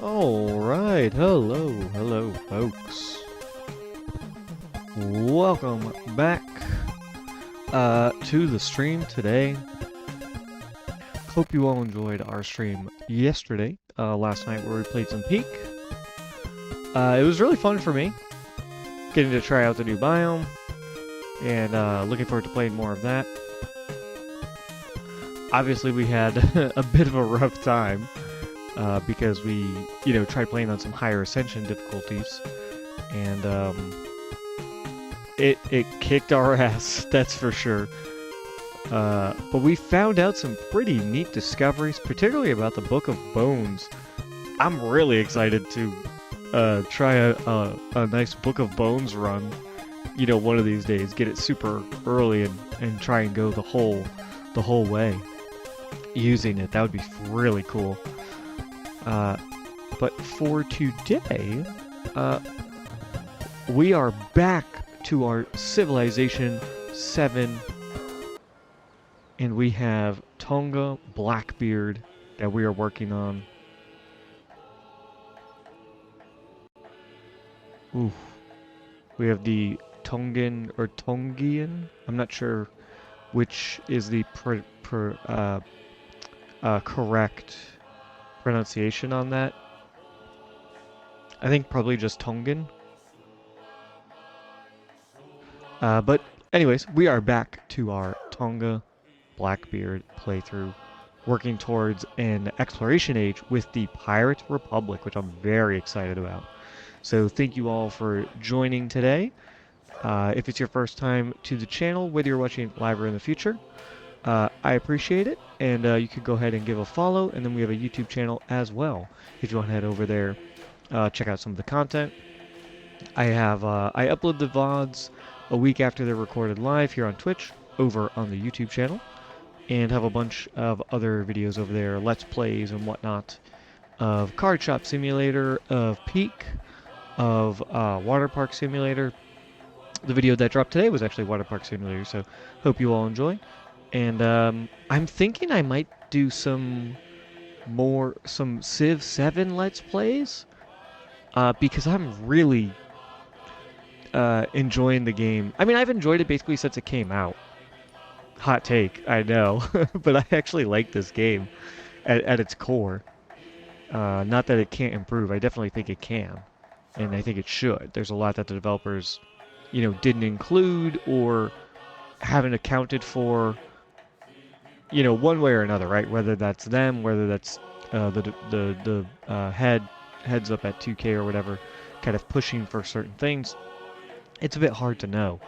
Alright, hello folks. Welcome back to the stream today. Hope you all enjoyed our stream yesterday, last night where we played some Peak. It was really fun for me, getting to try out the new biome, and looking forward to playing more of that. Obviously we had a bit of a rough time. Because we, tried playing on some higher ascension difficulties, and it kicked our ass, that's for sure. But we found out some pretty neat discoveries, particularly about the Book of Bones. I'm really excited to try a nice Book of Bones run, one of these days. Get it super early and try and go the whole way using it. That would be really cool. But for today, we are back to our Civilization VII, and we have Tonga Blackbeard that we are working on. Ooh. We have the Tongan or Tongian. I'm not sure which is the correct pronunciation on that. I think probably just Tongan. But anyways, we are back to our Tonga Blackbeard playthrough, working towards an exploration age with the Pirate Republic, which I'm very excited about. So thank you all for joining today. If it's your first time to the channel, whether you're watching live or in the future, I appreciate it, and you can go ahead and give a follow, and then we have a YouTube channel as well. If you want to head over there, check out some of the content. I upload the VODs a week after they're recorded live here on Twitch, over on the YouTube channel, and have a bunch of other videos over there, Let's Plays and whatnot, of Card Shop Simulator, of Peak, of Water Park Simulator. The video that dropped today was actually Water Park Simulator, so hope you all enjoy. And I'm thinking I might do some Civ 7 Let's Plays, because I'm really enjoying the game. I mean, I've enjoyed it basically since it came out. Hot take, I know, but I actually like this game at its core. Not that it can't improve, I definitely think it can, and I think it should. There's a lot that the developers, didn't include or haven't accounted for, one way or another, right? Whether that's them, whether that's the heads up at 2K or whatever, kind of pushing for certain things. It's a bit hard to know.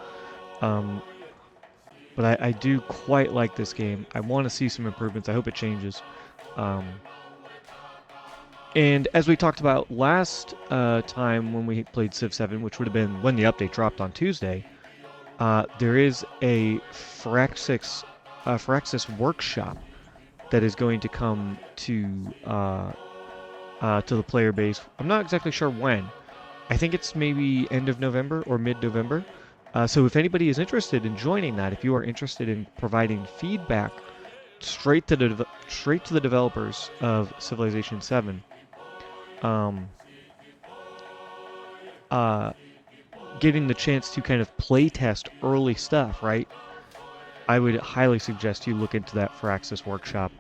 But I do quite like this game. I want to see some improvements. I hope it changes. And as we talked about last time when we played Civ 7, which would have been when the update dropped on Tuesday, there is a Phyrexis workshop that is going to come to the player base. I'm not exactly sure when. I think it's maybe end of November or mid-November. So if anybody is interested in joining that, if you are interested in providing feedback straight to the developers of Civilization VII, getting the chance to kind of playtest early stuff, right? I would highly suggest you look into that Phyrexis workshop.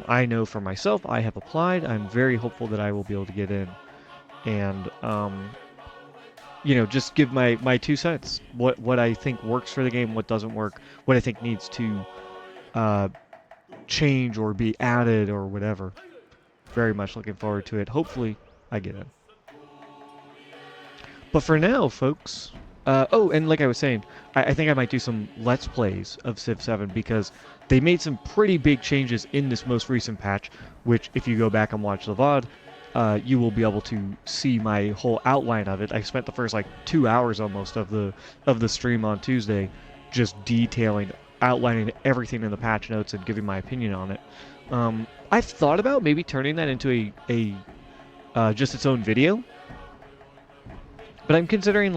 I know for myself, I have applied. I'm very hopeful that I will be able to get in. And, just give my 2 cents. What I think works for the game, what doesn't work, what I think needs to change or be added or whatever. Very much looking forward to it. Hopefully, I get in. But for now, folks... oh, and like I was saying, I think I might do some Let's Plays of Civ 7 because they made some pretty big changes in this most recent patch, which if you go back and watch the VOD, you will be able to see my whole outline of it. I spent the first 2 hours almost of the stream on Tuesday just outlining everything in the patch notes and giving my opinion on it. I've thought about maybe turning that into a just its own video, but I'm considering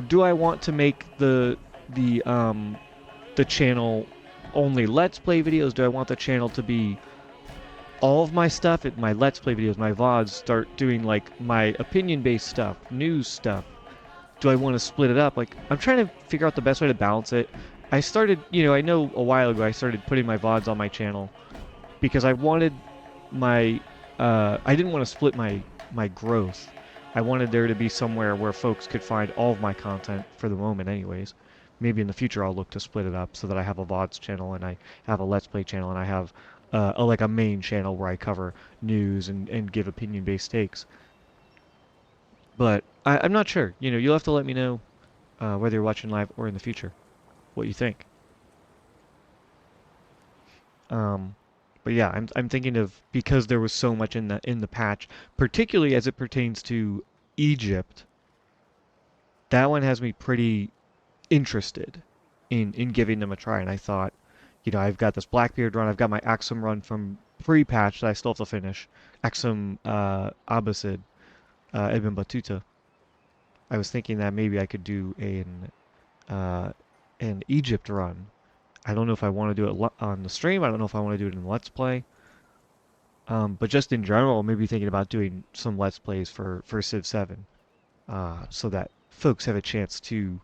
do I want to make the channel only Let's Play videos? Do I want the channel to be all of my stuff, my Let's Play videos, my VODs, start doing like my opinion-based stuff, news stuff. Do I want to split it up? Like, I'm trying to figure out the best way to balance it. I started, I know a while ago I started putting my VODs on my channel because I wanted my, I didn't want to split my growth. I wanted there to be somewhere where folks could find all of my content for the moment anyways. Maybe in the future I'll look to split it up so that I have a VODs channel and I have a Let's Play channel and I have like a main channel where I cover news and give opinion-based takes. But I'm not sure. You'll have to let me know whether you're watching live or in the future what you think. Um, but yeah, I'm thinking of, because there was so much in the patch, particularly as it pertains to Egypt. That one has me pretty interested in giving them a try. And I thought, I've got this Blackbeard run, I've got my Axum run from pre-patch that I still have to finish. Axum Abbasid, Ibn Battuta. I was thinking that maybe I could do an Egypt run. I don't know if I want to do it on the stream. I don't know if I want to do it in Let's Play. But just in general, maybe thinking about doing some Let's Plays for Civ 7, so that folks have a chance to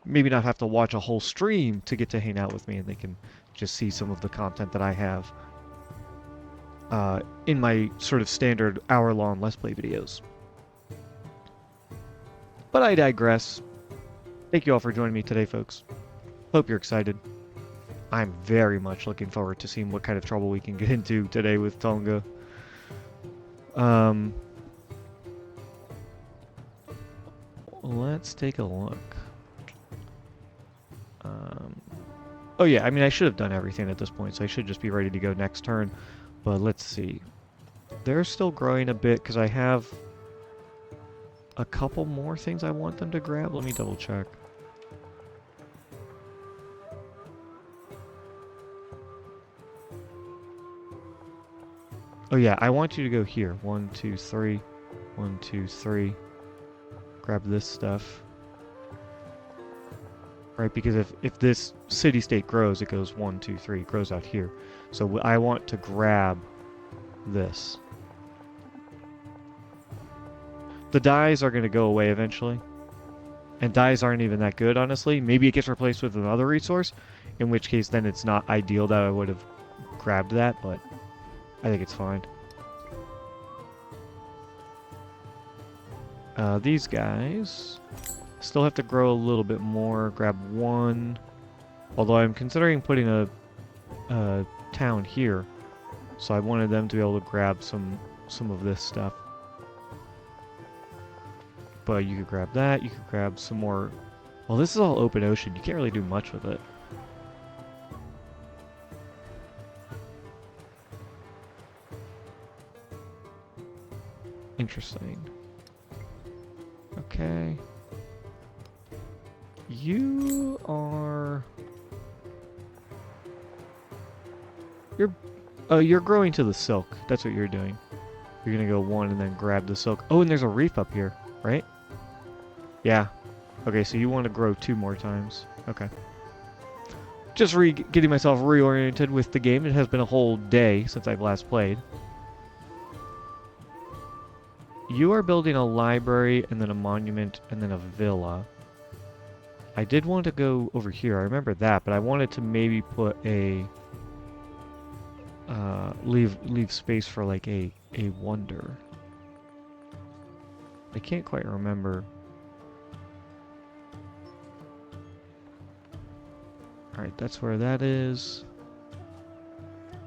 maybe not have to watch a whole stream to get to hang out with me, and they can just see some of the content that I have in my sort of standard hour-long Let's Play videos. But I digress. Thank you all for joining me today, folks. Hope you're excited. I'm very much looking forward to seeing what kind of trouble we can get into today with Tonga. Let's take a look. Oh yeah, I mean, I should have done everything at this point, so I should just be ready to go next turn. But let's see. They're still growing a bit because I have a couple more things I want them to grab. Let me double check. Oh yeah, I want you to go here. 1, 2, 3. 1, 2, 3. Grab this stuff. Right, because if this city-state grows, it goes 1, 2, 3. It grows out here. So I want to grab this. The dyes are going to go away eventually. And dyes aren't even that good, honestly. Maybe it gets replaced with another resource, in which case then it's not ideal that I would have grabbed that, but I think it's fine. These guys still have to grow a little bit more. Grab 1. Although I'm considering putting a town here. So I wanted them to be able to grab some of this stuff. But you could grab that. You could grab some more. Well, this is all open ocean. You can't really do much with it. Interesting. Okay. You are... You're growing to the silk. That's what you're doing. You're gonna go 1 and then grab the silk. Oh, and there's a reef up here, right? Yeah. Okay, so you want to grow 2 more times. Okay. Just getting myself reoriented with the game. It has been a whole day since I've last played. You are building a library, and then a monument, and then a villa. I did want to go over here. I remember that, but I wanted to maybe put a... leave space for, like, a wonder. I can't quite remember. Alright, that's where that is.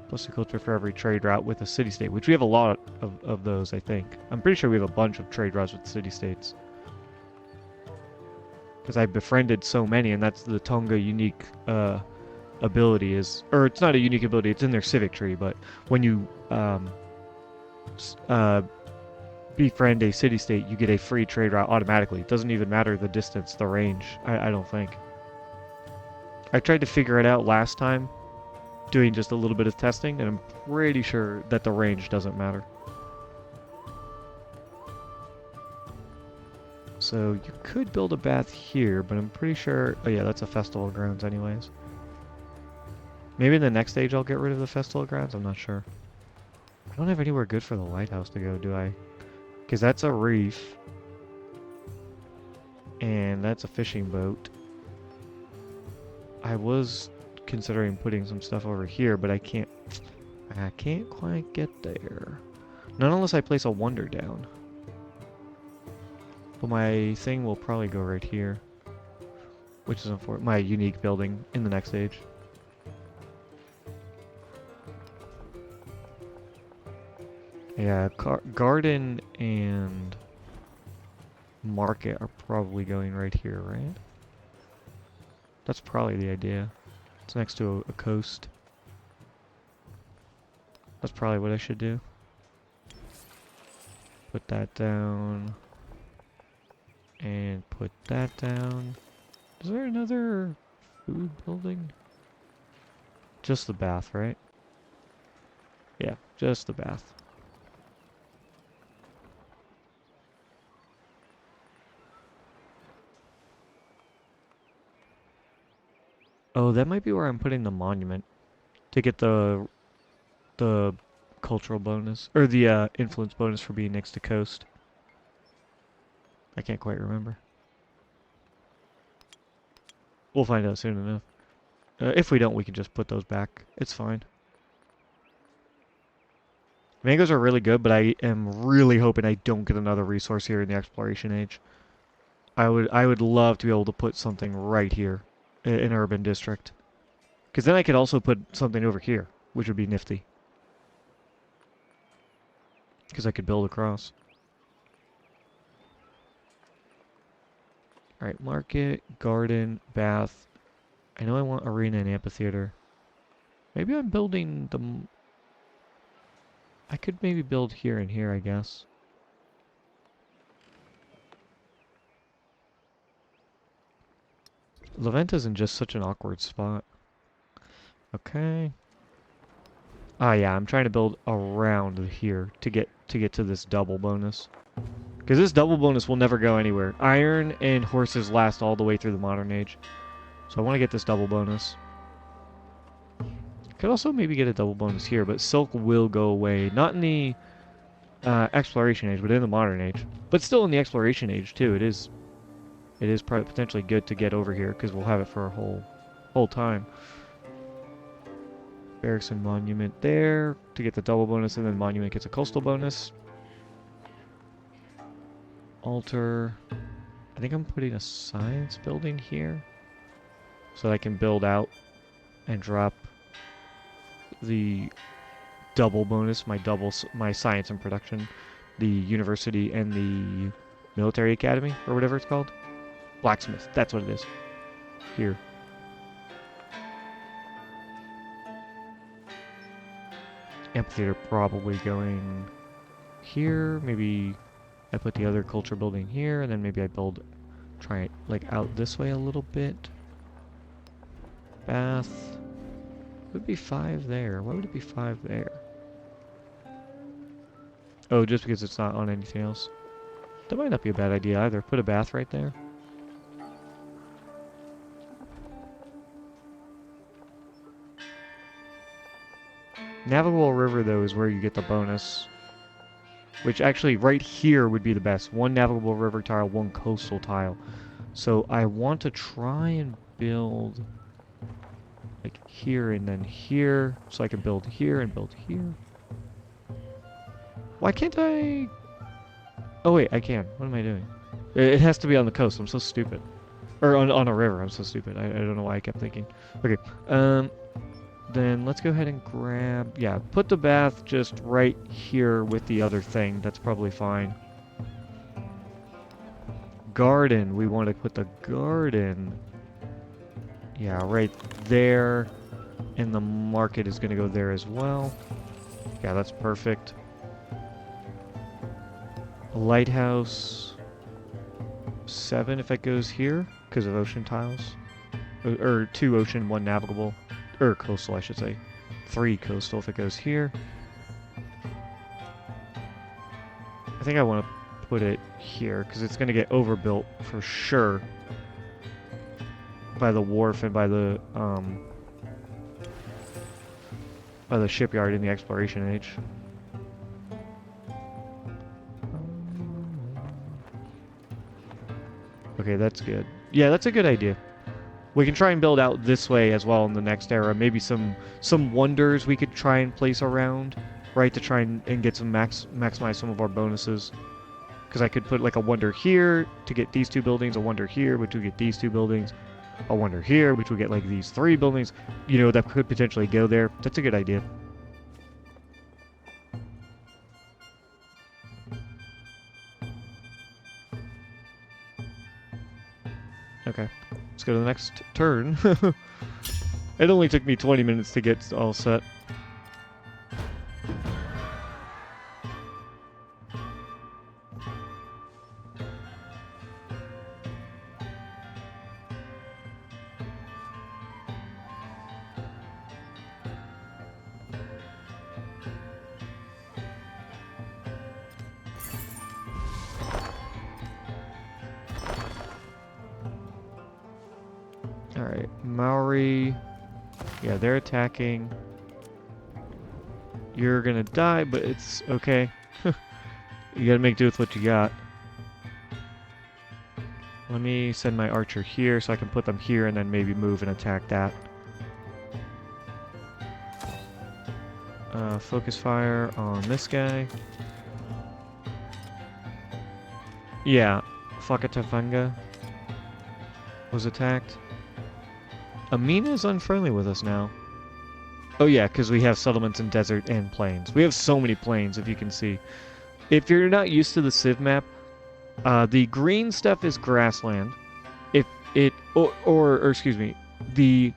Plus a culture for every trade route with a city-state, which we have a lot of those, I think. I'm pretty sure we have a bunch of trade routes with city-states. Because I befriended so many, and that's the Tonga unique ability is... Or it's not a unique ability, it's in their civic tree, but when you befriend a city-state, you get a free trade route automatically. It doesn't even matter the distance, the range, I don't think. I tried to figure it out last time, doing just a little bit of testing, and I'm pretty sure that the range doesn't matter. So you could build a bath here, but I'm pretty sure... Oh yeah, that's a festival grounds anyways. Maybe in the next stage I'll get rid of the festival grounds. I'm not sure. I don't have anywhere good for the lighthouse to go, do I? Because that's a reef. And that's a fishing boat. I was considering putting some stuff over here, but I can't quite get there. Not unless I place a wonder down. But my thing will probably go right here. Which is unfortunate. My unique building in the next stage. Yeah, garden and market are probably going right here, right? That's probably the idea. It's next to a coast. That's probably what I should do. Put that down. And put that down. Is there another food building? Just the bath, right? Yeah, just the bath. Oh, that might be where I'm putting the monument to get the cultural bonus or the influence bonus for being next to coast. I can't quite remember. We'll find out soon enough. If we don't, we can just put those back. It's fine. Mangoes are really good, but I am really hoping I don't get another resource here in the exploration age. I would love to be able to put something right here in urban district. Because then I could also put something over here, which would be nifty. Because I could build across. Alright, market, garden, bath. I know I want arena and amphitheater. Maybe I'm building the... I could maybe build here and here, I guess. Leventa's in just such an awkward spot. Okay. Ah, yeah, I'm trying to build around here to get to this double bonus. Because this double bonus will never go anywhere. Iron and horses last all the way through the modern age. So I want to get this double bonus. Could also maybe get a double bonus here, but silk will go away. Not in the exploration age, but in the modern age. But still in the exploration age too. It is probably potentially good to get over here because we'll have it for a whole time. Barracks and monument there to get the double bonus, and then monument gets a coastal bonus. Altar. I think I'm putting a science building here so that I can build out and drop the double bonus, my science and production, the university and the military academy or whatever it's called. Blacksmith, that's what it is. Here. Amphitheater probably going here, maybe I put the other culture building here, and then maybe I try it like out this way a little bit. Bath. Would be 5 there. Why would it be 5 there? Oh, just because it's not on anything else. That might not be a bad idea either. Put a bath right there. Navigable river, though, is where you get the bonus. Which actually, right here would be the best. 1 navigable river tile, 1 coastal tile. So I want to try and build like here and then here. So I can build here and build here. Why can't I... Oh wait, I can. What am I doing? It has to be on the coast. I'm so stupid. Or on a river. I'm so stupid. I don't know why I kept thinking. Okay. Then let's go ahead and grab... Yeah, put the bath just right here with the other thing. That's probably fine. Garden. We want to put the garden... Yeah, right there. And the market is going to go there as well. Yeah, that's perfect. Lighthouse 7 if it goes here because of ocean tiles. Or 2 ocean, 1 navigable. Or coastal, I should say. 3 coastal if it goes here. I think I want to put it here because it's going to get overbuilt for sure by the wharf and by the the shipyard in the exploration age. Okay, that's good. Yeah, that's a good idea. We can try and build out this way as well in the next era. Maybe some wonders we could try and place around, right, to try and get some maximize some of our bonuses. Because I could put like a wonder here to get these 2 buildings, a wonder here which would get these 2 buildings, a wonder here which would get like these 3 buildings. You know, that could potentially go there. That's a good idea. Okay, let's go to the next turn. It only took me 20 minutes to get all set. Alright, Maori. Yeah, they're attacking. You're gonna die, but it's okay. You gotta make do with what you got. Let me send my archer here so I can put them here and then maybe move and attack that. Focus fire on this guy. Yeah, Fakatafanga was attacked. Amina is unfriendly with us now. Oh yeah, because we have settlements in desert and plains. We have so many plains, if you can see. If you're not used to the Civ map, the green stuff is grassland. If it, or excuse me, the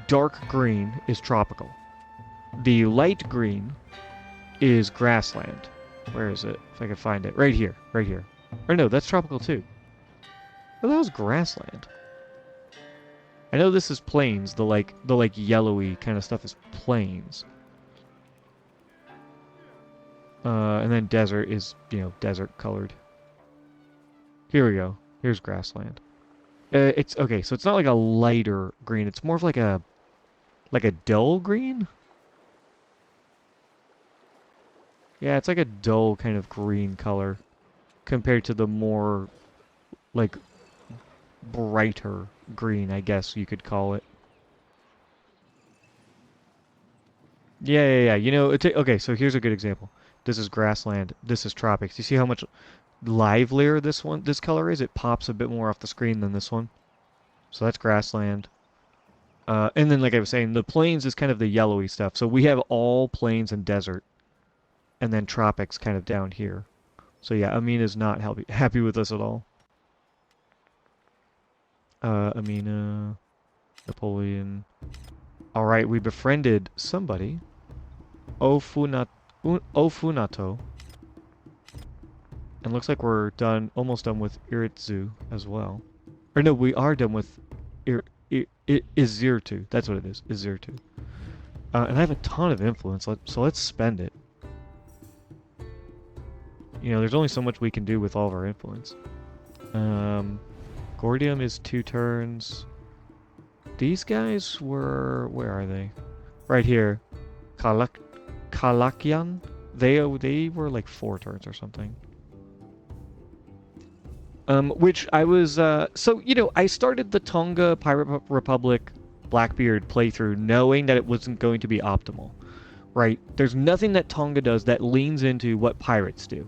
dark green is tropical. The light green is grassland. Where is it? If I can find it. Right here, right here. Or no, that's tropical too. Oh, that was grassland. I know this is plains. The like yellowy kind of stuff is plains. And then desert is, you know, desert colored. Here we go. Here's grassland. It's okay, so it's not like a lighter green. It's more of like a dull green. Yeah, it's like a dull kind of green color compared to the more like brighter green, I guess you could call it. Yeah. You know, okay, so here's a good example. This is grassland. This is tropics. You see how much livelier this color is? It pops a bit more off the screen than this one. So that's grassland. And then, like I was saying, the plains is kind of the yellowy stuff. So we have all plains and desert. And then tropics kind of down here. So yeah, Amina's not happy with us at all. Amina, Napoleon. Alright, we befriended somebody. Ofunato. And looks like we're almost done with Iritsu as well. Or no, we are done with Izirtu. That's what it is, Izirtu. And I have a ton of influence, so let's spend it. You know, there's only so much we can do with all of our influence. Gordium is 2 turns. These guys were... Where are they? Right here. Kalakian? They were like 4 turns or something. Which I was... So, you know, I started the Tonga Pirate Republic Blackbeard playthrough knowing that it wasn't going to be optimal. Right? There's nothing that Tonga does that leans into what pirates do.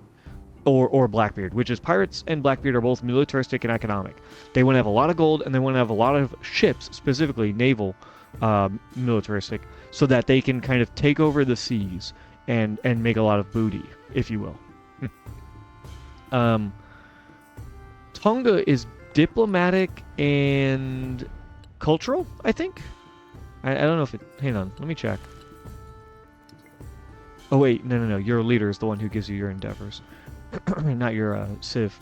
Or Blackbeard, which is pirates and Blackbeard are both militaristic and economic. They want to have a lot of gold and they want to have a lot of ships, specifically naval militaristic, so that they can kind of take over the seas and make a lot of booty, if you will. Tonga is diplomatic and cultural, I think. I don't know if it... Hang on, let me check. Oh wait, no. Your leader is the one who gives you your endeavors. Not your civ.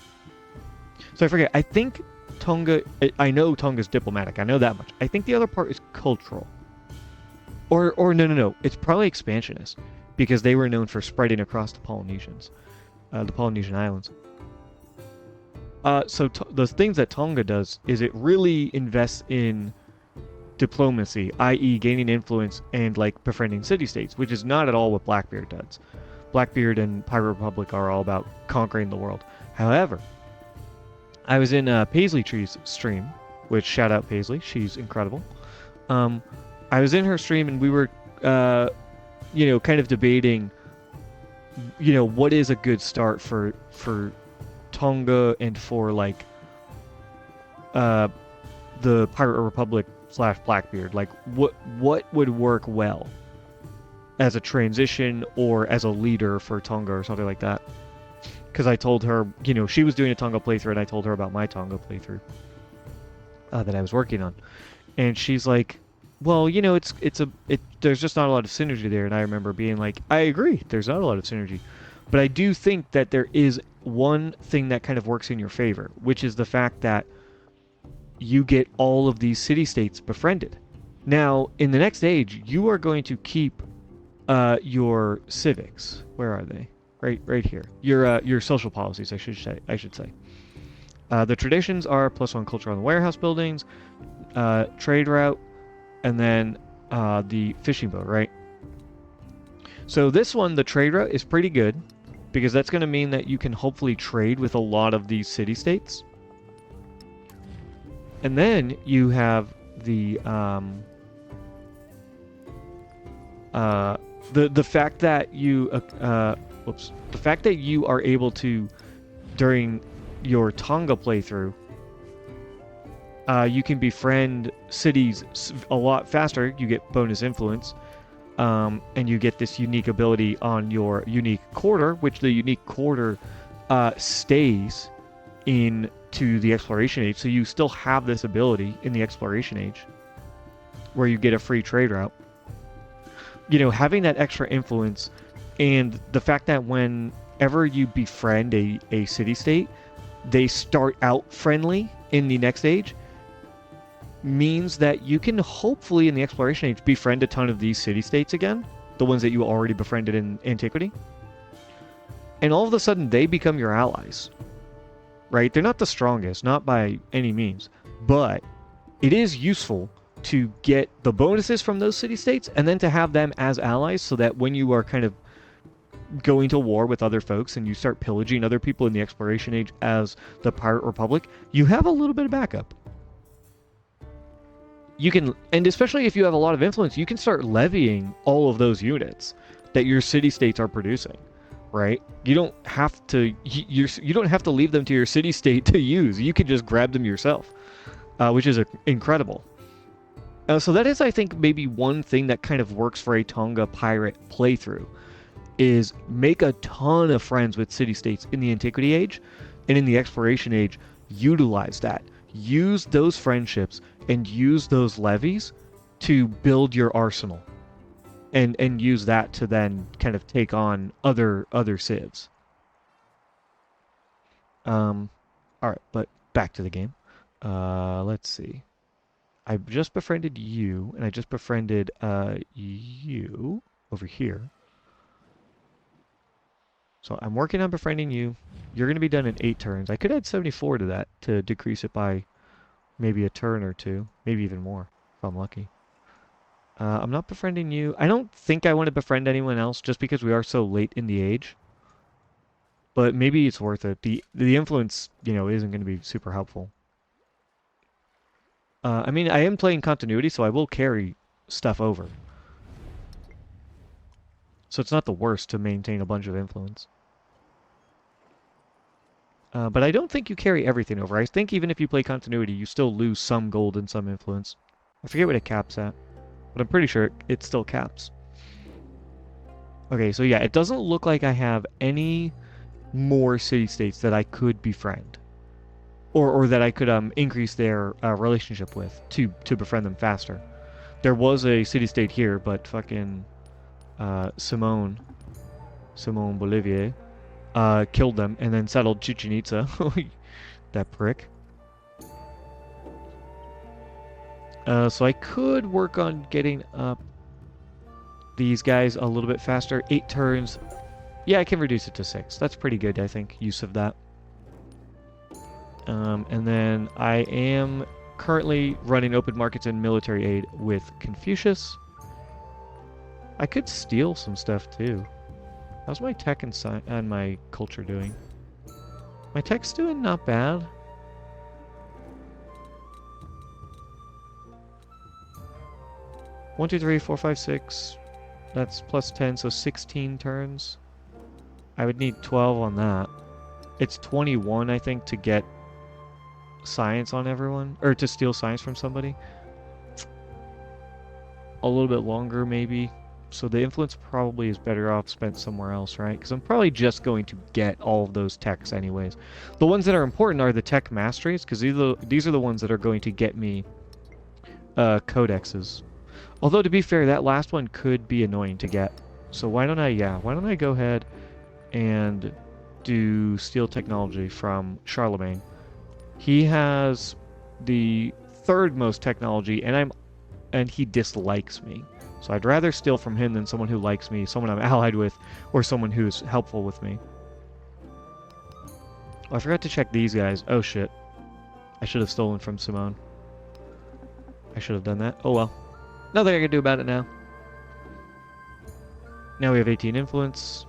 So I forget. I think Tonga... I know Tonga's diplomatic. I know that much. I think the other part is cultural. Or no. It's probably expansionist. Because they were known for spreading across the Polynesians. The Polynesian islands. So the things that Tonga does is it really invests in diplomacy, i.e. gaining influence and like befriending city-states, which is not at all what Blackbeard does. Blackbeard and Pirate Republic are all about conquering the world. However, I was in Paisley Tree's stream, which shout out Paisley, she's incredible. I was in her stream and we were, kind of debating, what is a good start for Tonga and for like the Pirate Republic / Blackbeard. Like what would work well as a transition or as a leader for Tonga or something like that. Because I told her, she was doing a Tonga playthrough and I told her about my Tonga playthrough that I was working on. And she's like, well, there's just not a lot of synergy there. And I remember being like, I agree, there's not a lot of synergy. But I do think that there is one thing that kind of works in your favor, which is the fact that you get all of these city-states befriended. Now, in the next age, you are going to keep your civics. Where are they? Right here. Your social policies, I should say. The traditions are +1 culture on the warehouse buildings, trade route, and then the fishing boat, right? So this one, the trade route, is pretty good because that's going to mean that you can hopefully trade with a lot of these city-states. And then you have the fact that you the fact that you are able to, during your Tonga playthrough, you can befriend cities a lot faster. You get bonus influence, and you get this unique ability on your unique quarter, which the unique quarter stays into the exploration age. So you still have this ability in the exploration age, where you get a free trade route. Having that extra influence, and the fact that whenever you befriend a city-state, they start out friendly in the next age, means that you can hopefully in the exploration age befriend a ton of these city-states again, the ones that you already befriended in antiquity, and all of a sudden they become your allies, right? They're not the strongest, not by any means, but it is useful to get the bonuses from those city-states and then to have them as allies, so that when you are kind of going to war with other folks and you start pillaging other people in the exploration age as the Pirate Republic, you have a little bit of backup. You can, and especially if you have a lot of influence, you can start levying all of those units that your city-states are producing, right? You don't have to you don't have to leave them to your city-state to use. You can just grab them yourself, which is incredible. So that is, I think, maybe one thing that kind of works for a Tonga pirate playthrough, is make a ton of friends with city-states in the Antiquity Age, and in the Exploration Age, utilize that. Use those friendships and use those levies to build your arsenal, and use that to then kind of take on other civs. All right, but back to the game. Let's see. I just befriended you, and I just befriended you over here. So I'm working on befriending you. You're going to be done in 8 turns. I could add 74 to that to decrease it by maybe a turn or 2, maybe even more, if I'm lucky. I'm not befriending you. I don't think I want to befriend anyone else just because we are so late in the age. But maybe it's worth it. The influence, isn't going to be super helpful. I mean, I am playing continuity, so I will carry stuff over. So it's not the worst to maintain a bunch of influence. But I don't think you carry everything over. I think even if you play continuity, you still lose some gold and some influence. I forget what it caps at, but I'm pretty sure it still caps. Okay, so yeah, it doesn't look like I have any more city-states that I could befriend. Or that I could increase their relationship with to befriend them faster. There was a city-state here, but fucking Simone Bolivier killed them and then settled Chichen Itza. That prick. So I could work on getting up these guys a little bit faster. 8 turns. Yeah, I can reduce it to 6. That's pretty good, I think, use of that. And then I am currently running open markets and military aid with Confucius. I could steal some stuff too. How's my tech and my culture doing? My tech's doing not bad. One, two, three, four, five, six. That's plus 10, so 16 turns. I would need 12 on that. It's 21, I think, to get science on everyone, or to steal science from somebody. A little bit longer, maybe. So the influence probably is better off spent somewhere else, right? Because I'm probably just going to get all of those techs anyways. The ones that are important are the tech masteries, because these are the ones that are going to get me codexes. Although, to be fair, that last one could be annoying to get. So why don't I go ahead and do steel technology from Charlemagne. He has the third most technology, and he dislikes me. So I'd rather steal from him than someone who likes me, someone I'm allied with, or someone who's helpful with me. Oh, I forgot to check these guys. Oh shit. I should have stolen from Simone. I should have done that. Oh well. Nothing I can do about it now. Now we have 18 influence.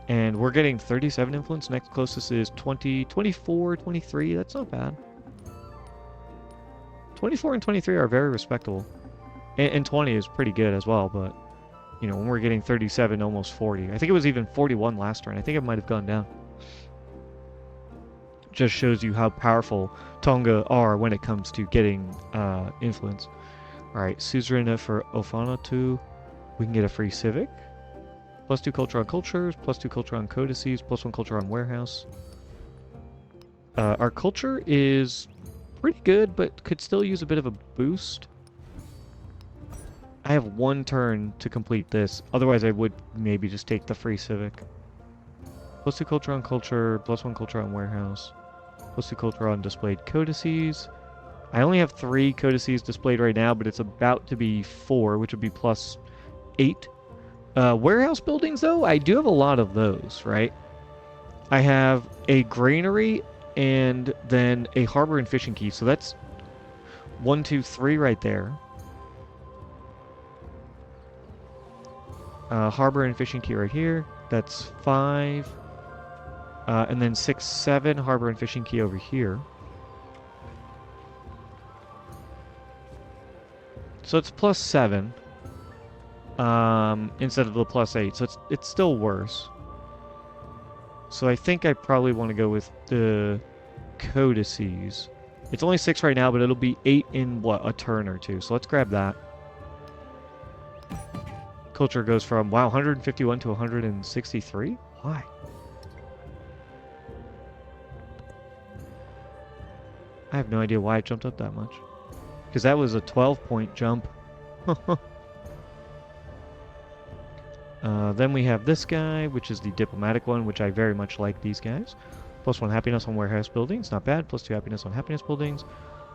And we're getting 37 influence. Next closest is 20, 24, 23. That's not bad. 24 and 23 are very respectable. And 20 is pretty good as well, but, you know, when we're getting 37, almost 40. I think it was even 41 last turn. I think it might have gone down. Just shows you how powerful Tonga are when it comes to getting influence. Alright, suzerain for Ofanatu. We can get a free civic. Plus 2 culture on cultures, plus 2 culture on codices, plus 1 culture on warehouse. Our culture is pretty good, but could still use a bit of a boost. I have 1 turn to complete this. Otherwise, I would maybe just take the free civic. Plus 2 culture on culture, plus 1 culture on warehouse. Plus 2 culture on displayed codices. I only have 3 codices displayed right now, but it's about to be 4, which would be plus 8. Warehouse buildings, though, I do have a lot of those, right? I have a granary and then a harbor and fishing quay. So that's 1, 2, 3 right there. Harbor and fishing quay right here. That's 5. And then 6, 7, harbor and fishing quay over here. So it's plus 7. Instead of the plus 8. So it's still worse. So I think I probably want to go with the codices. It's only 6 right now, but it'll be 8 in, what, a turn or 2. So let's grab that. Culture goes from, wow, 151 to 163? Why? I have no idea why it jumped up that much. Because that was a 12-point jump. Then we have this guy, which is the diplomatic one, which I very much like these guys. Plus 1 happiness on warehouse buildings, not bad. Plus 2 happiness on happiness buildings.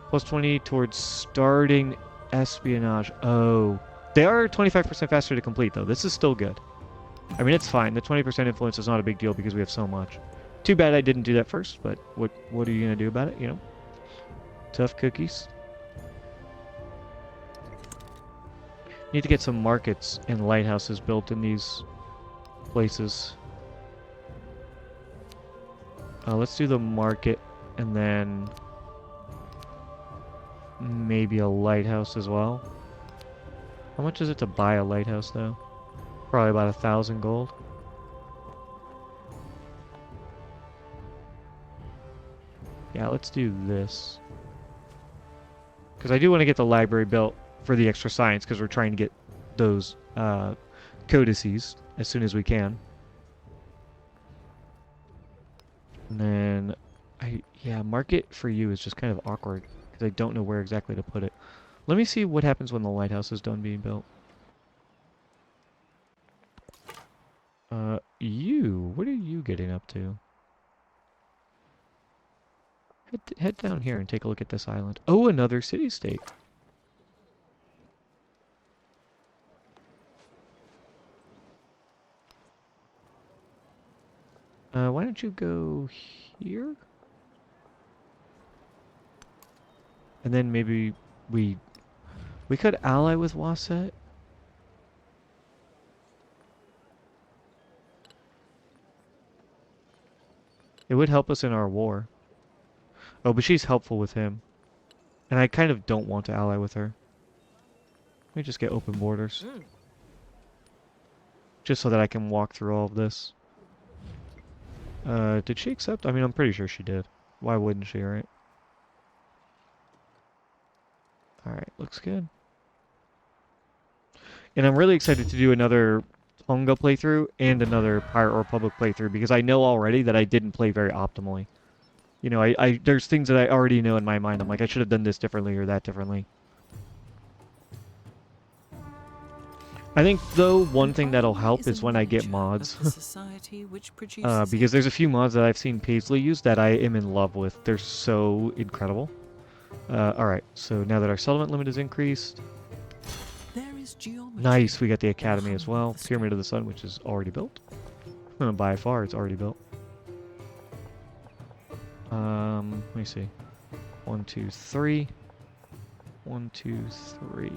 Plus 20 towards starting espionage. Oh, they are 25% faster to complete, though. This is still good. I mean, it's fine. The 20% influence is not a big deal because we have so much. Too bad I didn't do that first, but what are you going to do about it, you know? Tough cookies. Need to get some markets and lighthouses built in these places. Let's do the market and then maybe a lighthouse as well. How much is it to buy a lighthouse, though? Probably about 1,000 gold. Yeah, let's do this. Because I do want to get the library built for the extra science, because we're trying to get those codices as soon as we can. And then, yeah, market for you is just kind of awkward, because I don't know where exactly to put it. Let me see what happens when the lighthouse is done being built. What are you getting up to? Head down here and take a look at this island. Oh, another city-state. Why don't you go here? And then maybe we could ally with Wasset. It would help us in our war. Oh, but she's helpful with him. And I kind of don't want to ally with her. Let me just get open borders. Just so that I can walk through all of this. Did she accept? I mean, I'm pretty sure she did. Why wouldn't she, right? Alright, looks good. And I'm really excited to do another Tonga playthrough and another Pirate Republic playthrough because I know already that I didn't play very optimally. You know, there's things that I already know in my mind. I'm like, I should have done this differently or that differently. I think, though, one thing that'll help is when I get mods. Because there's a few mods that I've seen Paisley use that I am in love with. They're so incredible. Alright, so now that our settlement limit is increased... Nice, we got the Academy as well. Pyramid of the Sun, which is already built. By far, it's already built. Let me see. 1, 2, 3. 1, 2, 3.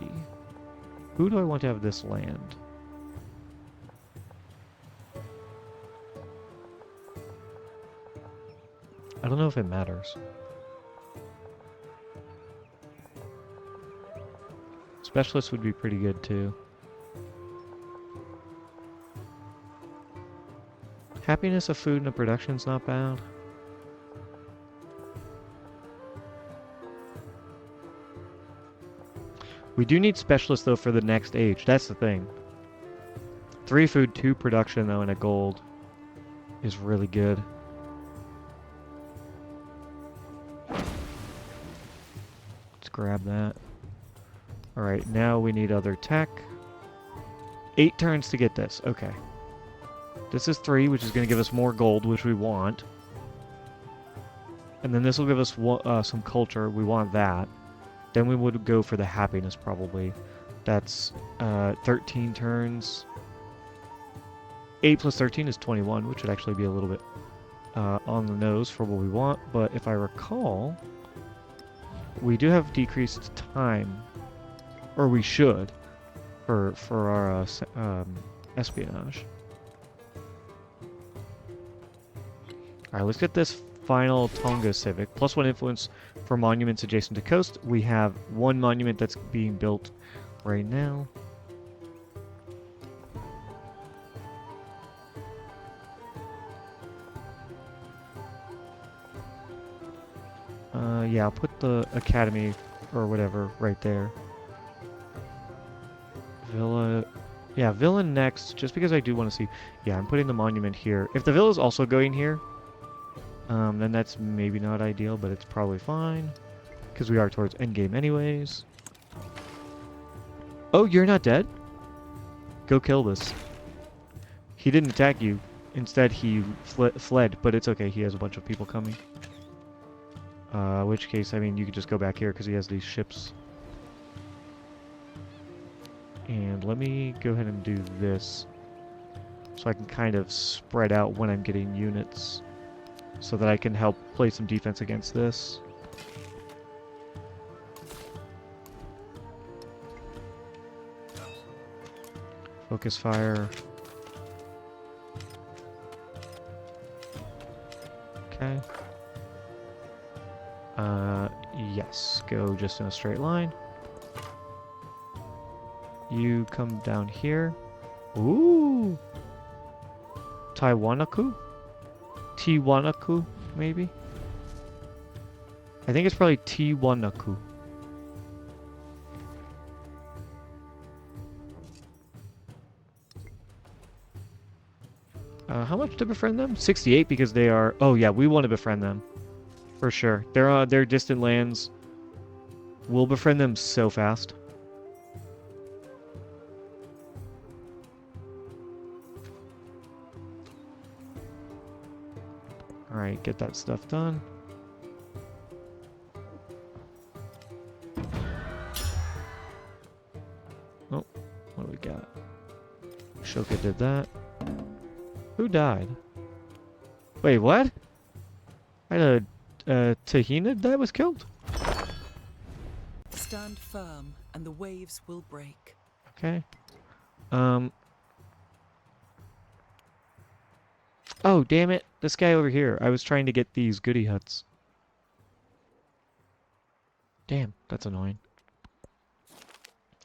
Who do I want to have this land? I don't know if it matters. Specialist would be pretty good too. Happiness of food and the production's not bad. We do need specialists though for the next age. That's the thing. 3 food, 2 production though, and a gold is really good. Let's grab that. Alright, now we need other tech. 8 turns to get this. Okay. This is 3, which is going to give us more gold, which we want. And then this will give us some culture. We want that. Then we would go for the happiness, probably. That's 13 turns. 8 plus 13 is 21, which would actually be a little bit on the nose for what we want. But if I recall, we do have decreased time. Or we should, for our espionage. Alright, let's get this final Tonga Civic. +1 influence for monuments adjacent to coast. We have 1 monument that's being built right now. Yeah, I'll put the academy or whatever right there. Villa... Yeah, villa next, just because I do want to see... Yeah, I'm putting the monument here. If the villa's also going here, then that's maybe not ideal, but it's probably fine. Because we are towards endgame anyways. Oh, you're not dead? Go kill this. He didn't attack you. Instead, he fled, but it's okay. He has a bunch of people coming. Which case, I mean, you could just go back here because he has these ships. And let me go ahead and do this. So I can kind of spread out when I'm getting units. So that I can help play some defense against this. Focus fire. Okay. Yes. Go just in a straight line. You come down here. Ooh! Taiwanaku? Tiwanaku, maybe? I think it's probably Tiwanaku. How much to befriend them? 68 because they are... Oh yeah, we want to befriend them. For sure. They're distant lands. We'll befriend them so fast. Alright, get that stuff done. Oh, what do we got? Shoka did that. Who died? Wait, what? I had a Tahina that was killed? Stand firm, and the waves will break. Okay. Oh, damn it. This guy over here. I was trying to get these goody huts. Damn, that's annoying.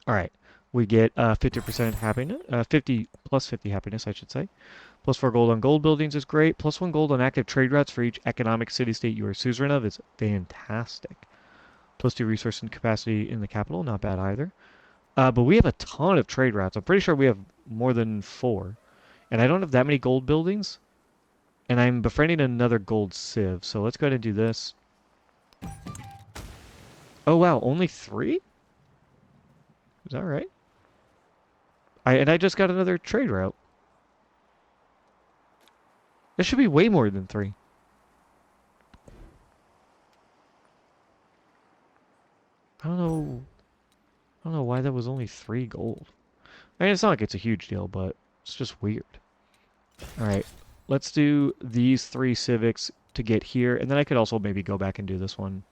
Alright. We get 50% happiness. 50 plus 50 happiness, I should say. Plus 4 gold on gold buildings is great. Plus 1 gold on active trade routes for each economic city-state you are suzerain of is fantastic. Plus 2 resource and capacity in the capital. Not bad either. But we have a ton of trade routes. I'm pretty sure we have more than 4. And I don't have that many gold buildings. And I'm befriending another gold civ. So let's go ahead and do this. Oh, wow. Only 3? Is that right? And I just got another trade route. There should be way more than 3. I don't know why that was only 3 gold. I mean, it's not like it's a huge deal, but it's just weird. Alright, let's do these 3 civics to get here, and then I could also maybe go back and do this one.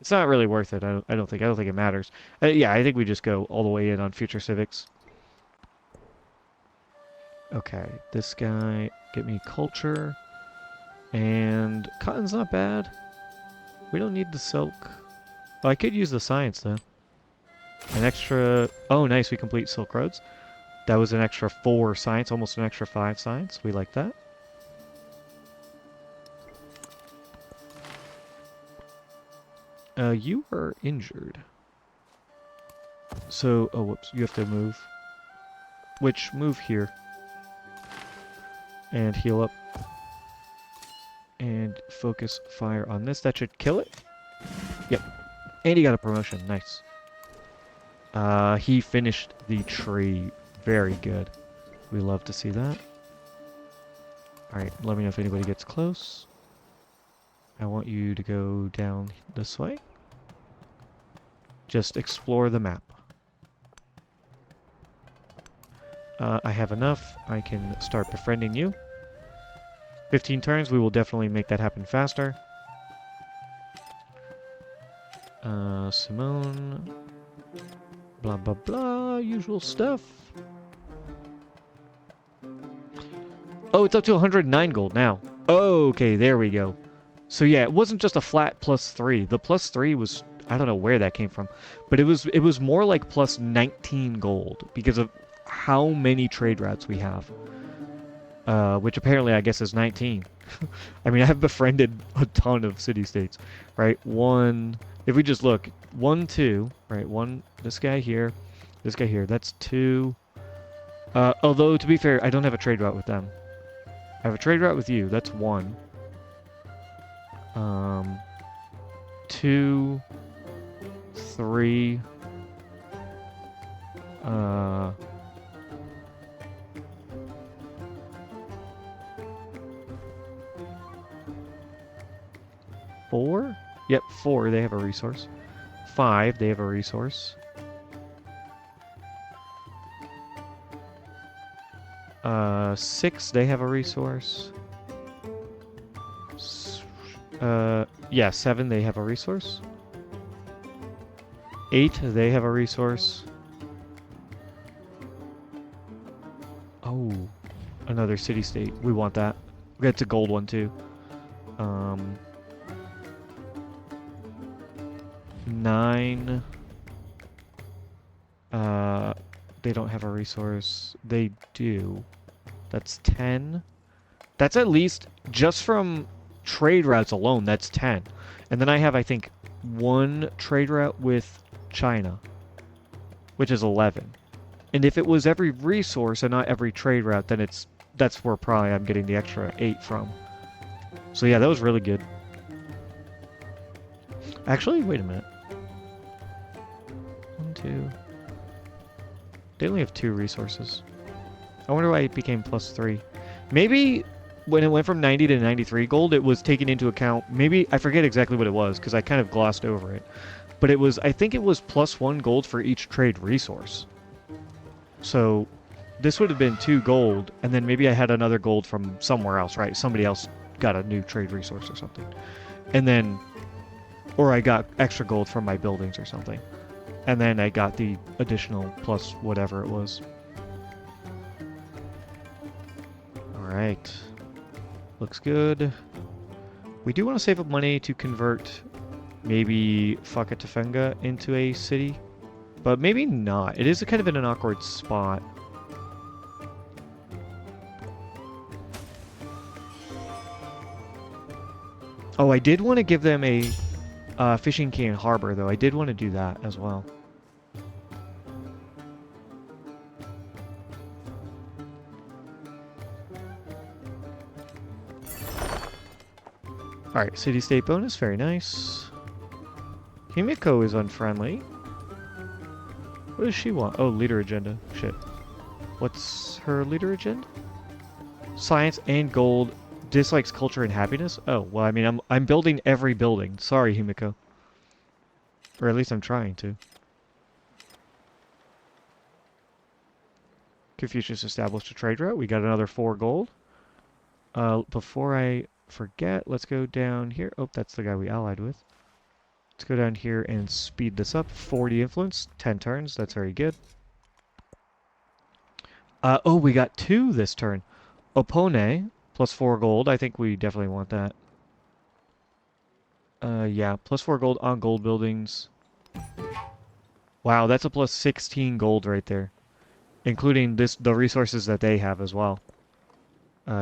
It's not really worth it. I don't think it matters. Yeah, I think we just go all the way in on future civics. Okay, this guy, get me culture. And cotton's not bad. We don't need the silk. Oh, I could use the science though. An extra... Oh, nice, we complete Silk Roads. That was an extra 4 science, almost an extra 5 science. We like that. You are injured. So, oh, whoops, you have to move. Move here. And heal up. And focus fire on this. That should kill it. Yep. And he got a promotion. Nice. He finished the tree. Very good. We love to see that. Alright, let me know if anybody gets close. I want you to go down this way. Just explore the map. I have enough. I can start befriending you. 15 turns, we will definitely make that happen faster. Simone. Blah, blah, blah. Usual stuff. Oh, it's up to 109 gold now. Okay, there we go. So yeah, it wasn't just a flat +3. The +3 was... I don't know where that came from. But it was more like plus 19 gold because of how many trade routes we have. Which apparently I guess is 19. I mean, I have befriended a ton of city-states, right? If we just look, 1, 2, right? 1, this guy here, that's 2. Although, to be fair, I don't have a trade route with them. I have a trade route with you, that's 1. 2, 3, 4? Yep, 4, they have a resource. 5, they have a resource. 6, they have a resource. Yeah, 7, they have a resource. 8, they have a resource. Oh, another city-state. We want that. It's a gold one, too. 9. They don't have a resource. They do. That's 10. That's at least, just from trade routes alone, that's 10. And then I have, I think, 1 trade route with China, which is 11. And if it was every resource and not every trade route, then that's where probably I'm getting the extra 8 from. So yeah, that was really good. Actually, wait a minute. 1, 2. They only have 2 resources. I wonder why it became +3. Maybe when it went from 90 to 93 gold, it was taken into account. Maybe, I forget exactly what it was, because I kind of glossed over it. But it was, I think it was +1 gold for each trade resource. So, this would have been 2 gold, and then maybe I had another gold from somewhere else, right? Somebody else got a new trade resource or something. And then, or I got extra gold from my buildings or something. And then I got the additional plus whatever it was. Alright. Looks good. We do want to save up money to convert maybe Fakatafenga into a city. But maybe not. It is kind of in an awkward spot. Oh, I did want to give them a fishing key in harbor, though. I did want to do that as well. Alright, city-state bonus. Very nice. Himiko is unfriendly. What does she want? Oh, leader agenda. Shit. What's her leader agenda? Science and gold. Dislikes culture and happiness? Oh, well, I mean, I'm building every building. Sorry, Himiko. Or at least I'm trying to. Confucius established a trade route. We got another 4 gold. Before I forget, let's go down here. Oh, that's the guy we allied with. Let's go down here and speed this up. 40 influence, 10 turns. That's very good. Oh, we got 2 this turn. Opone, plus 4 gold. I think we definitely want that. Yeah, plus 4 gold on gold buildings. Wow, that's a plus 16 gold right there. Including the resources that they have as well.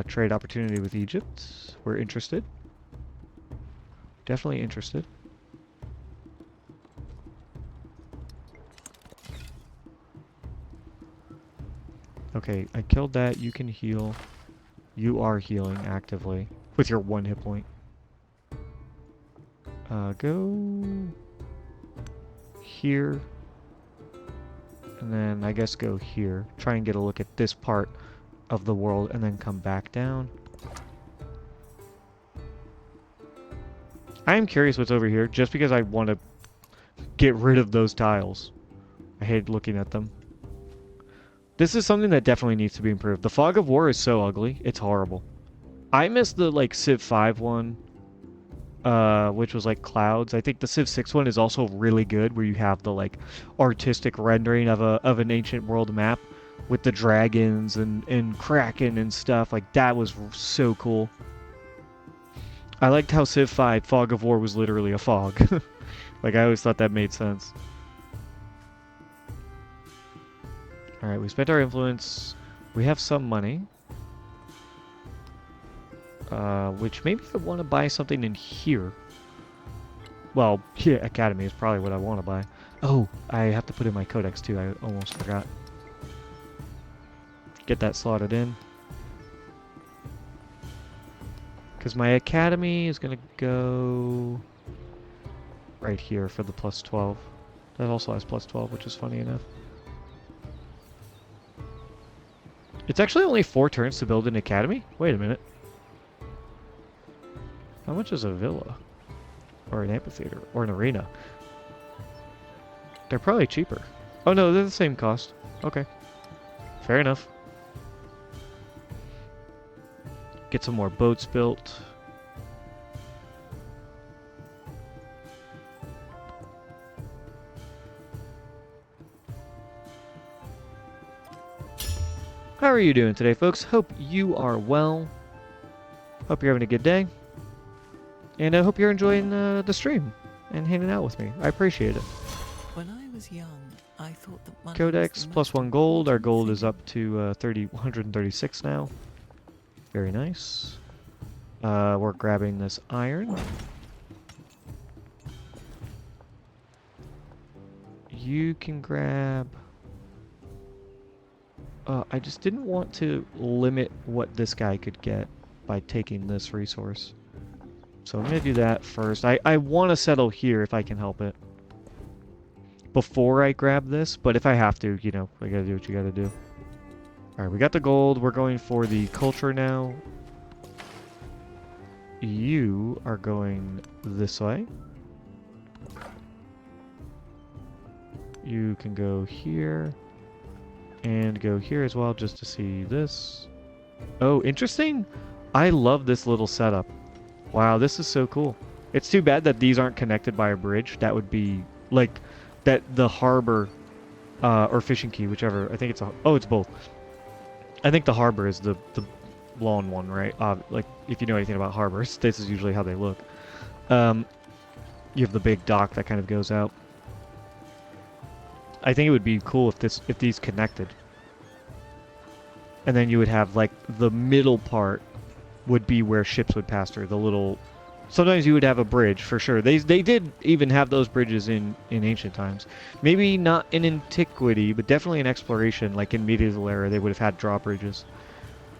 Trade opportunity with Egypt. We're interested. Definitely interested. Okay, I killed that. You can heal. You are healing actively with your 1 hit point. Go here. And then I guess go here. Try and get a look at this part of the world and then come back down. I am curious what's over here just because I want to get rid of those tiles. I hate looking at them. This is something that definitely needs to be improved. The Fog of War is so ugly. It's horrible. I miss the like Civ 5 one, which was like clouds. I think the Civ 6 one is also really good, where you have the like artistic rendering of an ancient world map with the dragons and Kraken and stuff. Like that was so cool. I liked how Civ 5 Fog of War was literally a fog. Like I always thought that made sense. Alright, we spent our influence. We have some money. Which maybe I want to buy something in here. Well, yeah, Academy is probably what I want to buy. Oh, I have to put in my codex too. I almost forgot. Get that slotted in. Because my Academy is going to go right here for the plus 12. That also has plus 12, which is funny enough. It's actually only 4 turns to build an academy? Wait a minute. How much is a villa? Or an amphitheater? Or an arena? They're probably cheaper. Oh no, they're the same cost. Okay. Fair enough. Get some more boats built. How are you doing today, folks? Hope you are well. Hope you're having a good day. And I hope you're enjoying the stream and hanging out with me. I appreciate it. When I was young, I thought that money Codex was the plus most 1 gold. Our important gold thing. is up to 136 now. Very nice. We're grabbing this iron. You can grab... I just didn't want to limit what this guy could get by taking this resource. So I'm going to do that first. I want to settle here if I can help it. Before I grab this, but if I have to, you know, I gotta do what you gotta do. Alright, we got the gold. We're going for the culture now. You are going this way. You can go here. And go here as well, just to see this. Oh, interesting. I love this little setup. Wow, this is so cool. It's too bad that these aren't connected by a bridge. That would be, like, that the harbor or fishing key, whichever. I think it's it's both. I think the harbor is the long one, right? Like if you know anything about harbors, this is usually how they look. Um, you have the big dock that kind of goes out. I think it would be cool if these connected, and then you would have like the middle part would be where ships would pass through. The little, sometimes you would have a bridge for sure. They did even have those bridges in ancient times. Maybe not in antiquity, but definitely in exploration, like in medieval era, they would have had drawbridges.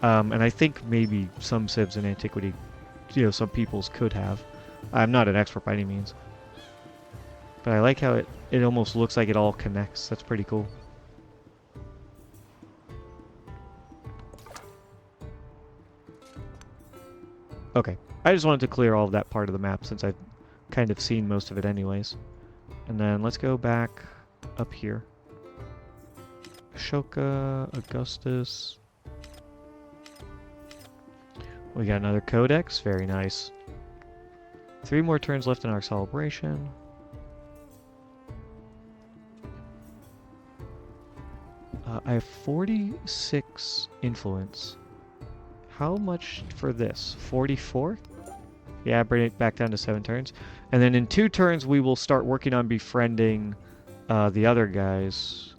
And I think maybe some civs in antiquity, some peoples could have. I'm not an expert by any means, but I like how it almost looks like it all connects. That's pretty cool. Okay, I just wanted to clear all of that part of the map since I've kind of seen most of it anyways. And then let's go back up here. Ashoka, Augustus. We got another codex, very nice. 3 more turns left in our celebration. I have 46 influence. How much for this? 44? Yeah, bring it back down to 7 turns. And then in 2 turns, we will start working on befriending the other guys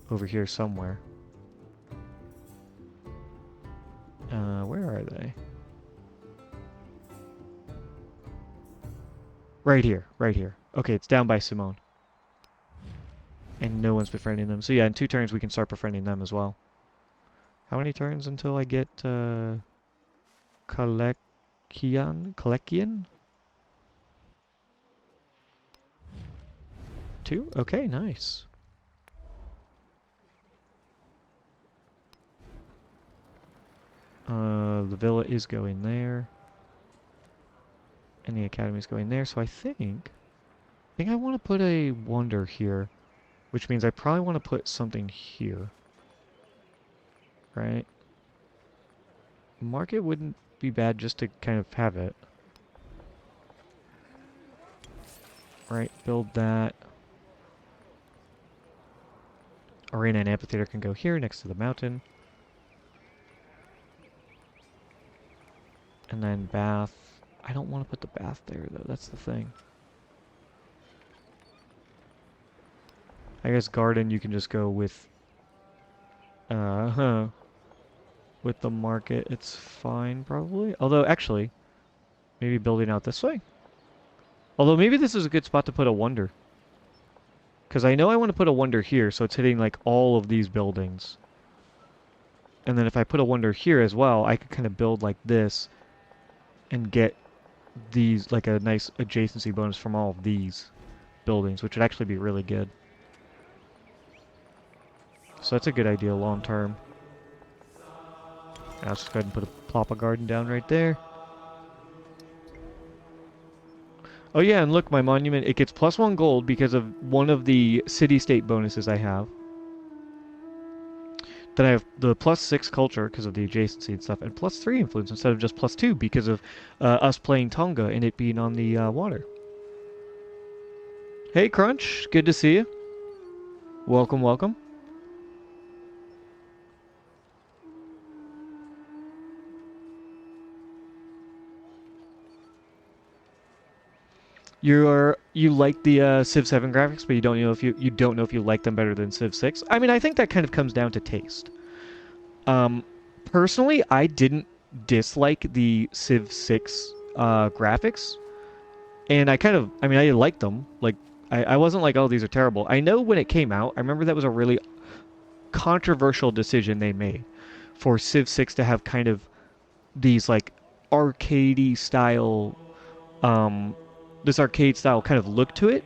over here somewhere. Where are they? Right here, right here. Okay, it's down by Simone. And no one's befriending them. So yeah, in 2 turns we can start befriending them as well. How many turns until I get Kalekian? 2? Okay, nice. The villa is going there. And the academy is going there, so I think I want to put a wonder here, which means I probably want to put something here. Right? Market wouldn't be bad just to kind of have it. Right, build that. Arena and amphitheater can go here next to the mountain. And then bath. I don't want to put the bath there though, that's the thing. I guess garden you can just go with with the market, it's fine probably. Although actually, maybe building out this way. Although maybe this is a good spot to put a wonder. Because I know I want to put a wonder here, so it's hitting like all of these buildings. And then if I put a wonder here as well, I could kind of build like this and get these, like a nice adjacency bonus from all of these buildings, which would actually be really good. So that's a good idea long term. Now let's just go ahead and put a plop a garden down right there. Oh yeah, and look, my monument, it gets +1 gold because of one of the city-state bonuses I have. Then I have the +6 culture because of the adjacency and stuff, and +3 influence instead of just +2 because of us playing Tonga and it being on the water. Hey Crunch, good to see you. Welcome, welcome. You like the Civ 7 graphics, but you don't know if you don't know if you like them better than Civ 6. I mean, I think that kind of comes down to taste. Personally, I didn't dislike the Civ 6 graphics, and I mean, I liked them. Like, I wasn't like, oh, these are terrible. I know when it came out, I remember that was a really controversial decision they made for Civ 6 to have kind of these like arcadey style this arcade style kind of look to it.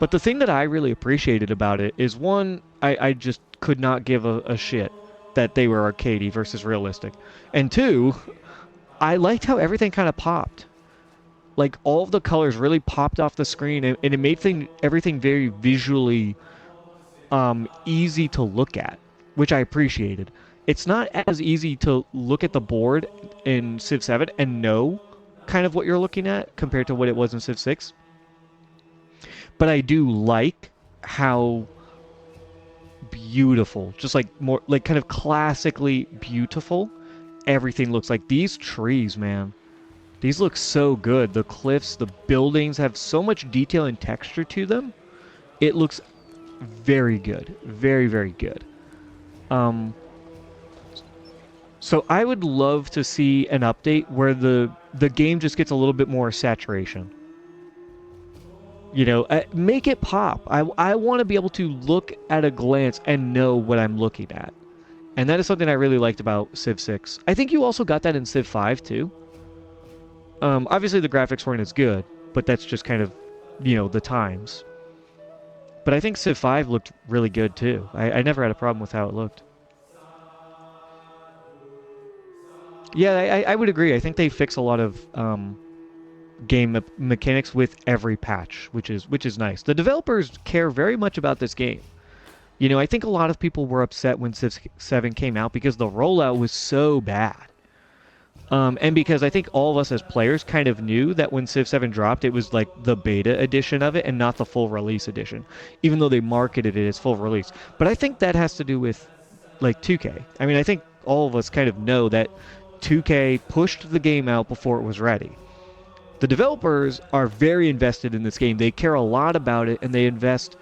But the thing that I really appreciated about it is one, I just could not give a shit that they were arcadey versus realistic. And 2, I liked how everything kind of popped. Like all of the colors really popped off the screen and it made everything very visually easy to look at, which I appreciated. It's not as easy to look at the board in Civ 7 and know kind of what you're looking at compared to what it was in Civ 6. But I do like how beautiful, just like more like kind of classically beautiful everything looks like. These trees, man. These look so good. The cliffs, the buildings have so much detail and texture to them. It looks very good. Very, very good. Um, so I would love to see an update where the game just gets a little bit more saturation. You know, make it pop. I want to be able to look at a glance and know what I'm looking at. And that is something I really liked about Civ 6. I think you also got that in Civ 5 too. Obviously the graphics weren't as good, but that's just kind of, you know, the times. But I think Civ 5 looked really good too. I never had a problem with how it looked. Yeah, I would agree. I think they fix a lot of game mechanics with every patch, which is nice. The developers care very much about this game. You know, I think a lot of people were upset when Civ 7 came out because the rollout was so bad. And because I think all of us as players kind of knew that when Civ 7 dropped, it was like the beta edition of it and not the full release edition, even though they marketed it as full release. But I think that has to do with like 2K. I mean, I think all of us kind of know that 2K pushed the game out before it was ready. The developers are very invested in this game. They care a lot about it, and they invest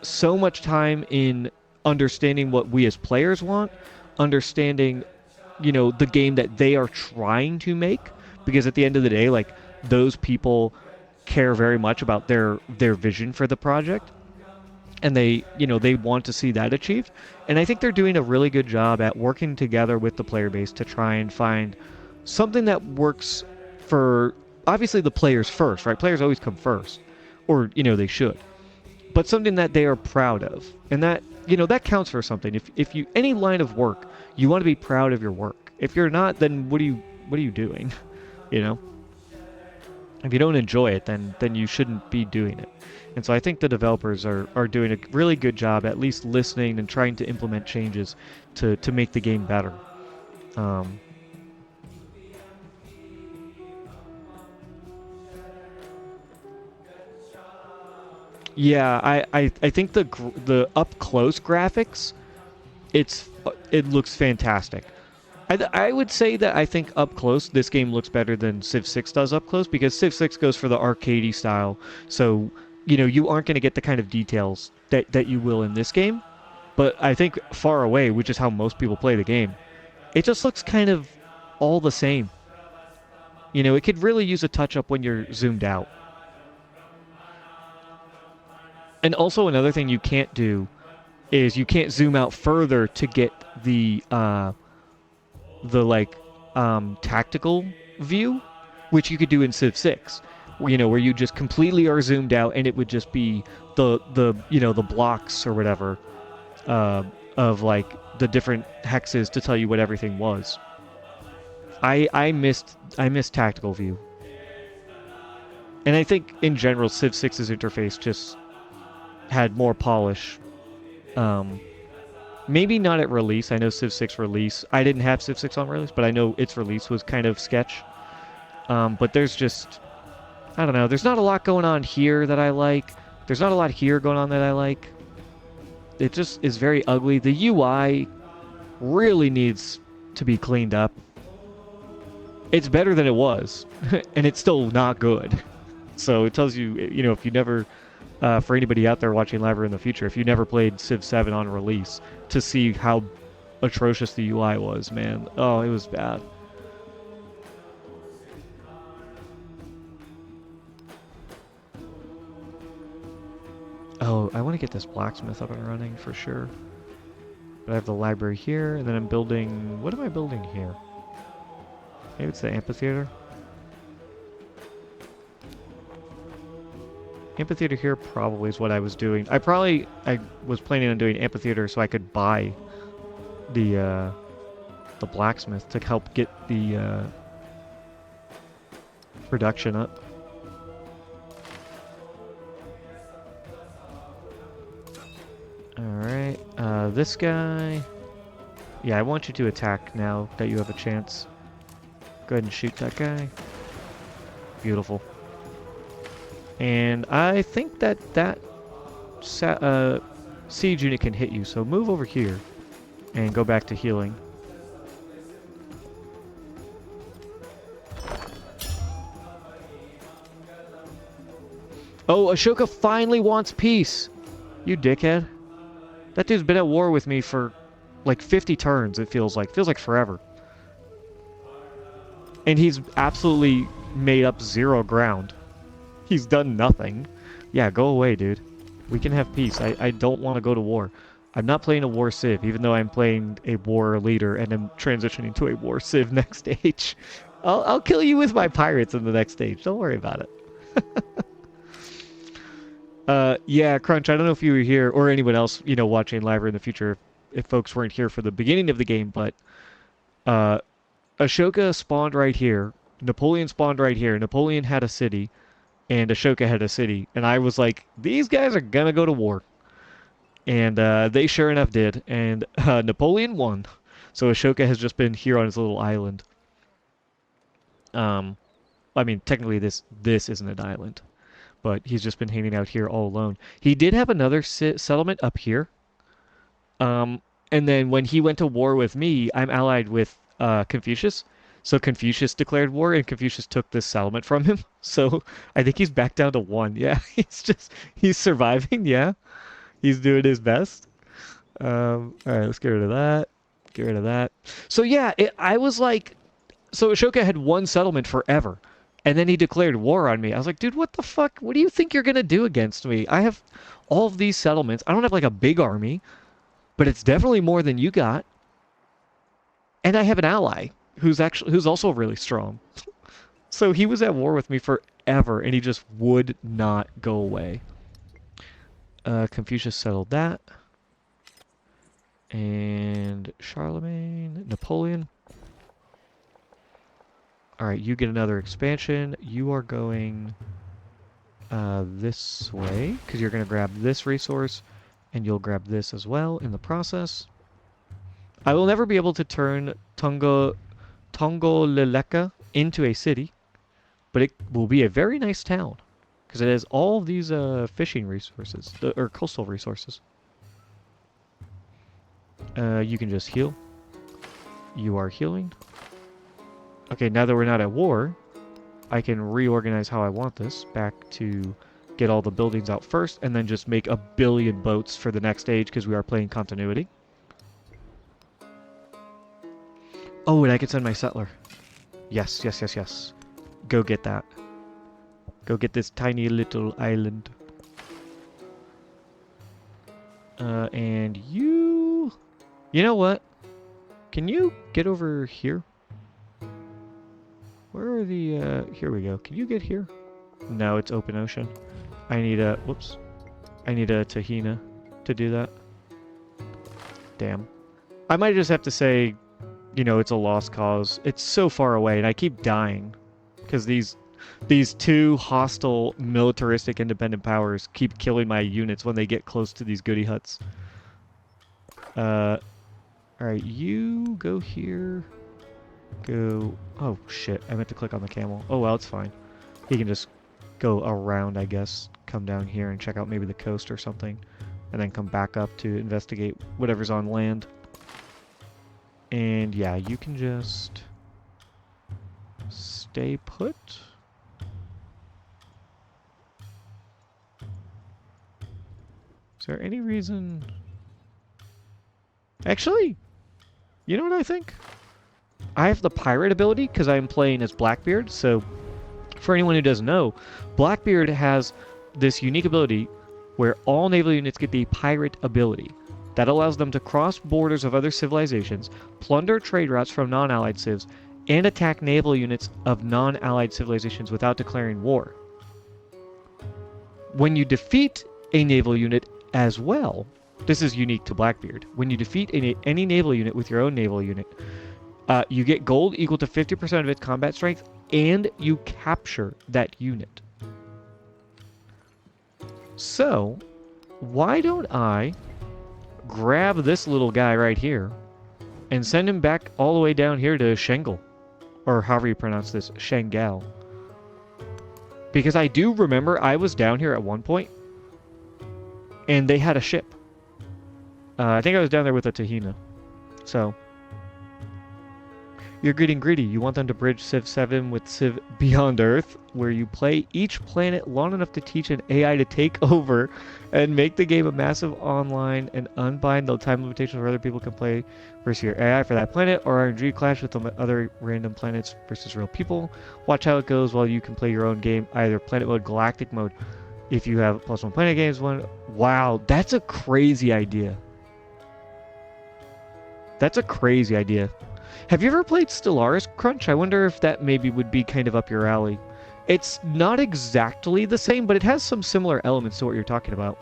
so much time in understanding what we as players want, understanding, you know, the game that they are trying to make, because at the end of the day, like, those people care very much about their vision for the project, and they, you know, they want to see that achieved. And I think they're doing a really good job at working together with the player base to try and find something that works for obviously the players first, right? Players always come first, or, you know, they should, but something that they are proud of, and that, you know, that counts for something. If you, any line of work, you want to be proud of your work. If you're not, then what are you doing? You know, if you don't enjoy it, then you shouldn't be doing it. And so I think the developers are doing a really good job at least listening and trying to implement changes to make the game better. Um, yeah, I think the up close graphics, it looks fantastic. I would say that I think up close, this game looks better than Civ 6 does up close, because Civ 6 goes for the arcadey style. So, you know, you aren't going to get the kind of details that you will in this game. But I think far away, which is how most people play the game, it just looks kind of all the same. You know, it could really use a touch up when you're zoomed out. And also another thing you can't do is you can't zoom out further to get the like tactical view, which you could do in Civ 6, you know, where you just completely are zoomed out and it would just be the you know, the blocks or whatever, uh, of like the different hexes to tell you what everything was. I missed tactical view, and I think in general Civ 6's interface just had more polish. Um, Maybe not at release. I know Civ 6 release. I didn't have Civ 6 on release, but I know its release was kind of sketch. But there's just, I don't know. There's not a lot going on here that I like. There's not a lot here going on that I like. It just is very ugly. The UI really needs to be cleaned up. It's better than it was, and it's still not good. So it tells you, you know, if you never, for anybody out there watching live or in the future, if you never played Civ 7 on release, to see how atrocious the UI was, man. Oh, it was bad. Oh, I want to get this blacksmith up and running for sure. But I have the library here, and then I'm building... What am I building here? Maybe it's the amphitheater? Amphitheater here probably is what I was doing. I was planning on doing amphitheater so I could buy the blacksmith to help get the production up. Alright, this guy... Yeah, I want you to attack now that you have a chance. Go ahead and shoot that guy. Beautiful. And I think that siege unit can hit you. So move over here and go back to healing. Oh, Ashoka finally wants peace. You dickhead. That dude's been at war with me for like 50 turns, it feels like. Feels like forever. And he's absolutely made up zero ground. He's done nothing. Yeah, go away, dude. We can have peace. I don't want to go to war. I'm not playing a war civ, even though I'm playing a war leader and I'm transitioning to a war civ next stage. I'll kill you with my pirates in the next stage. Don't worry about it. Yeah, Crunch, I don't know if you were here or anyone else, you know, watching live or in the future if folks weren't here for the beginning of the game, but Ashoka spawned right here. Napoleon spawned right here. Napoleon had a city, and Ashoka had a city. And I was like, these guys are gonna go to war. And they sure enough did. And Napoleon won. So Ashoka has just been here on his little island. I mean, technically this isn't an island, but he's just been hanging out here all alone. He did have another settlement up here. And then when he went to war with me, I'm allied with Confucius. So Confucius declared war, and Confucius took this settlement from him. So I think he's back down to 1. Yeah, he's surviving. Yeah, he's doing his best. All right, let's get rid of that. Get rid of that. So yeah, I was like, so Ashoka had 1 settlement forever, and then he declared war on me. I was like, dude, what the fuck? What do you think you're gonna do against me? I have all of these settlements. I don't have like a big army, but it's definitely more than you got. And I have an ally who's also really strong. So he was at war with me forever, and he just would not go away. Confucius settled that. And Charlemagne, Napoleon. Alright, you get another expansion. You are going this way, because you're going to grab this resource, and you'll grab this as well in the process. I will never be able to turn Tongoleleka into a city, but it will be a very nice town, because it has all of these fishing resources, or coastal resources. You can just heal. You are healing. Okay, now that we're not at war, I can reorganize how I want this back to get all the buildings out first, and then just make 1 billion boats for the next stage, because we are playing continuity. Oh, and I can send my settler. Yes, yes, yes, yes. Go get that. Go get this tiny little island. And you... You know what? Can you get over here? Where are the... Here we go. Can you get here? No, it's open ocean. I need a... Whoops. I need a Tahina to do that. Damn. I might just have to say... You know, it's a lost cause. It's so far away, and I keep dying because these 2 hostile, militaristic, independent powers keep killing my units when they get close to these goody huts. All right, you go here. Go. Oh shit! I meant to click on the camel. Oh well, it's fine. He can just go around, I guess. Come down here and check out maybe the coast or something, and then come back up to investigate whatever's on land. And yeah, you can just stay put. Is there any reason? Actually, you know what I think? I have the pirate ability because I'm playing as Blackbeard. So for anyone who doesn't know, Blackbeard has this unique ability where all naval units get the pirate ability. That allows them to cross borders of other civilizations, plunder trade routes from non-allied civs, and attack naval units of non-allied civilizations without declaring war. When you defeat a naval unit as well, this is unique to Blackbeard. When you defeat any naval unit with your own naval unit, you get gold equal to 50% of its combat strength, and you capture that unit. So, why don't I grab this little guy right here and send him back all the way down here to Shengal, or however you pronounce this, Shengal. Because I do remember I was down here at one point, and they had a ship. I think I was down there with a Tahina. So you're getting greedy. You want them to bridge Civ 7 with Civ Beyond Earth, where you play each planet long enough to teach an AI to take over and make the game a massive online and unbind the time limitations where other people can play versus your AI for that planet, or RNG clash with the other random planets versus real people. Watch how it goes while you can play your own game, either planet mode, galactic mode. If you have +1 planet games, one. Wow, that's a crazy idea. That's a crazy idea. Have you ever played Stellaris Crunch? I wonder if that maybe would be kind of up your alley. It's not exactly the same, but it has some similar elements to what you're talking about.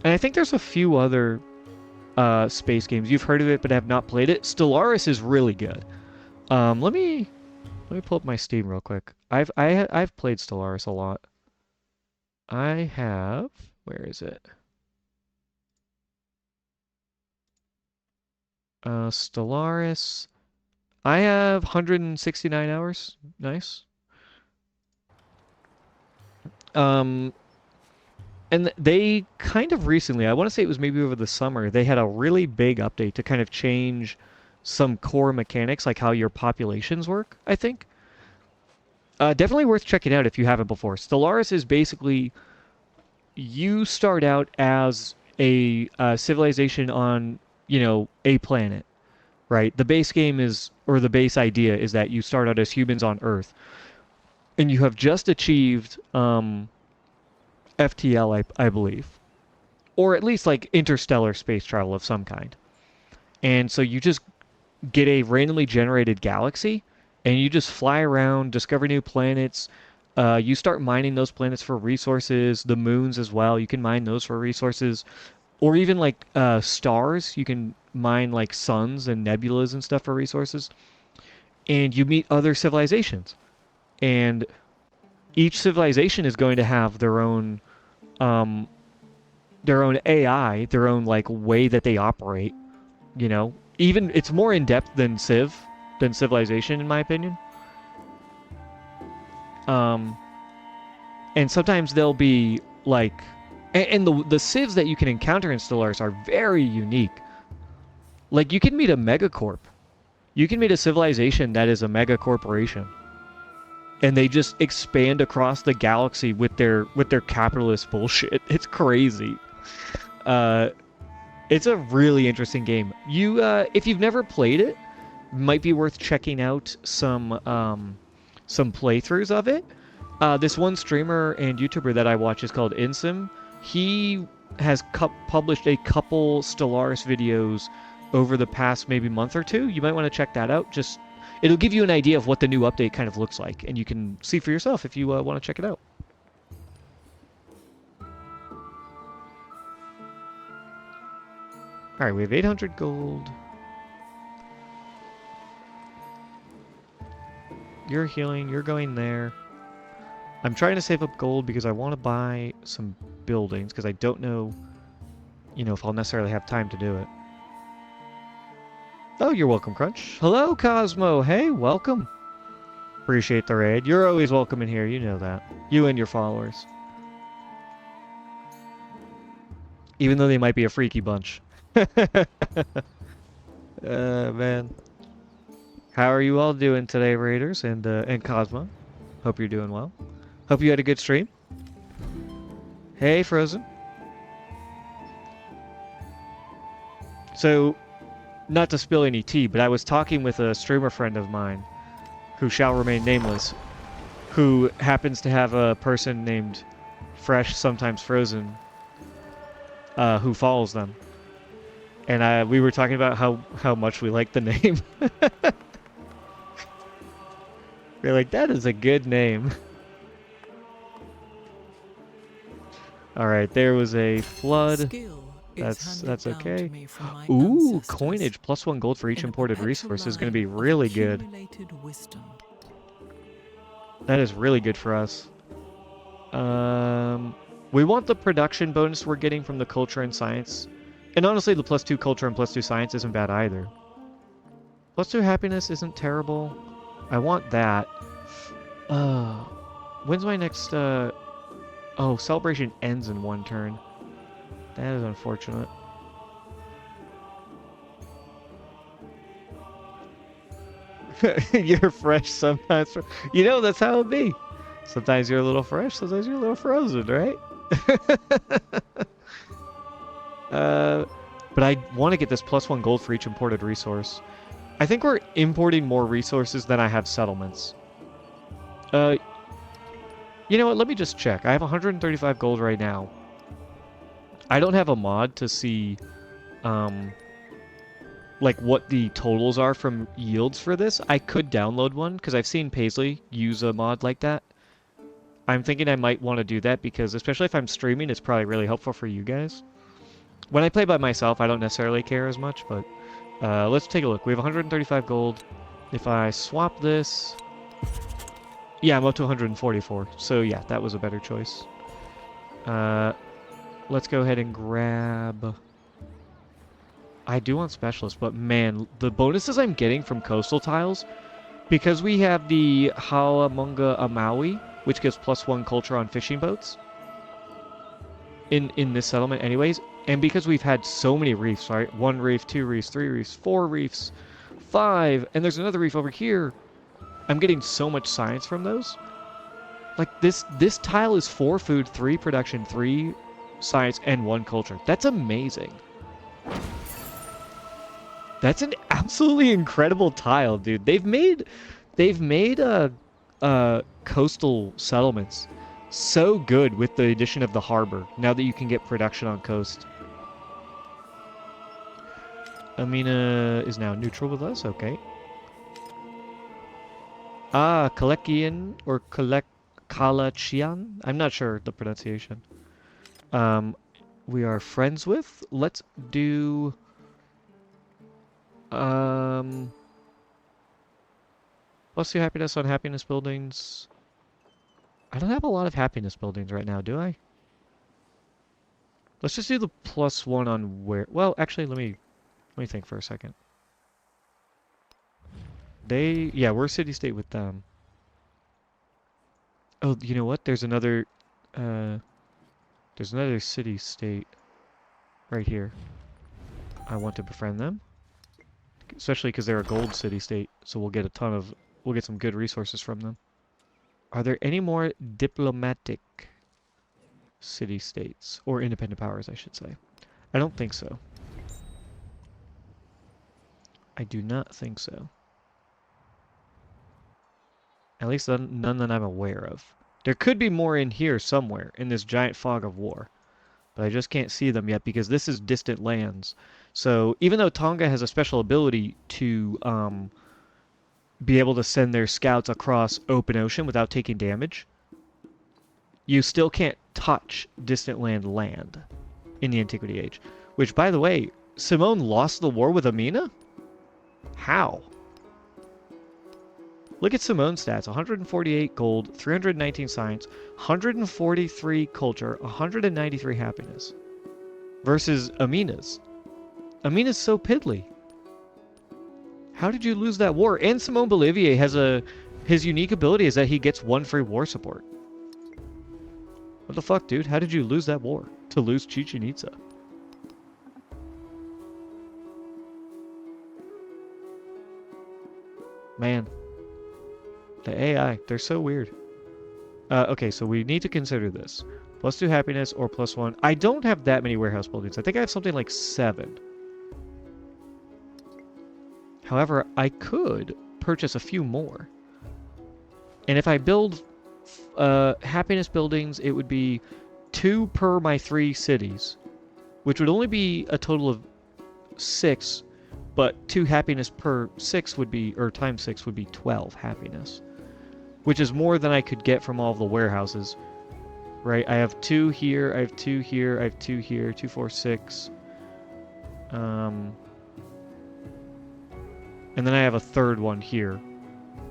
And I think there's a few other space games. You've heard of it, but have not played it. Stellaris is really good. Let me pull up my Steam real quick. I've played Stellaris a lot. I have. Where is it? Stellaris. I have 169 hours. Nice. And they kind of recently, I want to say it was maybe over the summer, they had a really big update to kind of change some core mechanics, like how your populations work, I think. Definitely worth checking out if you haven't before. Stellaris is basically, you start out as a civilization on, a planet, right? The base game is, or the base idea is that you start out as humans on Earth. And you have just achieved FTL, I believe. Or at least like interstellar space travel of some kind. And so you just get a randomly generated galaxy and you just fly around, discover new planets. You start mining those planets for resources, the moons as well. You can mine those for resources. Or even like stars. You can mine like suns and nebulas and stuff for resources. And you meet other civilizations. And each civilization is going to have their own AI, their own like way that they operate. Even it's more in depth than Civilization, in my opinion. And sometimes they'll be like, and the civs that you can encounter in Stellaris are very unique. Like you can meet a megacorp, you can meet a civilization that is a mega corporation, and they just expand across the galaxy with their capitalist bullshit. It's crazy. It's a really interesting game. If you've never played it, might be worth checking out some playthroughs of it. This one streamer and YouTuber that I watch is called Insim. He has published a couple Stellaris videos over the past maybe month or two. You might want to check that out. It'll give you an idea of what the new update kind of looks like, and you can see for yourself if you want to check it out. All right, we have 800 gold. You're healing. You're going there. I'm trying to save up gold because I want to buy some buildings because I don't know, if I'll necessarily have time to do it. Oh, you're welcome, Crunch. Hello, Cosmo. Hey, welcome. Appreciate the raid. You're always welcome in here. You know that. You and your followers. Even though they might be a freaky bunch. Man. How are you all doing today, Raiders and Cosmo? Hope you're doing well. Hope you had a good stream. Hey, Frozen. So, not to spill any tea, but I was talking with a streamer friend of mine, who shall remain nameless, who happens to have a person named Fresh, sometimes Frozen, who follows them. And we were talking about how much we like the name. We're like, that is a good name. Alright, there was a flood. That's okay. Ooh, coinage. +1 gold for each imported resource is going to be really good. That is really good for us. We want the production bonus we're getting from the culture and science. And honestly, the +2 culture and +2 science isn't bad either. +2 happiness isn't terrible. I want that. Uh, when's my next, oh, celebration ends in 1 turn. That is unfortunate. You're fresh sometimes. You know, that's how it be. Sometimes you're a little fresh, sometimes you're a little frozen, right? But I want to get this +1 gold for each imported resource. I think we're importing more resources than I have settlements. You know what? Let me just check. I have 135 gold right now. I don't have a mod to see, like what the totals are from yields for this. I could download one because I've seen Paisley use a mod like that. I'm thinking I might want to do that because especially if I'm streaming, it's probably really helpful for you guys. When I play by myself, I don't necessarily care as much, but let's take a look. We have 135 gold. If I swap this, yeah, I'm up to 144. So yeah, that was a better choice. Let's go ahead and grab... I do want specialist, but man, the bonuses I'm getting from coastal tiles, because we have the Halamunga Amaui, which gives +1 culture on fishing boats in this settlement anyways, and because we've had so many reefs, right? 1 reef, 2 reefs, 3 reefs, 4 reefs, 5, and there's another reef over here. I'm getting so much science from those. Like this tile is 4 food, 3 production, 3 science, and 1 culture. That's amazing. That's an absolutely incredible tile, dude. They've made coastal settlements so good with the addition of the harbor. Now that you can get production on coast. Amina is now neutral with us. Okay. Ah, Kalekian or Kalachian? I'm not sure the pronunciation. We are friends with. Let's do. +2 happiness on happiness buildings. I don't have a lot of happiness buildings right now, do I? Let's just do the +1 on where... Well, actually, let me think for a second. Yeah, we're city-state with them. Oh, you know what? There's another city-state right here. I want to befriend them. Especially because they're a gold city-state, so we'll get some good resources from them. Are there any more diplomatic city-states? Or independent powers, I should say. I don't think so. I do not think so. At least none that I'm aware of. There could be more in here somewhere, in this giant fog of war. But I just can't see them yet because this is distant lands. So even though Tonga has a special ability to be able to send their scouts across open ocean without taking damage, you still can't touch distant land in the Antiquity Age. Which, by the way, Simone lost the war with Amina? How? Look at Simone's stats. 148 gold, 319 science, 143 culture, 193 happiness. Versus Amina's. Amina's so piddly. How did you lose that war? And Simone Bolivier has his unique ability is that he gets 1 free war support. What the fuck, dude? How did you lose that war? To lose Chichen Itza. Man. The AI, they're so weird. Okay, so we need to consider this. +2 happiness or +1. I don't have that many warehouse buildings. I think I have something like 7. However, I could purchase a few more. And if I build happiness buildings, it would be 2 per my 3 cities, which would only be a total of 6, but 2 happiness per 6 would be, or times 6 would be 12 happiness, which is more than I could get from all of the warehouses, right? I have 2 here, I have 2 here, I have 2 here, 2, 4, 6. And then I have a third one here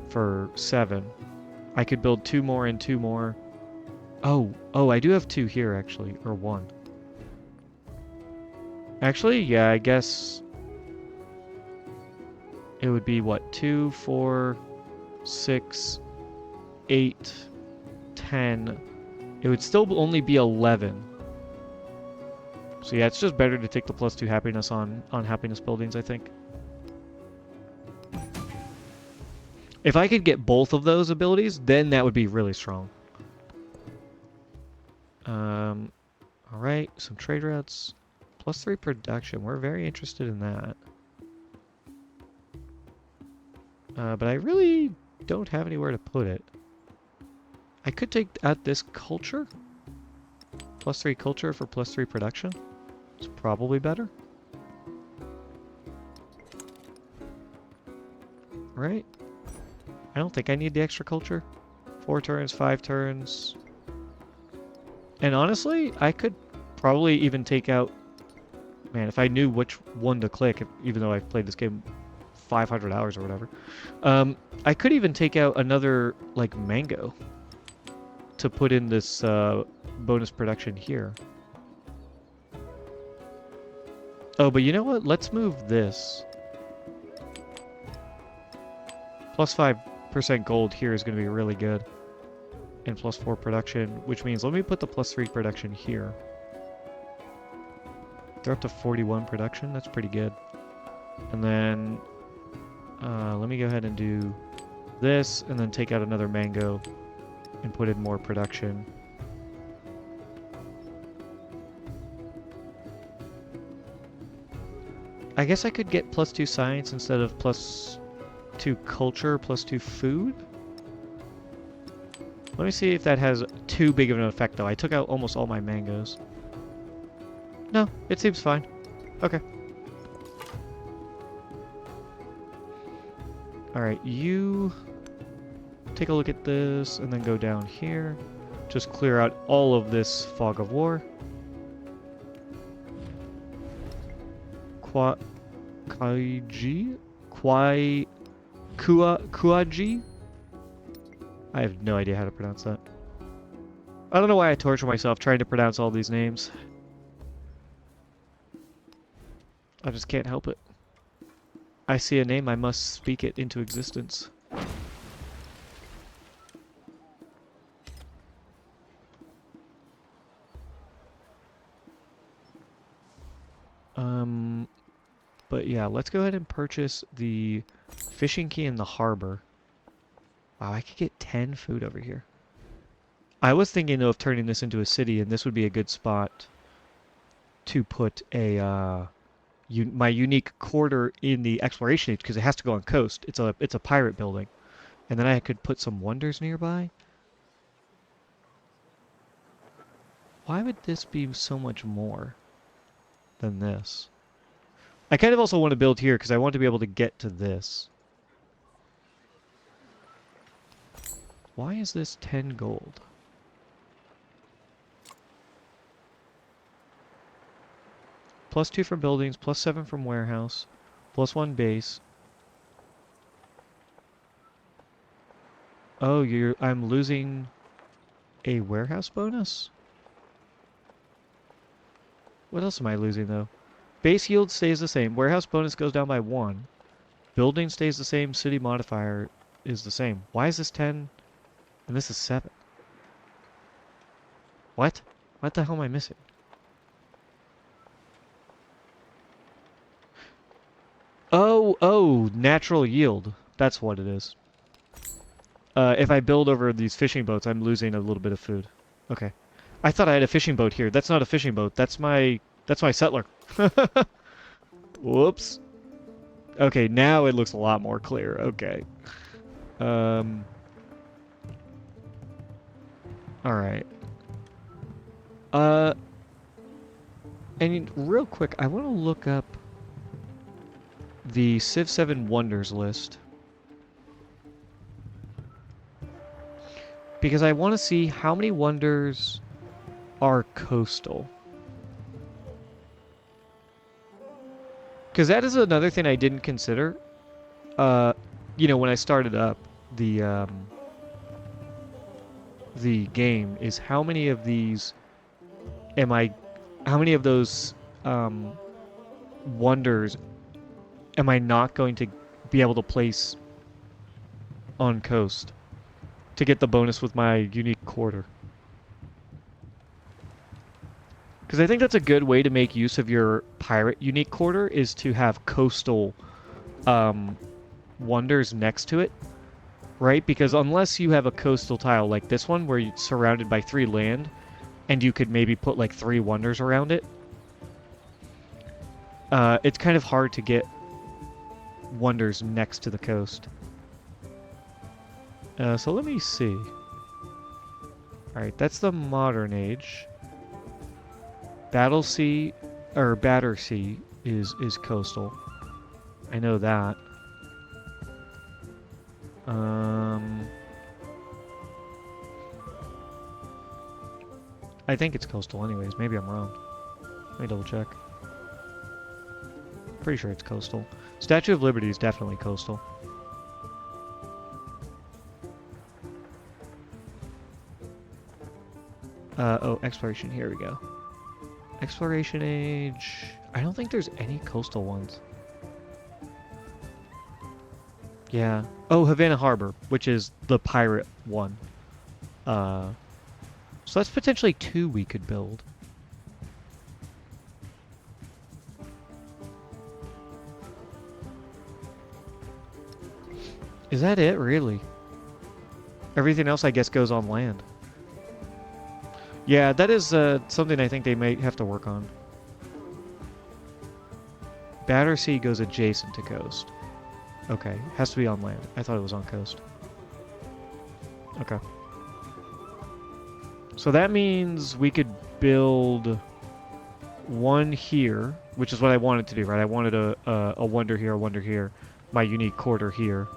for 7. I could build 2 more and 2 more. Oh, I do have 2 here actually, or 1. Actually, yeah, I guess it would be what? 2, 4, 6, 8, 10. It would still only be 11. So yeah, it's just better to take the +2 happiness on happiness buildings, I think. If I could get both of those abilities, then that would be really strong. Alright, some trade routes. +3 production. We're very interested in that. But I really don't have anywhere to put it. I could take out this culture. +3 culture for +3 production. It's probably better. Right? I don't think I need the extra culture. 4 turns, 5 turns. And honestly, I could probably even take out... Man, if I knew which one to click, even though I've played this game 500 hours or whatever, I could even take out another, like, mango to put in this bonus production here. Oh, but you know what? Let's move this. +5% gold here is going to be really good. And +4 production, which means let me put the +3 production here. They're up to 41 production. That's pretty good. And then let me go ahead and do this and then take out another mango and put in more production. I guess I could get +2 science instead of +2 culture, +2 food. Let me see if that has too big of an effect, though. I took out almost all my mangoes. No, it seems fine. Okay. Alright, you take a look at this and then go down here. Just clear out all of this fog of war. Kuaji? I have no idea how to pronounce that. I don't know why I torture myself trying to pronounce all these names. I just can't help it. I see a name, I must speak it into existence. But yeah, let's go ahead and purchase the fishing key in the harbor. Wow, I could get 10 food over here. I was thinking though of turning this into a city, and this would be a good spot to put a my unique quarter in the exploration age because it has to go on coast. It's a pirate building, and then I could put some wonders nearby. Why would this be so much more than this? I kind of also want to build here because I want to be able to get to this. Why is this 10 gold? +2 from buildings, +7 from warehouse, +1 base. Oh, I'm losing a warehouse bonus? What else am I losing though? Base yield stays the same. Warehouse bonus goes down by 1. Building stays the same. City modifier is the same. Why is this 10 and this is 7? What? What the hell am I missing? Oh, natural yield. That's what it is. If I build over these fishing boats, I'm losing a little bit of food. Okay. I thought I had a fishing boat here. That's not a fishing boat. That's my settler. Whoops. Okay, now it looks a lot more clear. Okay. Alright. And real quick, I want to look up the Civ 7 Wonders list. Because I want to see how many wonders are coastal. Because that is another thing I didn't consider. You know, when I started up the game, is how many of these how many of those wonders am I not going to be able to place on coast to get the bonus with my unique quarter. Because I think that's a good way to make use of your pirate unique quarter is to have coastal wonders next to it, right? Because unless you have a coastal tile like this one where it's surrounded by 3 land and you could maybe put like 3 wonders around it, it's kind of hard to get wonders next to the coast. So let me see. Alright, that's the modern age. Battersea is coastal. I know that. I think it's coastal anyways. Maybe I'm wrong. Let me double check. Pretty sure it's coastal. Statue of Liberty is definitely coastal. Oh, exploration. Here we go. Exploration age. I don't think there's any coastal ones. Yeah. Oh, Havana Harbor, which is the pirate one. So that's potentially 2 we could build. Is that it, really? Everything else, I guess, goes on land. Yeah, that is something I think they might have to work on. Battersea goes adjacent to coast. Okay, has to be on land. I thought it was on coast. Okay. So that means we could build one here, which is what I wanted to do, right? I wanted a wonder here, a wonder here, my unique quarter here.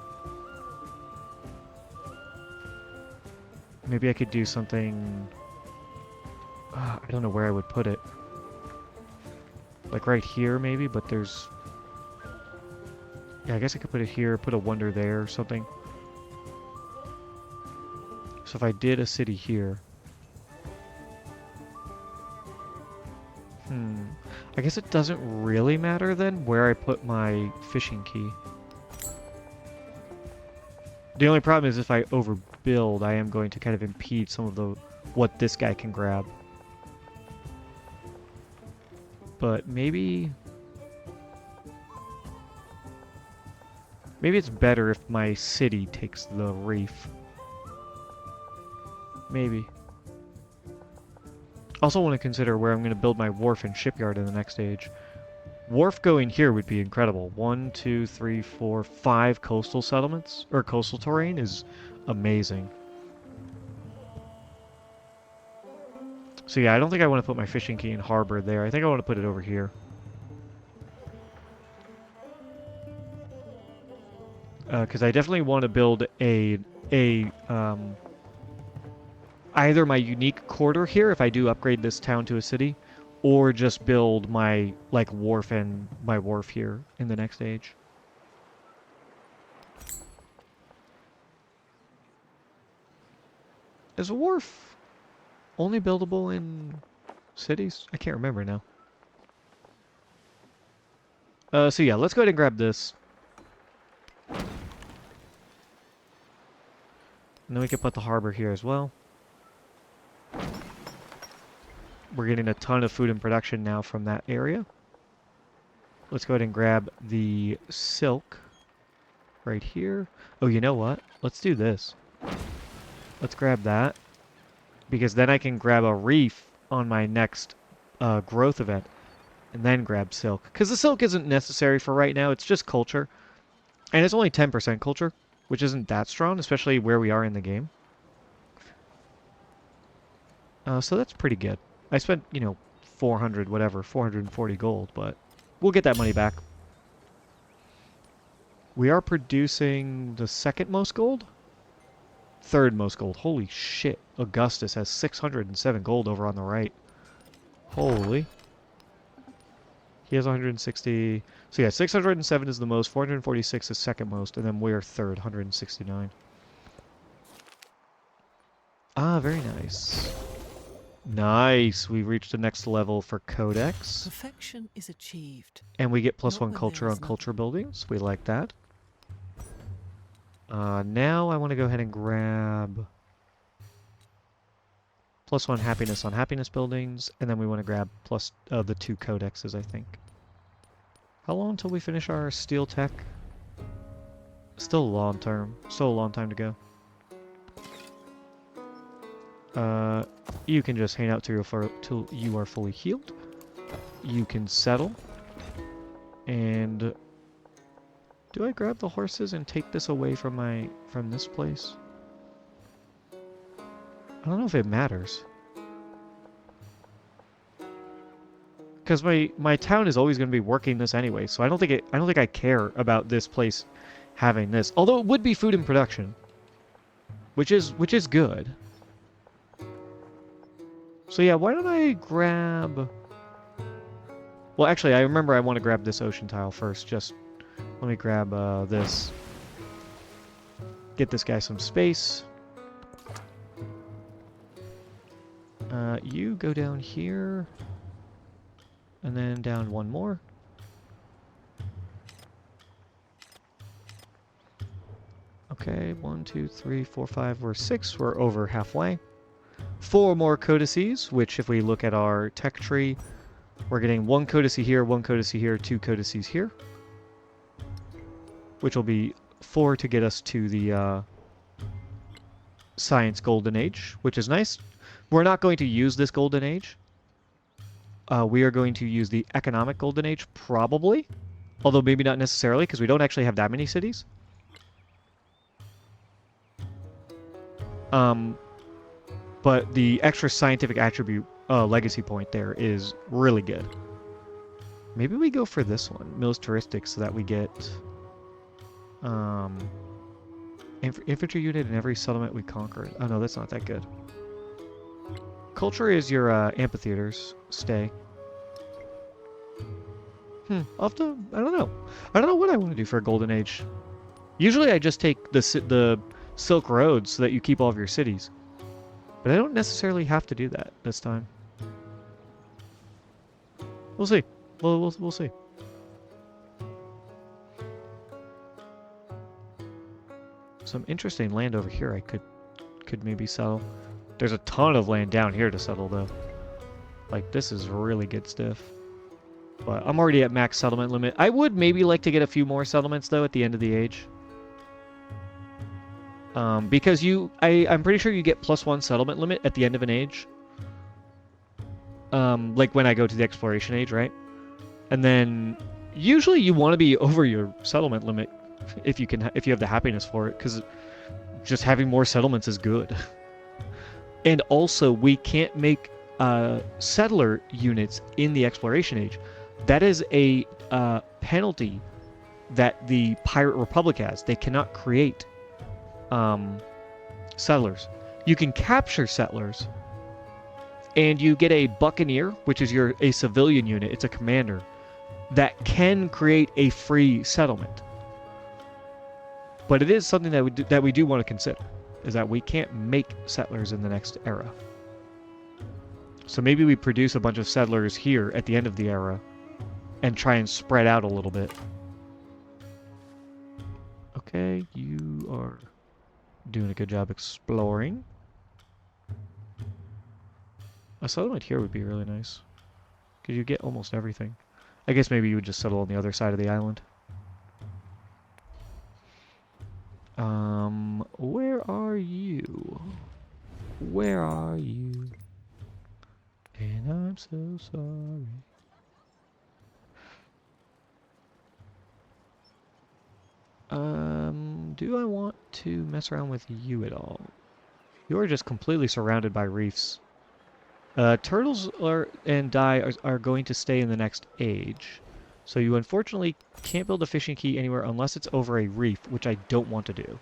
Maybe I could do something... I don't know where I would put it. Like right here, maybe, but there's... Yeah, I guess I could put it here, put a wonder there or something. So if I did a city here... I guess it doesn't really matter then where I put my fishing key. The only problem is if I overbuild, I am going to kind of impede some of the what this guy can grab. But maybe it's better if my city takes the reef. Maybe. Also want to consider where I'm going to build my wharf and shipyard in the next stage. Wharf going here would be incredible. 1, 2, 3, 4, 5 coastal settlements, or coastal terrain is amazing. So yeah, I don't think I want to put my fishing key in harbor there. I think I want to put it over here. Because I definitely want to build either my unique quarter here if I do upgrade this town to a city, or just build my like wharf and my wharf here in the next age. Is a wharf only buildable in cities? I can't remember now. So yeah, let's go ahead and grab this. And then we can put the harbor here as well. We're getting a ton of food and production now from that area. Let's go ahead and grab the silk right here. Oh, you know what? Let's do this. Let's grab that. Because then I can grab a reef on my next growth event. And then grab silk. Because the silk isn't necessary for right now. It's just culture. And it's only 10% culture, which isn't that strong, especially where we are in the game. So that's pretty good. I spent, 440 gold, but we'll get that money back. We are producing the second most gold? Third most gold. Holy shit. Augustus has 607 gold over on the right. Holy. He has 160. So yeah, 607 is the most, 446 is second most, and then we're third, 169. Ah, very nice. Nice. We reached the next level for Codex. Perfection is achieved. And we get +1 Not when culture there on is culture nothing. buildings. We like that. Now I want to go ahead and grab +1 happiness on happiness buildings, and then we want to grab plus the 2 codexes, I think. How long until we finish our steel tech? Still a long term. Still a long time to go. You can just hang out till you are fully healed. You can settle. And do I grab the horses and take this away from this place? I don't know if it matters. Because my town is always going to be working this anyway, so I don't think I care about this place having this. Although it would be food in production, which is good. So yeah, why don't I grab... Well, actually, I remember I want to grab this ocean tile first. Just let me grab this. Get this guy some space. You go down here. And then down one more. Okay, 1, 2, 3, 4, 5, we're 6. We're over halfway. 4 more codices, which if we look at our tech tree, we're getting 1 codice here, 1 codice here, 2 codices here. Which will be 4 to get us to the Science Golden Age, which is nice. We're not going to use this Golden Age. We are going to use the Economic Golden Age, probably. Although maybe not necessarily, because we don't actually have that many cities. But the extra scientific attribute legacy point there is really good. Maybe we go for this one, militaristic, so that we get infantry unit in every settlement we conquered. Oh no, that's not that good. Culture is your amphitheaters. Stay. I'll have to... I don't know. I don't know what I want to do for a golden age. Usually I just take the Silk Road so that you keep all of your cities. But I don't necessarily have to do that this time. We'll see. We'll see. Some interesting land over here I could maybe settle. There's a ton of land down here to settle, though. Like, this is really good stuff. But I'm already at max settlement limit. I would maybe like to get a few more settlements, though, at the end of the age. Because I'm pretty sure you get +1 settlement limit at the end of an age. Like when I go to the exploration age, right? And then usually you want to be over your settlement limit if you have the happiness for it, because just having more settlements is good. And also, we can't make settler units in the exploration age. That is a penalty that the Pirate Republic has. They cannot create settlers. You can capture settlers, and you get a buccaneer, which is a civilian unit. It's a commander that can create a free settlement. But it is something that we do want to consider, is that we can't make settlers in the next era. So maybe we produce a bunch of settlers here at the end of the era and try and spread out a little bit. Okay, you are doing a good job exploring. A settlement here would be really nice, because you get almost everything. I guess maybe you would just settle on the other side of the island. Where are you? Where are you? And I'm so sorry. Do I want to mess around with you at all? You are just completely surrounded by reefs. Turtles and dye are going to stay in the next age. So you unfortunately can't build a fishing quay anywhere unless it's over a reef, which I don't want to do.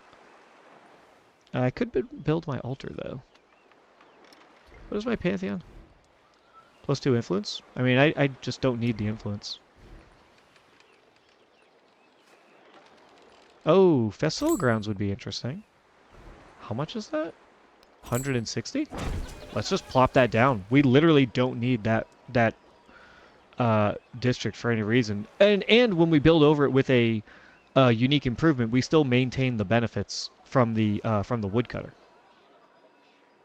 I could build my altar, though. What is my Pantheon? +2 influence? I mean, I just don't need the influence. Oh, Festival Grounds would be interesting. How much is that? 160? Let's just plop that down. We literally don't need that district for any reason. And when we build over it with a unique improvement, we still maintain the benefits from the woodcutter.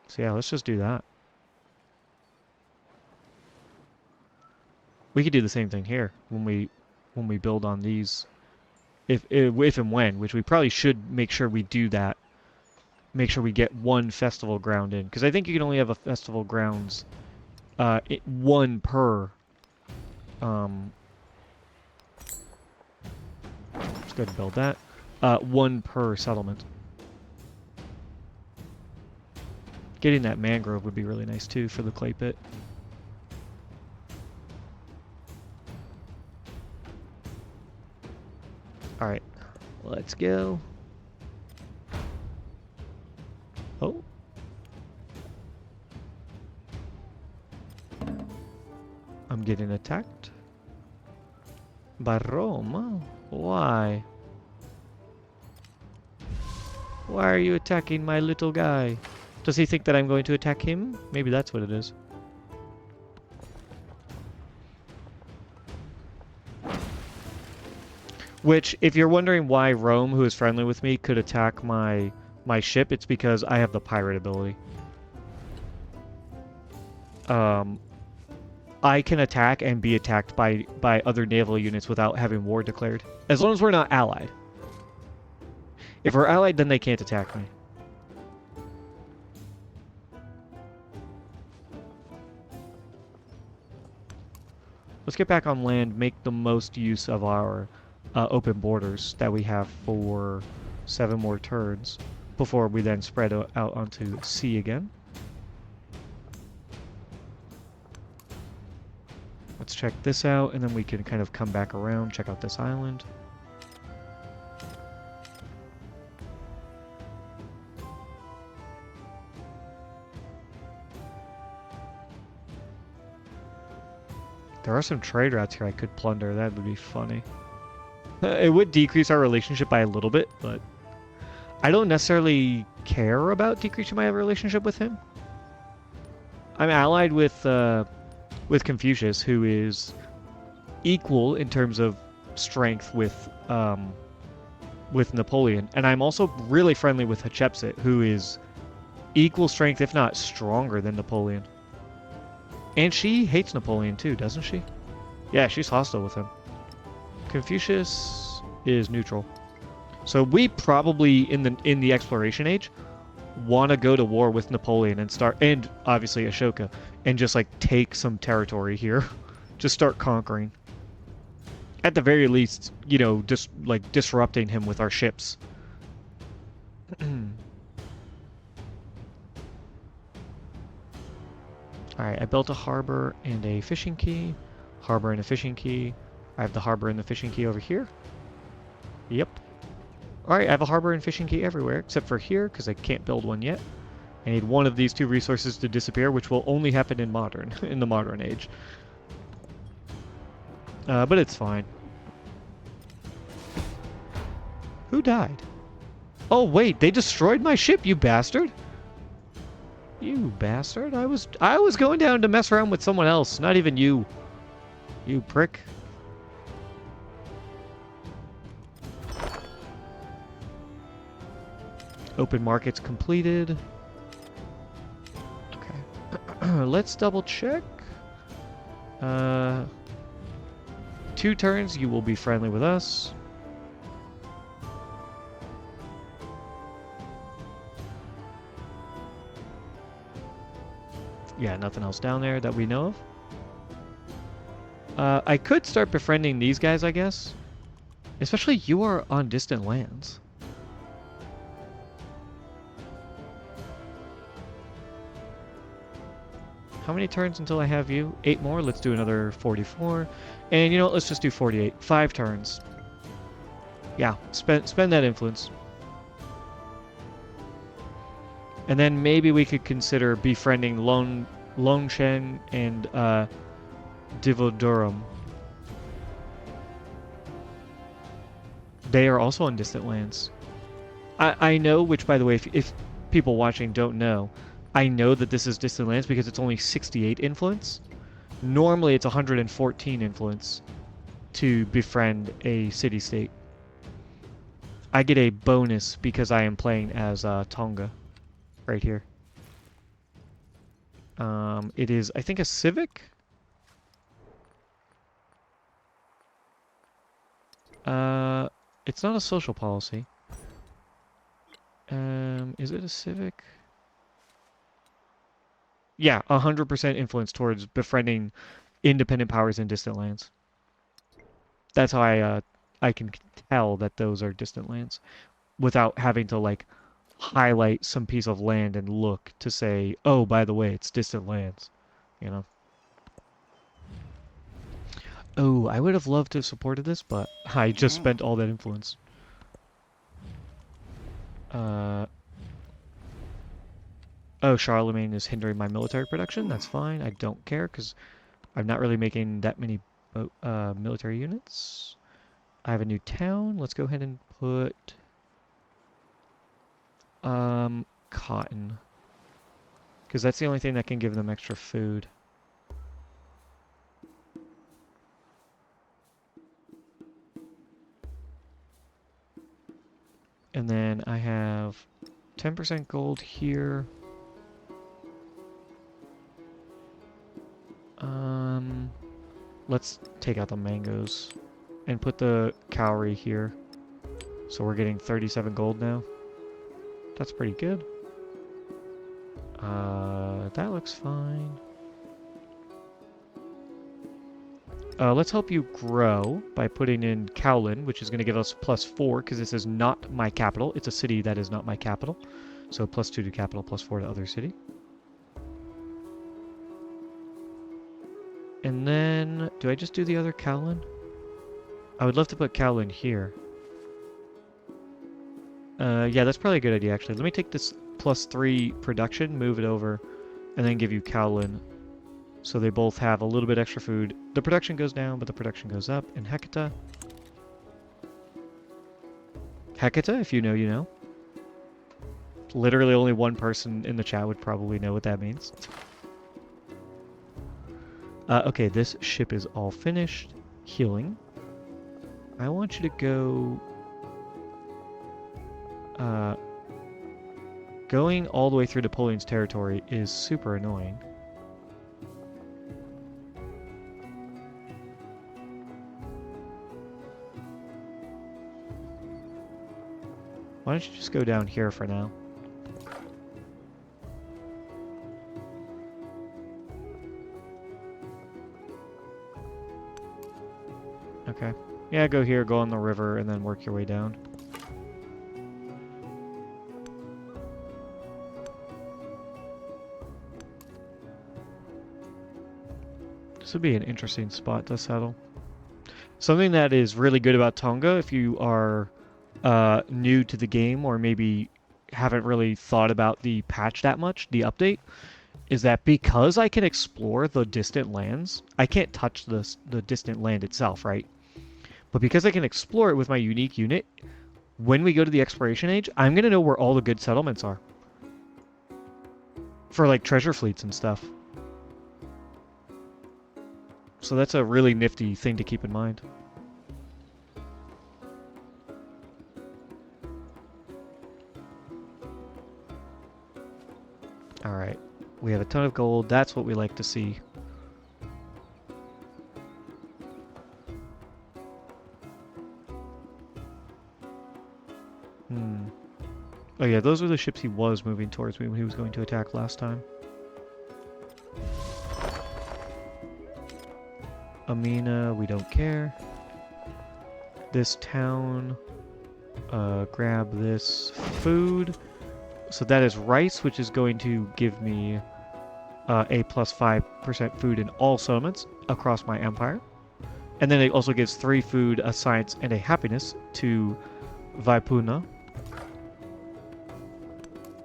So yeah, let's just do that. We could do the same thing here when we build on these, if and when, which we probably should make sure we do that. Make sure we get one festival ground in, because I think you can only have a festival grounds, one per. Let's go ahead and build that. One per settlement. Getting that mangrove would be really nice too for the clay pit. Alright, let's go. Oh. I'm getting attacked by Rome. Why? Why are you attacking my little guy? Does he think that I'm going to attack him? Maybe that's what it is. Which, if you're wondering why Rome, who is friendly with me, could attack my ship, it's because I have the pirate ability. I can attack and be attacked by other naval units without having war declared. As long as we're not allied. If we're allied, then they can't attack me. Let's get back on land, make the most use of our open borders that we have for 7 more turns before we then spread out onto sea again. Let's check this out, and then we can kind of come back around, check out this island. There are some trade routes here I could plunder. That would be funny. It would decrease our relationship by a little bit, but I don't necessarily care about decreasing my relationship with him. I'm allied with Confucius, who is equal in terms of strength with Napoleon, and I'm also really friendly with Hatshepsut, who is equal strength, if not stronger, than Napoleon. And she hates Napoleon too, doesn't she? Yeah, she's hostile with him. Confucius is neutral. So we probably in the exploration age want to go to war with Napoleon and start, and obviously Ashoka, and just like take some territory here. Just start conquering. At the very least, you know, just like disrupting him with our ships. Alright, I built a harbor and a fishing quay. Harbor and a fishing quay. I have the harbor and the fishing quay over here. Yep. Alright, I have a harbor and fishing quay everywhere, except for here, because I can't build one yet. I need one of these 2 resources to disappear, which will only happen in the modern age. But it's fine. Who died? Oh wait, they destroyed my ship, you bastard! You bastard! I was going down to mess around with someone else, not even you. You prick. Open markets completed. Okay. Let's double check. 2 turns, you will be friendly with us. Yeah, nothing else down there that we know of. I could start befriending these guys, I guess. Especially you are on distant lands. How many turns until I have you? 8 more. Let's do another 44. And you know what? Let's just do 48. 5 turns. Yeah, spend that influence. And then maybe we could consider befriending Longshan and Divodurum. They are also on distant lands. I know, which by the way, if people watching don't know, I know that this is distant lands because it's only 68 influence. Normally it's 114 influence to befriend a city-state. I get a bonus because I am playing as Tonga right here. It is, I think, a civic. It's not a social policy. Is it a civic? Yeah, 100% influence towards befriending independent powers in distant lands. That's how I can tell that those are distant lands without having to like highlight some piece of land and look to say, oh, by the way, it's distant lands. You know. Oh, I would have loved to have supported this, but I just spent all that influence. Uh, oh, Charlemagne is hindering my military production. That's fine. I don't care because I'm not really making that many military units. I have a new town. Let's go ahead and put cotton because that's the only thing that can give them extra food. And then I have 10% gold here. Let's take out the mangoes and put the cowrie here. So we're getting 37 gold now. That's pretty good. That looks fine. Let's help you grow by putting in Kowloon, which is going to give us +4 because this is not my capital. It's a city that is not my capital. So +2 to capital, +4 to other city. And then, do I just do the other Kowloon? I would love to put Kowloon here. Yeah, that's probably a good idea, actually. Let me take this +3 production, move it over, and then give you Kowloon. So they both have a little bit extra food. The production goes down, but the production goes up. And Hecata. Hecata, if you know, you know. Literally only one person in the chat would probably know what that means. Okay, this ship is all finished. Healing. I want you to go... going all the way through Napoleon's territory is super annoying. Why don't you just go down here for now? Okay. Yeah, go here, go on the river, and then work your way down. This would be an interesting spot to settle. Something that is really good about Tonga, if you are new to the game or maybe haven't really thought about the patch that much, the update, is that because I can explore the distant lands, I can't touch the distant land itself, right? But because I can explore it with my unique unit, when we go to the exploration age, I'm going to know where all the good settlements are. For like treasure fleets and stuff. So that's a really nifty thing to keep in mind. Alright, we have a ton of gold. That's what we like to see. Oh yeah, those were the ships he was moving towards me when he was going to attack last time. Amina, we don't care. This town, grab this food. So that is rice, which is going to give me a +5% food in all settlements across my empire. And then it also gives 3 food, a science, and a happiness to Vaipuna.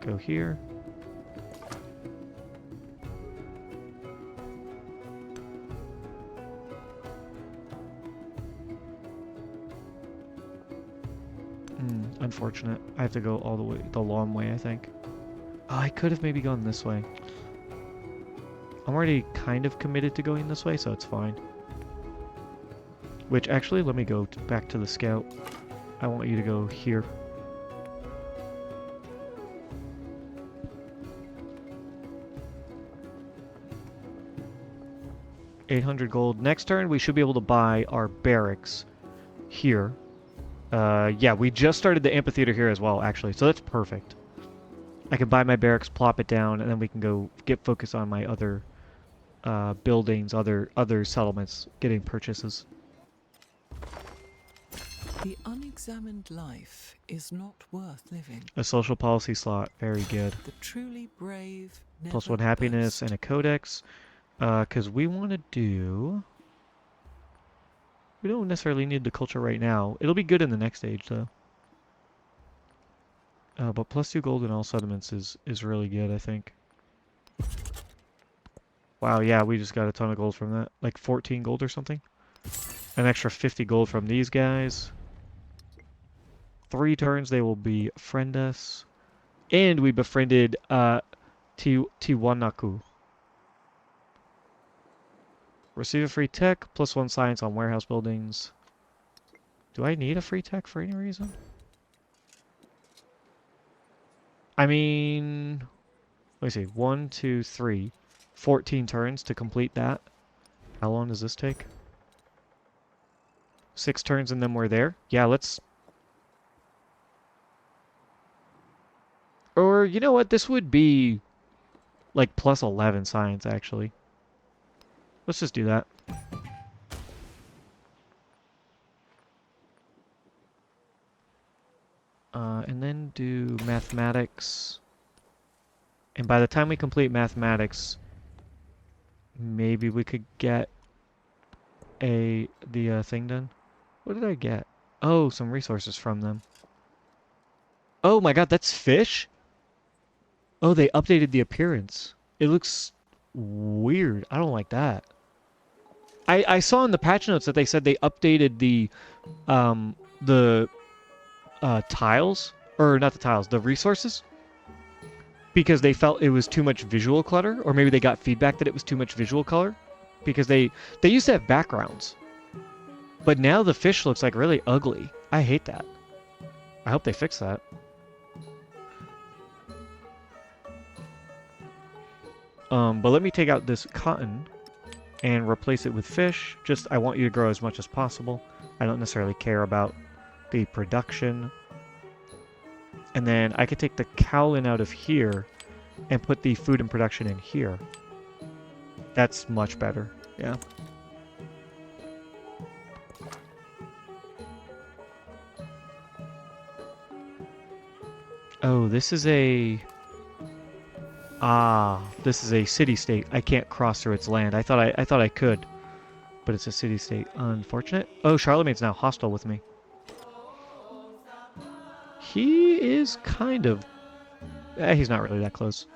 Go here. Unfortunate. I have to go all the way, the long way, I think. Oh, I could have maybe gone this way. I'm already kind of committed to going this way, so it's fine. Which, actually, let me go back to the scout. I want you to go here. $800 gold. Next turn, we should be able to buy our barracks here. Yeah, we just started the amphitheater here as well, actually, so that's perfect. I can buy my barracks, plop it down, and then we can go get focus on my other buildings, other settlements, getting purchases. The unexamined life is not worth living. A social policy slot, very good. The truly brave never Plus 1 happiness boast. and a codex. Because we want to do... We don't necessarily need the culture right now. It'll be good in the next stage, though. But plus 2 gold in all settlements is really good, I think. Wow, yeah, we just got a ton of gold from that. Like 14 gold or something. An extra 50 gold from these guys. 3 turns, they will befriend us. And we befriended Tiwanaku. Receive a free tech, plus 1 science on warehouse buildings. Do I need a free tech for any reason? I mean, let me see. 1, 2, 3. 14 turns to complete that. How long does this take? 6 turns and then we're there? Yeah, let's... Or, you know what? This would be like plus 11 science, actually. Let's just do that. And then do mathematics. And by the time we complete mathematics, maybe we could get the thing done. What did I get? Oh, some resources from them. Oh my god, that's fish? Oh, they updated the appearance. It looks weird. I don't like that. I saw in the patch notes that they said they updated the tiles, or not the tiles, the resources, because they felt it was too much visual clutter, or maybe they got feedback that it was too much visual color, because they used to have backgrounds, but now the fish looks like really ugly. I hate that. I hope they fix that. But let me take out this cotton and replace it with fish. Just, I want you to grow as much as possible. I don't necessarily care about the production. And then I could take the cowlin out of here and put the food and production in here. That's much better, yeah. Oh, this is a... Ah, this is a city-state. I can't cross through its land. I thought I could, but it's a city-state. Unfortunate. Oh, Charlemagne's now hostile with me. He is kind of... he's not really that close.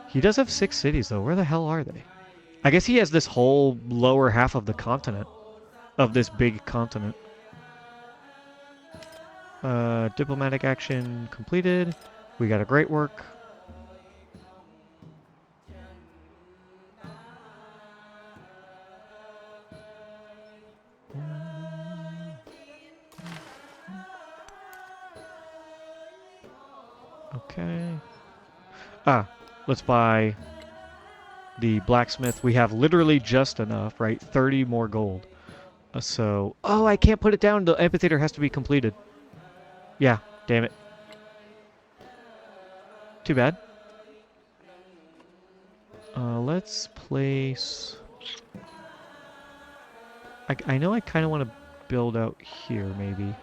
He does have 6 cities, though. Where the hell are they? I guess he has this whole lower half of the continent. Of this big continent. Diplomatic action completed. We got a great work. Okay. Ah, let's buy the blacksmith. We have literally just enough, right? 30 more gold. So, oh, I can't put it down. The amphitheater has to be completed. Yeah, damn it. Too bad. Let's place... I know I kind of want to build out here, maybe.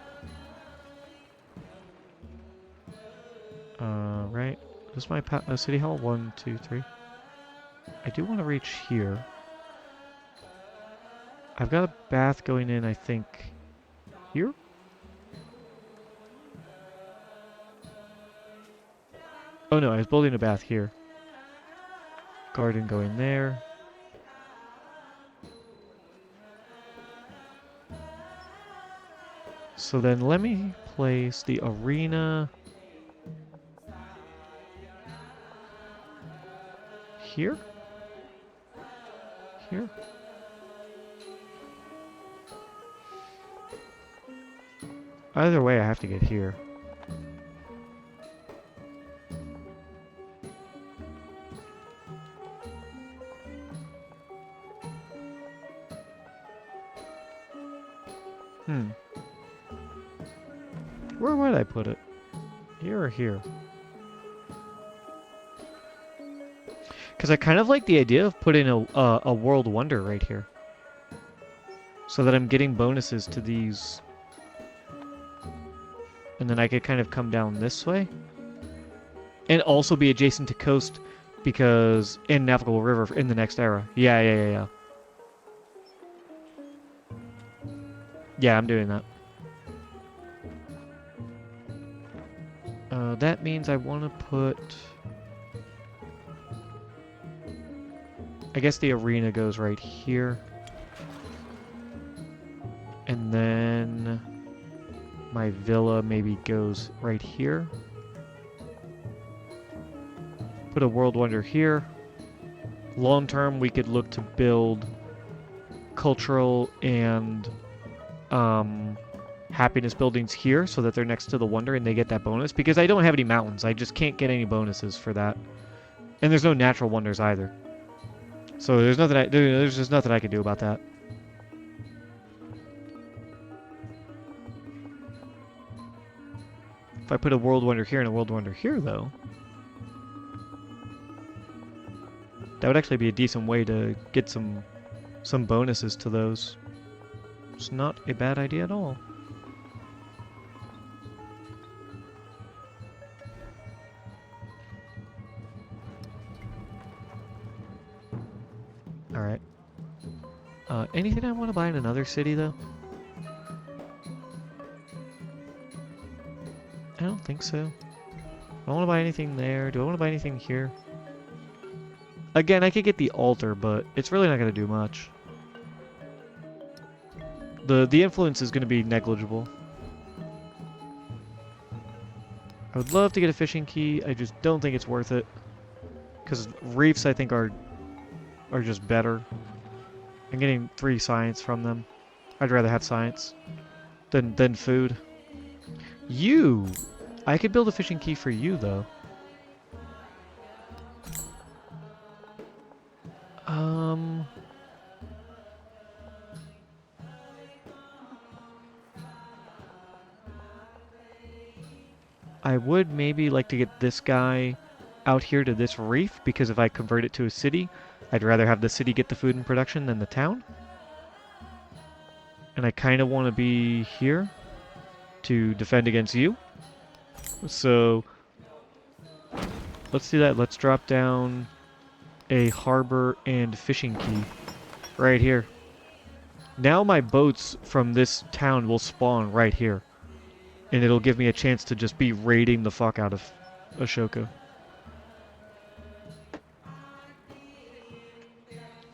Right? This is my city hall. 1, 2, 3. I do want to reach here. I've got a bath going in, I think, here? Oh no, I was building a bath here. Garden going there. So then let me place the arena here? Here? Either way, I have to get here. Where would I put it? Here or here? Because I kind of like the idea of putting a world wonder right here. So that I'm getting bonuses to these. And then I could kind of come down this way. And also be adjacent to coast because in Navigable River in the next era. Yeah. Yeah, I'm doing that. That means I want to put... I guess the arena goes right here. And then my villa maybe goes right here. Put a world wonder here. Long term, we could look to build cultural and happiness buildings here so that they're next to the wonder and they get that bonus. Because I don't have any mountains. I just can't get any bonuses for that. And there's no natural wonders either. So there's just nothing I can do about that. If I put a world wonder here and a world wonder here, though, that would actually be a decent way to get some bonuses to those. It's not a bad idea at all. Alright. Anything I want to buy in another city, though? I don't think so. I don't want to buy anything there. Do I want to buy anything here? Again, I could get the altar, but it's really not going to do much. The influence is going to be negligible. I would love to get a fishing key. I just don't think it's worth it. Because reefs, I think, are just better. I'm getting 3 science from them. I'd rather have science than food. You! I could build a fishing key for you, though. I would maybe like to get this guy out here to this reef, because if I convert it to a city, I'd rather have the city get the food and production than the town. And I kind of want to be here to defend against you. So let's do that. Let's drop down a harbor and fishing key right here. Now my boats from this town will spawn right here. And it'll give me a chance to just be raiding the fuck out of Ashoka.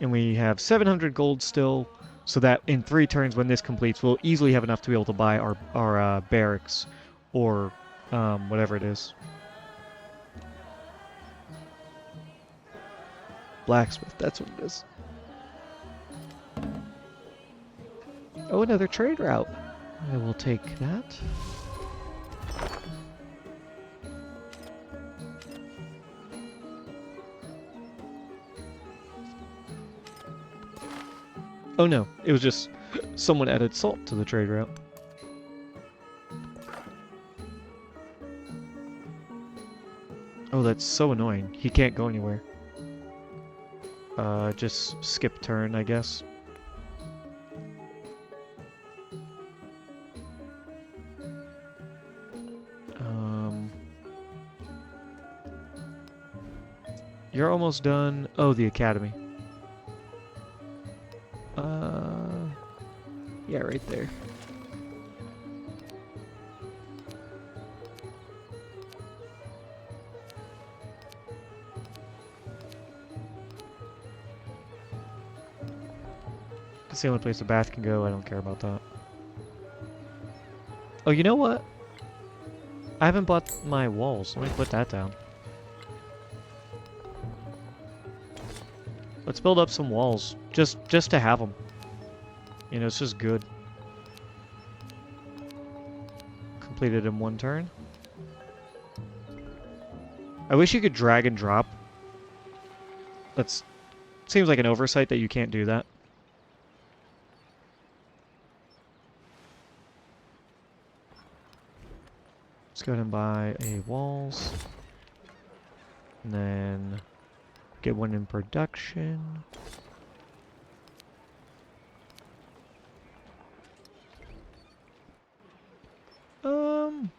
And we have 700 gold still, so that in 3 turns when this completes, we'll easily have enough to be able to buy our barracks or whatever it is. Blacksmith, that's what it is. Oh, another trade route. I will take that. Oh no, it was just someone added salt to the trade route. Oh, that's so annoying. He can't go anywhere. Just skip turn, I guess. You're almost done. Oh, the academy. Yeah, right there. It's the only place the bath can go. I don't care about that. Oh, you know what? I haven't bought my walls. Let me put that down. Let's build up some walls. Just to have them. You know, it's just good. Completed in 1 turn. I wish you could drag and drop. That's seems like an oversight that you can't do that. Let's go ahead and buy a walls. And then get one in production. Um,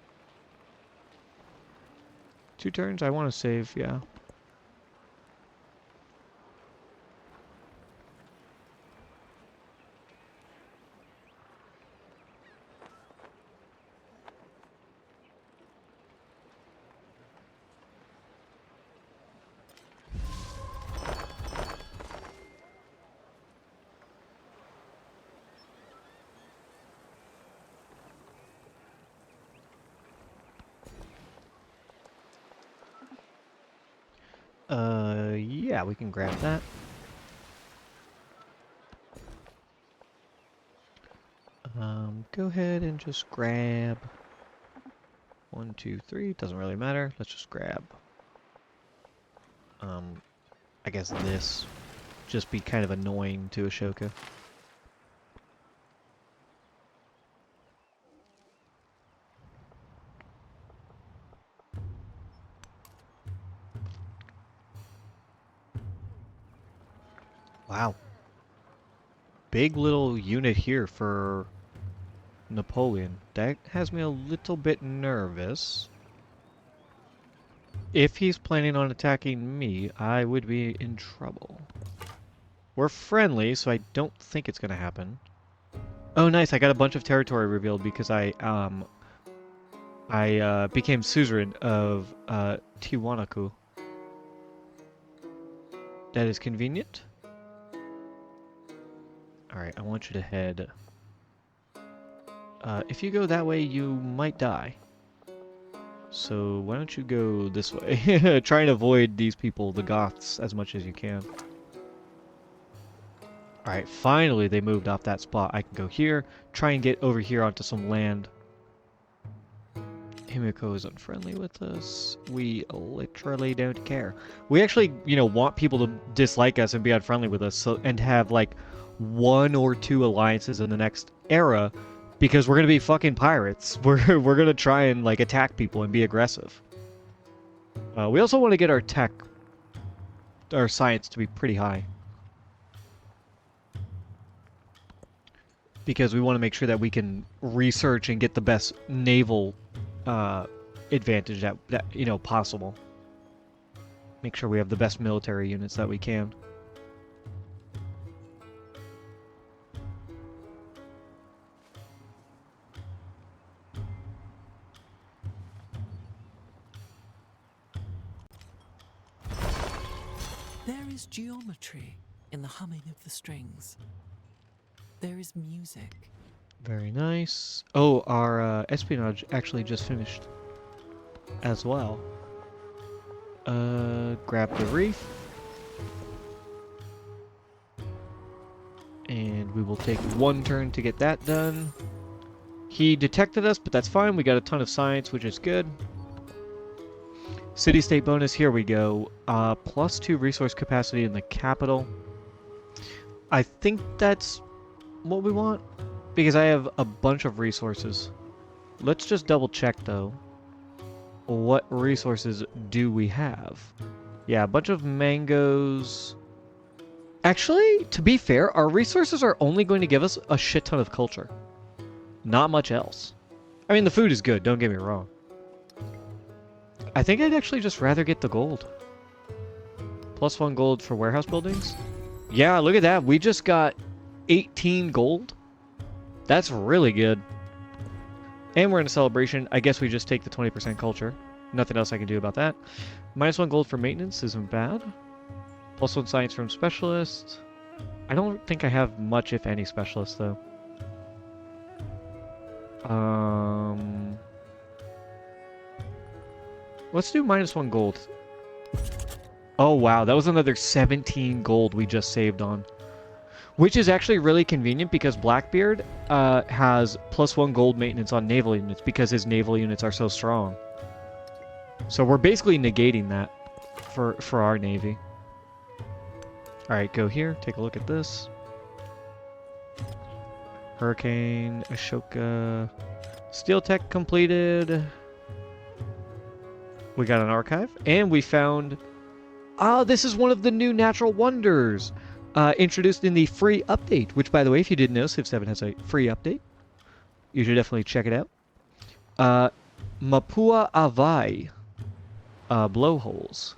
2 turns. I want to save, yeah. Yeah, we can grab that. Go ahead and just grab 1, 2, 3. Doesn't really matter. Let's just grab. I guess this just be kind of annoying to Ashoka. Wow. Big little unit here for Napoleon. That has me a little bit nervous. If he's planning on attacking me, I would be in trouble. We're friendly, so I don't think it's gonna happen. Oh, nice! I got a bunch of territory revealed because I became suzerain of Tiwanaku. That is convenient. Alright, I want you to head. If you go that way, you might die. So why don't you go this way? Try and avoid these people, the Goths, as much as you can. Alright, finally they moved off that spot. I can go here, try and get over here onto some land. Himiko is unfriendly with us. We literally don't care. We actually, you know, want people to dislike us and be unfriendly with us, so and have like 1 or 2 alliances in the next era, because we're gonna be fucking pirates. We're gonna try and like attack people and be aggressive. We also want to get our tech, our science to be pretty high, because we want to make sure that we can research and get the best naval advantage that you know possible. Make sure we have the best military units that we can. There is geometry in the humming of the strings. There is music. Very nice. Oh, our espionage actually just finished as well. Grab the reef. And we will take 1 turn to get that done. He detected us, but that's fine. We got a ton of science, which is good. City-state bonus, here we go. +2 resource capacity in the capital. I think that's what we want, because I have a bunch of resources. Let's just double check, though. What resources do we have? Yeah, a bunch of mangoes. Actually, to be fair, our resources are only going to give us a shit ton of culture. Not much else. I mean, the food is good, don't get me wrong. I think I'd actually just rather get the gold. +1 gold for warehouse buildings. Yeah, look at that. We just got 18 gold. That's really good. And we're in a celebration. I guess we just take the 20% culture. Nothing else I can do about that. -1 gold for maintenance isn't bad. +1 science from specialist. I don't think I have much, if any, specialists, though. Let's do -1 gold. Oh, wow. That was another 17 gold we just saved on. Which is actually really convenient because Blackbeard has +1 gold maintenance on naval units because his naval units are so strong. So we're basically negating that for our navy. Alright, go here. Take a look at this. Hurricane, Ashoka, Steel Tech completed. We got an archive, and we found... Ah, this is one of the new natural wonders introduced in the free update, which, by the way, if you didn't know, Civ 7 has a free update. You should definitely check it out. Mapua Avai blowholes.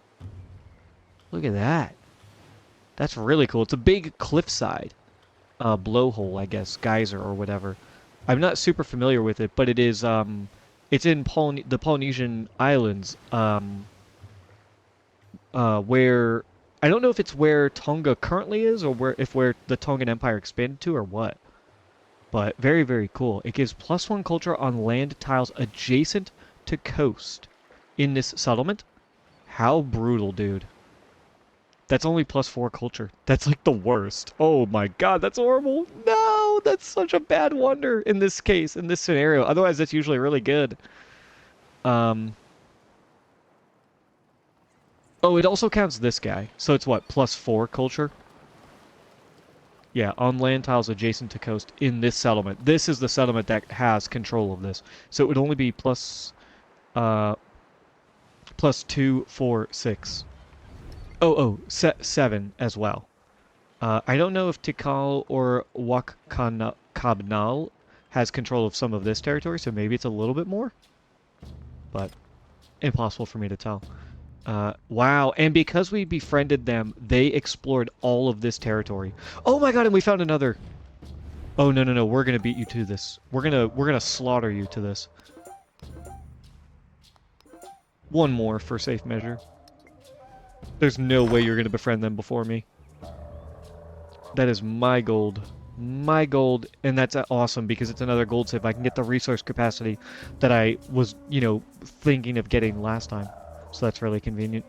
Look at that. That's really cool. It's a big cliffside blowhole, I guess, geyser or whatever. I'm not super familiar with it, but it is it's in the Polynesian Islands, where I don't know if it's where Tonga currently is or where the Tongan Empire expanded to or what. But very, very cool. It gives +1 culture on land tiles adjacent to coast in this settlement. How brutal, dude. That's only +4 culture. That's like the worst. Oh my god, that's horrible. No, that's such a bad wonder in this case, in this scenario. Otherwise, that's usually really good. Oh, it also counts this guy. So it's what, +4 culture? Yeah, on land tiles adjacent to coast in this settlement. This is the settlement that has control of this. So it would only be +2, 4, 6. Oh, 7 as well. I don't know if Tikal or Wakabnal has control of some of this territory, so maybe it's a little bit more. But impossible for me to tell. Wow, and because we befriended them, they explored all of this territory. Oh my god, and we found another. Oh no, we're gonna beat you to this. We're gonna slaughter you to this. One more for safe measure. There's no way you're gonna befriend them before me. That is my gold. My gold, and that's awesome because it's another gold save. I can get the resource capacity that I was, thinking of getting last time. So that's really convenient.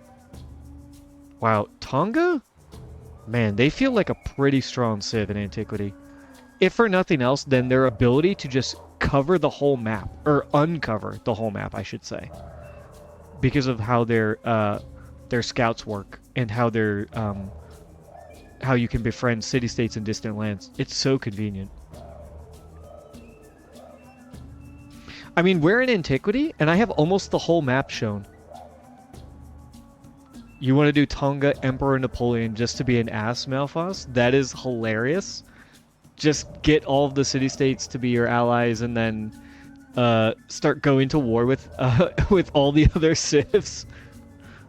Wow, Tonga? Man, they feel like a pretty strong civ in antiquity. If for nothing else, then their ability to just cover the whole map, or uncover the whole map, I should say. Because of how their scouts work and how how you can befriend city-states in distant lands. It's so convenient. I mean, we're in antiquity, and I have almost the whole map shown. You want to do Tonga, Emperor Napoleon just to be an ass, Malphos? That is hilarious. Just get all of the city-states to be your allies and then start going to war with all the other civs.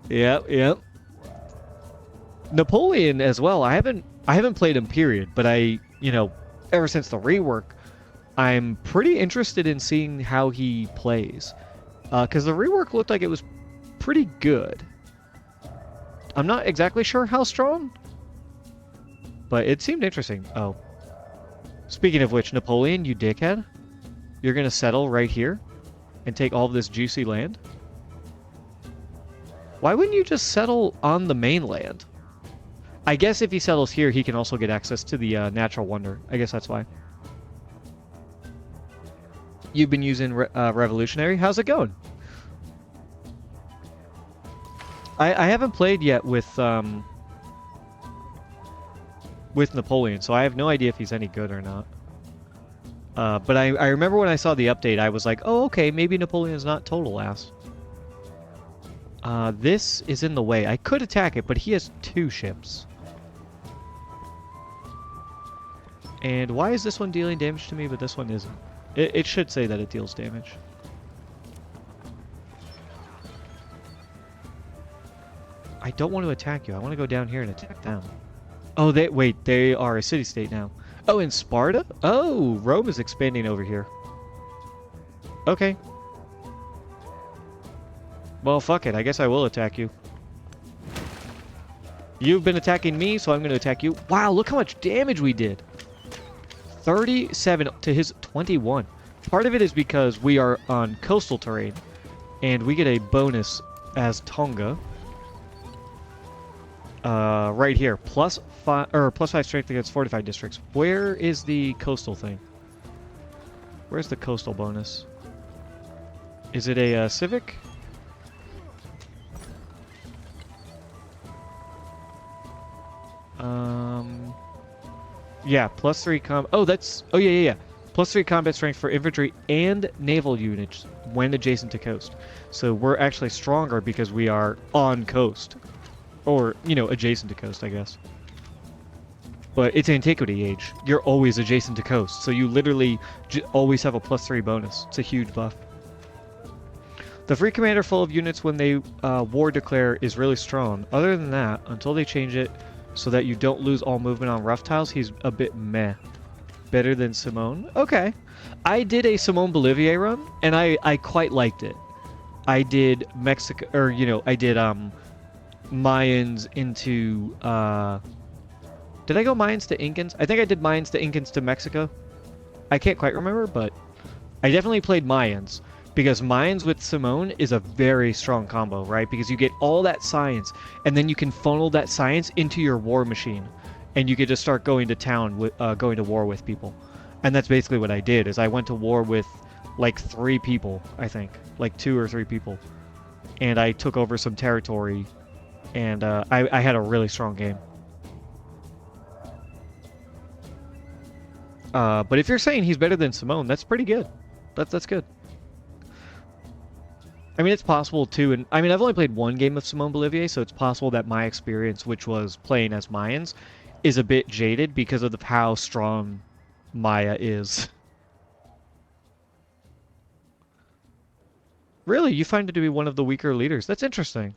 Yep. Napoleon as well. I haven't played him, period, but ever since the rework, I'm pretty interested in seeing how he plays. Because the rework looked like it was pretty good. I'm not exactly sure how strong, but it seemed interesting. Oh. Speaking of which, Napoleon, you dickhead. You're gonna settle right here and take all of this juicy land? Why wouldn't you just settle on the mainland? I guess if he settles here, he can also get access to the natural wonder. I guess that's why. You've been using Revolutionary? How's it going? I haven't played yet with Napoleon, so I have no idea if he's any good or not. But I remember when I saw the update, I was like, oh, okay, maybe Napoleon's not total ass. This is in the way. I could attack it, but he has 2 ships. And why is this one dealing damage to me, but this one isn't? It should say that it deals damage. I don't want to attack you. I want to go down here and attack them. Oh, they are a city-state now. Oh, in Sparta? Oh, Rome is expanding over here. Okay. Well, fuck it. I guess I will attack you. You've been attacking me, so I'm going to attack you. Wow, look how much damage we did. 37 to his 21. Part of it is because we are on coastal terrain, and we get a bonus as Tonga. Right here. +5 strength against fortified districts. Where is the coastal thing? Where's the coastal bonus? Is it a civic? Yeah, +3 oh, that's... Oh, yeah, yeah, yeah. +3 combat strength for infantry and naval units when adjacent to coast. So we're actually stronger because we are on coast. Or, you know, adjacent to coast, I guess. But it's Antiquity Age. You're always adjacent to coast, so you literally always have a +3 bonus. It's a huge buff. The free commander full of units when they war declare is really strong. Other than that, until they change it so that you don't lose all movement on rough tiles, he's a bit meh. Better than Simone? Okay. I did a Simone Bolivier run, and I quite liked it. I did Mexico, or, you know, I did Mayans into... Did I go Mayans to Incans? I think I did Mayans to Incans to Mexico. I can't quite remember, but I definitely played Mayans. Because Mayans with Simone is a very strong combo, right? Because you get all that science, and then you can funnel that science into your war machine. And you get to start going to town, with, going to war with people. And that's basically what I did, is I went to war with like 3 people, I think. Like 2 or 3 people. And I took over some territory, and I had a really strong game. But if you're saying he's better than Simone, that's pretty good. That's good. I mean, it's possible too, and I mean, I've only played 1 game of Simone Bolivier, so it's possible that my experience, which was playing as Mayans, is a bit jaded because of how strong Maya is. Really, you find it to be one of the weaker leaders. That's interesting.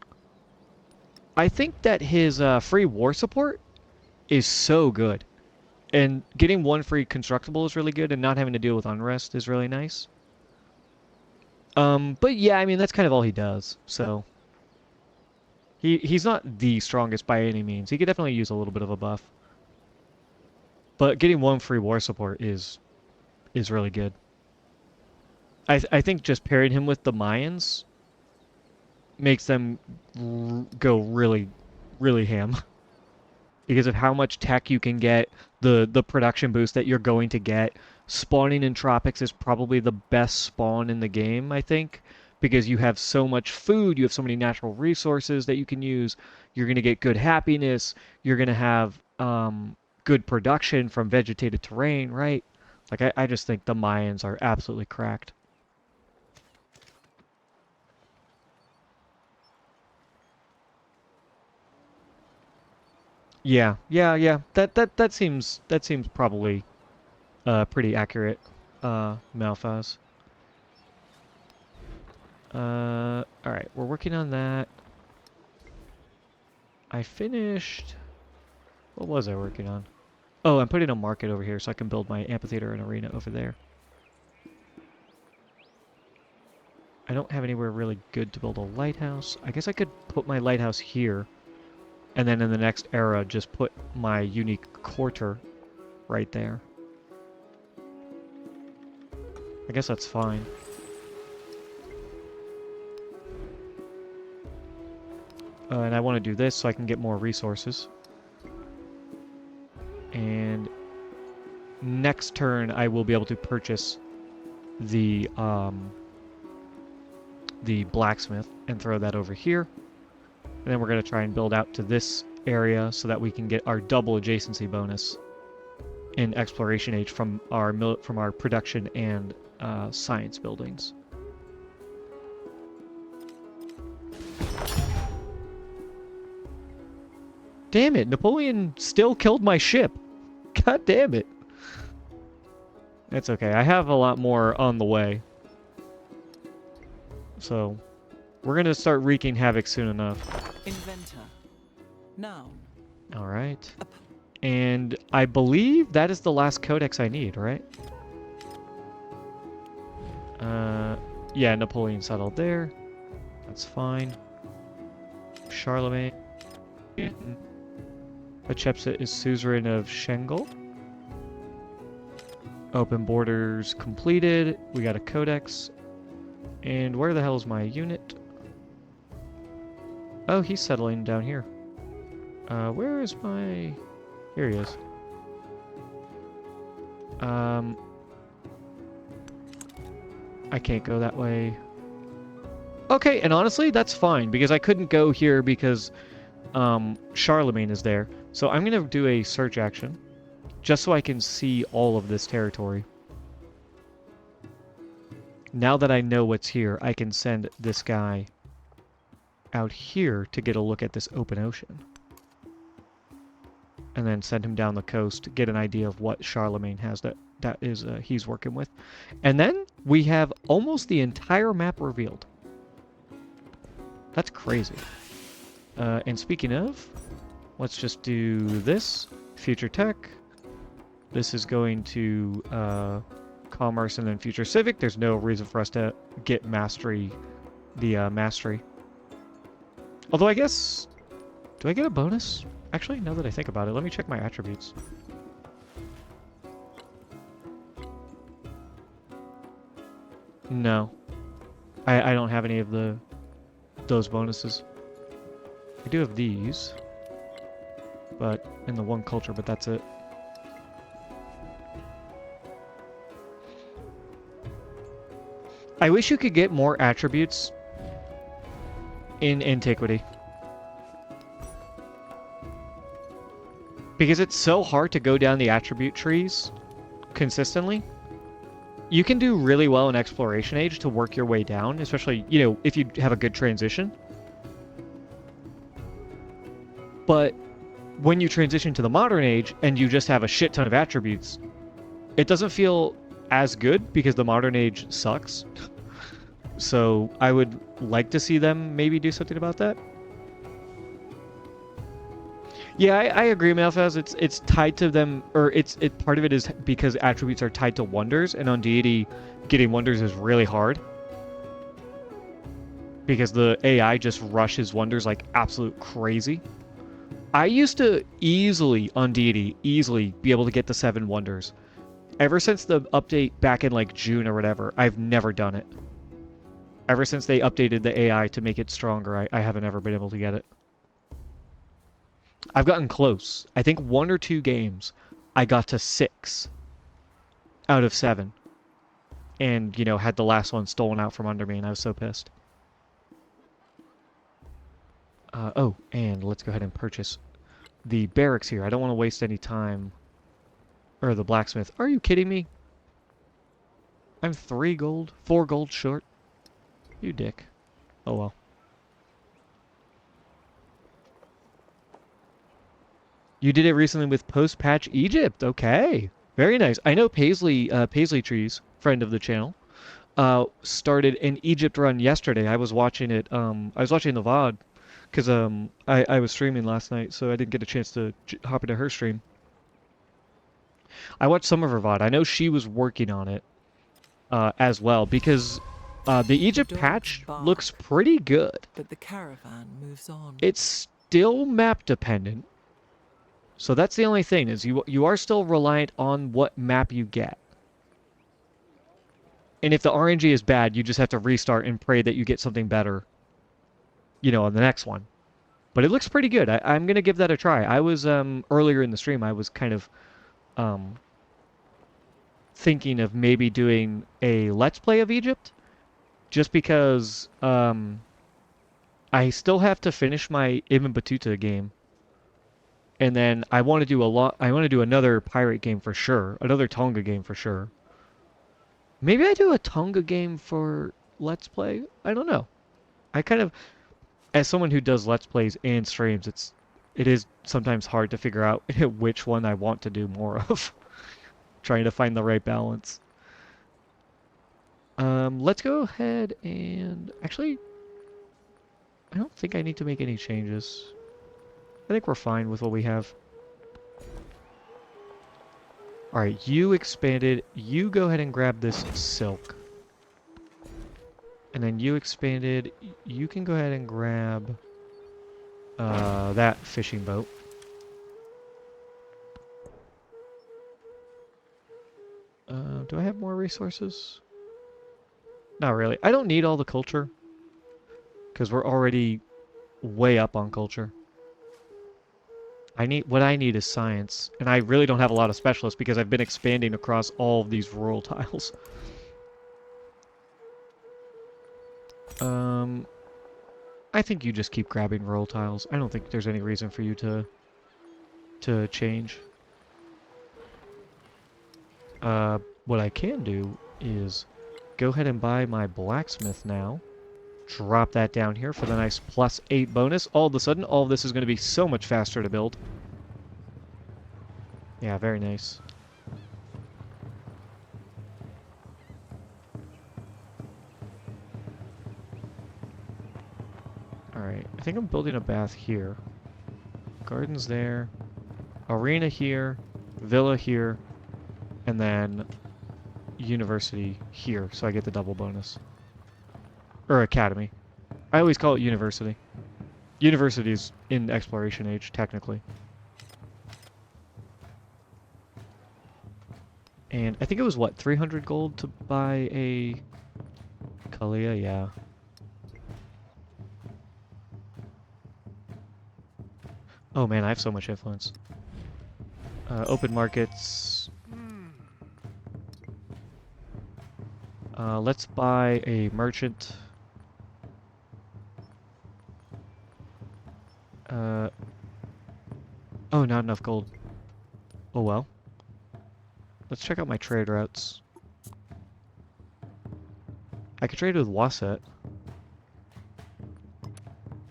I think that his free war support is so good. And getting 1 free constructible is really good, and not having to deal with unrest is really nice. But yeah, I mean, that's kind of all he does, so... He's not the strongest by any means. He could definitely use a little bit of a buff. But getting 1 free war support is really good. I think just pairing him with the Mayans makes them go really, really ham. Because of how much tech you can get, the production boost that you're going to get. Spawning in tropics is probably the best spawn in the game, I think, because you have so much food, you have so many natural resources that you can use. You're going to get good happiness, you're going to have good production from vegetated terrain, right? Like, I just think the Mayans are absolutely cracked. Yeah, yeah, yeah. That seems probably pretty accurate, Malphaz. Alright, we're working on that. I finished... What was I working on? Oh, I'm putting a market over here so I can build my amphitheater and arena over there. I don't have anywhere really good to build a lighthouse. I guess I could put my lighthouse here, and then in the next era just put my unique quarter right there. I guess that's fine. And I want to do this so I can get more resources. And next turn I will be able to purchase the blacksmith and throw that over here. And then we're going to try and build out to this area so that we can get our double adjacency bonus in Exploration Age from our production and science buildings. Damn it, Napoleon still killed my ship. God damn it. It's okay, I have a lot more on the way. So, we're gonna start wreaking havoc soon enough. Inventor. Noun. Alright. And I believe that is the last codex I need, right? Yeah, Napoleon settled there. That's fine. Charlemagne. Hatshepsut is suzerain of Shengal. Open borders completed. We got a codex. And where the hell is my unit? Oh, he's settling down here. Where is my... Here he is. I can't go that way. Okay, and honestly, that's fine, because I couldn't go here because Charlemagne is there. So I'm going to do a search action, just so I can see all of this territory. Now that I know what's here, I can send this guy out here to get a look at this open ocean. And then send him down the coast to get an idea of what Charlemagne has that he's working with. And then we have almost the entire map revealed. That's crazy. And speaking of, let's just do this. Future Tech. This is going to Commerce and then Future Civic. There's no reason for us to get Mastery, the Mastery. Although I guess... Do I get a bonus? Actually, now that I think about it, let me check my attributes. No. I don't have any of those bonuses. I do have these. But in the one culture, but that's it. I wish you could get more attributes in Antiquity. Because it's so hard to go down the attribute trees consistently. You can do really well in Exploration Age to work your way down, especially, you know, if you have a good transition. But when you transition to the Modern Age and you just have a shit ton of attributes, it doesn't feel as good because the Modern Age sucks. So I would like to see them maybe do something about that. Yeah, I agree, Malphaz. It's tied to them, or part of it is because attributes are tied to wonders, and on Deity, getting wonders is really hard. Because the AI just rushes wonders like absolute crazy. I used to easily, on Deity, be able to get the 7 wonders. Ever since the update back in like June or whatever, I've never done it. Ever since they updated the AI to make it stronger, I haven't ever been able to get it. I've gotten close. I think 1 or 2 games, I got to 6 out of 7. And, you know, had the last one stolen out from under me, and I was so pissed. Oh, and let's go ahead and purchase the barracks here. I don't want to waste any time. Or the blacksmith. Are you kidding me? I'm 4 gold short. You dick. Oh well. You did it recently with post-patch Egypt. Okay. Very nice. I know Paisley Trees, friend of the channel, started an Egypt run yesterday. I was watching it. I was watching the VOD because I was streaming last night, so I didn't get a chance to hop into her stream. I watched some of her VOD. I know she was working on it as well because the Egypt patch looks pretty good. But the caravan moves on. It's still map dependent. So that's the only thing, is you are still reliant on what map you get. And if the RNG is bad, you just have to restart and pray that you get something better, you know, on the next one. But it looks pretty good. I'm going to give that a try. I was, earlier in the stream, I was kind of thinking of maybe doing a Let's Play of Egypt. Just because I still have to finish my Ibn Battuta game. And then I want to do another pirate game for sure. Another Tonga game for sure. Maybe I do a Tonga game for Let's Play? I don't know. I kind of, as someone who does Let's Plays and streams, it is sometimes hard to figure out which one I want to do more of. Trying to find the right balance. Let's go ahead and... Actually, I don't think I need to make any changes. I think we're fine with what we have. Alright, you expanded. You go ahead and grab this silk. And then you expanded. You can go ahead and grab that fishing boat. Do I have more resources? Not really. I don't need all the culture. Because we're already way up on culture. What I need is science, and I really don't have a lot of specialists because I've been expanding across all of these rural tiles. Um, I think you just keep grabbing rural tiles. I don't think there's any reason for you to change. What I can do is go ahead and buy my blacksmith now. Drop that down here for the nice +8 bonus. All of a sudden, all of this is going to be so much faster to build. Yeah, very nice. Alright, I think I'm building a bath here. Gardens there. Arena here. Villa here. And then university here, so I get the double bonus. Or academy. I always call it university. University is in exploration age, technically. And I think it was, what, 300 gold to buy a Kalia? Yeah. Oh man, I have so much influence. Open markets. Let's buy a merchant. Oh, not enough gold. Oh well. Let's check out my trade routes. I could trade with Wasset.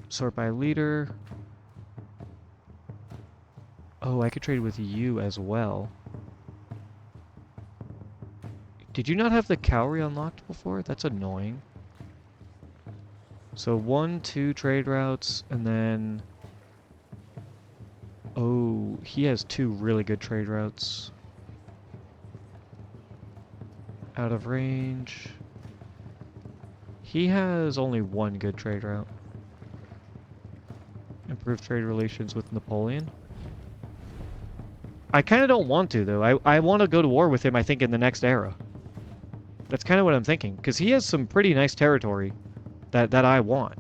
Sort by leader. Oh, I could trade with you as well. Did you not have the Cowrie unlocked before? That's annoying. So 1, 2 trade routes, and then... Oh, he has 2 really good trade routes. Out of range. He has only 1 good trade route. Improve trade relations with Napoleon. I kind of don't want to, though. I want to go to war with him, I think, in the next era. That's kind of what I'm thinking, because he has some pretty nice territory that I want.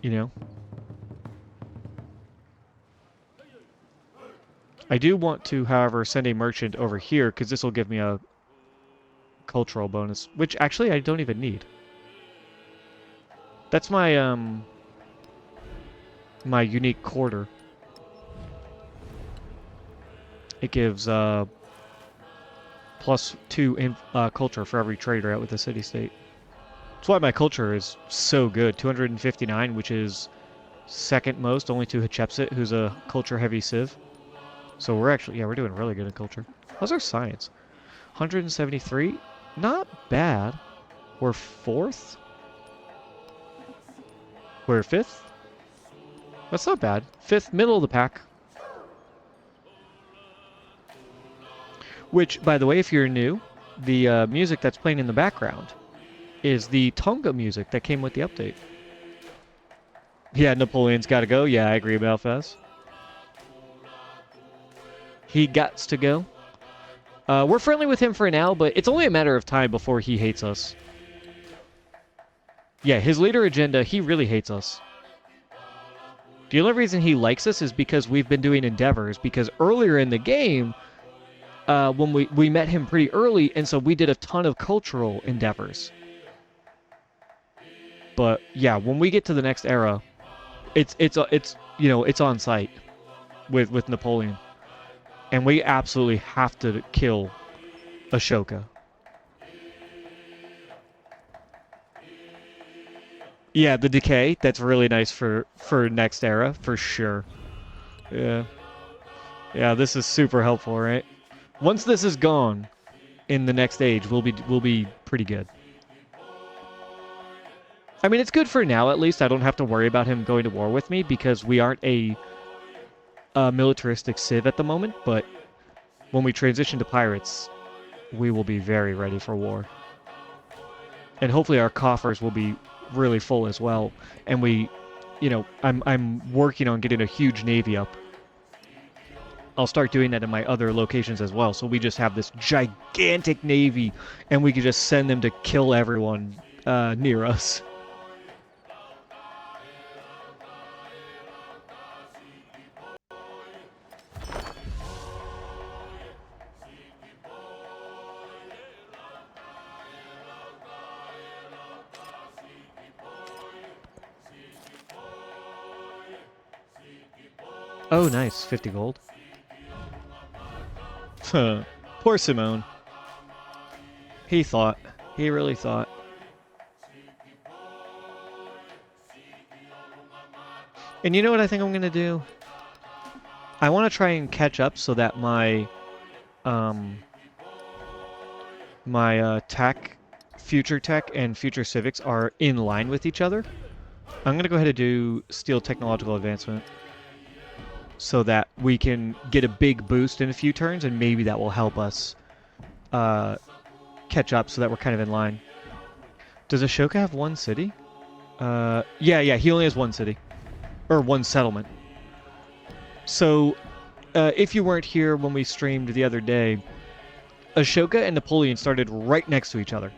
You know? I do want to, however, send a merchant over here, because this will give me a cultural bonus, which actually I don't even need. That's my, my unique quarter. It gives, +2 in, culture for every trade route with the city-state. That's why my culture is so good. 259, which is second most, only to Hatshepsut, who's a culture-heavy civ. So we're actually, yeah, we're doing really good in culture. How's our science? 173? Not bad. We're 4th? We're 5th? That's not bad. 5th, middle of the pack. Which, by the way, if you're new, the music that's playing in the background is the Tonga music that came with the update. Yeah, Napoleon's got to go. Yeah, I agree, Belfast. He gots to go. We're friendly with him for now, but it's only a matter of time before he hates us. Yeah, his leader agenda, he really hates us. The only reason he likes us is because we've been doing endeavors, because earlier in the game, when we met him pretty early, and so we did a ton of cultural endeavors. But yeah, when we get to the next era, it's you know, it's on site with Napoleon, and we absolutely have to kill Ashoka. Yeah, the decay, that's really nice for next era for sure. Yeah. Yeah, this is super helpful, right? Once this is gone in the next age, we'll be pretty good. I mean, it's good for now, at least. I don't have to worry about him going to war with me because we aren't a militaristic civ at the moment, but when we transition to pirates, we will be very ready for war. And hopefully our coffers will be really full as well. And we, you know, I'm working on getting a huge navy up. I'll start doing that in my other locations as well. So we just have this gigantic navy, and we can just send them to kill everyone near us. Oh, nice. 50 gold. Poor Simone. He thought. He really thought. And you know what I think I'm going to do? I want to try and catch up so that um, my tech, future tech, and future civics are in line with each other. I'm going to go ahead and do steel technological advancement so that we can get a big boost in a few turns, and maybe that will help us catch up so that we're kind of in line. Does Ashoka have one city? Yeah, he only has one city. Or one settlement. So, if you weren't here when we streamed the other day, Ashoka and Napoleon started right next to each other.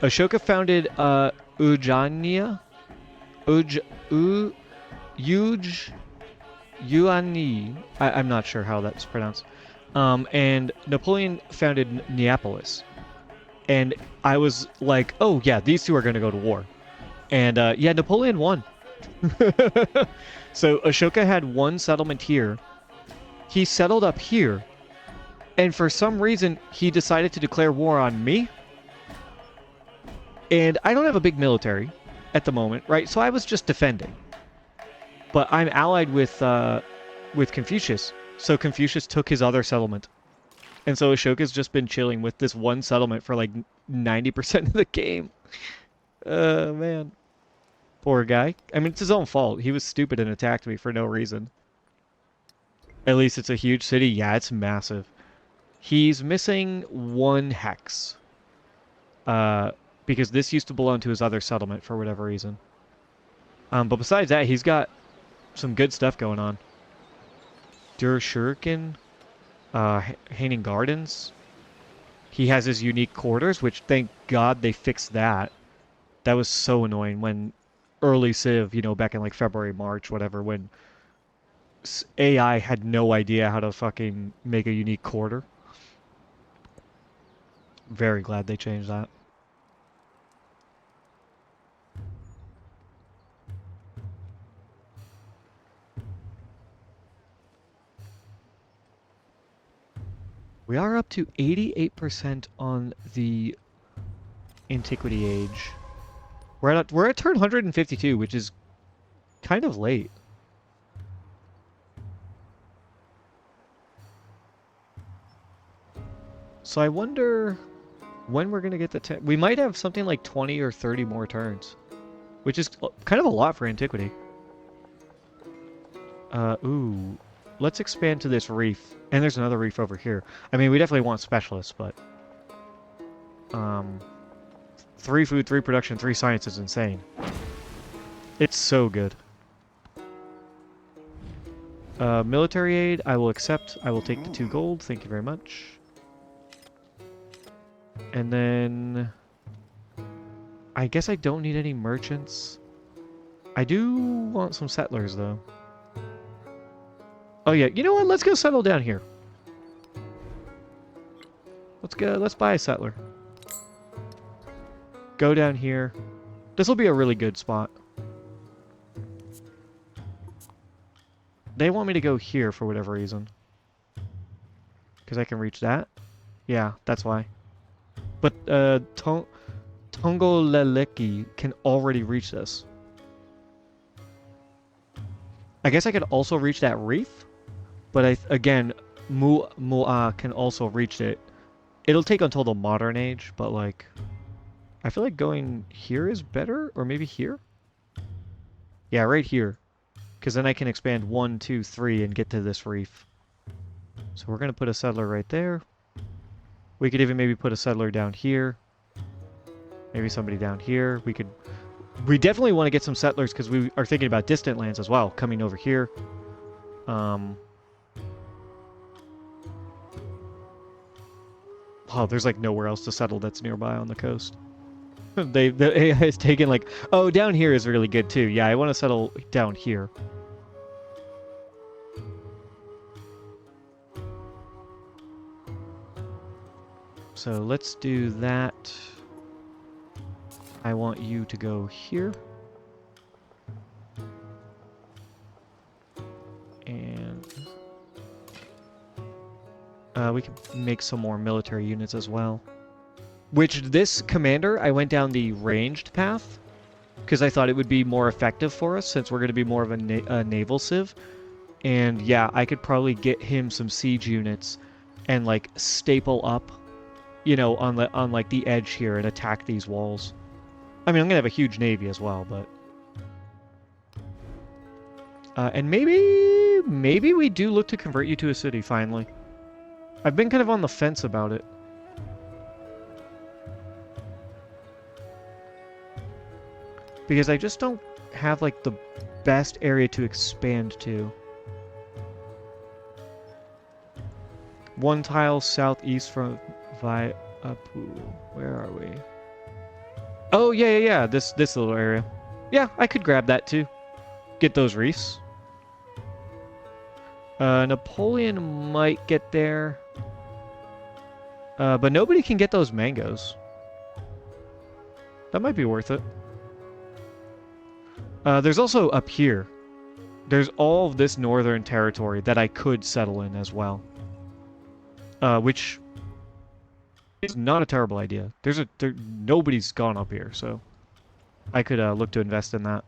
Ashoka founded Ujjainia, Uj, U, Uj, Yuani. I'm not sure how that's pronounced. And Napoleon founded Neapolis. And I was like, oh yeah, these two are going to go to war. And yeah, Napoleon won. So Ashoka had one settlement here. He settled up here. And for some reason, he decided to declare war on me. And I don't have a big military at the moment, right? So I was just defending. But I'm allied with Confucius. So Confucius took his other settlement. And so Ashoka's just been chilling with this one settlement for like 90% of the game. Man. Poor guy. I mean, it's his own fault. He was stupid and attacked me for no reason. At least it's a huge city. Yeah, it's massive. He's missing one hex. Because this used to belong to his other settlement for whatever reason. But besides that, he's got some good stuff going on. Der Shuriken, Haining Gardens. He has his unique quarters, which thank God they fixed that. That was so annoying when early Civ, you know, back in like February, March, whatever, when AI had no idea how to fucking make a unique quarter. Very glad they changed that. We are up to 88% on the Antiquity Age. We're at turn 152, which is kind of late. So I wonder when we're gonna get the we might have something like 20 or 30 more turns, which is kind of a lot for Antiquity. Ooh, let's expand to this reef, and there's another reef over here. I mean, we definitely want specialists, but 3 food, 3 production, 3 science is insane. It's so good. Military aid, I will accept. I will take the 2 gold. Thank you very much. And then I guess I don't need any merchants. I do want some settlers though. Oh yeah, you know what? Let's go settle down here. Let's buy a settler. Go down here. This will be a really good spot. They want me to go here for whatever reason. Because I can reach that? Yeah, that's why. But Tongoleleki can already reach this. I guess I could also reach that reef? But again, Mu'a can also reach it. It'll take until the modern age, but like... I feel like going here is better? Or maybe here? Yeah, right here. Because then I can expand 1, 2, 3 and get to this reef. So we're going to put a settler right there. We could even maybe put a settler down here. Maybe somebody down here. We definitely want to get some settlers because we are thinking about distant lands as well, coming over here. Oh, there's like nowhere else to settle that's nearby on the coast. The AI is taken like, oh, down here is really good too. Yeah, I want to settle down here. So let's do that. I want you to go here. And We can make some more military units as well. Which this commander, I went down the ranged path because I thought it would be more effective for us since we're going to be more of a naval civ. And yeah, I could probably get him some siege units and like staple up, you know, on like the edge here and attack these walls. I mean, I'm gonna have a huge navy as well, but and maybe we do look to convert you to a city finally. I've been kind of on the fence about it. Because I just don't have like the best area to expand to. One tile southeast from Viapu. Where are we? Oh yeah. This little area. Yeah, I could grab that too. Get those reefs. Napoleon might get there. But nobody can get those mangoes. That might be worth it. There's also up here. There's all of this northern territory that I could settle in as well. Which is not a terrible idea. Nobody's gone up here, so I could look to invest in that.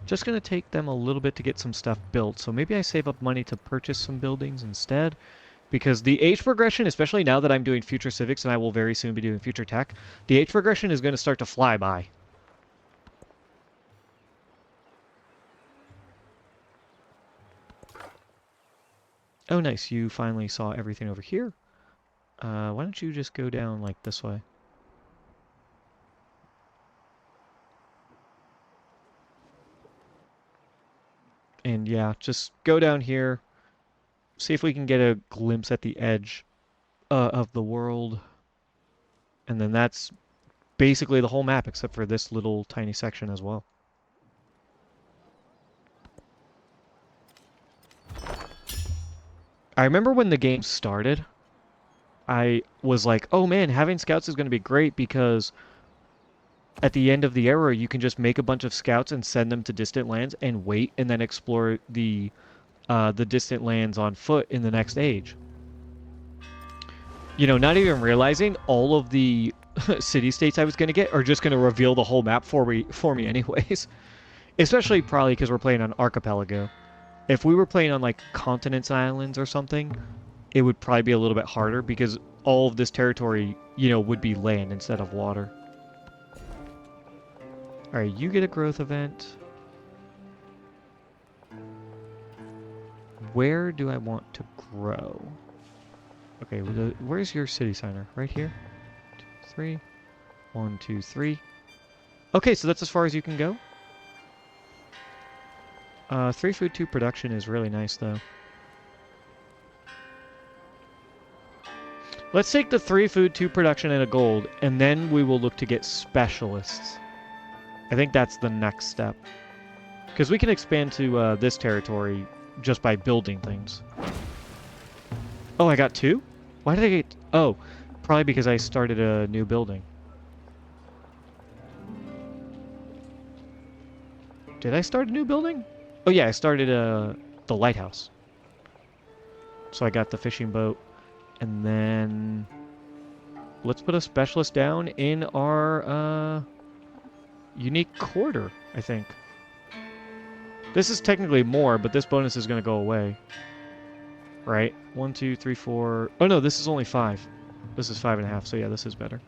Just gonna take them a little bit to get some stuff built, so maybe I save up money to purchase some buildings instead. Because the age progression, especially now that I'm doing future civics and I will very soon be doing future tech, the age progression is going to start to fly by. Oh, nice. You finally saw everything over here. Why don't you just go down like this way? And yeah, just go down here. See if we can get a glimpse at the edge of the world. And then that's basically the whole map, except for this little tiny section as well. I remember when the game started, I was like, oh man, having scouts is going to be great because at the end of the era, you can just make a bunch of scouts and send them to distant lands and wait and then explore the distant lands on foot in the next age. You know, not even realizing all of the city-states I was going to get are just going to reveal the whole map for me anyways. Especially probably because we're playing on Archipelago. If we were playing on like continents and islands or something, it would probably be a little bit harder because all of this territory, you know, would be land instead of water. Alright, you get a growth event. Where do I want to grow? Okay, where's your city center? Right here? 2, 3. 1, 2, 3. Okay, so that's as far as you can go. 3 food, 2 production is really nice, though. Let's take the 3 food, 2 production and a gold, and then we will look to get specialists. I think that's the next step. Because we can expand to this territory just by building things. Oh, I got 2? Why did I get... Oh, probably because I started a new building. Did I start a new building? Oh yeah, I started the lighthouse. So I got the fishing boat. And then... Let's put a specialist down in our unique quarter, I think. This is technically more, but this bonus is going to go away. Right? 1, 2, 3, 4... Oh no, this is only 5. This is 5.5, so yeah, this is better.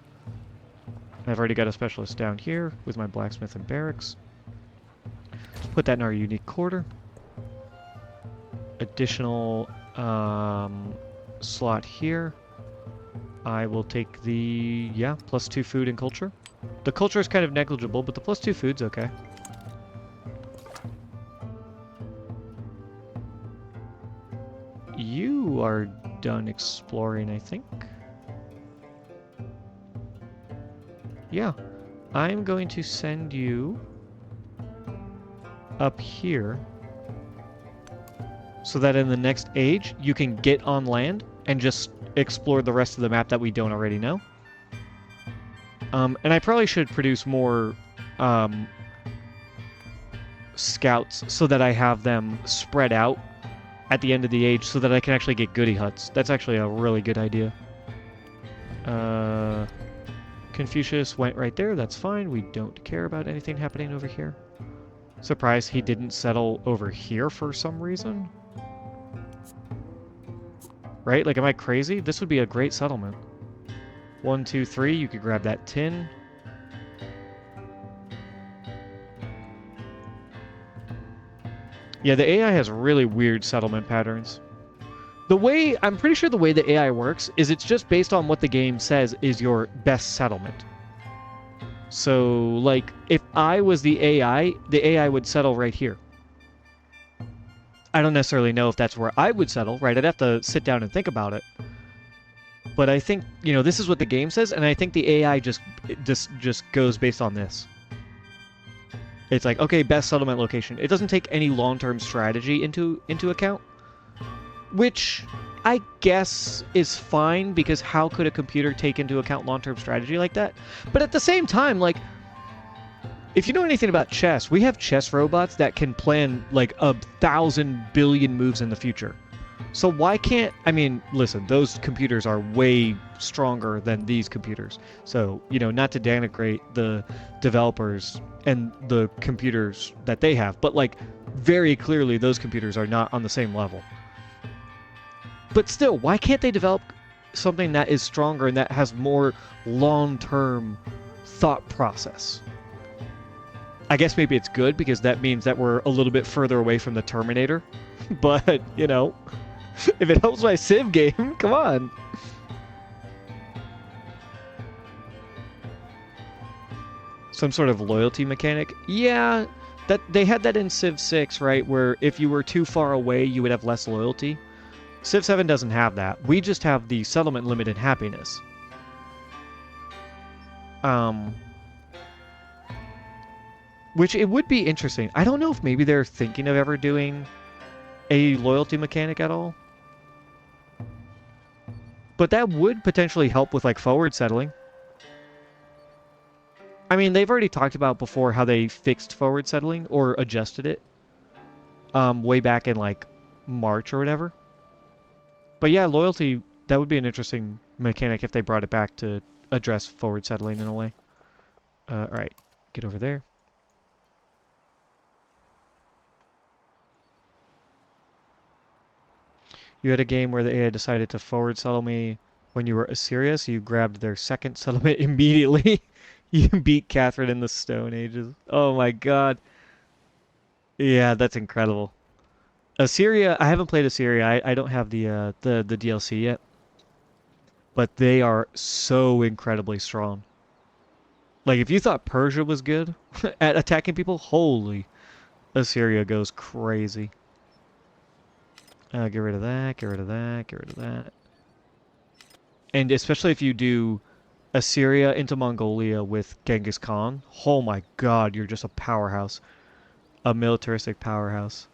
And I've already got a specialist down here with my blacksmith and barracks. Let's put that in our unique quarter. Additional slot here. I will take the, yeah, +2 food and culture. The culture is kind of negligible, but the +2 food's okay. You are done exploring, I think. Yeah. I'm going to send you up here so that in the next age you can get on land and just explore the rest of the map that we don't already know. And I probably should produce more scouts so that I have them spread out at the end of the age so that I can actually get goody huts. That's actually a really good idea. Confucius went right there. That's fine. We don't care about anything happening over here. Surprised he didn't settle over here for some reason. Right? Like, am I crazy? This would be a great settlement. 1, 2, 3. You could grab that tin. Yeah, the AI has really weird settlement patterns. I'm pretty sure the way the AI works is it's just based on what the game says is your best settlement. So, like, if I was the AI would settle right here. I don't necessarily know if that's where I would settle, right? I'd have to sit down and think about it. But I think, you know, this is what the game says, and I think the AI just goes based on this. It's like, okay, best settlement location. It doesn't take any long-term strategy into account. Which I guess is fine, because how could a computer take into account long-term strategy like that? But at the same time, like, if you know anything about chess, we have chess robots that can plan like 1,000 billion moves in the future. So why can't, I mean, listen, those computers are way stronger than these computers. So, you know, not to denigrate the developers and the computers that they have, but like very clearly those computers are not on the same level. But still, why can't they develop something that is stronger and that has more long-term thought process? I guess maybe it's good because that means that we're a little bit further away from the Terminator. But, you know, if it helps my Civ game, come on. Some sort of loyalty mechanic? Yeah, that they had that in Civ 6, right? Where if you were too far away, you would have less loyalty. Civ 7 doesn't have that. We just have the settlement limit and happiness. Which it would be interesting. I don't know if maybe they're thinking of ever doing a loyalty mechanic at all. But that would potentially help with like forward settling. I mean, they've already talked about before how they fixed forward settling or adjusted it. Way back in like March or whatever. But yeah, loyalty, that would be an interesting mechanic if they brought it back to address forward settling in a way. Alright, get over there. You had a game where the AI decided to forward settle me when you were Assyria, so you grabbed their second settlement immediately. You beat Catherine in the Stone Ages. Oh my god. Yeah, that's incredible. Assyria, I haven't played Assyria. I don't have the DLC yet. But they are so incredibly strong. Like, if you thought Persia was good at attacking people, holy, Assyria goes crazy. Get rid of that, get rid of that, get rid of that. And especially if you do Assyria into Mongolia with Genghis Khan, oh my god, you're just a powerhouse. A militaristic powerhouse.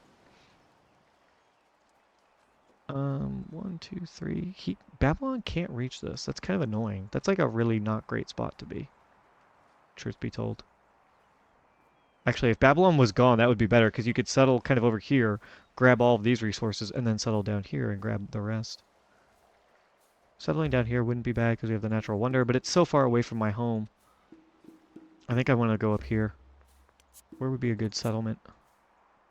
1, 2, 3. Babylon can't reach this. That's kind of annoying. That's like a really not great spot to be. Truth be told. Actually, if Babylon was gone, that would be better, because you could settle kind of over here, grab all of these resources, and then settle down here and grab the rest. Settling down here wouldn't be bad because we have the natural wonder, but it's so far away from my home. I think I want to go up here. Where would be a good settlement?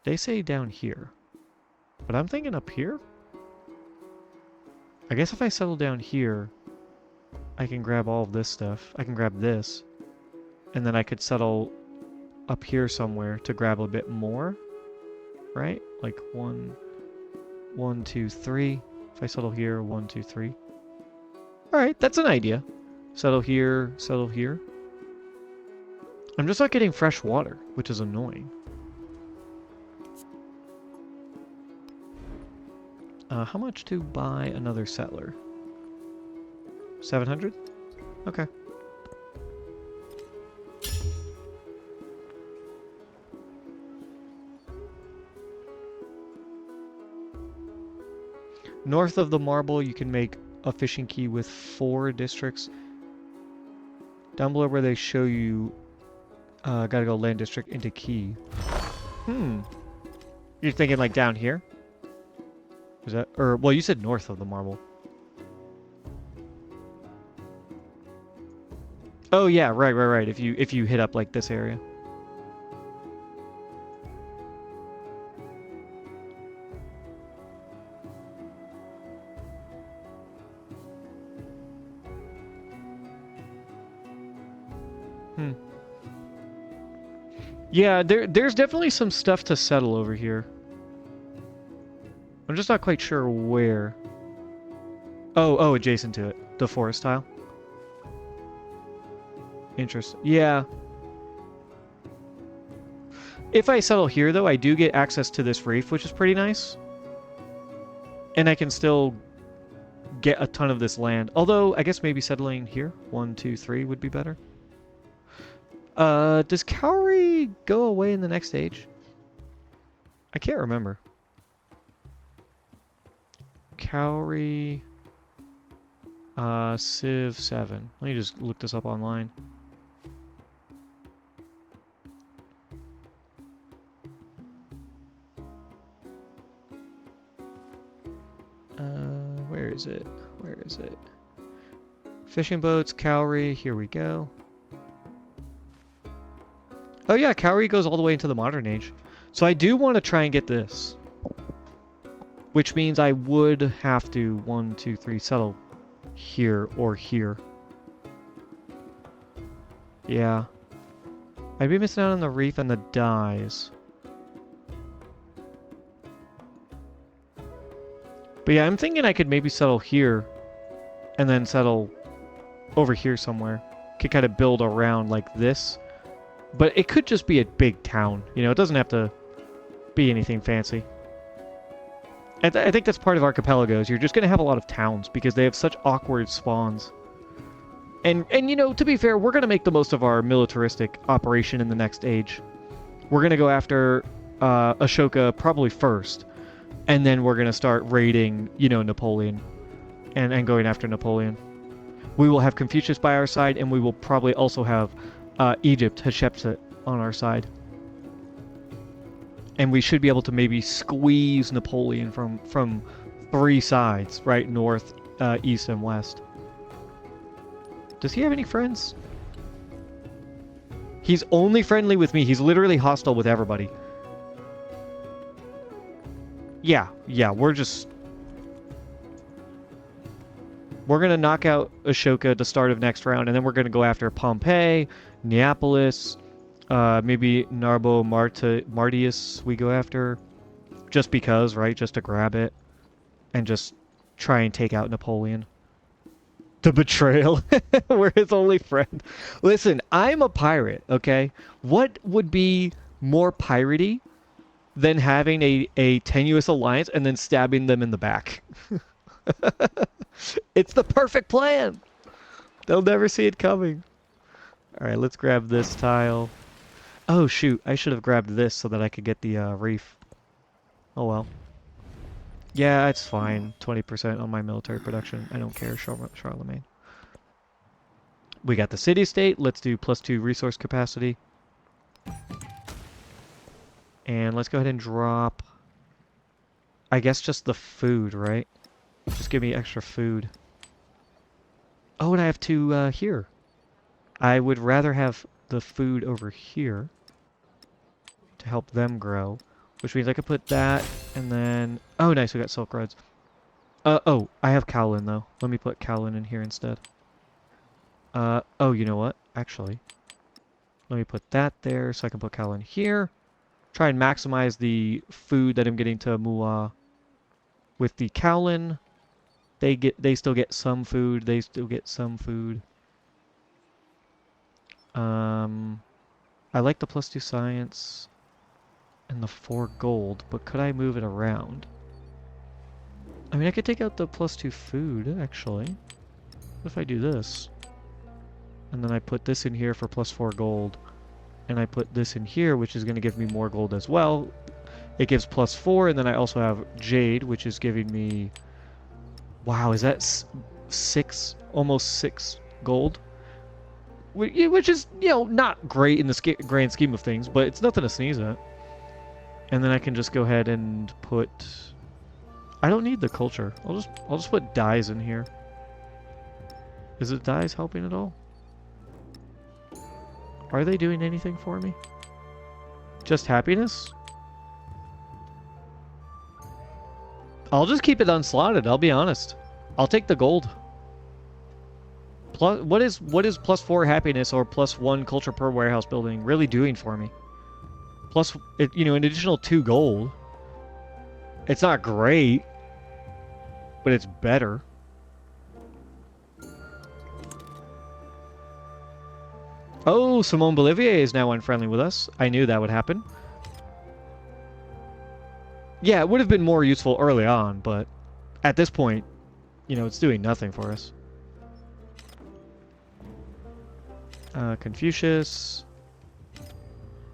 They say down here. But I'm thinking up here? I guess if I settle down here, I can grab all of this stuff. I can grab this. And then I could settle up here somewhere to grab a bit more. Right? Like 1, 2, 3. If I settle here, 1, 2, 3. Alright, that's an idea. Settle here, settle here. I'm just not getting fresh water, which is annoying. How much to buy another settler? 700? Okay. North of the marble, you can make a fishing key with 4 districts. Down below where they show you, gotta go land district into key. Hmm. You're thinking like down here? Is that, or, well, you said north of the marble. Oh yeah, right. If you hit up like this area. Hmm. Yeah, there's definitely some stuff to settle over here. I'm just not quite sure where. Oh, adjacent to it. The forest tile. Interesting. Yeah. If I settle here, though, I do get access to this reef, which is pretty nice. And I can still get a ton of this land. Although, I guess maybe settling here, 1, 2, 3 would be better. Does Cowrie go away in the next stage? I can't remember. Cowrie... Civ 7. Let me just look this up online. Where is it? Where is it? Fishing boats, Cowrie, here we go. Oh yeah, Cowrie goes all the way into the modern age. So I do want to try and get this. Which means I would have to, 1, 2, 3, settle here or here. Yeah. I'd be missing out on the reef and the dyes. But yeah, I'm thinking I could maybe settle here and then settle over here somewhere. Could kind of build around like this. But it could just be a big town. You know, it doesn't have to be anything fancy. And I think that's part of archipelagos. You're just going to have a lot of towns because they have such awkward spawns. And you know, to be fair, we're going to make the most of our militaristic operation in the next age. We're going to go after Ashoka probably first. And then we're going to start raiding, you know, Napoleon. And going after Napoleon. We will have Confucius by our side, and we will probably also have Egypt, Hatshepsut, on our side. And we should be able to maybe squeeze Napoleon from 3 sides, right? North, east, and west. Does he have any friends? He's only friendly with me. He's literally hostile with everybody. Yeah, we're gonna knock out Ashoka at the start of next round, and then we're gonna go after Pompeii, Neapolis, maybe Narbo Martius we go after. Just because, right? Just to grab it. And just try and take out Napoleon. The betrayal. We're his only friend. Listen, I'm a pirate, okay? What would be more piratey than having a tenuous alliance and then stabbing them in the back? It's the perfect plan. They'll never see it coming. All right, let's grab this tile. Oh, shoot. I should have grabbed this so that I could get the reef. Oh, well. Yeah, it's fine. 20% on my military production. I don't care, Charlemagne. We got the city-state. Let's do +2 resource capacity. And let's go ahead and drop... I guess just the food, right? Just give me extra food. Oh, and I have 2 here. I would rather have the food over here to help them grow. Which means I could put that, and then... Oh, nice, we got silk roads. Oh, I have Cowlin, though. Let me put Cowlin in here instead. Oh, you know what? Actually, let me put that there so I can put Cowlin here. Try and maximize the food that I'm getting to Mu'a with the Cowlin. They still get some food. They still get some food. I like the +2 science and the 4 gold, but could I move it around? I mean, I could take out the +2 food, actually. What if I do this? And then I put this in here for +4 gold. And I put this in here, which is going to give me more gold as well. It gives +4, and then I also have Jade, which is giving me... Wow, is that 6? Almost 6 gold? Which is, you know, not great in the grand scheme of things, but it's nothing to sneeze at. And then I can just go ahead and put... I don't need the culture. I'll just put dyes in here. Is it dyes helping at all? Are they doing anything for me? Just happiness? I'll just keep it unslotted, I'll be honest. I'll take the gold. Plus, what is +4 happiness or +1 culture per warehouse building really doing for me? Plus, you know, an additional 2 gold. It's not great, but it's better. Oh, Simone Bolivier is now unfriendly with us. I knew that would happen. Yeah, it would have been more useful early on, but at this point, you know, it's doing nothing for us. Confucius.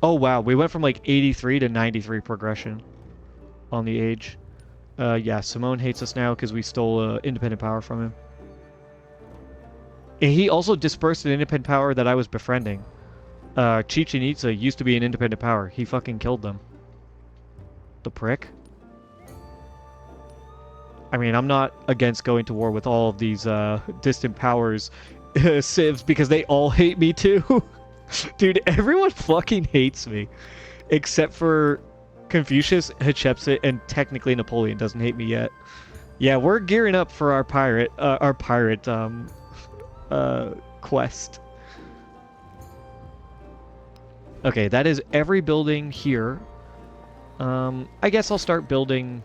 Oh, wow. We went from like 83 to 93 progression on the age. Yeah, Simone hates us now because we stole independent power from him. And he also dispersed an independent power that I was befriending. Chichen Itza used to be an independent power. He fucking killed them. The prick. I mean, I'm not against going to war with all of these distant powers civs because they all hate me too. Dude, everyone fucking hates me. Except for Confucius, Hatshepsut, and technically Napoleon doesn't hate me yet. Yeah, we're gearing up for our pirate quest. Okay, that is every building here. I guess I'll start building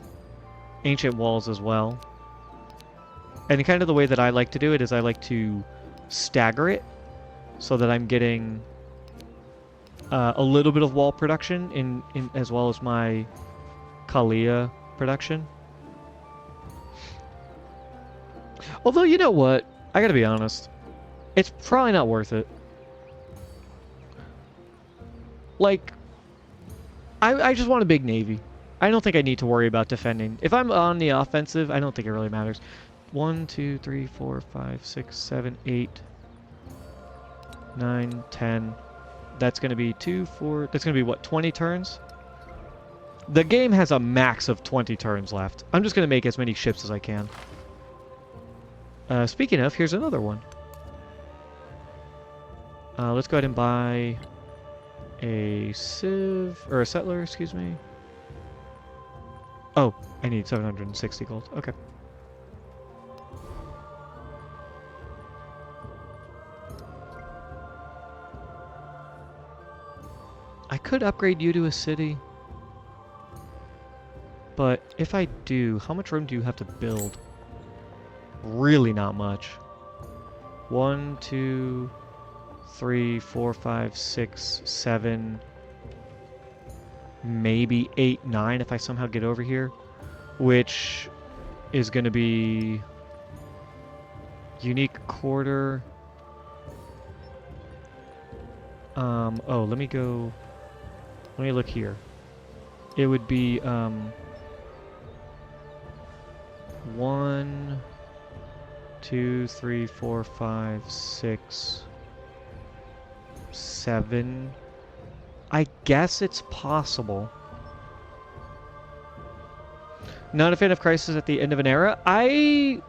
ancient walls as well. And kind of the way that I like to do it is I like to stagger it so that I'm getting a little bit of wall production in as well as my Kalia production. Although, you know what? I gotta be honest. It's probably not worth it. Like, I just want a big navy. I don't think I need to worry about defending. If I'm on the offensive, I don't think it really matters. 1, 2, 3, 4, 5, 6, 7, 8, 9, 10. That's going to be 2, 4... That's going to be, what, 20 turns? The game has a max of 20 turns left. I'm just going to make as many ships as I can. Speaking of, here's another one. Let's go ahead and buy a civ... Or a settler, excuse me. Oh, I need 760 gold. Okay. I could upgrade you to a city. But if I do, how much room do you have to build? Really not much. 1, 2, 3, 4, 5, 6, 7... maybe 8, 9 if I somehow get over here, which is going to be unique quarter. Oh, let me look here. It would be 1, 2, 3, 4, 5, 6, 7. I guess it's possible. Not a fan of Crisis at the end of an era. I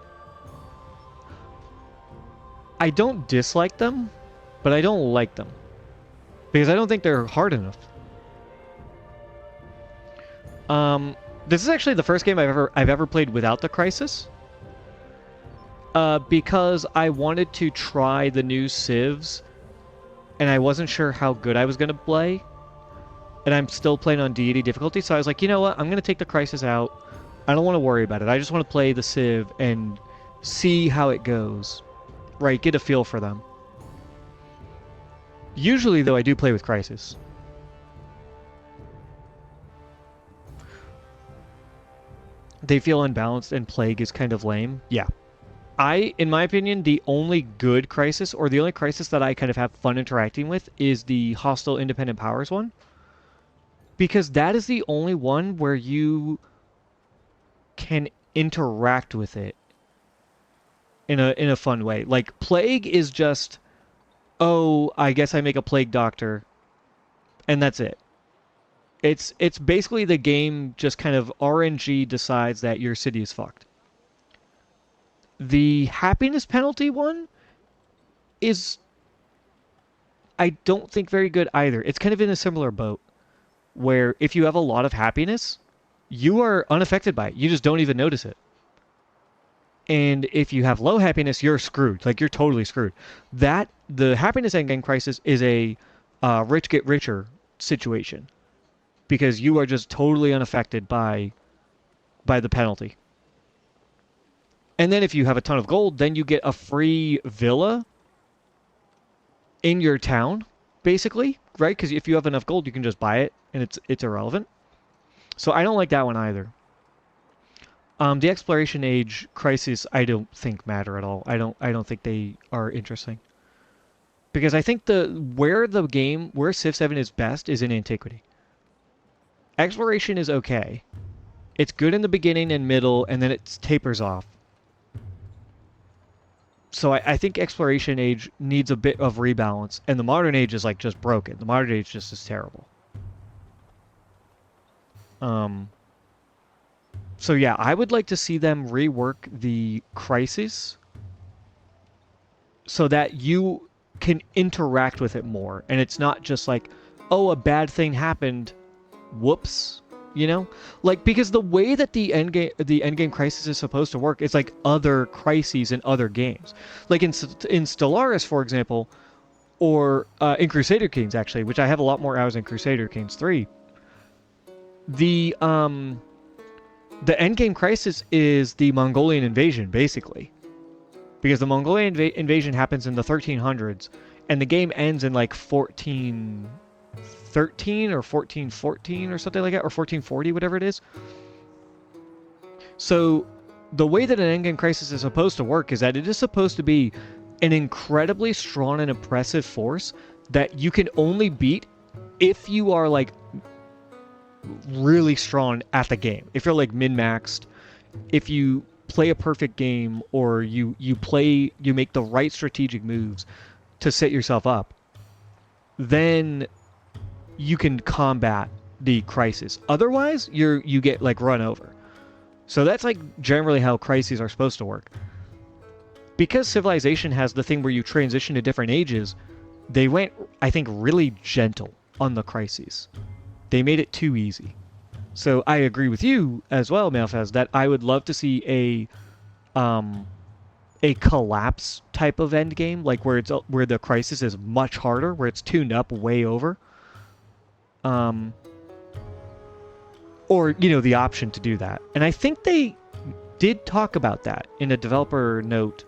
don't dislike them, but I don't like them. Because I don't think they're hard enough. This is actually the first game I've ever played without the Crisis. Because I wanted to try the new civs, and I wasn't sure how good I was going to play. And I'm still playing on deity difficulty, so I was like, you know what? I'm going to take the Crisis out. I don't want to worry about it. I just want to play the civ and see how it goes. Right, get a feel for them. Usually, though, I do play with Crisis. They feel unbalanced and Plague is kind of lame. Yeah. In my opinion, the only good Crisis, or the only Crisis that I kind of have fun interacting with, is the Hostile Independent Powers one. Because that is the only one where you can interact with it in a fun way. Like, Plague is just, oh, I guess I make a Plague Doctor, and that's it. It's basically the game just kind of RNG decides that your city is fucked. The happiness penalty one is, I don't think, very good either. It's kind of in a similar boat where if you have a lot of happiness, you are unaffected by it. You just don't even notice it. And if you have low happiness, you're screwed. Like you're totally screwed. That the happiness endgame crisis is a rich get richer situation because you are just totally unaffected by the penalty. And then if you have a ton of gold, then you get a free villa in your town, basically, right? Because if you have enough gold, you can just buy it, and it's irrelevant. So I don't like that one either. The exploration age crisis, I don't think matter at all. I don't think they are interesting because I think where Civ 7 is best is in antiquity. Exploration is okay. It's good in the beginning and middle, and then it tapers off. So I think exploration age needs a bit of rebalance, and the modern age is like just broken. The modern age just is terrible. Um, so yeah, I would like to see them rework the crisis so that you can interact with it more, and it's not just like, oh, a bad thing happened, whoops, you know, like because the way that the endgame crisis is supposed to work is like other crises in other games, like in Stellaris, for example, or in Crusader Kings actually, which I have a lot more hours in Crusader Kings 3. The endgame crisis is the Mongolian invasion basically, because the Mongolian invasion happens in the 1300s, and the game ends in like 1413 or 1414 or something like that, or 1440, whatever it is. So the way that an endgame crisis is supposed to work is that it is supposed to be an incredibly strong and impressive force that you can only beat if you are like really strong at the game. If you're like min-maxed, if you play a perfect game, or you make the right strategic moves to set yourself up, then you can combat the crisis. Otherwise, you get like run over. So that's like generally how crises are supposed to work. Because Civilization has the thing where you transition to different ages, they went, I think, really gentle on the crises. They made it too easy. So I agree with you as well, Malfaz, that I would love to see a collapse type of end game, like where the crisis is much harder, where it's tuned up way over. Or the option to do that. And I think they did talk about that in a developer note,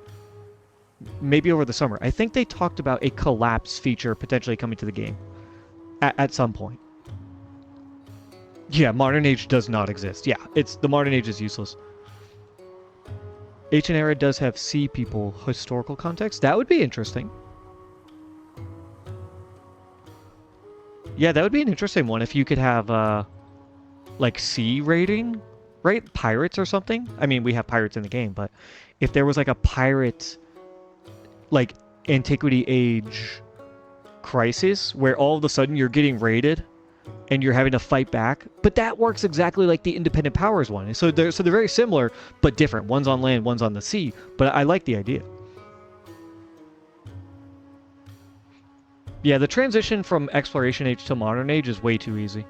maybe over the summer. I think they talked about a collapse feature potentially coming to the game at some point. Yeah, modern age does not exist. Yeah, the modern age is useless. Ancient era does have sea people historical context. That would be interesting. Yeah, that would be an interesting one if you could have like sea raiding, right? Pirates or something. I mean, we have pirates in the game, but if there was like a pirate, like antiquity age crisis where all of a sudden you're getting raided and you're having to fight back, but that works exactly like the independent powers one. So they're very similar but different. One's on land, one's on the sea. But I like the idea. Yeah, the transition from exploration age to modern age is way too easy.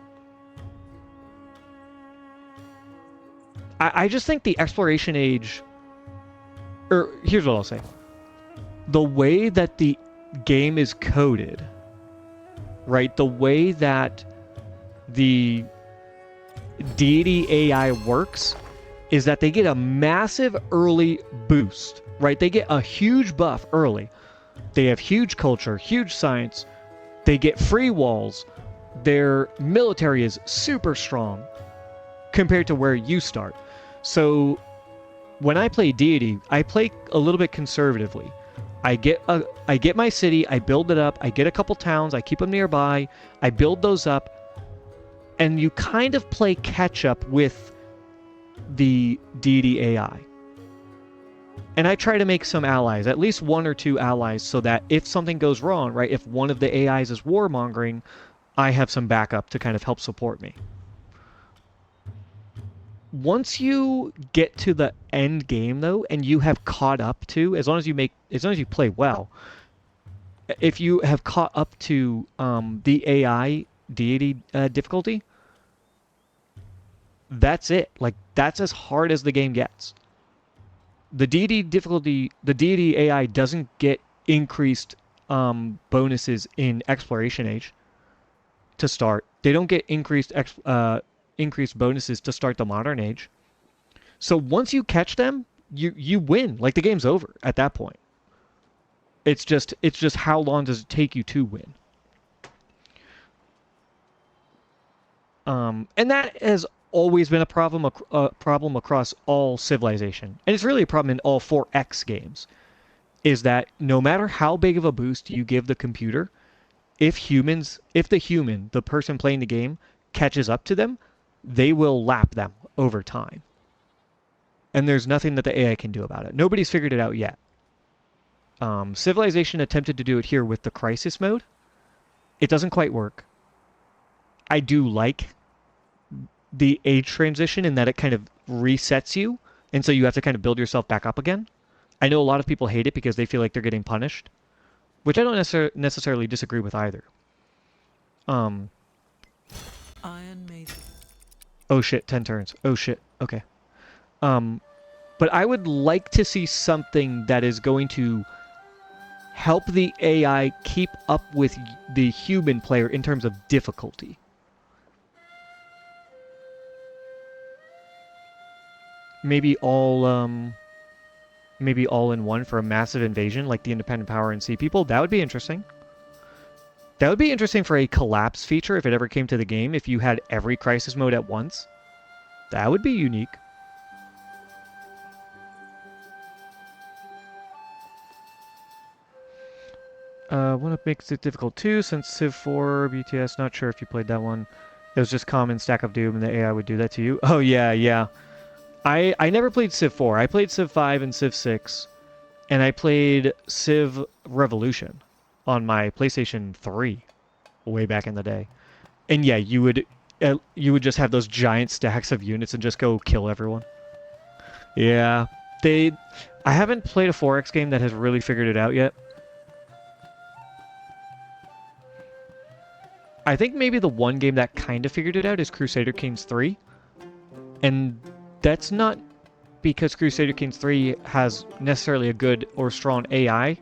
I just think the exploration age, or here's what I'll say. The way that the game is coded, right? The way that the deity AI works is that they get a massive early boost, right? They get a huge buff early. They have huge culture, huge science. They get free walls. Their military is super strong compared to where you start. So when I play deity, I play a little bit conservatively. I get my city, I build it up, I get a couple towns, I keep them nearby, I build those up, and you kind of play catch up with the deity AI. And I try to make some allies, at least one or two allies, so that if something goes wrong, right, if one of the AIs is warmongering, I have some backup to kind of help support me. Once you get to the end game though, and you have caught up to, as long as you play well, if you have caught up to the AI deity difficulty, that's it. Like that's as hard as the game gets. The deity difficulty, the deity AI doesn't get increased bonuses in exploration age to start. They don't get increased bonuses to start the modern age. So once you catch them, you win. Like the game's over at that point. It's just how long does it take you to win? And that has always been a problem across all Civilization, and it's really a problem in all 4X games. Is that no matter how big of a boost you give the computer, if the person playing the game, catches up to them, they will lap them over time. And there's nothing that the AI can do about it. Nobody's figured it out yet. Civilization attempted to do it here with the crisis mode. It doesn't quite work. I do like the age transition in that it kind of resets you, and so you have to kind of build yourself back up again. I know a lot of people hate it because they feel like they're getting punished, which I don't necessarily disagree with either. Iron Maiden. Oh shit, 10 turns. Oh shit, okay. But I would like to see something that is going to help the AI keep up with the human player in terms of difficulty. Maybe all in one for a massive invasion like the Independent Power and Sea People. That would be interesting. That would be interesting for a collapse feature if it ever came to the game, if you had every crisis mode at once. That would be unique. One makes it difficult too, since Civ 4, BTS, not sure if you played that one. It was just common stack of doom and the AI would do that to you. Oh yeah, yeah. I never played Civ 4. I played Civ 5 and Civ 6, and I played Civ Revolution on my PlayStation 3 way back in the day. And yeah, you would just have those giant stacks of units and just go kill everyone. Yeah, I haven't played a 4X game that has really figured it out yet. I think maybe the one game that kind of figured it out is Crusader Kings 3. And that's not because Crusader Kings 3 has necessarily a good or strong AI.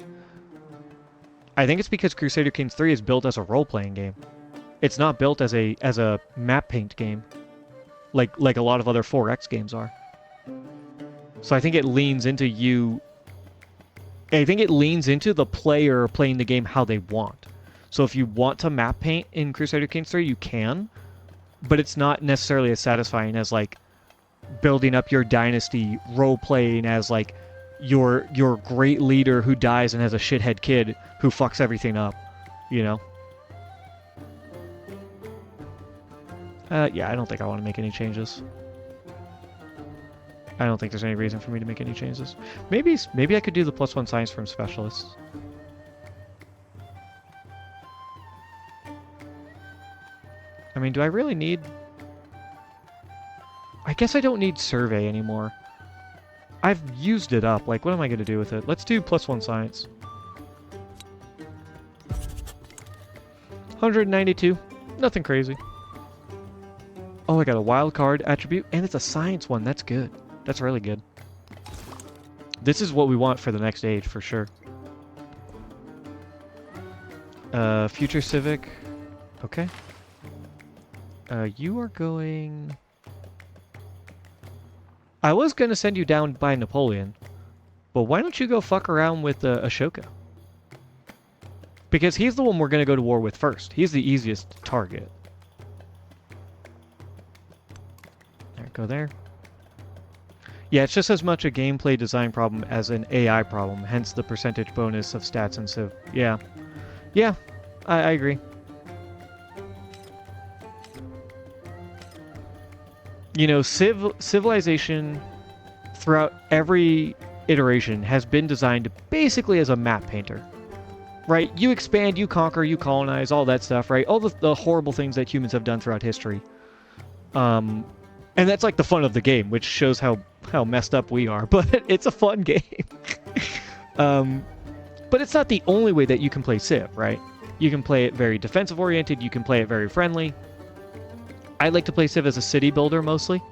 I think it's because Crusader Kings 3 is built as a role-playing game. It's not built as a map paint game, like a lot of other 4X games are. So I think it leans into the player playing the game how they want. So if you want to map paint in Crusader Kings 3, you can, but it's not necessarily as satisfying as like building up your dynasty, role-playing as like your great leader who dies and has a shithead kid who fucks everything up, you know? Yeah, I don't think I want to make any changes. I don't think there's any reason for me to make any changes. Maybe I could do the +1 science from specialists. I mean, do I really need... I guess I don't need survey anymore. I've used it up. Like, what am I going to do with it? Let's do +1 science. 192. Nothing crazy. Oh, I got a wild card attribute, and it's a science one. That's good. That's really good. This is what we want for the next age, for sure. Future Civic. Okay. You are going... I was going to send you down by Napoleon, but why don't you go fuck around with Ashoka? Because he's the one we're going to go to war with first. He's the easiest target. There, go there. Yeah, it's just as much a gameplay design problem as an AI problem, hence the percentage bonus of stats and Civ. Yeah. Yeah, I agree. You know, Civilization, throughout every iteration, has been designed basically as a map painter. right? You expand, you conquer, you colonize, all that stuff, right? All the horrible things that humans have done throughout history. And that's like the fun of the game, which shows how messed up we are. But it's a fun game. um, but it's not the only way that you can play Civ, right? You can play it very defensive oriented. You can play it very friendly. I like to play Civ as a city builder mostly.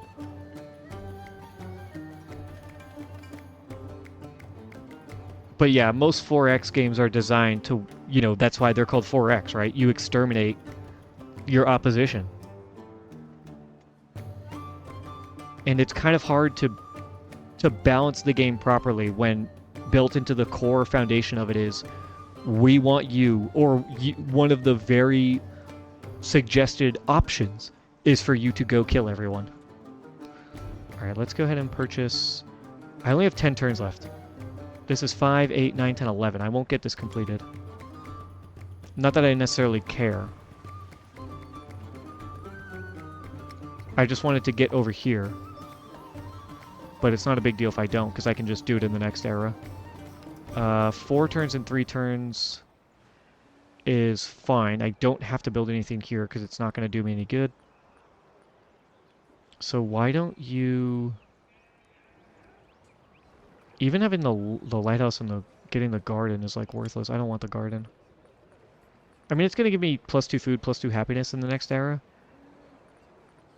But yeah, most 4X games are designed to, that's why they're called 4X, right? You exterminate your opposition. And it's kind of hard to balance the game properly when built into the core foundation of it is we want you, or one of the very suggested options is for you to go kill everyone. All right, let's go ahead and purchase. I only have 10 turns left. This is 5, 8, 9, 10, 11. I won't get this completed. Not that I necessarily care. I just wanted to get over here. But it's not a big deal if I don't, because I can just do it in the next era. 4 turns and 3 turns is fine. I don't have to build anything here, because it's not going to do me any good. So why don't you... Even having the lighthouse and getting the garden is like worthless. I don't want the garden. I mean, it's going to give me +2 food, +2 happiness in the next era.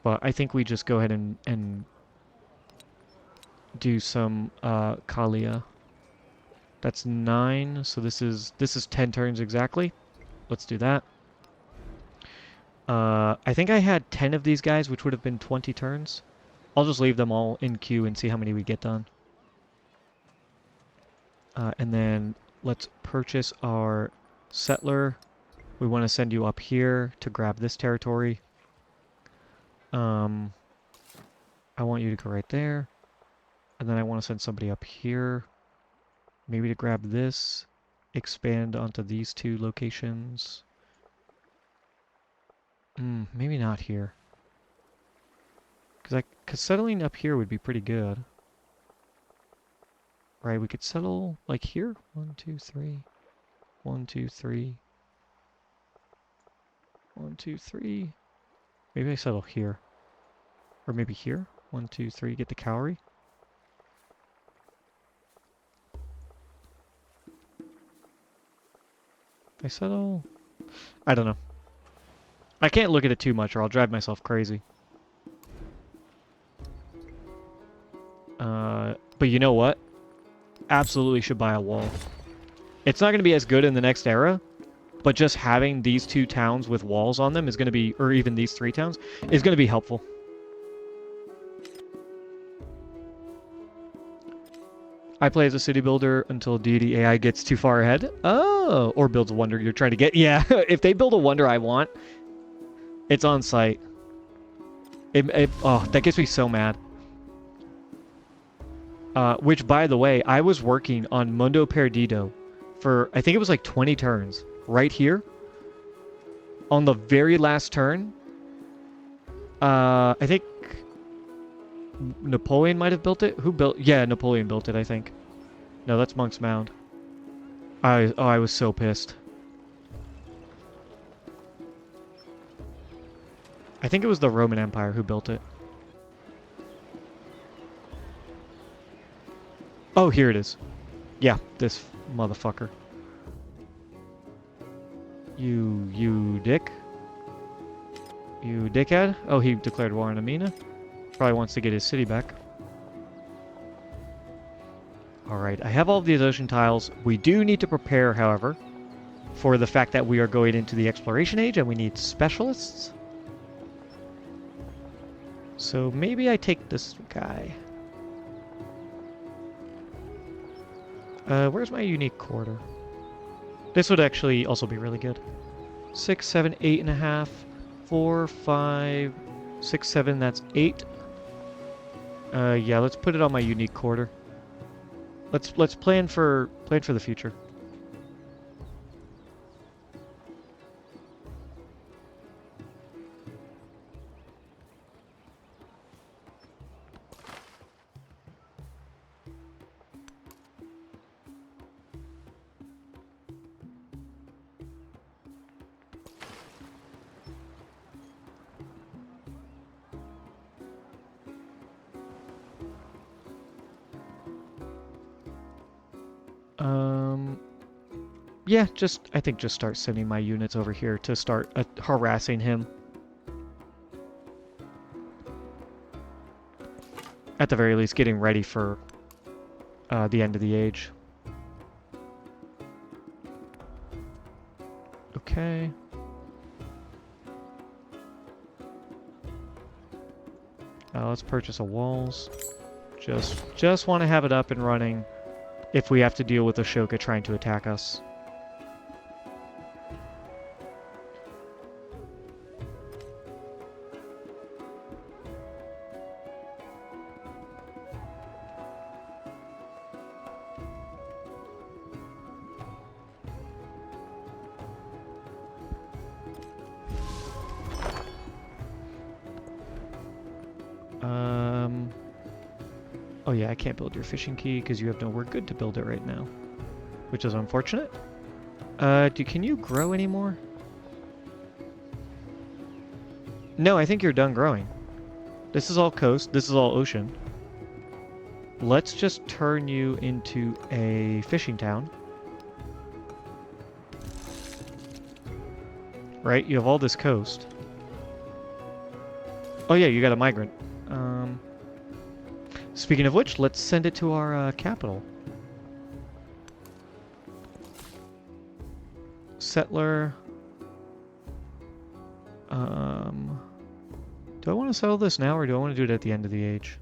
But I think we just go ahead and do some Kalia. That's 9, so this is 10 turns exactly. Let's do that. I think I had 10 of these guys, which would have been 20 turns. I'll just leave them all in queue and see how many we get done. And then let's purchase our settler. We want to send you up here to grab this territory. I want you to go right there. And then I want to send somebody up here. Maybe to grab this. Expand onto these 2 locations. Maybe not here. Because settling up here would be pretty good. Right, we could settle like here. 1, 2, 3. 1, 2, 3. 1, 2, 3. Maybe I settle here. Or maybe here. 1, 2, 3. Get the cavalry. I settle... I don't know. I can't look at it too much or I'll drive myself crazy. But you know what? Absolutely should buy a wall. It's not going to be as good in the next era, but just having these 2 towns with walls on them is going to be, or even these 3 towns, is going to be helpful. I play as a city builder until deity AI gets too far ahead. Oh, or builds a wonder you're trying to get. Yeah, if they build a wonder I want, it's on site. Oh, that gets me so mad. Which, by the way, I was working on Mundo Perdido for, I think it was like 20 turns. Right here. On the very last turn. I think Napoleon might have built it. Who built? Yeah, Napoleon built it, I think. No, that's Monk's Mound. I was so pissed. I think it was the Roman Empire who built it. Oh, here it is. Yeah, this motherfucker. You dick. You dickhead. Oh, he declared war on Amina. Probably wants to get his city back. Alright, I have all of these ocean tiles. We do need to prepare, however, for the fact that we are going into the exploration age and we need specialists. So maybe I take this guy. Where's my unique quarter? This would actually also be really good. 6, 7, 8.5, 4, 5, 6, 7, that's 8. Yeah, let's put it on my unique quarter. Let's plan for the future. Um, yeah, I think just start sending my units over here to start harassing him. At the very least, getting ready for the end of the age. Okay. Let's purchase a walls. Just want to have it up and running if we have to deal with Ashoka trying to attack us. Oh yeah, I can't build your fishing key because you have nowhere good to build it right now, which is unfortunate. Can you grow anymore? No, I think you're done growing. This is all coast, this is all ocean. Let's just turn you into a fishing town. Right, you have all this coast. Oh yeah, you got a migrant. Speaking of which, let's send it to our capital. Settler. Do I want to settle this now, or do I want to do it at the end of the age?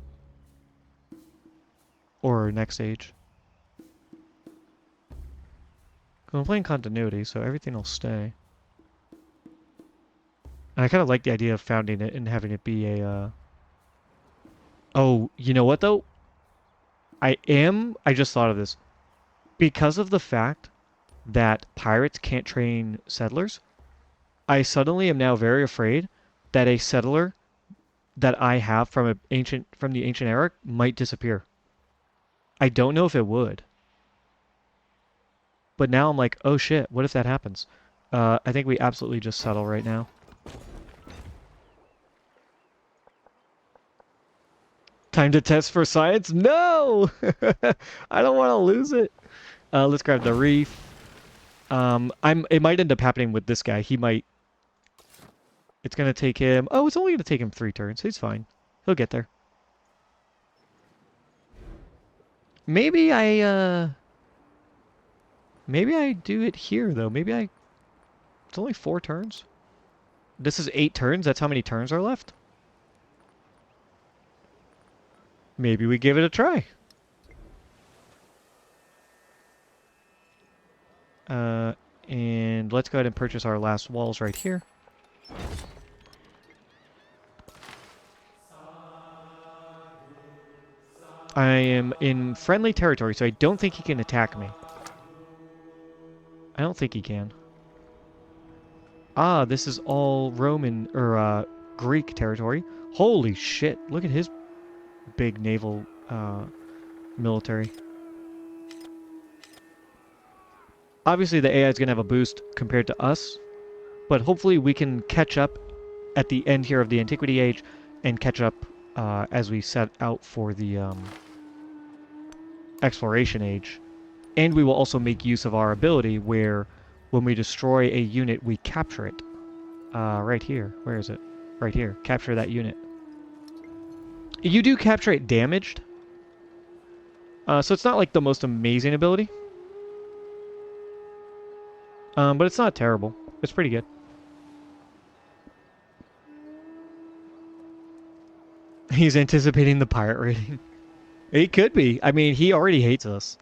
Or next age? Because I'm playing continuity, so everything will stay. And I kind of like the idea of founding it and having it be a... Oh, you know what, though? I just thought of this. Because of the fact that pirates can't train settlers, I suddenly am now very afraid that a settler that I have from the ancient era might disappear. I don't know if it would. But now I'm like, oh shit, what if that happens? I think we absolutely just settle right now. Time to test for science? No! I don't want to lose it. Let's grab the reef. It might end up happening with this guy. It's gonna take him... Oh, it's only gonna take him 3 turns. He's fine. He'll get there. Maybe I do it here, though. It's only 4 turns. This is 8 turns. That's how many turns are left. Maybe we give it a try. And let's go ahead and purchase our last walls right here. I am in friendly territory, so I don't think he can attack me. I don't think he can. Ah, this is all Roman, or, Greek territory. Holy shit, look at his big naval, military. Obviously, the AI is going to have a boost compared to us, but hopefully we can catch up at the end here of the Antiquity Age and catch up as we set out for the Exploration Age. And we will also make use of our ability where when we destroy a unit, we capture it. Right here. Where is it? Right here. Capture that unit. You do capture it damaged. So it's not like the most amazing ability. But it's not terrible. It's pretty good. He's anticipating the pirate raiding. He could be. I mean, he already hates us.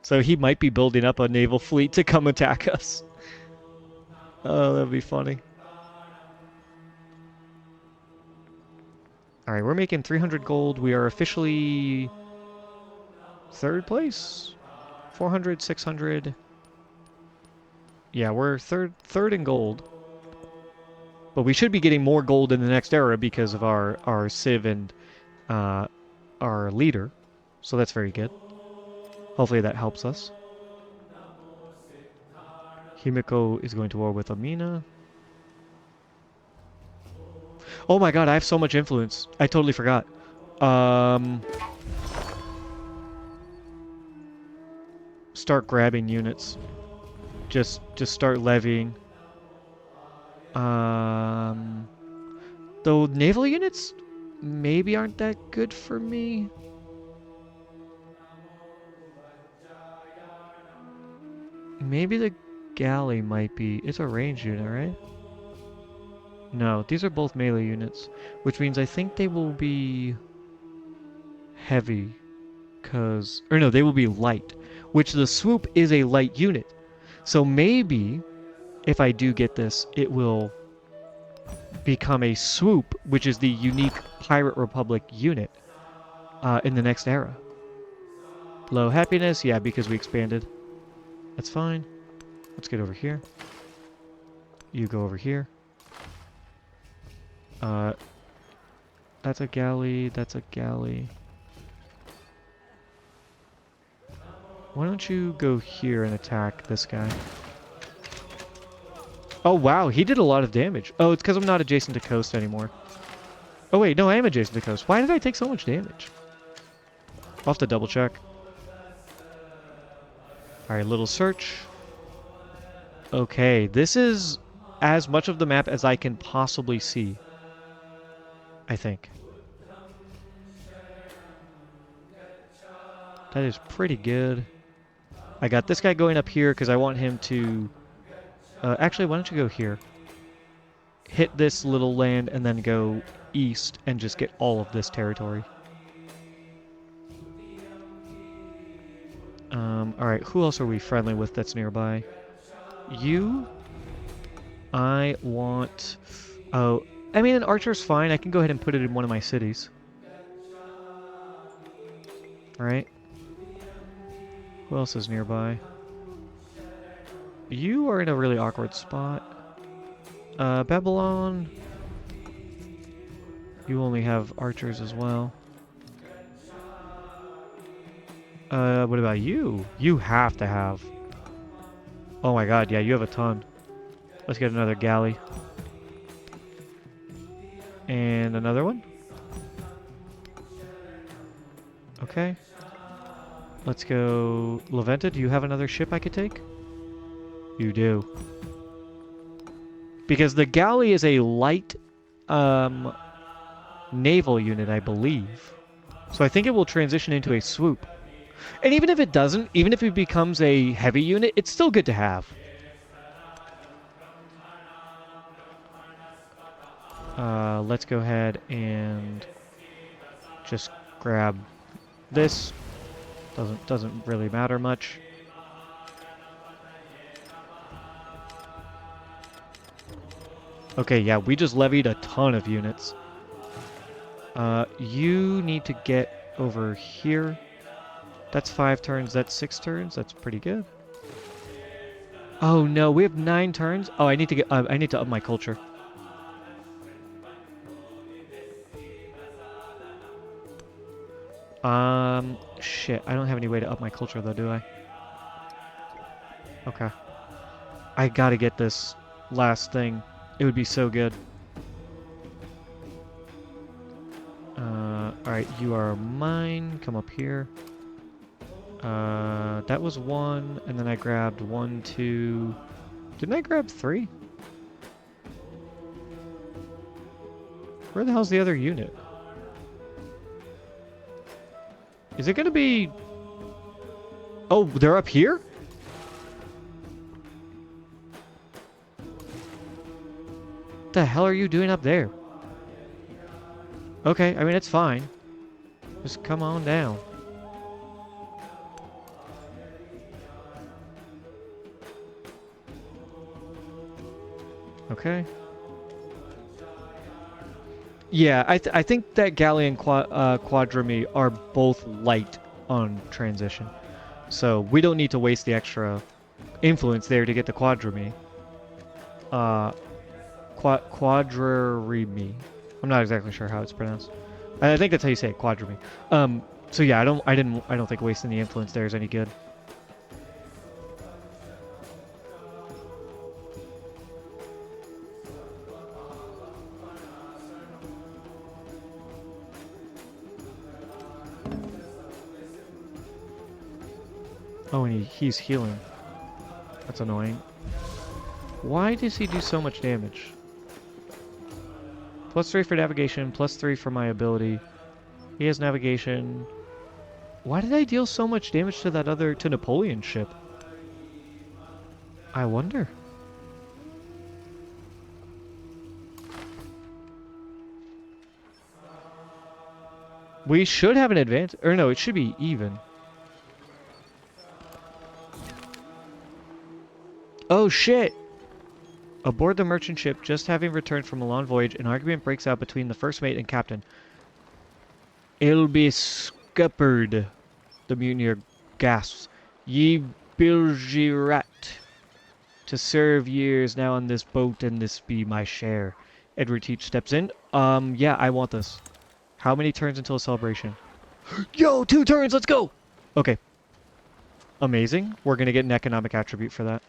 So he might be building up a naval fleet to come attack us. Oh, that'd be funny. Alright, we're making 300 gold. We are officially 3rd place? 400, 600. Yeah, we're third in gold. But we should be getting more gold in the next era because of our Civ and our leader. So that's very good. Hopefully that helps us. Himiko is going to war with Amina. Oh my god, I have so much influence. I totally forgot. start grabbing units. Just start levying. Um, though naval units maybe aren't that good for me. Maybe the galley might be. It's a ranged unit, right? No, these are both melee units, which means I think they will be heavy, or no, they will be light, which the swoop is a light unit. So maybe if I do get this, it will become a swoop, which is the unique Pirate Republic unit in the next era. Low happiness, yeah, because we expanded. That's fine. Let's get over here. You go over here. Uh, that's a galley, that's a galley. Why don't you go here and attack this guy? Oh wow, he did a lot of damage. Oh, it's because I'm not adjacent to coast anymore. Oh wait, no, I am adjacent to coast. Why did I take so much damage? I'll have to double check. Alright, little search. Okay, this is as much of the map as I can possibly see. I think. That is pretty good. I got this guy going up here because I want him to... actually, why don't you go here? Hit this little land and then go east and just get all of this territory. Alright, who else are we friendly with that's nearby? You? I want... Oh, I mean, an archer's fine. I can go ahead and put it in one of my cities. Alright. Who else is nearby? You are in a really awkward spot. Babylon. You only have archers as well. What about you? You have to have. Oh my god, yeah, you have a ton. Let's get another galley. And another one? Okay. Let's go... Leventa, do you have another ship I could take? You do. Because the galley is a light, naval unit, I believe. So I think it will transition into a swoop. And even if it doesn't, even if it becomes a heavy unit, it's still good to have. Let's go ahead and just grab this. Doesn't really matter much. Okay, yeah, we just levied a ton of units. You need to get over here. That's 5 turns, that's 6 turns, that's pretty good. Oh no, we have 9 turns? Oh, I need to up my culture. Shit, I don't have any way to up my culture though, do I? Okay. I gotta get this last thing. It would be so good. Alright, you are mine. Come up here. That was 1, and then I grabbed 1, 2... Didn't I grab 3? Where the hell's the other unit? Is it gonna be... Oh, they're up here? What the hell are you doing up there? Okay, I mean, it's fine. Just come on down. Okay. Yeah, I think that Galley and Quadrami are both light on transition. So we don't need to waste the extra influence there to get the Quadrami. Quadrami. I'm not exactly sure how it's pronounced. I think that's how you say it, Quadrami. So yeah, I don't think wasting the influence there is any good. Oh, and he's healing. That's annoying. Why does he do so much damage? +3 for navigation, +3 for my ability. He has navigation. Why did I deal so much damage to that to Napoleon's ship? I wonder. We should have an advantage. Or no, it should be even. Oh shit! Aboard the merchant ship, just having returned from a long voyage, an argument breaks out between the first mate and captain. "I'll be scuppered," the mutineer gasps. "Ye bilgerat. To serve years now on this boat, and this be my share." Edward Teach steps in. Yeah, I want this. How many turns until a celebration? Yo, 2 turns, let's go! Okay. Amazing. We're gonna get an economic attribute for that.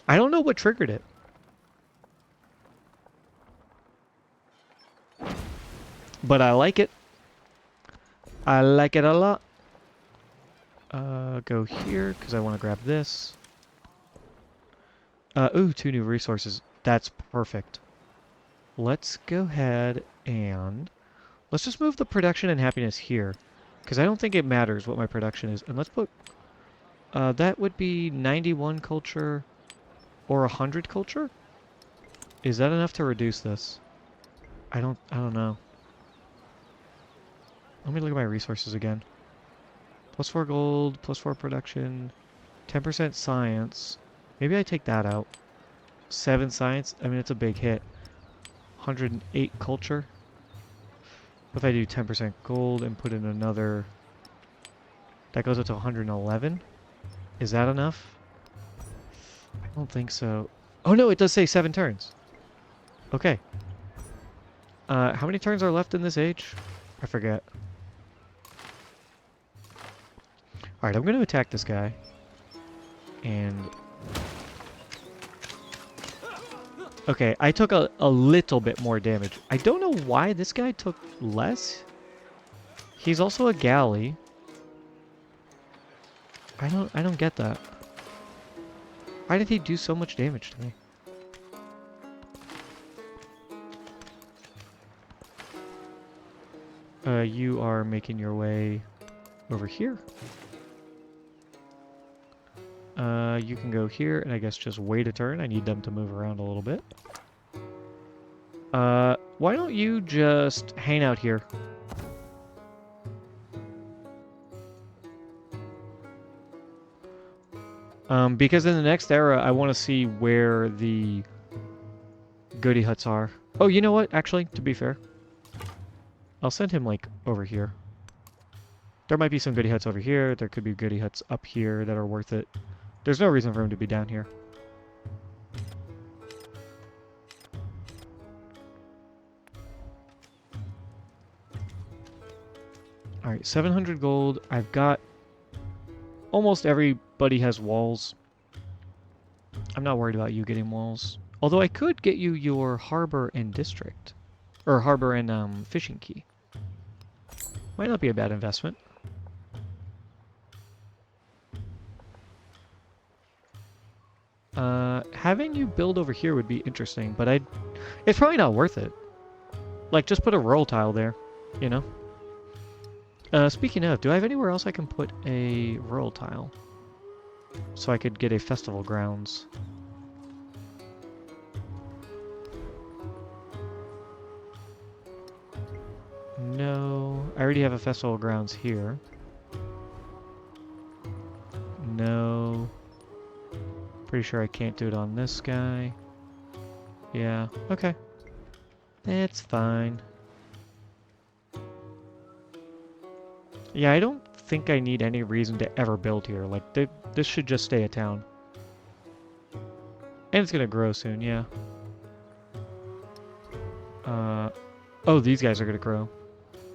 I don't know what triggered it. But I like it. I like it a lot. Go here, because I want to grab this. Ooh, 2 new resources. That's perfect. Let's go ahead and... Let's just move the production and happiness here. Because I don't think it matters what my production is. And let's put... that would be 91 culture or 100 culture? Is that enough to reduce this? I don't know. Let me look at my resources again. +4 gold, +4 production, 10% science. Maybe I take that out. 7 science. I mean, it's a big hit. 108 culture. What if I do 10% gold and put in another... That goes up to 111. Is that enough? I don't think so. Oh no, it does say 7 turns. Okay. How many turns are left in this age? I forget. Alright, I'm going to attack this guy. And... Okay, I took a little bit more damage. I don't know why this guy took less. He's also a galley. I don't get that. Why did he do so much damage to me? You are making your way over here. You can go here, and I guess just wait a turn. I need them to move around a little bit. Why don't you just hang out here? Because in the next era, I want to see where the goody huts are. Oh, you know what? Actually, to be fair, I'll send him, like, over here. There might be some goody huts over here. There could be goody huts up here that are worth it. There's no reason for him to be down here. Alright, 700 gold. I've got... Almost everybody has walls. I'm not worried about you getting walls. Although I could get you your harbor and district. Or harbor and fishing key. Might not be a bad investment. Having you build over here would be interesting, but it's probably not worth it. Like, just put a rural tile there, you know? Speaking of, do I have anywhere else I can put a rural tile? So I could get a festival grounds. No, I already have a festival grounds here. No. Pretty sure I can't do it on this guy. Yeah, okay. That's fine. Yeah, I don't think I need any reason to ever build here. Like, this should just stay a town. And it's gonna grow soon, yeah. Oh, these guys are gonna grow.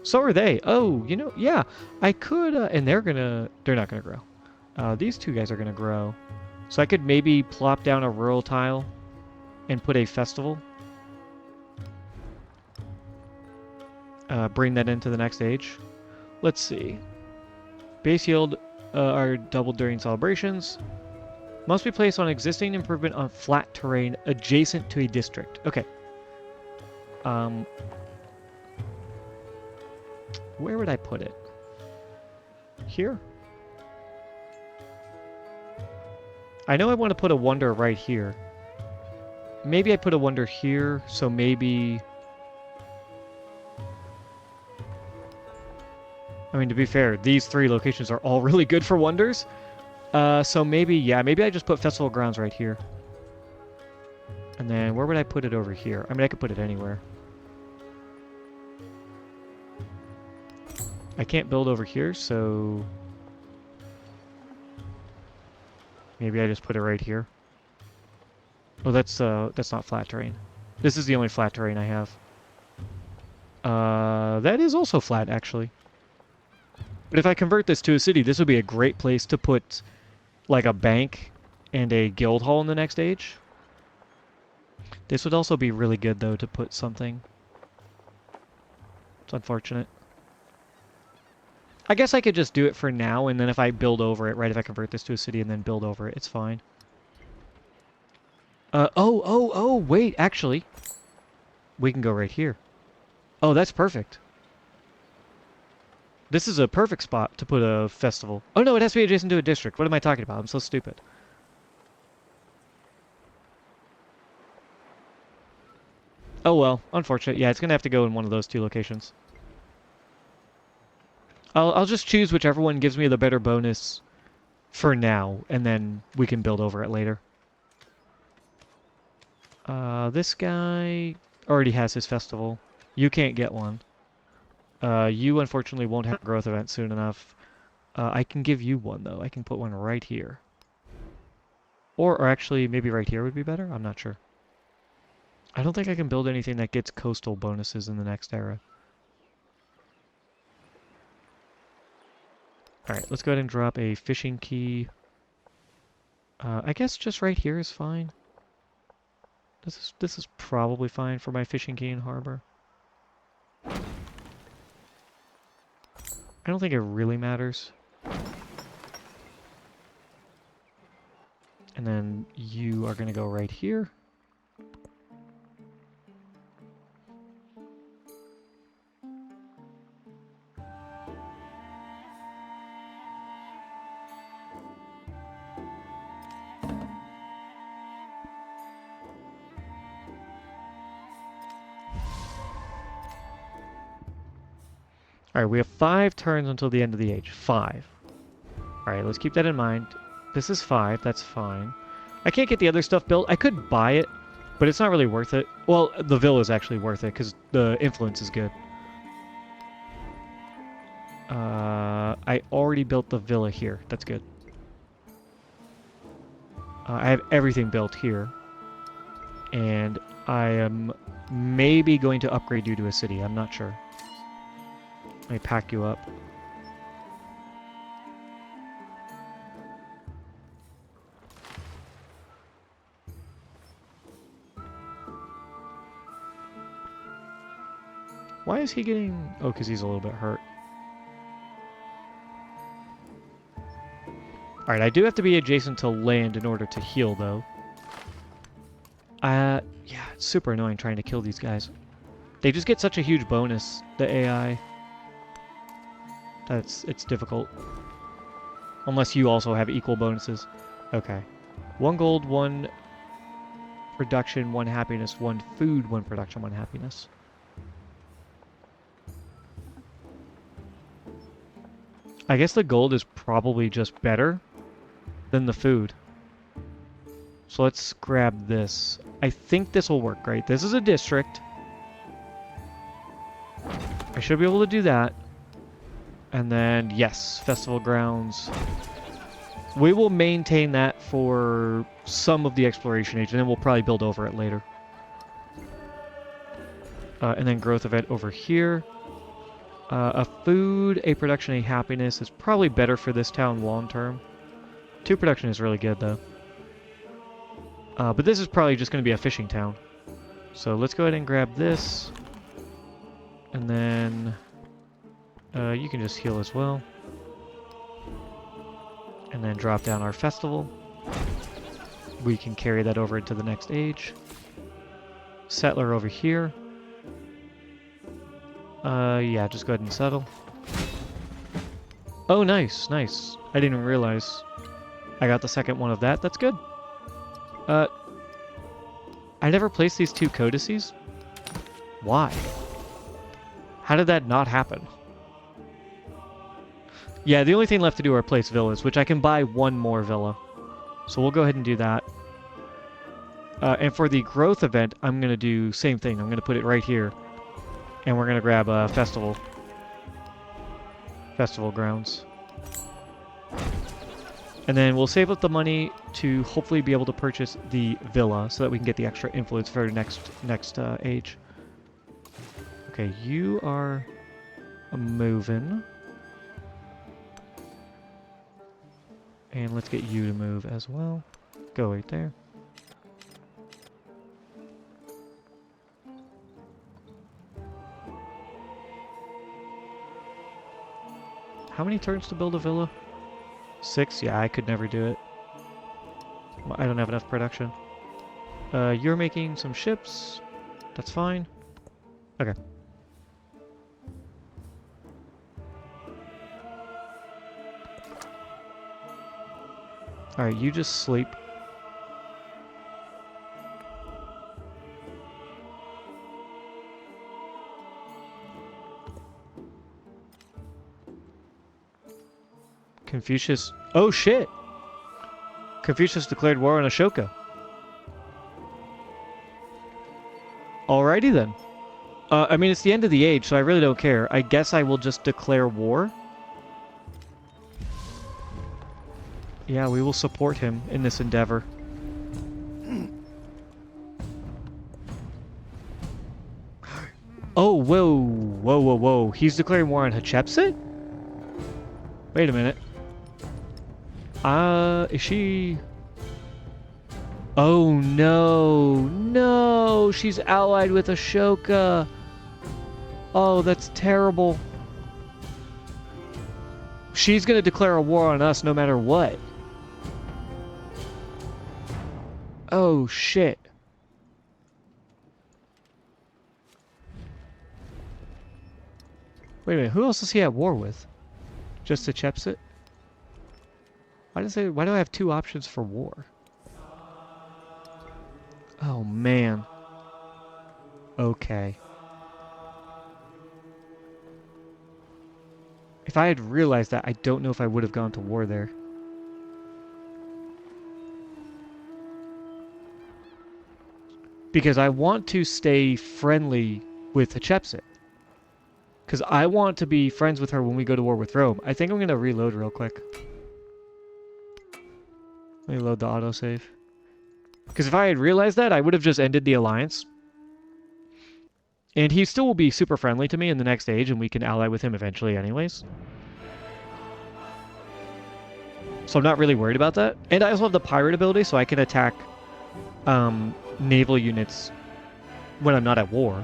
So are they. Oh, you know, yeah. I could, and they're not gonna grow. These 2 guys are gonna grow. So I could maybe plop down a rural tile and put a festival. Bring that into the next age. Let's see. Base yield are doubled during celebrations. Must be placed on existing improvement on flat terrain adjacent to a district. Okay. Where would I put it? Here? I know I want to put a wonder right here. Maybe I put a wonder here, so maybe... I mean, to be fair, these 3 locations are all really good for wonders. So maybe, yeah, maybe I just put Festival Grounds right here. And then where would I put it over here? I mean, I could put it anywhere. I can't build over here, so... maybe I just put it right here. Oh, that's not flat terrain. This is the only flat terrain I have. That is also flat, actually. But if I convert this to a city, this would be a great place to put, like, a bank and a guild hall in the next age. This would also be really good, though, to put something. It's unfortunate. I guess I could just do it for now, and then if I build over it, right, if I convert this to a city and then build over it, it's fine. Oh, wait, actually. We can go right here. Oh, that's perfect. This is a perfect spot to put a festival. Oh, no, it has to be adjacent to a district. What am I talking about? I'm so stupid. Oh, well, unfortunate. Yeah, it's going to have to go in one of those 2 locations. I'll just choose whichever one gives me the better bonus for now, and then we can build over it later. This guy already has his festival. You can't get one. You unfortunately won't have a growth event soon enough. I can give you one, though. I can put one right here. Or actually, maybe right here would be better? I'm not sure. I don't think I can build anything that gets coastal bonuses in the next era. Alright, let's go ahead and drop a fishing key. I guess just right here is fine. This is probably fine for my fishing key in harbor. I don't think it really matters. And then you are going to go right here. Alright, we have 5 turns until the end of the age. 5. Alright, let's keep that in mind. This is 5, that's fine. I can't get the other stuff built. I could buy it, but it's not really worth it. Well, the villa is actually worth it, because the influence is good. I already built the villa here. That's good. I have everything built here. And I am maybe going to upgrade you to a city. I'm not sure. Let me pack you up. Why is he getting... oh, because he's a little bit hurt. Alright, I do have to be adjacent to land in order to heal, though. Yeah, it's super annoying trying to kill these guys. They just get such a huge bonus, the AI. It's difficult. Unless you also have equal bonuses. Okay. 1 gold, 1 production, 1 happiness, 1 food, 1 production, 1 happiness. I guess the gold is probably just better than the food. So let's grab this. I think this will work, right? This is a district. I should be able to do that. And then, yes, festival grounds. We will maintain that for some of the exploration age, and then we'll probably build over it later. And then growth event over here. A food, a production, a happiness is probably better for this town long term. 2 production is really good, though. But this is probably just going to be a fishing town. So let's go ahead and grab this. And then you can just heal as well. And then drop down our festival. We can carry that over into the next age. Settler over here. Yeah, just go ahead and settle. Oh, nice, nice. I didn't even realize I got the second one of that. That's good. I never placed these two codices. Why? How did that not happen? Yeah, the only thing left to do are place villas, which I can buy one more villa. So we'll go ahead and do that. And for the growth event, I'm going to do same thing. I'm going to put it right here. And we're going to grab a festival. Festival grounds. And then we'll save up the money to hopefully be able to purchase the villa so that we can get the extra influence for the next age. Okay, you are moving. And let's get you to move as well. Go right there. How many turns to build a villa? 6? Yeah, I could never do it. I don't have enough production. You're making some ships. That's fine. Okay. Alright, you just sleep. Confucius... Oh, shit! Confucius declared war on Ashoka. Alrighty then. I mean, it's the end of the age, so I really don't care. I guess I will just declare war. Yeah, we will support him in this endeavor. Oh, whoa, whoa, whoa, whoa. He's declaring war on Hatshepsut? Wait a minute. Is she... Oh, no. No, she's allied with Ashoka. Oh, that's terrible. She's gonna declare a war on us no matter what. Oh, shit. Wait a minute, who else is he at war with? Just Hatshepsut? Why do I have two options for war? Oh, man. Okay. If I had realized that, I don't know if I would have gone to war there. Because I want to stay friendly with Hatshepsut. Because I want to be friends with her when we go to war with Rome. I think I'm going to reload real quick. Let me load the autosave. Because if I had realized that, I would have just ended the alliance. And he still will be super friendly to me in the next age, and we can ally with him eventually anyways. So I'm not really worried about that. And I also have the pirate ability, so I can attack naval units when I'm not at war.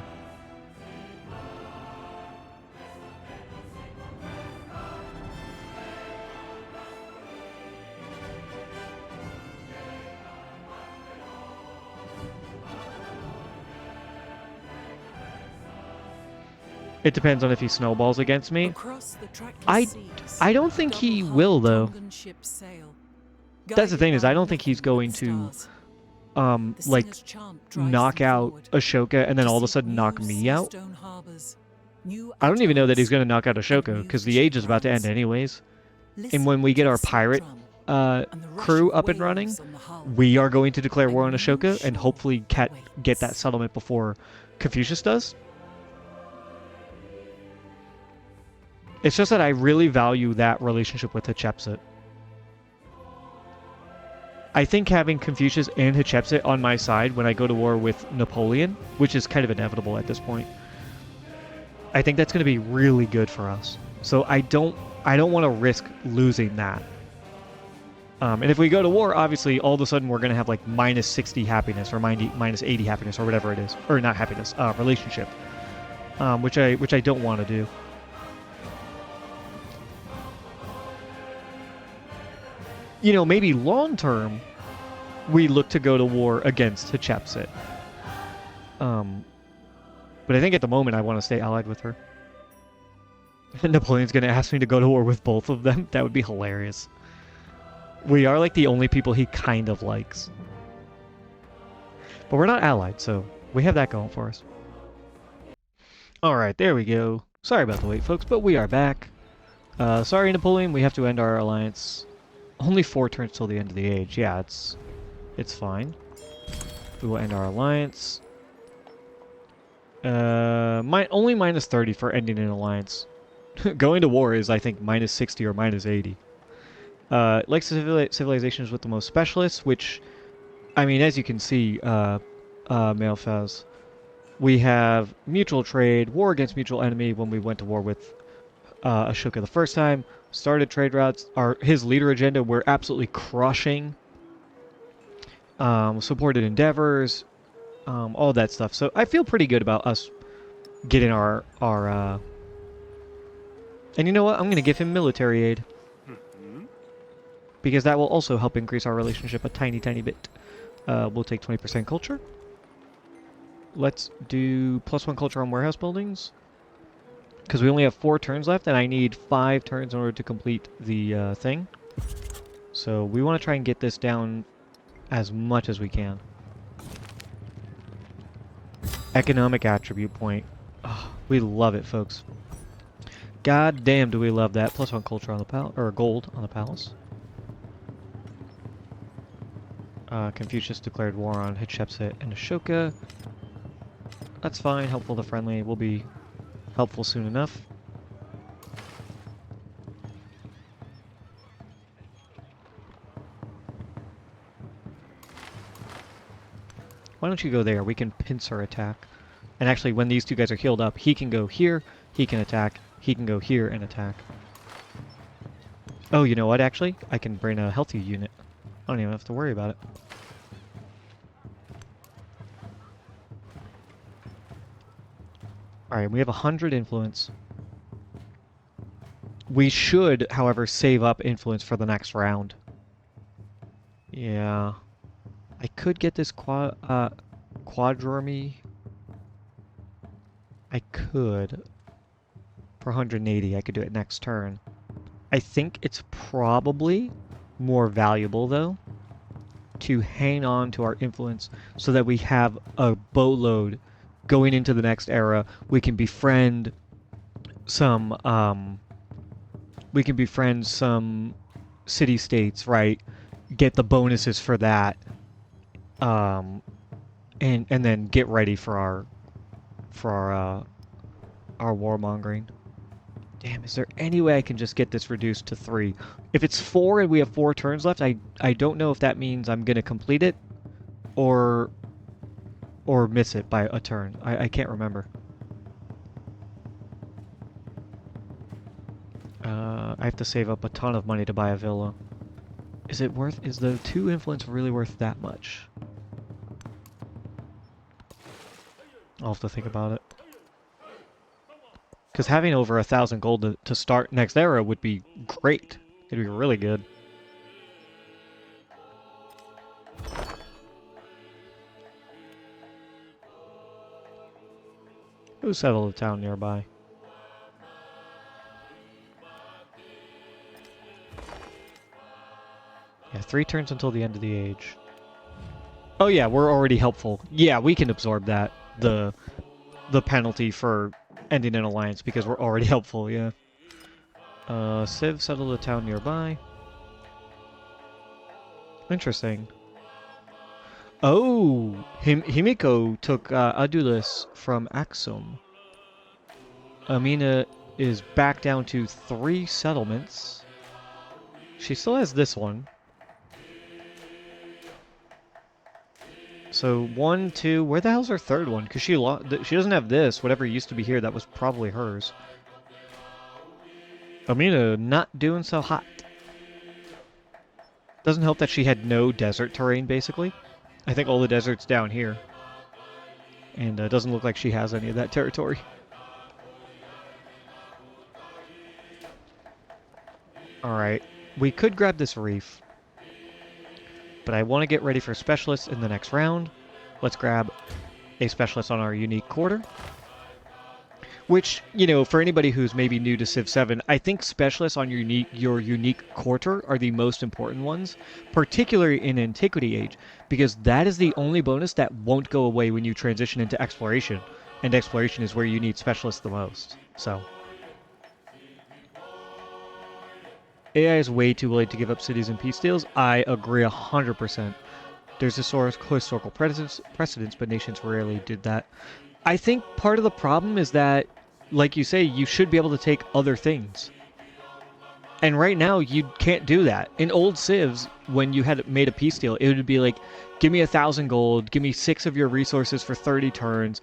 It depends on if he snowballs against me. I don't think he will, though. That's the thing, is I don't think he's going to like knock out Ashoka and then all of a sudden knock me out. I don't even know that he's going to knock out Ashoka because the age is about to end anyways. And when we get our pirate crew up and running, we are going to declare war on Ashoka and hopefully get that settlement before Confucius does. It's just that I really value that relationship with Hatshepsut. I think having Confucius and Hatshepsut on my side when I go to war with Napoleon, which is kind of inevitable at this point, I think that's going to be really good for us. So I don't want to risk losing that. And if we go to war, obviously, all of a sudden we're going to have like minus 60 happiness or minus 80 happiness or whatever it is, or not happiness, relationship, which I don't want to do. you know, maybe long term, we look to go to war against Hatshepsut. But I think at the moment I want to stay allied with her. Napoleon's going to ask me to go to war with both of them. That would be hilarious. We are like the only people he kind of likes. But we're not allied, so we have that going for us. Alright, there we go. Sorry about the wait, folks, but we are back. Sorry, Napoleon, we have to end our alliance. Only 4 turns till the end of the age. Yeah, it's fine. We will end our alliance. Only minus 30 for ending an alliance. Going to war is, I think, minus 60 or minus 80. Like civilizations with the most specialists, which, I mean, as you can see, Malfaz, we have mutual trade, war against mutual enemy when we went to war with Ashoka the first time, started trade routes, his leader agenda we're absolutely crushing, supported endeavors, all that stuff. So I feel pretty good about us getting our and you know what? I'm going to give him military aid. Because that will also help increase our relationship a tiny, tiny bit. We'll take 20% culture. Let's do +1 culture on warehouse buildings. Because we only have 4 turns left, and I need 5 turns in order to complete the thing. So we want to try and get this down as much as we can. Economic attribute point. Oh, we love it, folks. God damn, do we love that. +1 culture on the palace, or gold on the palace. Confucius declared war on Hatshepsut and Ashoka. That's fine. Helpful to friendly. Will be helpful soon enough. Why don't you go there? We can pincer attack. And actually, when these 2 guys are healed up, he can go here, he can attack, he can go here and attack. Oh, you know what, actually? I can bring a healthy unit. I don't even have to worry about it. Alright, we have 100 influence. We should, however, save up influence for the next round. Yeah. I could get this quadrummy. I could. For 180, I could do it next turn. I think it's probably more valuable, though, to hang on to our influence so that we have a boatload going into the next era. We can befriend some city-states, right? Get the bonuses for that, and then get ready for our warmongering. Damn, is there any way I can just get this reduced to 3? If it's 4 and we have 4 turns left, I don't know if that means I'm gonna complete it, or miss it by a turn. I can't remember. I have to save up a ton of money to buy a villa. Is the 2 influence really worth that much? I'll have to think about it. Because having over 1,000 gold to start next era would be great. It'd be really good. Who settled a town nearby? Yeah, 3 turns until the end of the age. Oh yeah, we're already helpful. Yeah, we can absorb that. The penalty for ending an alliance because we're already helpful, yeah. Civ settled a town nearby. Interesting. Oh, Himiko took Adulis from Axum. Amina is back down to 3 settlements. She still has this one. So 1, 2. Where the hell's her 3rd one? Because she doesn't have this. Whatever used to be here, that was probably hers. Amina not doing so hot. Doesn't help that she had no desert terrain, basically. I think all the desert's down here. And it doesn't look like she has any of that territory. Alright. We could grab this reef. But I want to get ready for specialists in the next round. Let's grab a specialist on our unique quarter. Which, you know, for anybody who's maybe new to Civ 7, I think specialists on your unique quarter are the most important ones, particularly in Antiquity Age, because that is the only bonus that won't go away when you transition into Exploration, and Exploration is where you need specialists the most. So, AI is way too late to give up cities and peace deals. I agree 100%. There's historical precedents, but nations rarely did that. I think part of the problem is that, like you say, you should be able to take other things. And right now, you can't do that. In old civs, when you had made a peace deal, it would be like, give me 1,000 gold, give me 6 of your resources for 30 turns,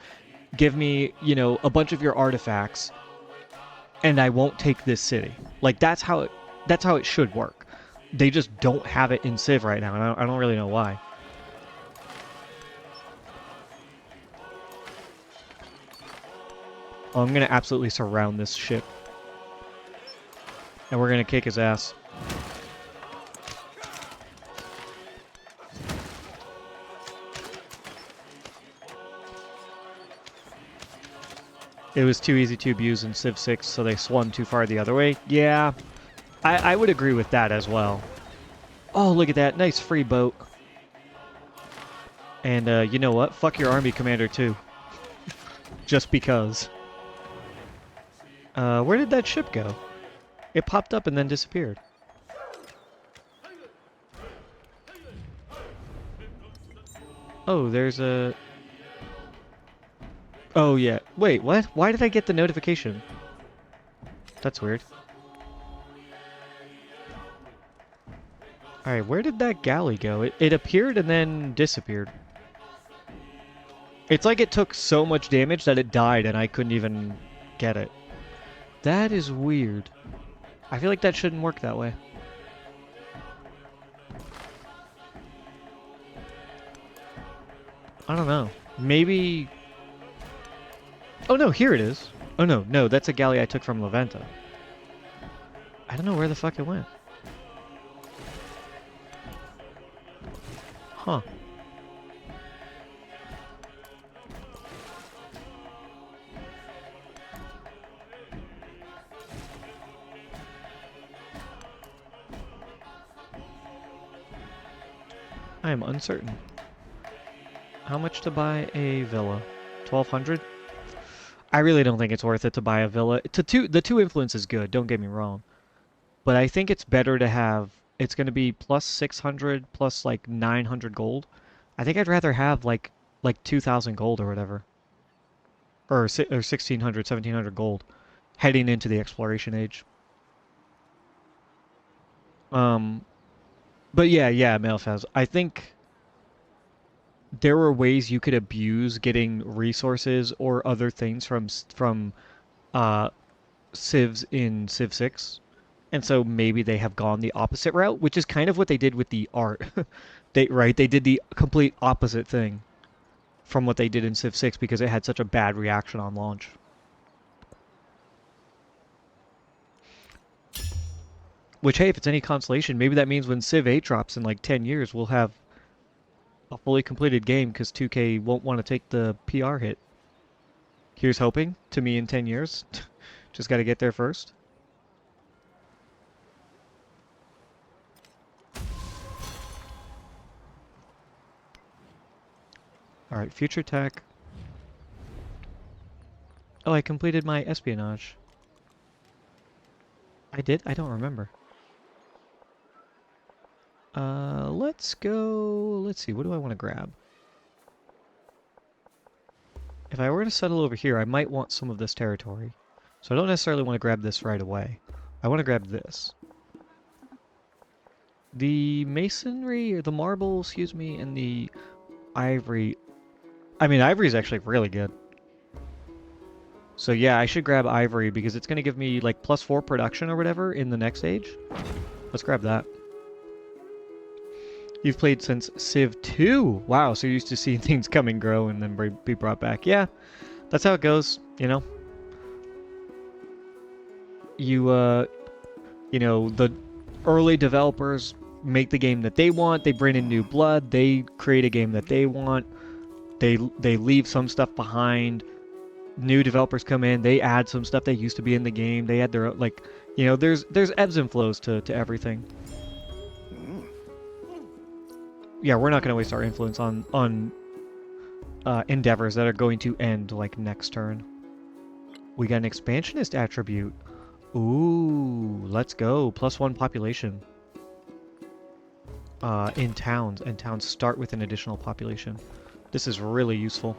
give me, you know, a bunch of your artifacts, and I won't take this city. Like, that's how it should work. They just don't have it in Civ right now, and I don't really know why. Oh, I'm going to absolutely surround this ship. And we're going to kick his ass. It was too easy to abuse in Civ 6, so they swung too far the other way. Yeah, I would agree with that as well. Oh, look at that. Nice free boat. And you know what? Fuck your army commander, too. Just because. Where did that ship go? It popped up and then disappeared. Oh, there's a... Oh, yeah. Wait, what? Why did I get the notification? That's weird. Alright, where did that galley go? It appeared and then disappeared. It's like it took so much damage that it died and I couldn't even get it. That is weird. I feel like that shouldn't work that way. I don't know. Maybe... Oh no, here it is. Oh no, that's a galley I took from Levanta. I don't know where the fuck it went. Huh. I am uncertain. How much to buy a villa? 1,200? I really don't think it's worth it to buy a villa. The two influence is good, don't get me wrong. But I think it's better to have... It's going to be plus 600, plus like 900 gold. I think I'd rather have like 2,000 gold or whatever. Or 1,600, 1,700 gold. Heading into the exploration age. But yeah, Malphaz. I think there were ways you could abuse getting resources or other things from civs in Civ 6. And so maybe they have gone the opposite route, which is kind of what they did with the art. They did the complete opposite thing from what they did in Civ 6 because it had such a bad reaction on launch. Which, hey, if it's any consolation, maybe that means when Civ 8 drops in like 10 years, we'll have a fully completed game because 2K won't want to take the PR hit. Here's hoping to me in 10 years. Just got to get there first. Alright, future tech. Oh, I completed my espionage. I did? I don't remember. Let's go... Let's see, what do I want to grab? If I were to settle over here, I might want some of this territory. So I don't necessarily want to grab this right away. I want to grab this. The masonry, or the marble, excuse me, and the ivory... I mean, ivory is actually really good. So yeah, I should grab ivory because it's going to give me like +4 production or whatever in the next age. Let's grab that. You've played since Civ 2. Wow, so you're used to seeing things come and grow and then be brought back. Yeah, that's how it goes, you know. You know, the early developers make the game that they want. They bring in new blood. They create a game that they want. They leave some stuff behind. New developers come in. They add some stuff that used to be in the game. They add their like, you know, there's ebbs and flows to everything. Yeah, we're not gonna waste our influence on endeavors that are going to end like next turn. We got an expansionist attribute. Ooh, let's go. +1 population. In towns, and towns start with an additional population. This is really useful.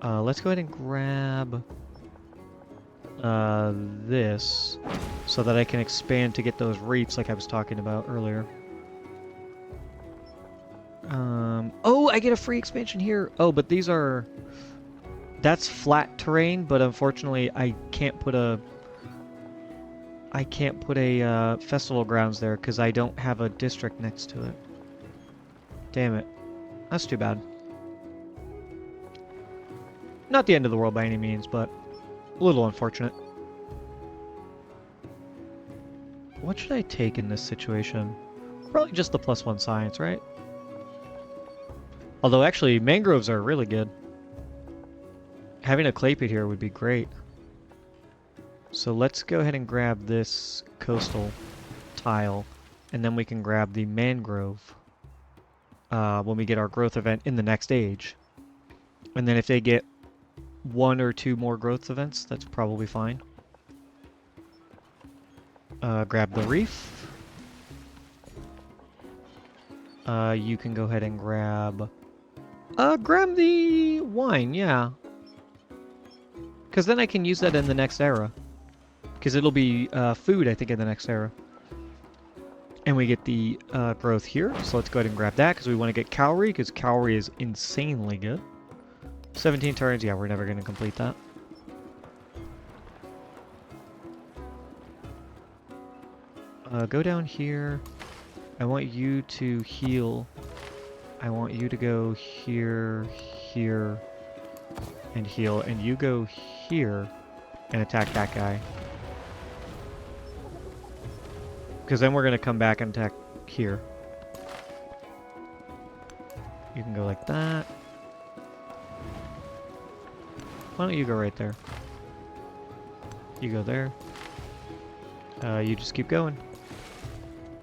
Let's go ahead and grab this so that I can expand to get those reefs like I was talking about earlier. Oh, I get a free expansion here. Oh, but these are... That's flat terrain, but unfortunately I can't put a festival grounds there because I don't have a district next to it. Damn it. That's too bad. Not the end of the world by any means, but a little unfortunate. What should I take in this situation? Probably just the +1 science, right? Although actually, mangroves are really good. Having a clay pit here would be great. So let's go ahead and grab this coastal tile, and then we can grab the mangrove when we get our growth event in the next age. And then if they get 1 or 2 more growth events, that's probably fine. Grab the reef. You can go ahead and grab the wine, yeah. Because then I can use that in the next era. Because it'll be food, I think, in the next era. And we get the growth here, so let's go ahead and grab that, because we want to get Cowrie, because Cowrie is insanely good. 17 turns, yeah, we're never going to complete that. Go down here. I want you to heal. I want you to go here, here, and heal. And you go here and attack that guy. Because then we're going to come back and attack here. You can go like that. Why don't you go right there? You go there. You just keep going.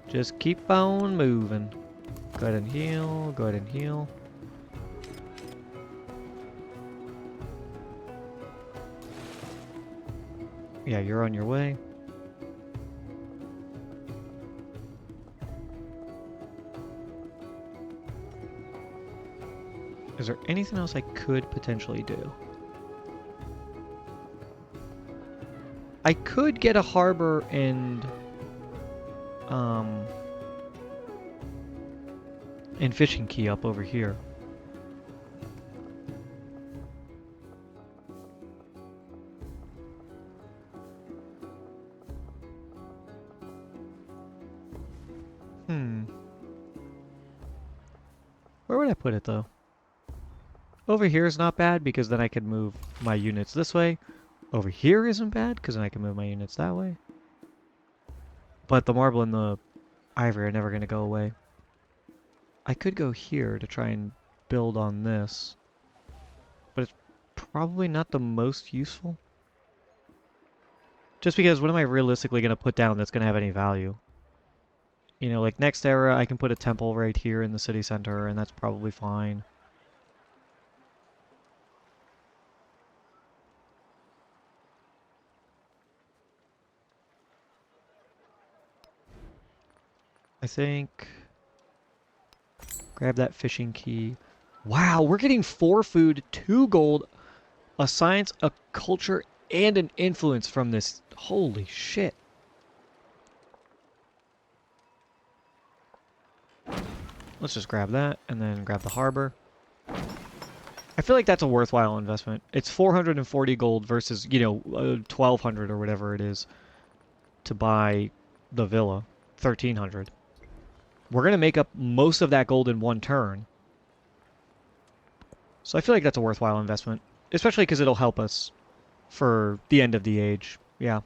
Just keep on moving. Go ahead and heal. Go ahead and heal. Yeah, you're on your way. Is there anything else I could potentially do? I could get a harbor and fishing key up over here. Where would I put it though? Over here is not bad because then I could move my units this way. Over here isn't bad because then I can move my units that way. But the marble and the ivory are never going to go away. I could go here to try and build on this. But it's probably not the most useful. Just because what am I realistically going to put down that's going to have any value? You know, like next era, I can put a temple right here in the city center, and that's probably fine. I think... Grab that fishing key. Wow, we're getting 4 food, 2 gold, a science, a culture, and an influence from this. Holy shit. Let's just grab that, and then grab the harbor. I feel like that's a worthwhile investment. It's 440 gold versus, you know, 1,200 or whatever it is to buy the villa. 1,300. We're going to make up most of that gold in 1 turn. So I feel like that's a worthwhile investment. Especially because it'll help us for the end of the age. Yeah.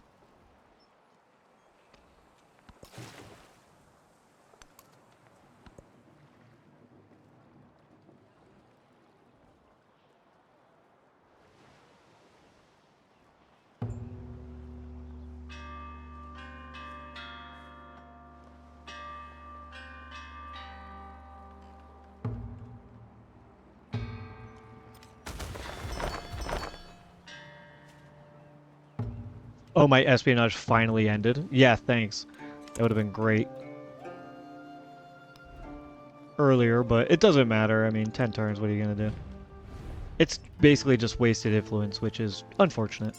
Oh, my espionage finally ended. Yeah, thanks. That would have been great earlier, but it doesn't matter. I mean, 10 turns, what are you going to do? It's basically just wasted influence, which is unfortunate.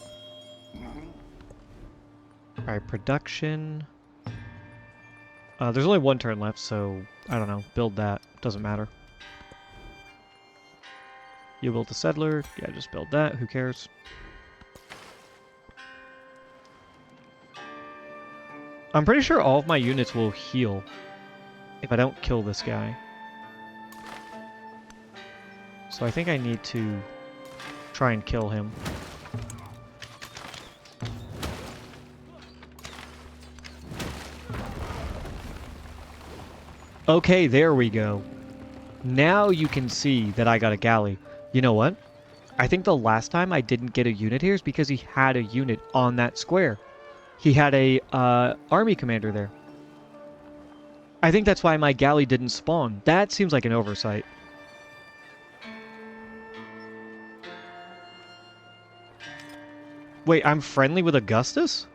Alright, production. There's only one turn left, so I don't know. Build that. Doesn't matter. You built a settler. Yeah, just build that. Who cares? I'm pretty sure all of my units will heal if I don't kill this guy. So I think I need to try and kill him. Okay, there we go. Now you can see that I got a galley. You know what? I think the last time I didn't get a unit here is because he had a unit on that square. He had a army commander there. I think that's why my galley didn't spawn. That seems like an oversight. Wait, I'm friendly with Augustus?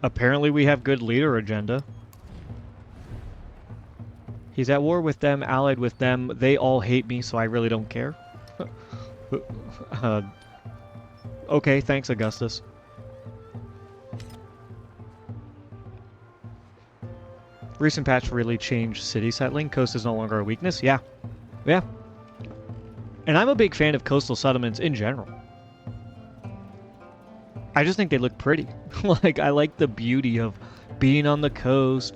Apparently we have good leader agenda. He's at war with them, allied with them. They all hate me, so I really don't care. Okay, thanks, Augustus. Recent patch really changed city settling. Coast is no longer a weakness. Yeah. Yeah. And I'm a big fan of coastal settlements in general. I just think they look pretty. Like, I like the beauty of being on the coast,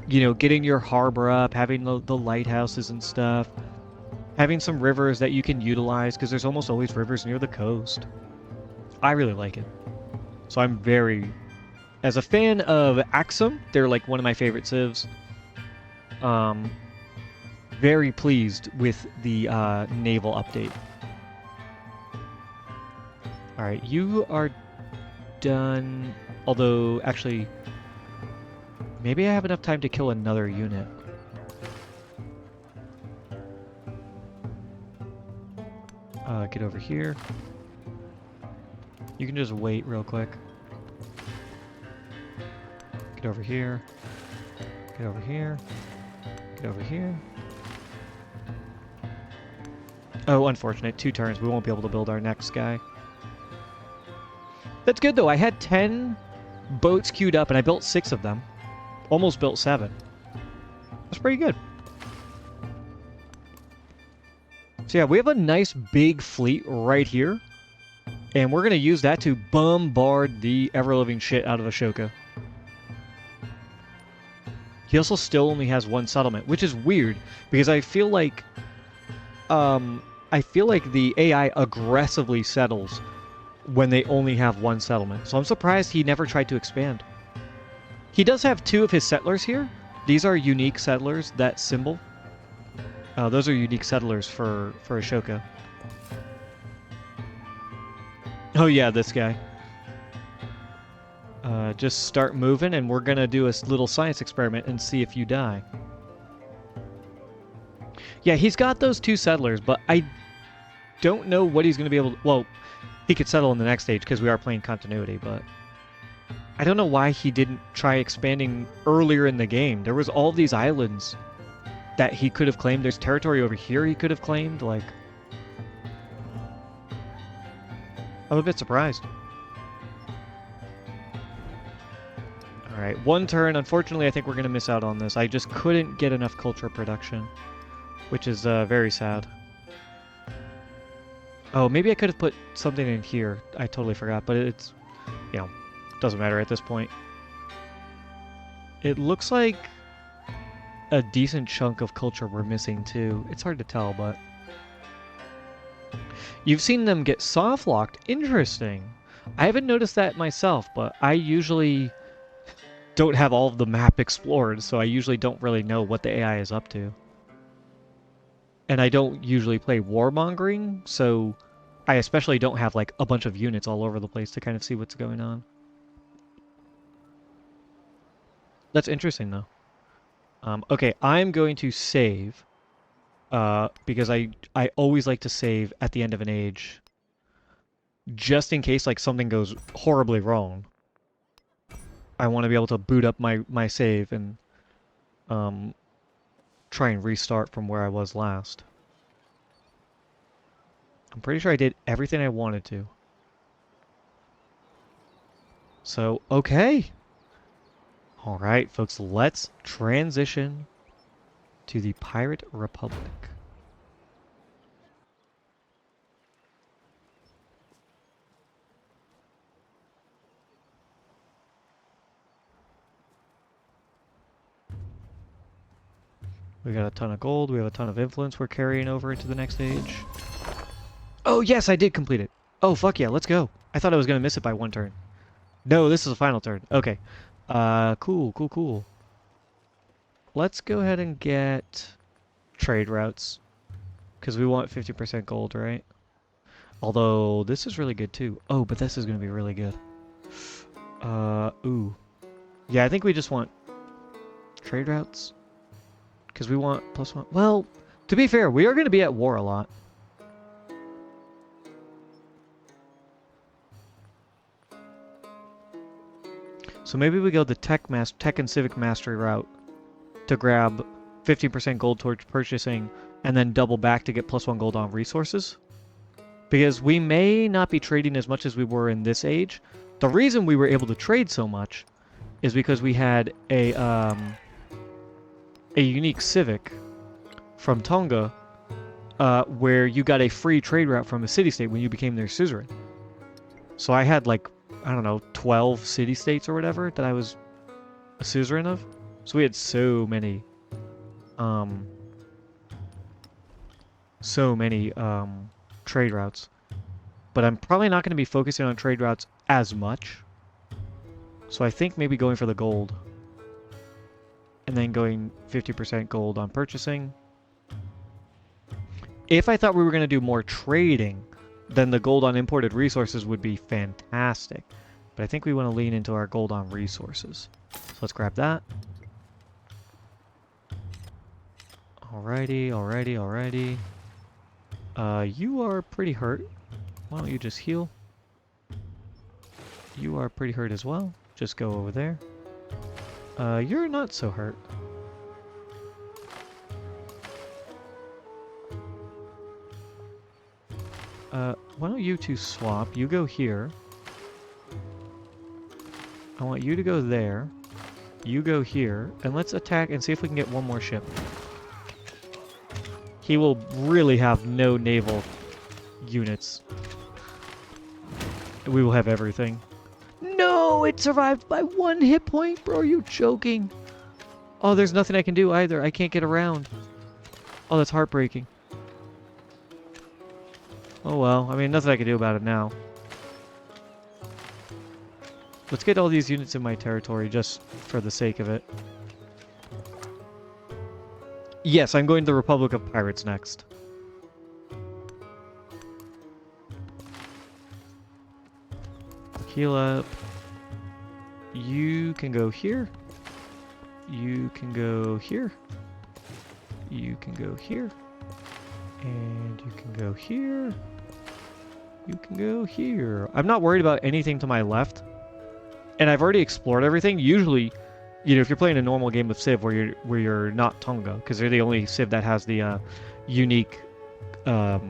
you know, getting your harbor up, having the lighthouses and stuff, having some rivers that you can utilize, because there's almost always rivers near the coast. I really like it. So I'm very... As a fan of Axum, they're like one of my favorite civs. Very pleased with the naval update. Alright, you are done. Although, actually, maybe I have enough time to kill another unit. Get over here. You can just wait real quick. Get over here. Get over here. Get over here. Oh, unfortunate. 2 turns. We won't be able to build our next guy. That's good, though. I had 10 boats queued up, and I built 6 of them. Almost built 7. That's pretty good. So yeah, we have a nice big fleet right here. And we're going to use that to bombard the ever-living shit out of Ashoka. He also still only has 1 settlement, which is weird, because I feel like the AI aggressively settles when they only have 1 settlement. So I'm surprised he never tried to expand. He does have 2 of his settlers here. These are unique settlers, that symbol. Those are unique settlers for Ashoka. Oh yeah, this guy. Just start moving, and we're gonna do a little science experiment and see if you die. Yeah, he's got those 2 settlers, but I don't know what he's gonna be able to... Well, he could settle in the next stage because we are playing continuity, but... I don't know why he didn't try expanding earlier in the game. There was all these islands that he could have claimed. There's territory over here he could have claimed, like... I'm a bit surprised. Alright, 1 turn. Unfortunately, I think we're going to miss out on this. I just couldn't get enough culture production, which is very sad. Oh, maybe I could have put something in here. I totally forgot, but it's, you know, doesn't matter at this point. It looks like a decent chunk of culture we're missing, too. It's hard to tell, but... You've seen them get soft-locked. Interesting. I haven't noticed that myself, but I usually don't have all of the map explored, so I usually don't really know what the AI is up to. And I don't usually play warmongering, so I especially don't have like a bunch of units all over the place to kind of see what's going on. That's interesting, though. Okay, I'm going to save, because I always like to save at the end of an age. just in case like something goes horribly wrong. I want to be able to boot up my save and um, try and restart from where I was last. I'm pretty sure I did everything I wanted to. So, okay. All right, folks, let's transition to the Pirate Republic. We got a ton of gold. We have a ton of influence we're carrying over into the next age. Oh, yes, I did complete it. Oh, fuck yeah, let's go. I thought I was going to miss it by one turn. No, this is the final turn. Okay. Cool, cool, cool. Let's go ahead and get trade routes. Because we want 50% gold, right? Although, this is really good too. Oh, but this is going to be really good. Ooh. Yeah, I think we just want trade routes. Because we want +1. Well, to be fair, we are going to be at war a lot. So maybe we go the tech and civic mastery route to grab 15% gold towards purchasing and then double back to get +1 gold on resources. Because we may not be trading as much as we were in this age. The reason we were able to trade so much is because we had a unique civic from Tonga where you got a free trade route from a city-state when you became their suzerain. So I had like, I don't know, 12 city-states or whatever that I was a suzerain of. So we had so many trade routes. But I'm probably not going to be focusing on trade routes as much. So I think maybe going for the gold. And then going 50% gold on purchasing. If I thought we were going to do more trading, then the gold on imported resources would be fantastic. But I think we want to lean into our gold on resources. So let's grab that. Alrighty, alrighty, alrighty. You are pretty hurt. Why don't you just heal? You are pretty hurt as well. Just go over there. You're not so hurt. Why don't you two swap? You go here. I want you to go there. You go here. And let's attack and see if we can get one more ship. He will really have no naval units. We will have everything. No, it survived by 1 hit point, bro. Are you joking? Oh, there's nothing I can do either. I can't get around. Oh, that's heartbreaking. Oh well, I mean, nothing I can do about it now. Let's get all these units in my territory just for the sake of it. Yes, I'm going to the Republic of Pirates next. Heal up. You can go here. You can go here. You can go here. And you can go here. You can go here. I'm not worried about anything to my left. And I've already explored everything. Usually, you know, if you're playing a normal game of Civ where you're not Tonga, because they're the only Civ that has the unique, the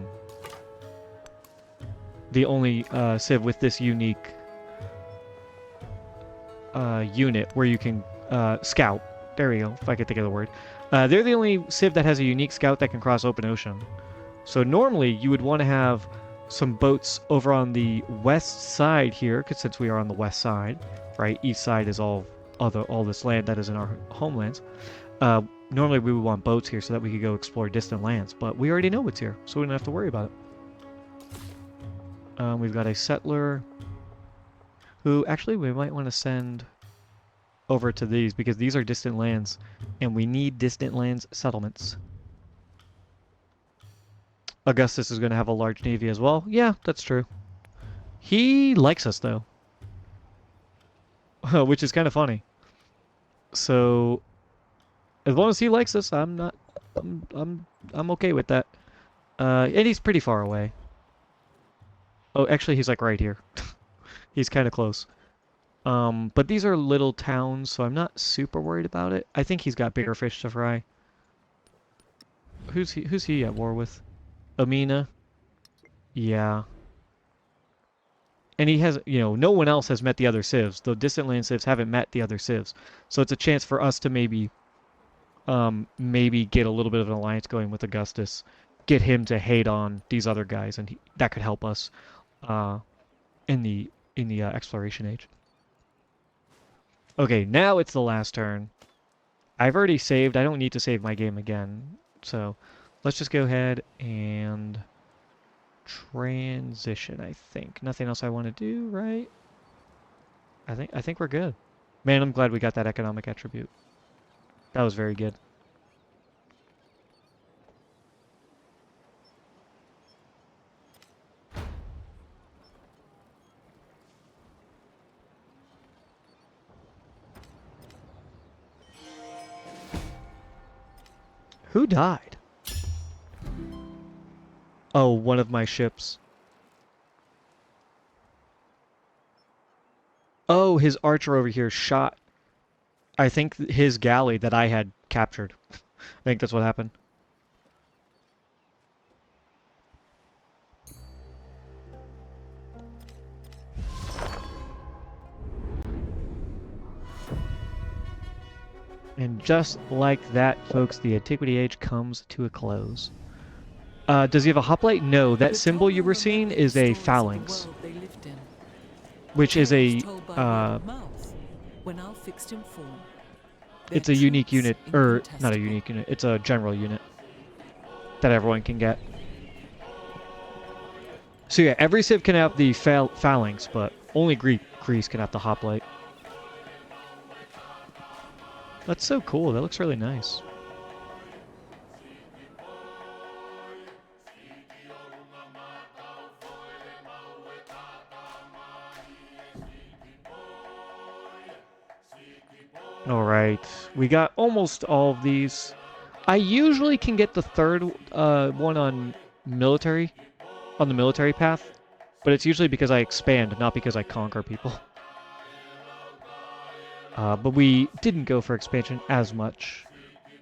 only Civ with this unique unit where you can scout. There we go, if I could think of the word. They're the only Civ that has a unique scout that can cross open ocean. So normally you would want to have some boats over on the west side here, because since we are on the west side, right? East side is all this land that is in our homelands. Normally we would want boats here so that we could go explore distant lands, but we already know what's here, so we don't have to worry about it. We've got a settler who actually we might want to send over to these because these are distant lands and we need distant lands settlements. Augustus is going to have a large navy as well. Yeah, that's true. He likes us though. Which is kind of funny. So as long as he likes us, I'm okay with that. And he's pretty far away. Oh, actually, he's like right here. He's kind of close. But these are little towns, so I'm not super worried about it. I think he's got bigger fish to fry. Who's he at war with? Amina? Yeah. And he has, no one else has met the other civs. The distant land civs haven't met the other civs. So it's a chance for us to maybe get a little bit of an alliance going with Augustus, get him to hate on these other guys, and that could help us uh, in the exploration age. Okay, now it's the last turn. I've already saved. I don't need to save my game again. So let's just go ahead and transition, I think. Nothing else I want to do, right? I think we're good. Man, I'm glad we got that economic attribute. That was very good. Who died? Oh, one of my ships. Oh, his archer over here shot, I think, his galley that I had captured. I think that's what happened. And just like that, folks, the Antiquity Age comes to a close. Does he have a hoplite? No, that The symbol you Tolman were were seeing wondrous is a stories of the phalanx, world they lived in. which is Tales a told by word uh, of mouth, when our fixed in form. Their it's a unique truths unit, or not a incontestable. unique unit. It's a general unit that everyone can get. So yeah, every civ can have the phalanx, but only Greece can have the hoplite. That's so cool. That looks really nice. All right, we got almost all of these. I usually can get the third one on the military path, but it's usually because I expand, not because I conquer people. But we didn't go for expansion as much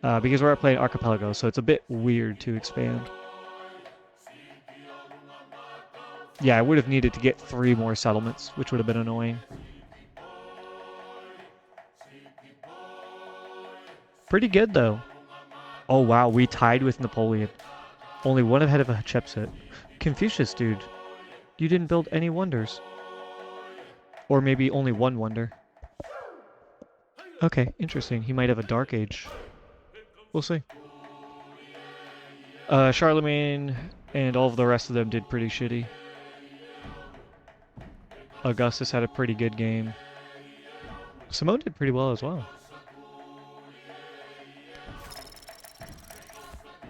because we're playing Archipelago, so it's a bit weird to expand. Yeah, I would have needed to get 3 more settlements, which would have been annoying. Pretty good, though. Oh, wow, we tied with Napoleon. Only one ahead of Hatshepsut. Confucius, dude. You didn't build any wonders. Or maybe only one wonder. Okay, interesting. He might have a dark age. We'll see. Charlemagne and all of the rest of them did pretty shitty. Augustus had a pretty good game. Simone did pretty well as well.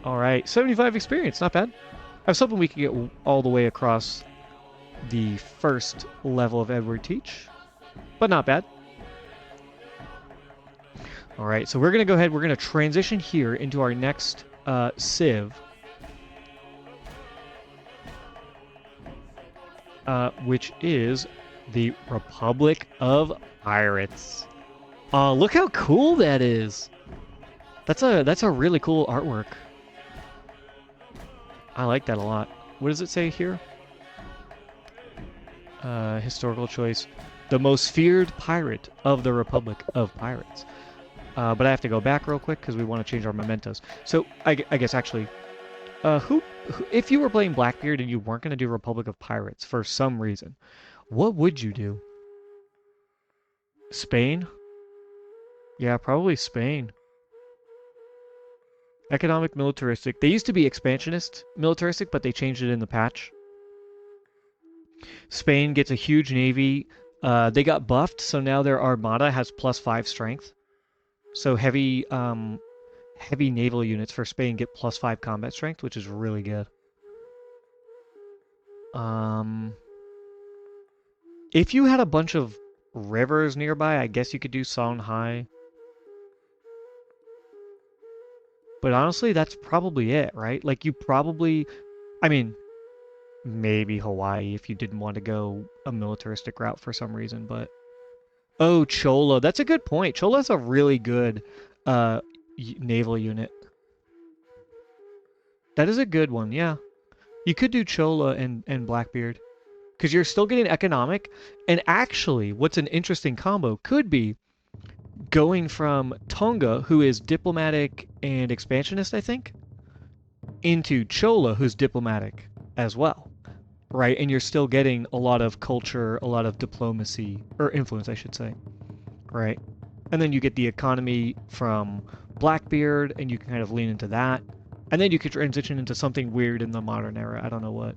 Alright, 75 experience, not bad. I was hoping we could get all the way across the first level of Edward Teach, but not bad. Alright, so we're going to go ahead, we're going to transition here into our next Civ. Which is the Republic of Pirates. Look how cool that is. That's a really cool artwork. I like that a lot. What does it say here? Historical choice. The most feared pirate of the Republic of Pirates. But I have to go back real quick because we want to change our mementos. So I guess actually, who, if you were playing Blackbeard and you weren't going to do Republic of Pirates for some reason, what would you do? Spain? Yeah, probably Spain. Economic militaristic. They used to be expansionist militaristic, but they changed it in the patch. Spain gets a huge navy. They got buffed, so now their armada has +5 strength. So heavy naval units for Spain get +5 combat strength, which is really good. If you had a bunch of rivers nearby, I guess you could do Songhai. But honestly, that's probably it, right? Like you probably, I mean, maybe Hawaii if you didn't want to go a militaristic route for some reason, but oh, Chola. That's a good point. Chola's a really good uh naval unit. That is a good one. Yeah. You could do Chola and Blackbeard because you're still getting economic. And actually, what's an interesting combo could be going from Tonga, who is diplomatic and expansionist, I think, into Chola, who's diplomatic as well, right? And you're still getting a lot of culture, a lot of diplomacy, or influence, I should say, right? And then you get the economy from Blackbeard, and you can kind of lean into that. And then you could transition into something weird in the modern era. I don't know what.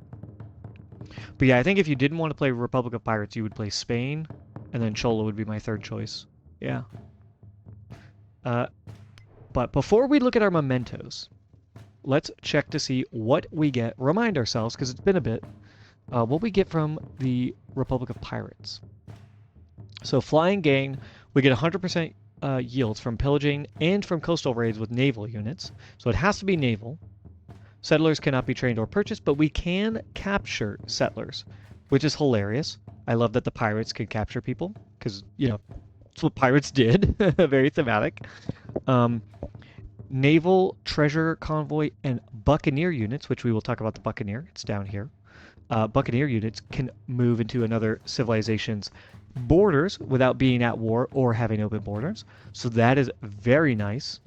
But yeah, I think if you didn't want to play Republic of Pirates, you would play Spain, and then Chola would be my third choice. Yeah. Uh, but before we look at our mementos, let's check to see what we get. Remind ourselves, because it's been a bit, what we get from the Republic of Pirates. So flying gain, we get 100% yields from pillaging and from coastal raids with naval units. So it has to be naval. Settlers cannot be trained or purchased, but we can capture settlers, which is hilarious. I love that the pirates can capture people, because, you know, that's what pirates did. Very thematic. Naval, treasure convoy, and buccaneer units, which we will talk about the buccaneer. It's down here. Buccaneer units can move into another civilization's borders without being at war or having open borders. So that is very nice.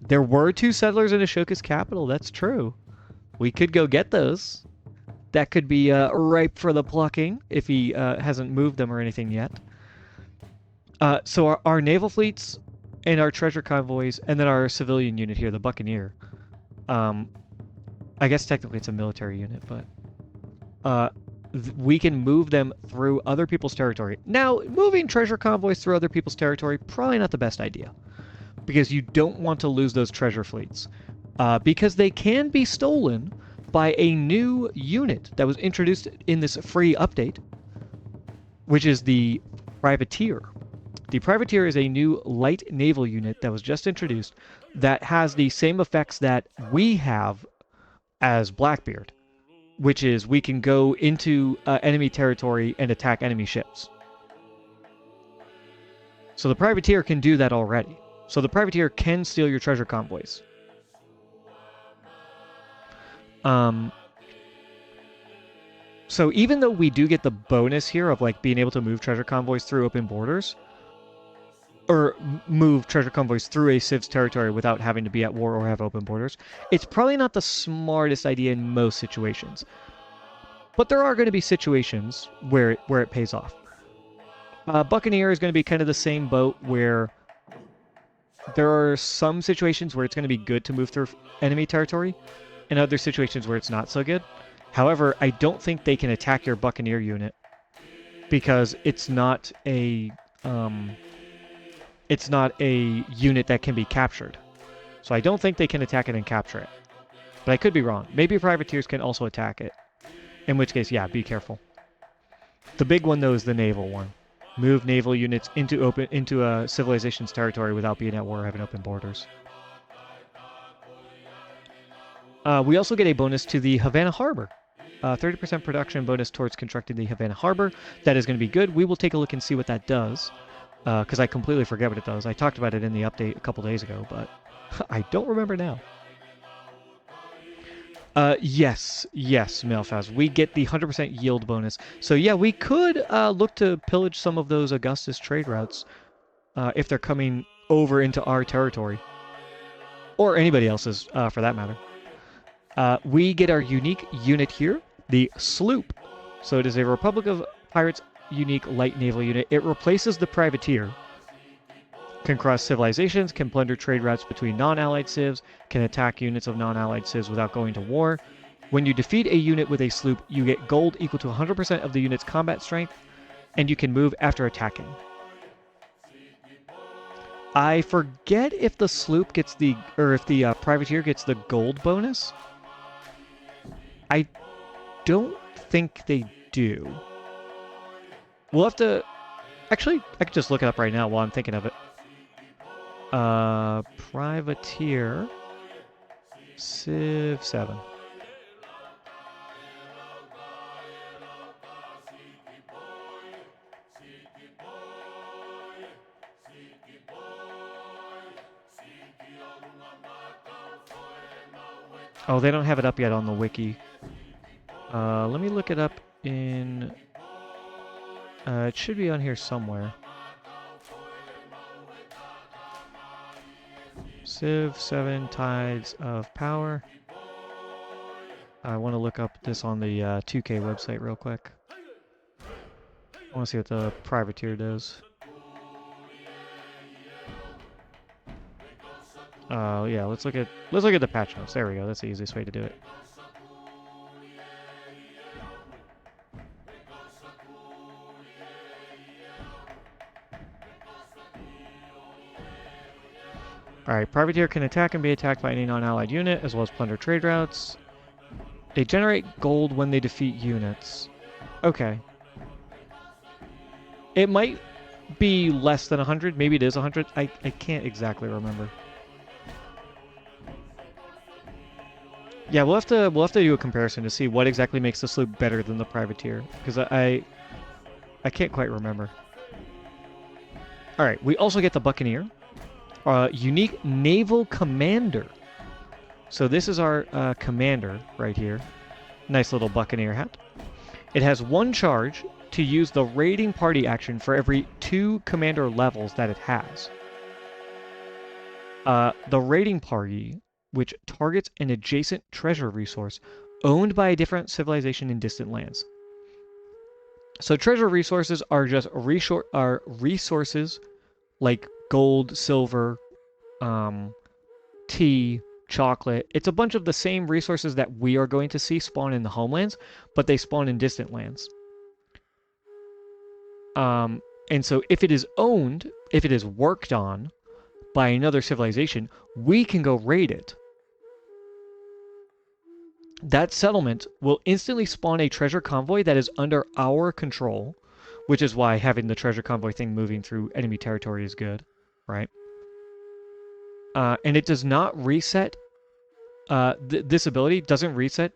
There were 2 settlers in Ashoka's capital. That's true. We could go get those. That could be ripe for the plucking if he hasn't moved them or anything yet. So our naval fleets and our treasure convoys, and then our civilian unit here, the Buccaneer. I guess technically it's a military unit, but we can move them through other people's territory. Now, moving treasure convoys through other people's territory, probably not the best idea, because you don't want to lose those treasure fleets, because they can be stolen by a new unit that was introduced in this free update, which is the Privateer. The Privateer is a new light naval unit that was just introduced that has the same effects that we have as Blackbeard, which is we can go into enemy territory and attack enemy ships. So the Privateer can do that already. So the Privateer can steal your treasure convoys. So even though we do get the bonus here of like being able to move treasure convoys through open borders, or move treasure convoys through a civ's territory without having to be at war or have open borders, it's probably not the smartest idea in most situations. But there are going to be situations where it pays off. Buccaneer is going to be kind of the same boat where there are some situations where it's going to be good to move through enemy territory, and other situations where it's not so good. However, I don't think they can attack your Buccaneer unit because it's not a unit that can be captured. So I don't think they can attack it and capture it. But I could be wrong. Maybe privateers can also attack it. In which case, yeah, be careful. The big one, though, is the naval one. Move naval units into a civilization's territory without being at war or having open borders. We also get a bonus to the Havana Harbor. 30% production bonus towards constructing the Havana Harbor. That is going to be good. We will take a look and see what that does, because I completely forget what it does. I talked about it in the update a couple days ago, but I don't remember now. Yes, Malphaz. We get the 100% yield bonus. So yeah, we could look to pillage some of those Augustus trade routes if they're coming over into our territory, or anybody else's for that matter. We get our unique unit here, the Sloop. So it is a Republic of Pirates unique light naval unit. It replaces the Privateer. Can cross civilizations, can plunder trade routes between non-allied civs, can attack units of non-allied civs without going to war. When you defeat a unit with a sloop, you get gold equal to 100% of the unit's combat strength, and you can move after attacking. I forget if the sloop gets if the privateer gets the gold bonus. I don't think they do. We'll have to... Actually, I could just look it up right now while I'm thinking of it. Privateer Civ 7. Oh, they don't have it up yet on the wiki. Let me look it up in... it should be on here somewhere. Civ 7 Tides of Power. I want to look up this on the 2K website real quick. I want to see what the privateer does. Yeah, let's look at the patch notes. There we go. That's the easiest way to do it. Alright, privateer can attack and be attacked by any non-allied unit, as well as plunder trade routes. They generate gold when they defeat units. Okay. It might be less than 100. Maybe it is 100. I can't exactly remember. Yeah, we'll have to do a comparison to see what exactly makes the sloop better than the privateer, because I can't quite remember. All right, we also get the buccaneer, unique naval commander. So this is our commander right here. Nice little buccaneer hat. It has 1 charge to use the raiding party action for every 2 commander levels that it has. The raiding party, which targets an adjacent treasure resource owned by a different civilization in distant lands. So treasure resources are just resources like gold, silver, tea, chocolate. It's a bunch of the same resources that we are going to see spawn in the homelands, but they spawn in distant lands. And so if it is owned, if it is worked on by another civilization, we can go raid it. That settlement will instantly spawn a treasure convoy that is under our control, which is why having the treasure convoy thing moving through enemy territory is good, right? And it does not reset, this ability doesn't reset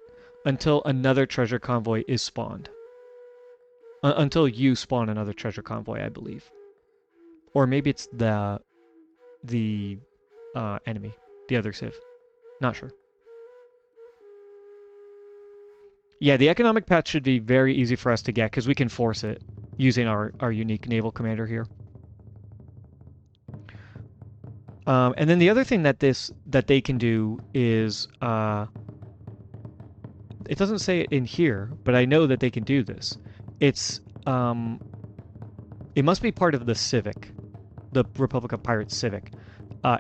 until another treasure convoy is spawned. Until you spawn another treasure convoy, I believe. Or maybe it's the enemy, the other civ. Not sure. Yeah, the economic path should be very easy for us to get because we can force it using our unique naval commander here. And then the other thing that they can do is it doesn't say it in here, but I know that they can do this. It's it must be part of the Civic, the Republic of Pirates Civic,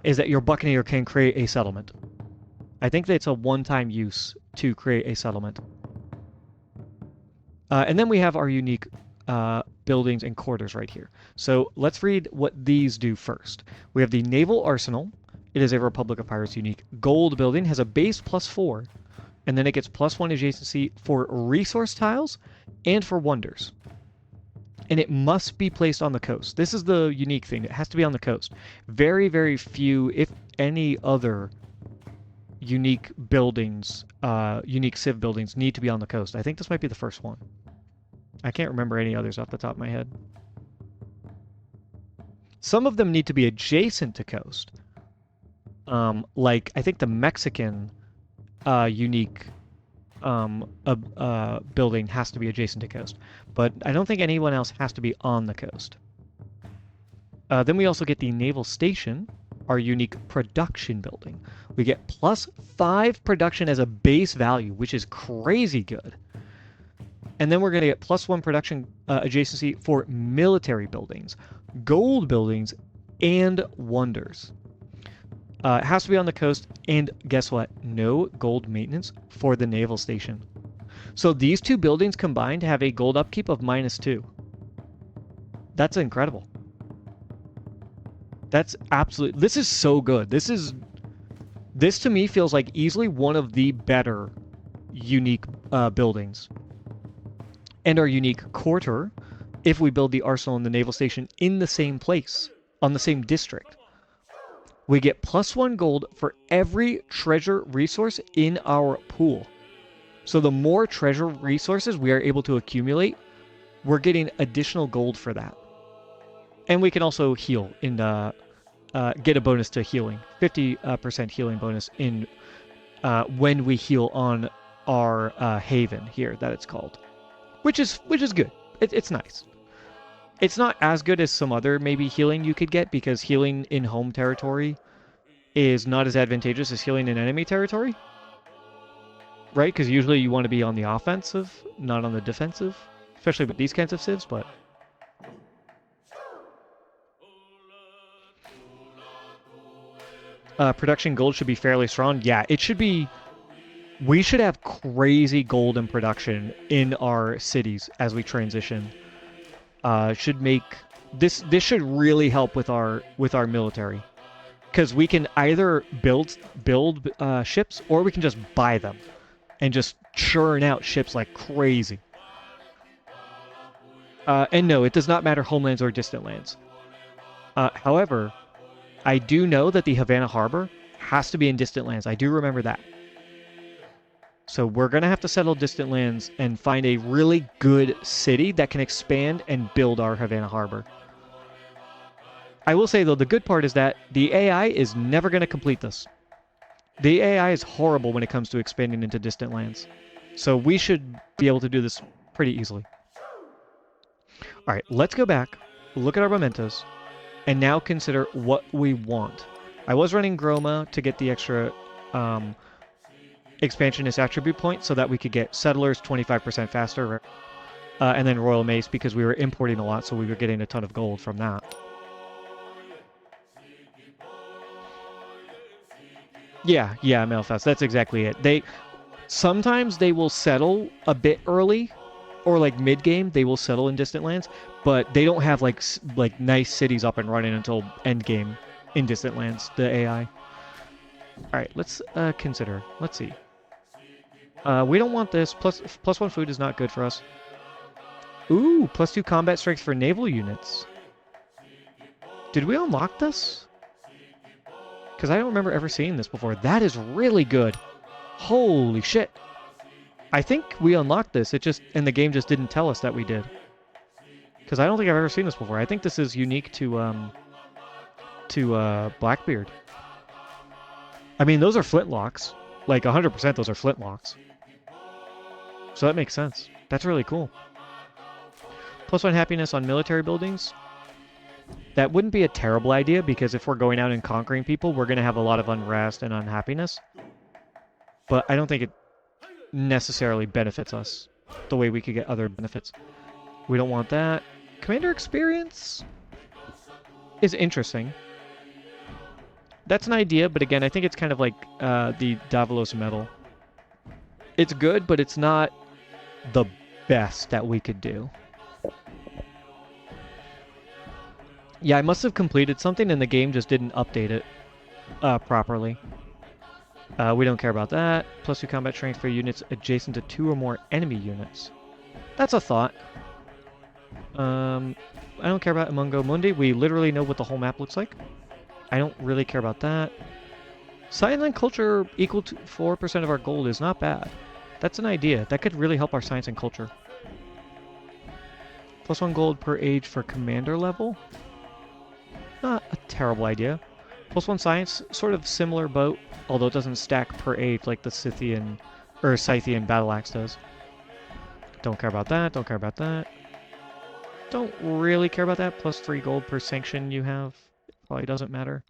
is that your buccaneer can create a settlement. I think that it's a one-time use to create a settlement. And then we have our unique buildings and quarters right here. So let's read what these do first. We have the Naval Arsenal. It is a Republic of Pirates unique gold building, has a base +4, and then it gets +1 adjacency for resource tiles and for wonders. And it must be placed on the coast. This is the unique thing. It has to be on the coast. Very, very few, if any other unique buildings, unique civ buildings need to be on the coast. I think this might be the first one. I can't remember any others off the top of my head. Some of them need to be adjacent to coast. Like, I think the Mexican unique building has to be adjacent to coast. But I don't think anyone else has to be on the coast. Then we also get the Naval Station, our unique production building. We get +5 production as a base value, which is crazy good. And then we're going to get +1 production adjacency for military buildings, gold buildings, and wonders. It has to be on the coast, and guess what? No gold maintenance for the naval station. So these two buildings combined have a gold upkeep of -2. That's incredible. That's absolutely... This is so good. This to me feels like easily one of the better unique buildings. And our unique quarter, if we build the arsenal and the naval station in the same place, on the same district, we get +1 gold for every treasure resource in our pool. So the more treasure resources we are able to accumulate, we're getting additional gold for that. And we can also heal in get a bonus to healing, 50% healing bonus in when we heal on our haven here that it's called, which is good. It's nice. It's not as good as some other maybe healing you could get because healing in home territory is not as advantageous as healing in enemy territory, right? Because usually you want to be on the offensive, not on the defensive, especially with these kinds of civs. But production gold should be fairly strong. Yeah, it should be. We should have crazy golden production in our cities as we transition. Should make this should really help with our military because we can either build ships or we can just buy them and just churn out ships like crazy. And no, it does not matter homelands or distant lands. However, I do know that the Havana Harbor has to be in distant lands. I do remember that. So we're going to have to settle distant lands and find a really good city that can expand and build our Havana Harbor. I will say, though, the good part is that the AI is never going to complete this. The AI is horrible when it comes to expanding into distant lands. So we should be able to do this pretty easily. All right, let's go back, look at our mementos, and now consider what we want. I was running Groma to get the extra expansionist attribute point so that we could get settlers 25% faster, and then Royal Mace because we were importing a lot, so we were getting a ton of gold from that. Yeah, Mailfast, that's exactly it. Sometimes they will settle a bit early, or like mid-game, they will settle in distant lands, but they don't have like nice cities up and running until end game in distant lands, the AI. All right, let's consider. Let's see. We don't want this. Plus one food is not good for us. Ooh, +2 combat strength for naval units. Did we unlock this? Because I don't remember ever seeing this before. That is really good. Holy shit. I think we unlocked this. And the game just didn't tell us that we did. Because I don't think I've ever seen this before. I think this is unique to Blackbeard. I mean, those are flintlocks. Like 100% those are flintlocks. So that makes sense. That's really cool. +1 happiness on military buildings. That wouldn't be a terrible idea because if we're going out and conquering people, we're going to have a lot of unrest and unhappiness. But I don't think it necessarily benefits us the way we could get other benefits. We don't want that. Commander experience is interesting. That's an idea, but again, I think it's kind of like the Davalos medal. It's good, but it's not the best that we could do. Yeah, I must have completed something and the game just didn't update it properly. We don't care about that. +2 combat strength for units adjacent to 2 or more enemy units. That's a thought. I don't care about Amungo Mundi. We literally know what the whole map looks like. I don't really care about that. Science culture equal to 4% of our gold is not bad. That's an idea. That could really help our science and culture. +1 gold per age for commander level. Not a terrible idea. +1 science, sort of similar boat, although it doesn't stack per age like the Scythian battle axe does. Don't care about that. Don't care about that. Don't really care about that. +3 gold per sanction you have. Probably doesn't matter.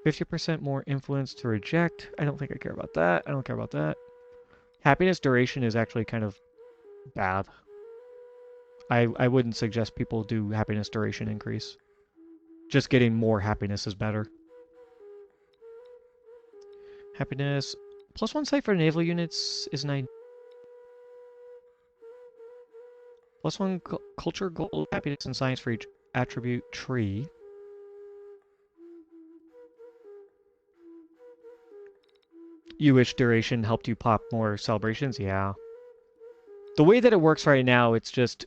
50% more influence to reject. I don't think I care about that. I don't care about that. Happiness duration is actually kind of bad. I wouldn't suggest people do happiness duration increase. Just getting more happiness is better. Happiness. +1 sight for naval units is 9. +1 culture, gold, happiness, and science for each attribute tree. You wish duration helped you pop more celebrations? Yeah. The way that it works right now, it's just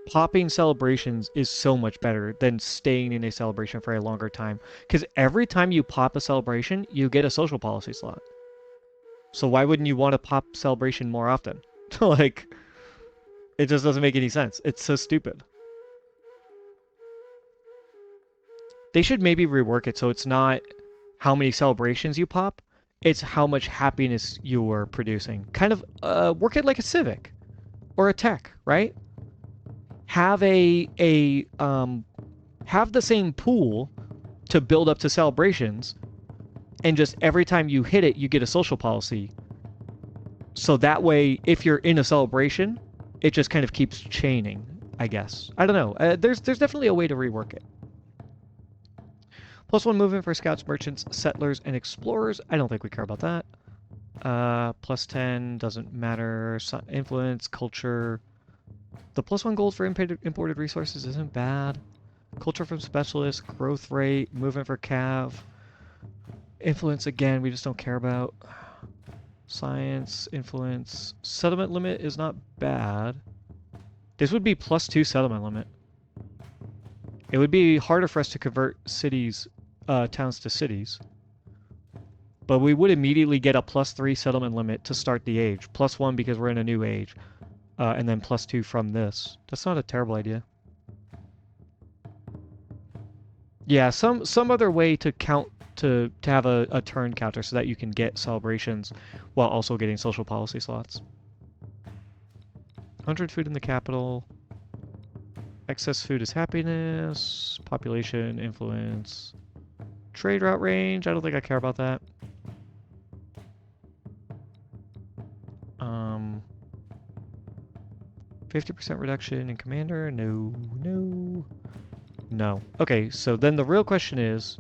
popping celebrations is so much better than staying in a celebration for a longer time. Because every time you pop a celebration, you get a social policy slot. So why wouldn't you want to pop celebration more often? Like, it just doesn't make any sense. It's so stupid. They should maybe rework it so it's not how many celebrations you pop. It's how much happiness you're producing. Kind of work it like a civic or a tech, right? Have have the same pool to build up to celebrations, and just every time you hit it, you get a social policy. So that way, if you're in a celebration, it just kind of keeps chaining, I guess. I don't know. There's definitely a way to rework it. +1 movement for scouts, merchants, settlers, and explorers. I don't think we care about that. +10 doesn't matter. Influence, culture. The +1 gold for imported resources isn't bad. Culture from specialists, growth rate, movement for cav. Influence again, we just don't care about. Science, influence. Settlement limit is not bad. This would be +2 settlement limit. It would be harder for us to convert cities, towns to cities. But we would immediately get a +3 settlement limit to start the age. +1 because we're in a new age. And then +2 from this. That's not a terrible idea. Yeah, some other way to count to have a turn counter so that you can get celebrations while also getting social policy slots. 100 food in the capital. Excess food is happiness. Population, influence. Trade route range. I don't think I care about that. 50% reduction in commander. No, no, no. Okay, so then the real question is,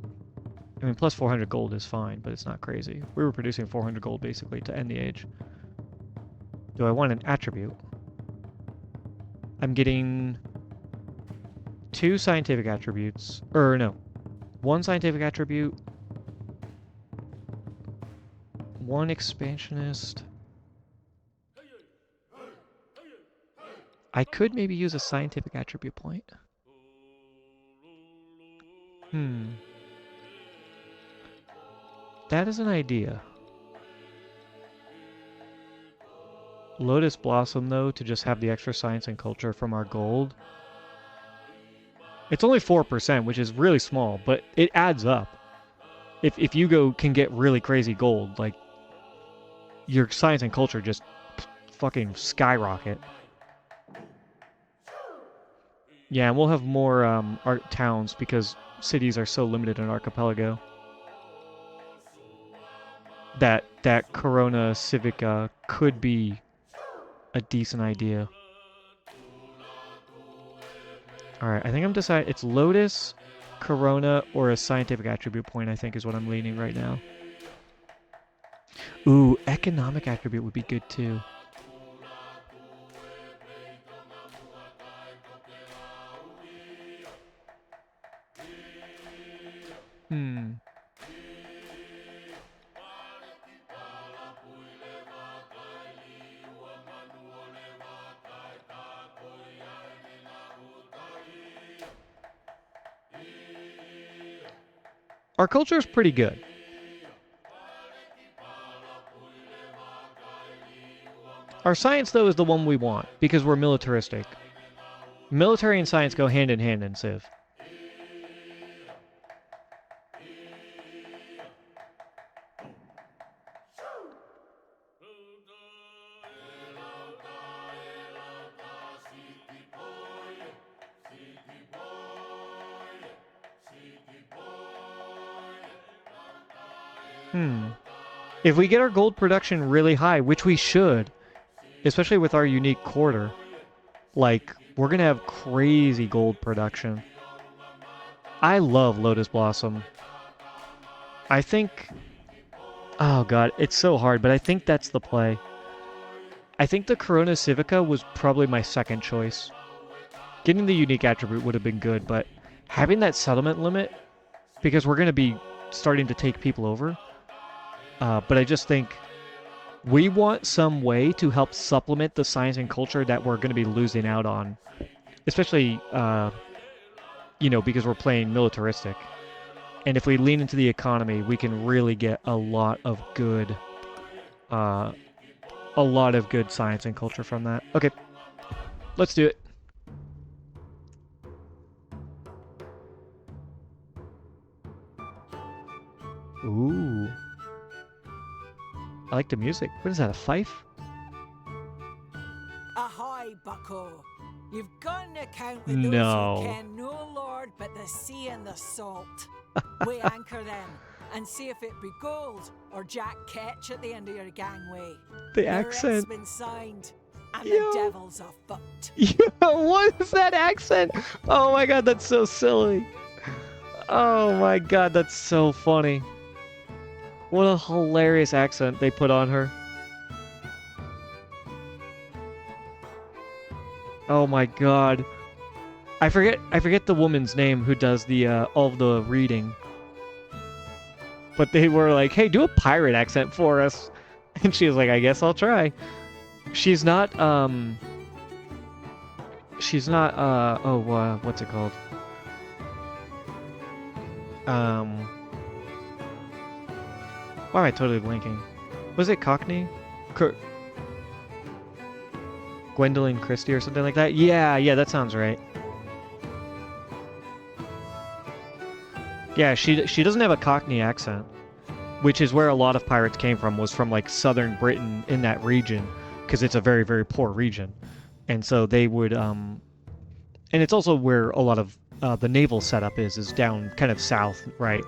I mean, +400 gold is fine, but it's not crazy. We were producing 400 gold basically to end the age. Do I want an attribute? I'm getting 2 scientific attributes, or no, 1 scientific attribute, 1 expansionist. I could maybe use a scientific attribute point. That is an idea. Lotus Blossom, though, to just have the extra science and culture from our gold. It's only 4%, which is really small, but it adds up. If you can get really crazy gold, like, your science and culture just fucking skyrocket. Yeah, and we'll have more art towns because cities are so limited in Archipelago. That Corona Civica could be a decent idea. Alright, I think I'm deciding it's Lotus, Corona, or a scientific attribute point, I think is what I'm leaning right now. Ooh, economic attribute would be good too. Our culture is pretty good. Our science, though, is the one we want, because we're militaristic. Military and science go hand in hand in Civ. If we get our gold production really high, which we should, especially with our unique quarter, like, we're gonna have crazy gold production. I love Lotus Blossom. I think... Oh god, it's so hard, but I think that's the play. I think the Corona Civica was probably my second choice. Getting the unique attribute would have been good, but having that settlement limit, because we're going to be starting to take people over, but I just think we want some way to help supplement the science and culture that we're going to be losing out on, especially, because we're playing militaristic. And if we lean into the economy, we can really get a lot of good science and culture from that. Okay, let's do it. Ooh. I like the music. What is that, a fife? Ahoy, bucko! You've got an account with those who No. ken no lord but the sea and the salt. We anchor then and see if it be gold or Jack Ketch at the end of your gangway. The The writ's accent. been signed, and Yo. the devil's afoot. Yo, what is that accent? Oh my god, that's so silly. Oh my god, that's so funny. What a hilarious accent they put on her. Oh my god. I forget the woman's name who does the all of the reading. But they were like, "Hey, do a pirate accent for us." And she was like, "I guess I'll try." She's not what's it called? Why am I totally blanking? Was it Cockney? Gwendolyn Christie or something like that? Yeah, that sounds right. Yeah, she doesn't have a Cockney accent, which is where a lot of pirates came from, was from like southern Britain in that region, because it's a very, very poor region. And so they would and it's also where a lot of the naval setup is down kind of south, right?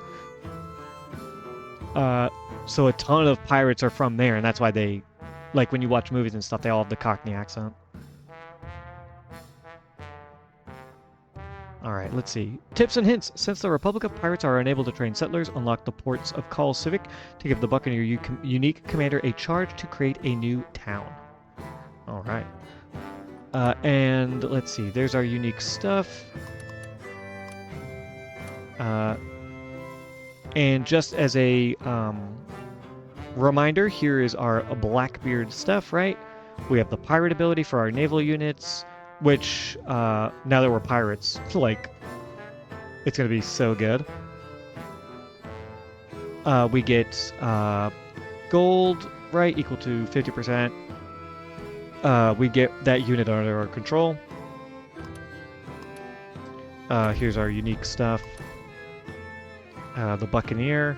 So a ton of pirates are from there, and that's why they, like when you watch movies and stuff, they all have the Cockney accent. Alright, let's see. Tips and hints. Since the Republic of Pirates are unable to train settlers, unlock the ports of Call Civic to give the Buccaneer unique commander a charge to create a new town. Alright. And let's see. There's our unique stuff. And just as a reminder, here is our Blackbeard stuff, right? We have the pirate ability for our naval units, which, now that we're pirates, like, it's gonna be so good. We get gold, right, equal to 50%. We get that unit under our control. Here's our unique stuff. The Buccaneer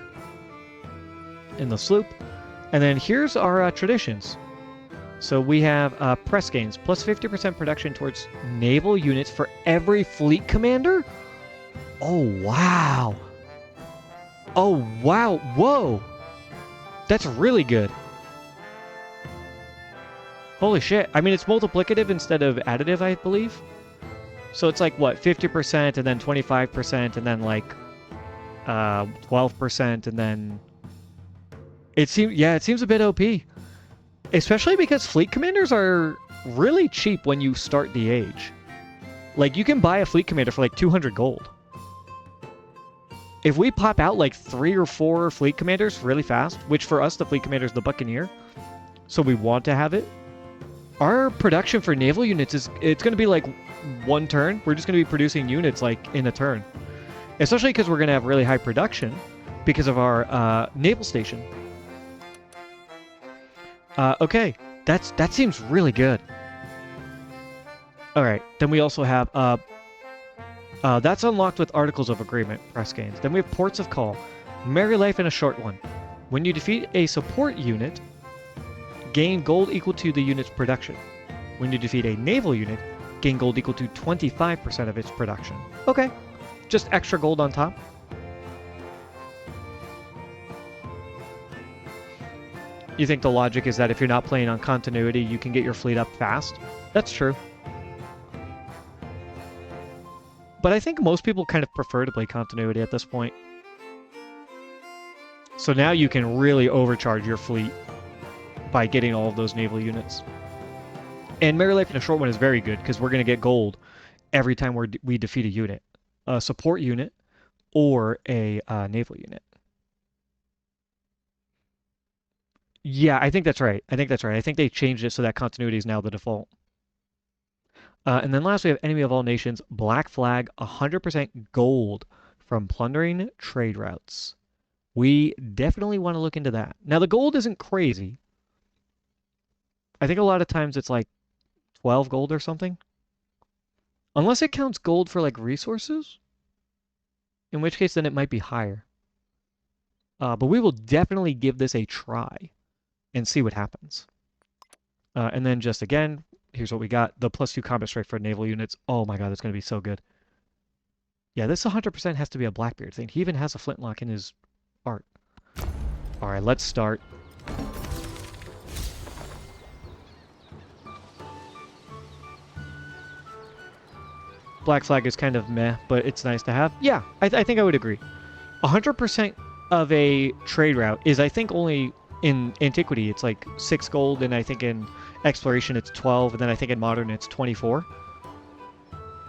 and the sloop. And then here's our traditions. So we have press gains, plus 50% production towards naval units for every fleet commander? Oh, wow. Oh, wow. Whoa. That's really good. Holy shit. I mean, it's multiplicative instead of additive, I believe. So it's like, what, 50% and then 25% and then like 12% and then... It seems a bit OP. Especially because fleet commanders are really cheap when you start the age. Like, you can buy a fleet commander for like 200 gold. If we pop out like 3 or 4 fleet commanders really fast, which for us the fleet commander is the Buccaneer, so we want to have it, our production for naval units it's going to be like one turn. We're just going to be producing units like in a turn. Especially because we're going to have really high production because of our naval station. Okay, that seems really good. All right, then we also have that's unlocked with Articles of Agreement, press gains. Then we have Ports of Call, Merry Life in a short one. When you defeat a support unit, gain gold equal to the unit's production. When you defeat a naval unit, gain gold equal to 25% of its production. Okay, just extra gold on top. You think the logic is that if you're not playing on continuity, you can get your fleet up fast? That's true. But I think most people kind of prefer to play continuity at this point. So now you can really overcharge your fleet by getting all of those naval units. And Merry Life in a short one is very good because we're going to get gold every time we defeat a unit. A support unit or a naval unit. Yeah, I think that's right. I think they changed it so that continuity is now the default. And then last we have Enemy of All Nations, Black Flag, 100% gold from plundering trade routes. We definitely want to look into that. Now the gold isn't crazy. I think a lot of times it's like 12 gold or something. Unless it counts gold for like resources. In which case then it might be higher. But we will definitely give this a try and see what happens. And then just again, here's what we got. The +2 combat strike for naval units. Oh my god, that's going to be so good. Yeah, this 100% has to be a Blackbeard thing. He even has a flintlock in his art. Alright, let's start. Black flag is kind of meh, but it's nice to have. Yeah, I think I would agree. 100% of a trade route is, I think, only in antiquity, it's like 6 gold, and I think in exploration it's 12, and then I think in modern it's 24.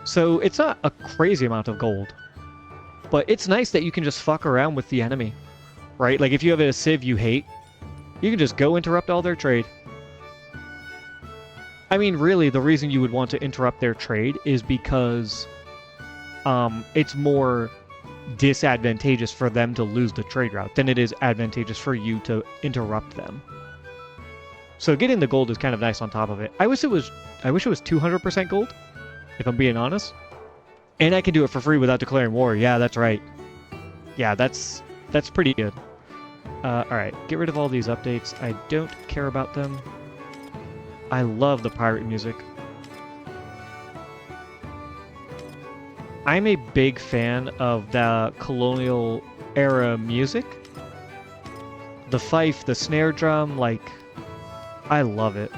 So it's not a crazy amount of gold. But it's nice that you can just fuck around with the enemy, right? Like if you have a civ you hate, you can just go interrupt all their trade. I mean, really, the reason you would want to interrupt their trade is because it's more disadvantageous for them to lose the trade route than it is advantageous for you to interrupt them. So getting the gold is kind of nice on top of it. I wish it was 200% gold, if I'm being honest. And I can do it for free without declaring war. Yeah, that's right. Yeah, that's pretty good. Alright, get rid of all these updates. I don't care about them. I love the pirate music. I'm a big fan of the colonial era music. The fife, the snare drum, like, I love it.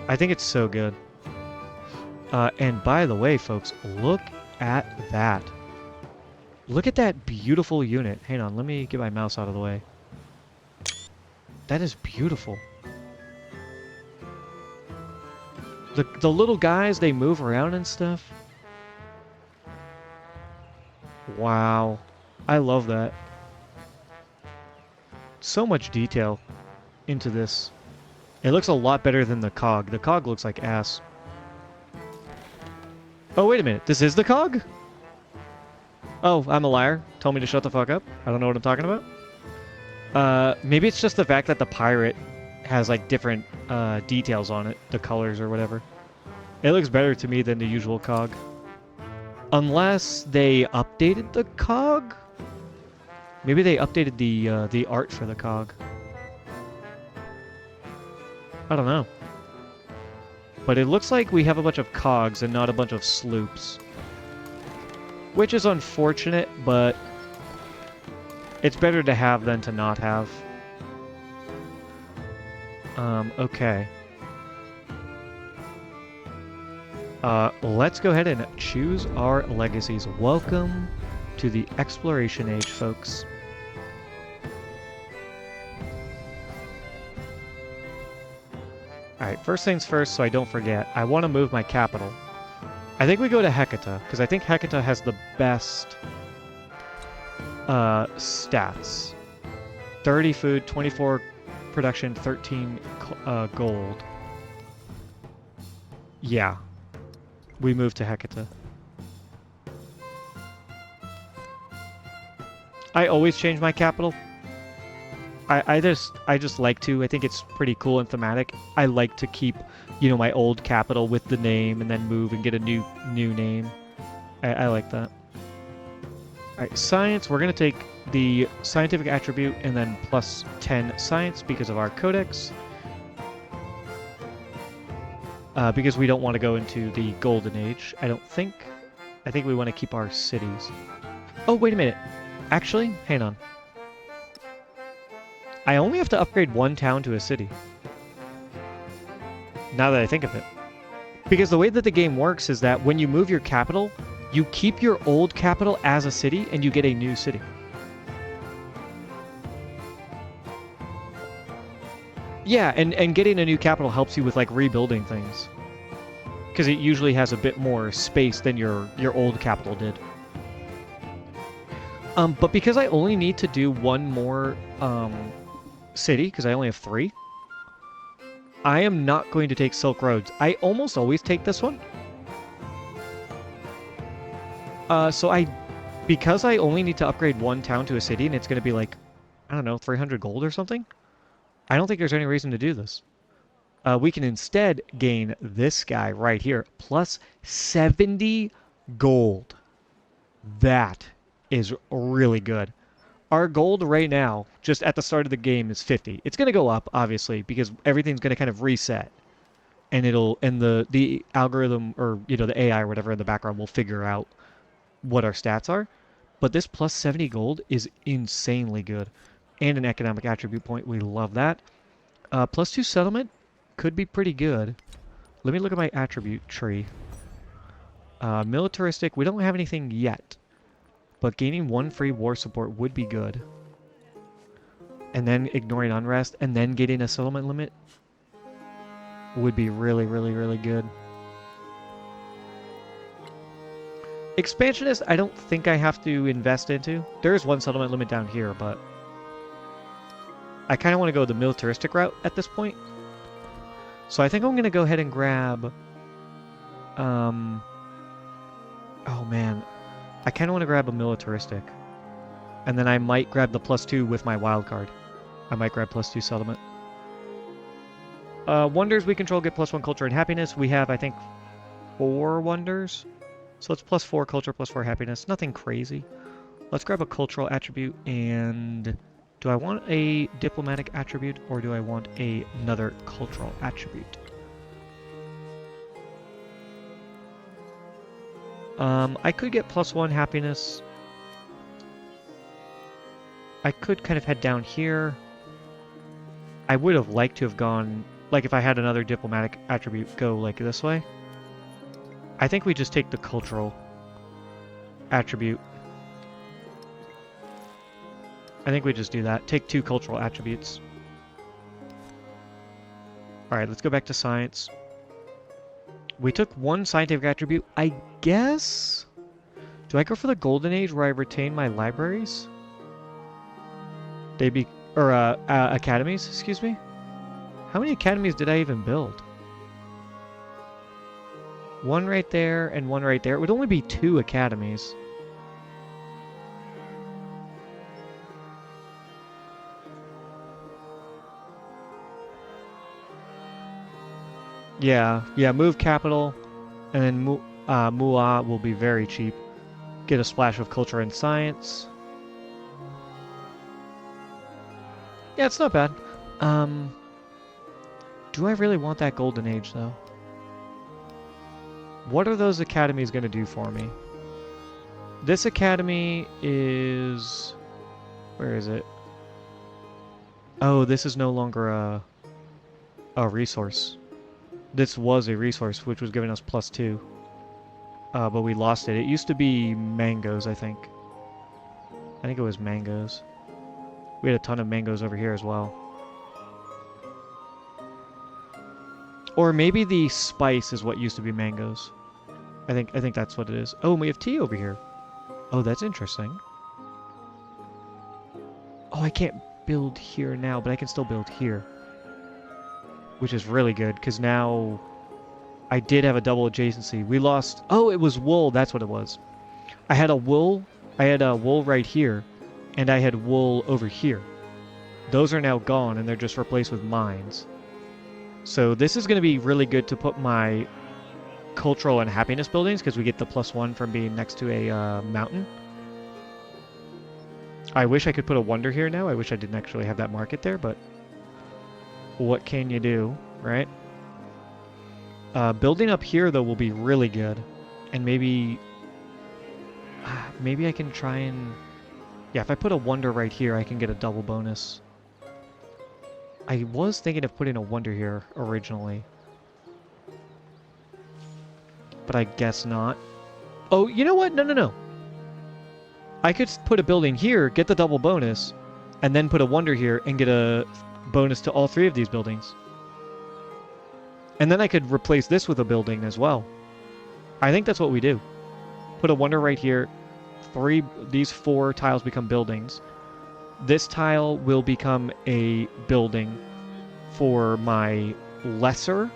I think it's so good. And by the way, folks, look at that. Look at that beautiful unit. Hang on, let me get my mouse out of the way. That is beautiful. The little guys, they move around and stuff. Wow. I love that. So much detail into this. It looks a lot better than the cog. The cog looks like ass. Oh, wait a minute. This is the cog? Oh, I'm a liar. Told me to shut the fuck up. I don't know what I'm talking about. Maybe it's just the fact that the pirate has, like, different details on it. The colors or whatever. It looks better to me than the usual cog. Unless they updated the cog? Maybe they updated the art for the cog. I don't know. But it looks like we have a bunch of cogs and not a bunch of sloops. Which is unfortunate, but it's better to have than to not have. Okay. Let's go ahead and choose our legacies. Welcome to the Exploration Age, folks. Alright, first things first, so I don't forget, I want to move my capital. I think we go to Hecata, because I think Hecata has the best stats. 30 food, 24 production, 13 gold. Yeah. We move to Hecata. I always change my capital. I just like to. I think it's pretty cool and thematic. I like to keep, you know, my old capital with the name and then move and get a new name. I like that. Alright, science. We're going to take the scientific attribute and then plus 10 science because of our codex. Because we don't want to go into the golden age, I don't think. I think we want to keep our cities. Oh, wait a minute. Actually, hang on. I only have to upgrade one town to a city. Now that I think of it. Because the way that the game works is that when you move your capital, you keep your old capital as a city and you get a new city. Yeah, and getting a new capital helps you with, like, rebuilding things. Because it usually has a bit more space than your old capital did. But because I only need to do one more city, because I only have 3, I am not going to take Silk Roads. I almost always take this one. Because I only need to upgrade one town to a city, and it's going to be like, I don't know, 300 gold or something? I don't think there's any reason to do this. We can instead gain this guy right here, plus 70 gold. That is really good. our gold right now, just at the start of the game, is 50. It's going to go up, obviously, because everything's going to kind of reset. And the algorithm, or the AI or whatever in the background will figure out what our stats are. But this plus 70 gold is insanely good. And an economic attribute point. We love that. Plus 2 settlement could be pretty good. Let me look at my attribute tree. Militaristic, we don't have anything yet. But gaining 1 free war support would be good. And then ignoring unrest, and then getting a settlement limit would be really, really, really good. Expansionist, I don't think I have to invest into. There is 1 settlement limit down here, but I kind of want to go the militaristic route at this point. So I think I'm going to go ahead and grab... oh man. I kind of want to grab a militaristic. And then I might grab the plus 2 with my wild card. I might grab plus 2 settlement. Wonders we control get plus 1 culture and happiness. We have, I think, 4 wonders. So it's plus 4 culture, plus 4 happiness. Nothing crazy. Let's grab a cultural attribute. And do I want a diplomatic attribute or do I want another cultural attribute? I could get plus 1 happiness. I could kind of head down here. I would have liked to have gone, like if I had another diplomatic attribute go like this way. I think we just take the cultural attribute. I think we just do that. Take 2 cultural attributes. Alright, let's go back to science. We took 1 scientific attribute. I guess... Do I go for the golden age where I retain my libraries? Academies, excuse me? How many academies did I even build? 1 right there and 1 right there. It would only be 2 academies. Yeah, move capital, and then Mua will be very cheap. Get a splash of culture and science. Yeah, it's not bad. Do I really want that golden age, though? What are those academies going to do for me? This academy is... Where is it? Oh, this is no longer a resource. This was a resource, which was giving us plus 2. But we lost it. It used to be mangoes, I think. I think it was mangoes. We had a ton of mangoes over here as well. Or maybe the spice is what used to be mangoes. I think that's what it is. Oh, and we have tea over here. Oh, that's interesting. Oh, I can't build here now, but I can still build here. Which is really good, because now I did have a double adjacency. We lost... Oh, it was wool. That's what it was. I had a wool right here, and I had wool over here. Those are now gone, and they're just replaced with mines. So this is going to be really good to put my cultural and happiness buildings, because we get the plus 1 from being next to a mountain. I wish I could put a wonder here now. I wish I didn't actually have that market there, but what can you do, right? Building up here, though, will be really good. And maybe I can try and... Yeah, if I put a wonder right here, I can get a double bonus. I was thinking of putting a wonder here originally. But I guess not. Oh, you know what? No. I could put a building here, get the double bonus, and then put a wonder here and get a bonus to all 3 of these buildings. And then I could replace this with a building as well. I think that's what we do. Put a wonder right here. These 4 tiles become buildings. This tile will become a building for my lesser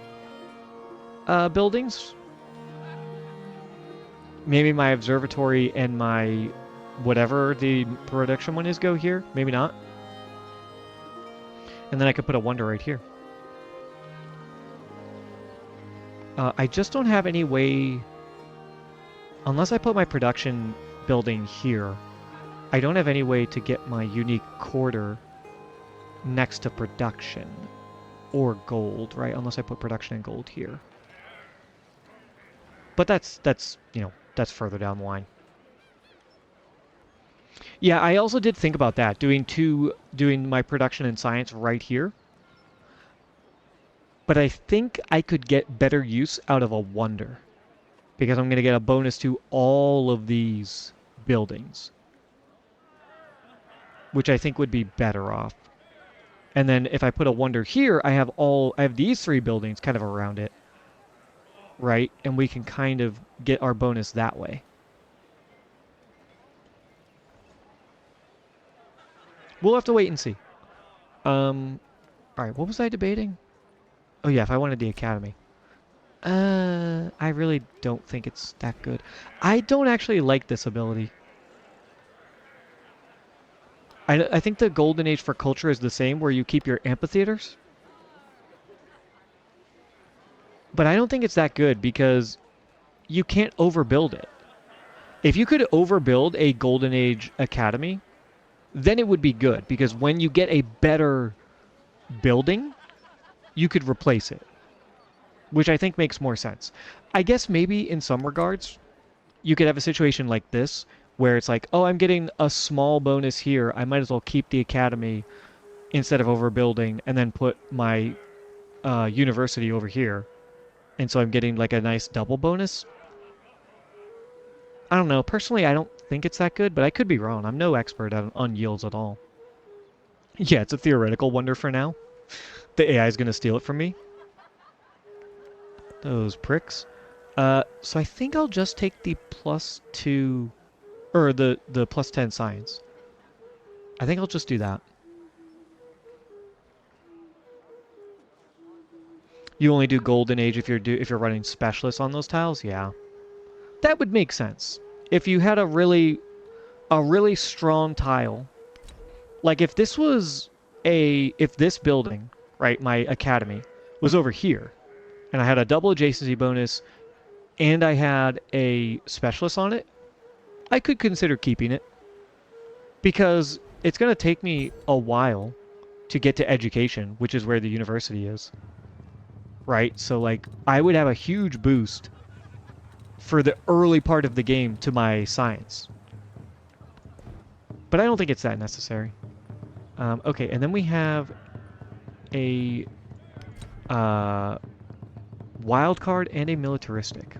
buildings. Maybe my observatory and my whatever the production one is go here. Maybe not. And then I could put a wonder right here. I just don't have any way... Unless I put my production building here, I don't have any way to get my unique quarter next to production or gold, right? Unless I put production and gold here. But that's that's further down the line. Yeah, I also did think about that, doing my production and science right here. But I think I could get better use out of a wonder, because I'm going to get a bonus to all of these buildings, which I think would be better off. And then if I put a wonder here, I have these 3 buildings kind of around it, right? And we can kind of get our bonus that way. We'll have to wait and see. All right, what was I debating? Oh yeah, if I wanted the academy. I really don't think it's that good. I don't actually like this ability. I think the golden age for culture is the same, where you keep your amphitheaters. But I don't think it's that good because you can't overbuild it. If you could overbuild a golden age academy, then it would be good, because when you get a better building, you could replace it, which I think makes more sense. I guess maybe in some regards, you could have a situation like this where it's like, oh, I'm getting a small bonus here. I might as well keep the academy instead of overbuilding and then put my university over here. And so I'm getting like a nice double bonus. I don't know. Personally, I don't think it's that good, but I could be wrong. I'm no expert on yields at all. Yeah, it's a theoretical wonder for now. The AI is going to steal it from me. Those pricks. So I think I'll just take the +2, or the +10 science. I think I'll just do that. You only do golden age if you're running specialists on those tiles. Yeah, that would make sense. If you had a really strong tile, like if this building, right, my academy was over here, and I had a double adjacency bonus, and I had a specialist on it, I could consider keeping it, because it's going to take me a while to get to education, which is where the university is. Right? So like I would have a huge boost for the early part of the game to my science. But I don't think it's that necessary. Okay, and then we have a wild card and a militaristic.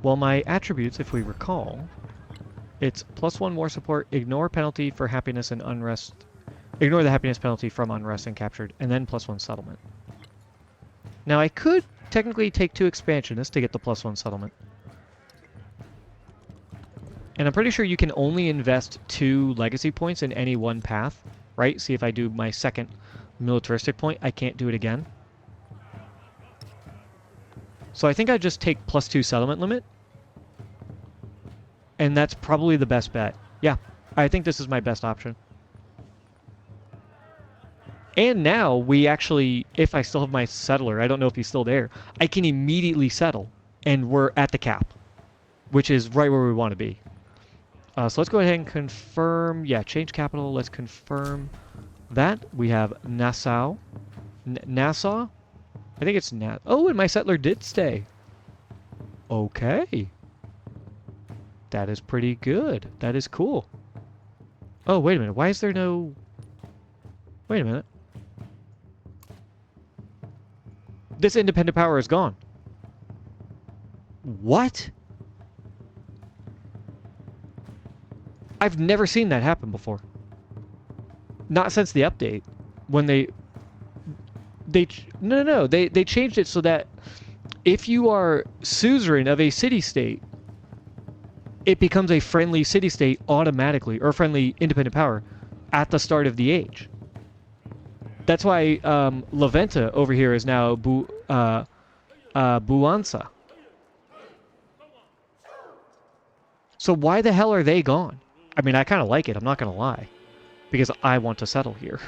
Well, my attributes, if we recall, it's +1 war support, ignore penalty for happiness and unrest, ignore the happiness penalty from unrest and captured, and then +1 settlement. Now I could technically take 2 expansionists to get the +1 settlement. And I'm pretty sure you can only invest 2 legacy points in any one path, right? See, if I do my second militaristic point, I can't do it again. So I think I just take +2 settlement limit. And that's probably the best bet. Yeah, I think this is my best option. And now we actually, if I still have my settler, I don't know if he's still there, I can immediately settle, and we're at the cap, which is right where we want to be. So let's go ahead and confirm. Yeah, change capital. Let's confirm that. We have Nassau. Nassau? I think it's Oh, and my settler did stay. Okay. That is pretty good. That is cool. Oh, wait a minute. Why is there no... Wait a minute. This independent power is gone. What? I've never seen that happen before. Not since the update. When they changed it so that if you are suzerain of a city-state, it becomes a friendly city-state automatically, or friendly independent power, at the start of the age. That's why Leventa over here is now Buanza. So why the hell are they gone? I mean, I kind of like it, I'm not going to lie. Because I want to settle here.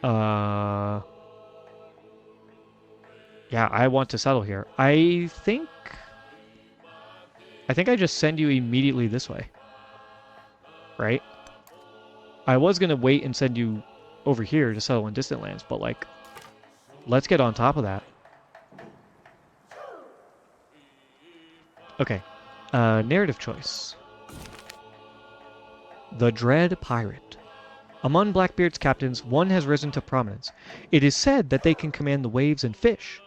Yeah, I want to settle here. I think... I think I just send you immediately this way. Right? I was going to wait and send you over here to settle in distant lands, but like, let's get on top of that. Okay. Narrative choice. The Dread Pirate. Among Blackbeard's captains, one has risen to prominence. It is said that they can command the waves and fish,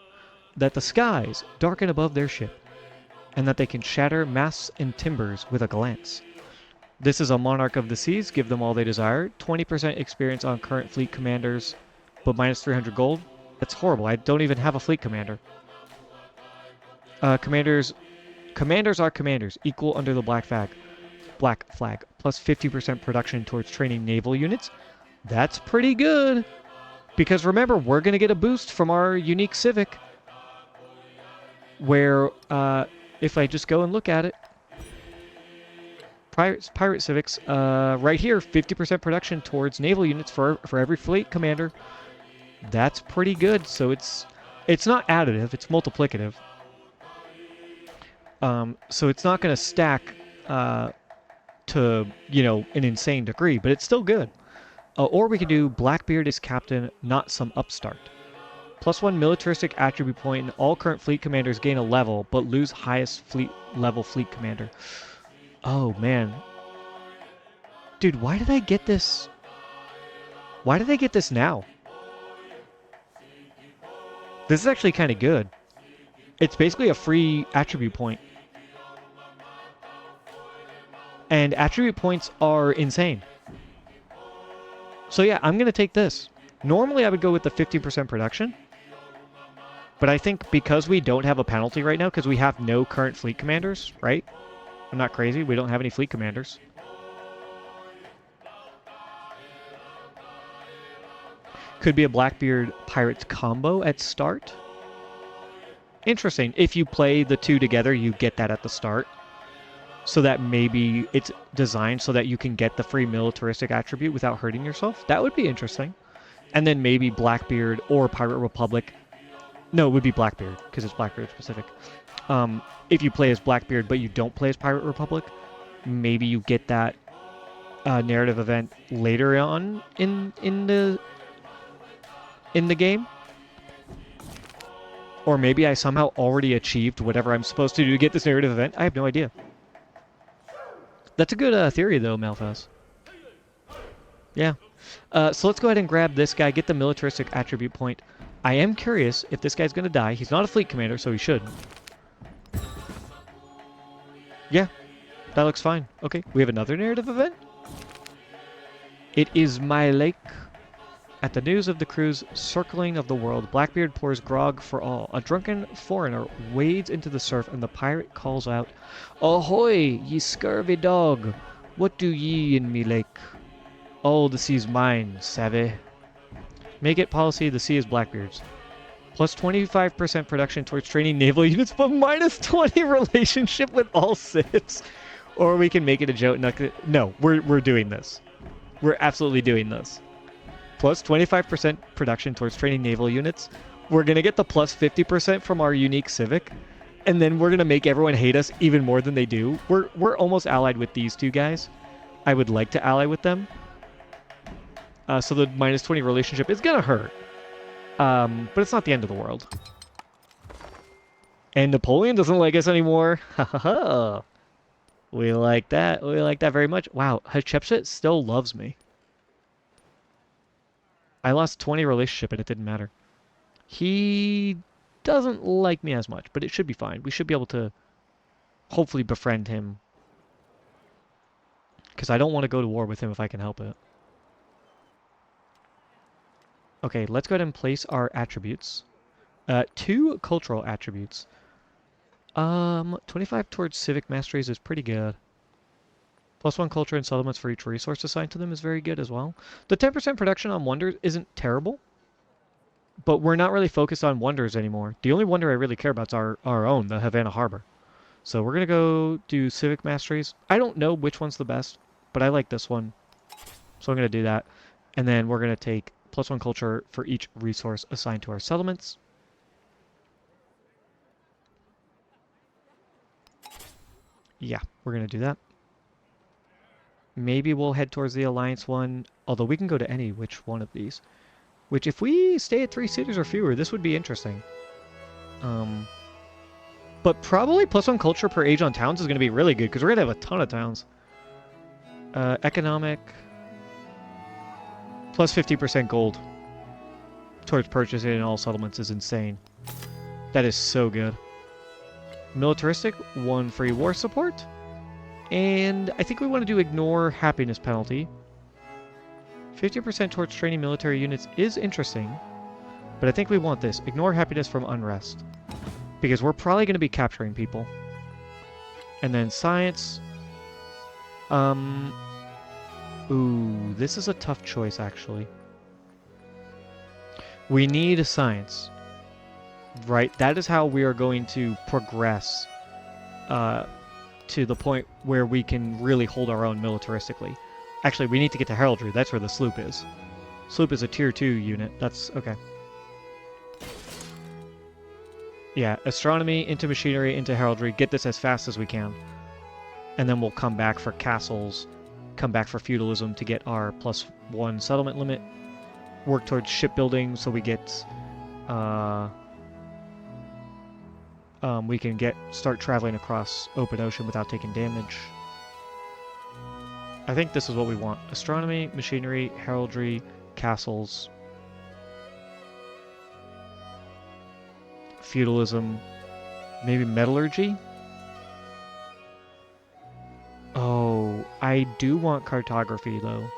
that the skies darken above their ship, and that they can shatter masts and timbers with a glance. This is a monarch of the seas. Give them all they desire. 20% experience on current fleet commanders, but minus 300 gold. That's horrible. I don't even have a fleet commander. Commanders are commanders. Equal under the black flag. Plus 50% production towards training naval units. That's pretty good. Because remember, we're going to get a boost from our unique civic. Where, if I just go and look at it, Pirate civics, right here, 50% production towards naval units for every fleet commander. That's pretty good. So it's not additive, it's multiplicative. So it's not going to stack to, you know, an insane degree, but it's still good. Or we could do Blackbeard is captain, not some upstart. +1 militaristic attribute point, and all current fleet commanders gain a level, but lose highest fleet commander. Oh, man. Dude, why did I get this? Why did I get this now? This is actually kind of good. It's basically a free attribute point. And attribute points are insane. So yeah, I'm going to take this. Normally I would go with the 50% production. But I think because we don't have a penalty right now, because we have no current fleet commanders, right? I'm not crazy. We don't have any fleet commanders. Could be a Blackbeard Pirates combo at start. Interesting. If you play the two together, you get that at the start. So that maybe it's designed so that you can get the free militaristic attribute without hurting yourself. That would be interesting. And then maybe Blackbeard or Pirate Republic. No, it would be Blackbeard, because it's Blackbeard specific. If you play as Blackbeard but you don't play as Pirate Republic, maybe you get that narrative event later on in the game. Or maybe I somehow already achieved whatever I'm supposed to do to get this narrative event. I have no idea. That's a good theory, though, Malphas. Yeah. So let's go ahead and grab this guy, get the militaristic attribute point. I am curious if this guy's going to die. He's not a fleet commander, so he should. Yeah, that looks fine. Okay, we have another narrative event. It is my lake. At the news of the crew's circling of the world, Blackbeard pours grog for all. A drunken foreigner wades into the surf, and the pirate calls out, "Ahoy, ye scurvy dog! What do ye in me lake? Oh, the sea's mine, savvy. Make it policy, the sea is Blackbeard's. Plus 25% production towards training naval units, but minus 20 relationship with all civs." Or we can make it a joke. No, we're doing this. We're absolutely doing this. Plus 25% production towards training naval units. We're going to get the plus 50% from our unique civic. And then we're going to make everyone hate us even more than they do. We're almost allied with these two guys. I would like to ally with them. So the minus 20 relationship is going to hurt. But it's not the end of the world. And Napoleon doesn't like us anymore. Ha ha ha. We like that. We like that very much. Wow, Hatshepsut still loves me. I lost 20 relationship and it didn't matter. He doesn't like me as much, but it should be fine. We should be able to hopefully befriend him. Because I don't want to go to war with him if I can help it. Okay, let's go ahead and place our attributes. 2 cultural attributes. 25 towards civic masteries is pretty good. +1 culture and settlements for each resource assigned to them is very good as well. The 10% production on wonders isn't terrible, but we're not really focused on wonders anymore. The only wonder I really care about is our own, the Havana Harbor. So we're going to go do civic masteries. I don't know which one's the best, but I like this one. So I'm going to do that. And then we're going to take +1 culture for each resource assigned to our settlements. Yeah, we're gonna do that. Maybe we'll head towards the Alliance one, although we can go to any which one of these. Which, if we stay at 3 cities or fewer, this would be interesting. But probably +1 culture per age on towns is going to be really good, because we're going to have a ton of towns. Economic, plus 50% gold towards purchasing in all settlements is insane. That is so good. Militaristic, 1 free war support. And I think we want to do ignore happiness penalty. 50% towards training military units is interesting, but I think we want this. Ignore happiness from unrest. Because we're probably going to be capturing people. And then science. Ooh, this is a tough choice, actually. We need a science. Right? That is how we are going to progress to the point where we can really hold our own militaristically. Actually, we need to get to heraldry. That's where the sloop is. Sloop is a tier 2 unit. That's okay. Yeah, astronomy, into machinery, into heraldry. Get this as fast as we can. And then we'll come back for castles, come back for feudalism to get our +1 settlement limit. Work towards shipbuilding so we get... we can start traveling across open ocean without taking damage. I think this is what we want. Astronomy, machinery, heraldry, castles. Feudalism, maybe metallurgy? Oh, I do want cartography though,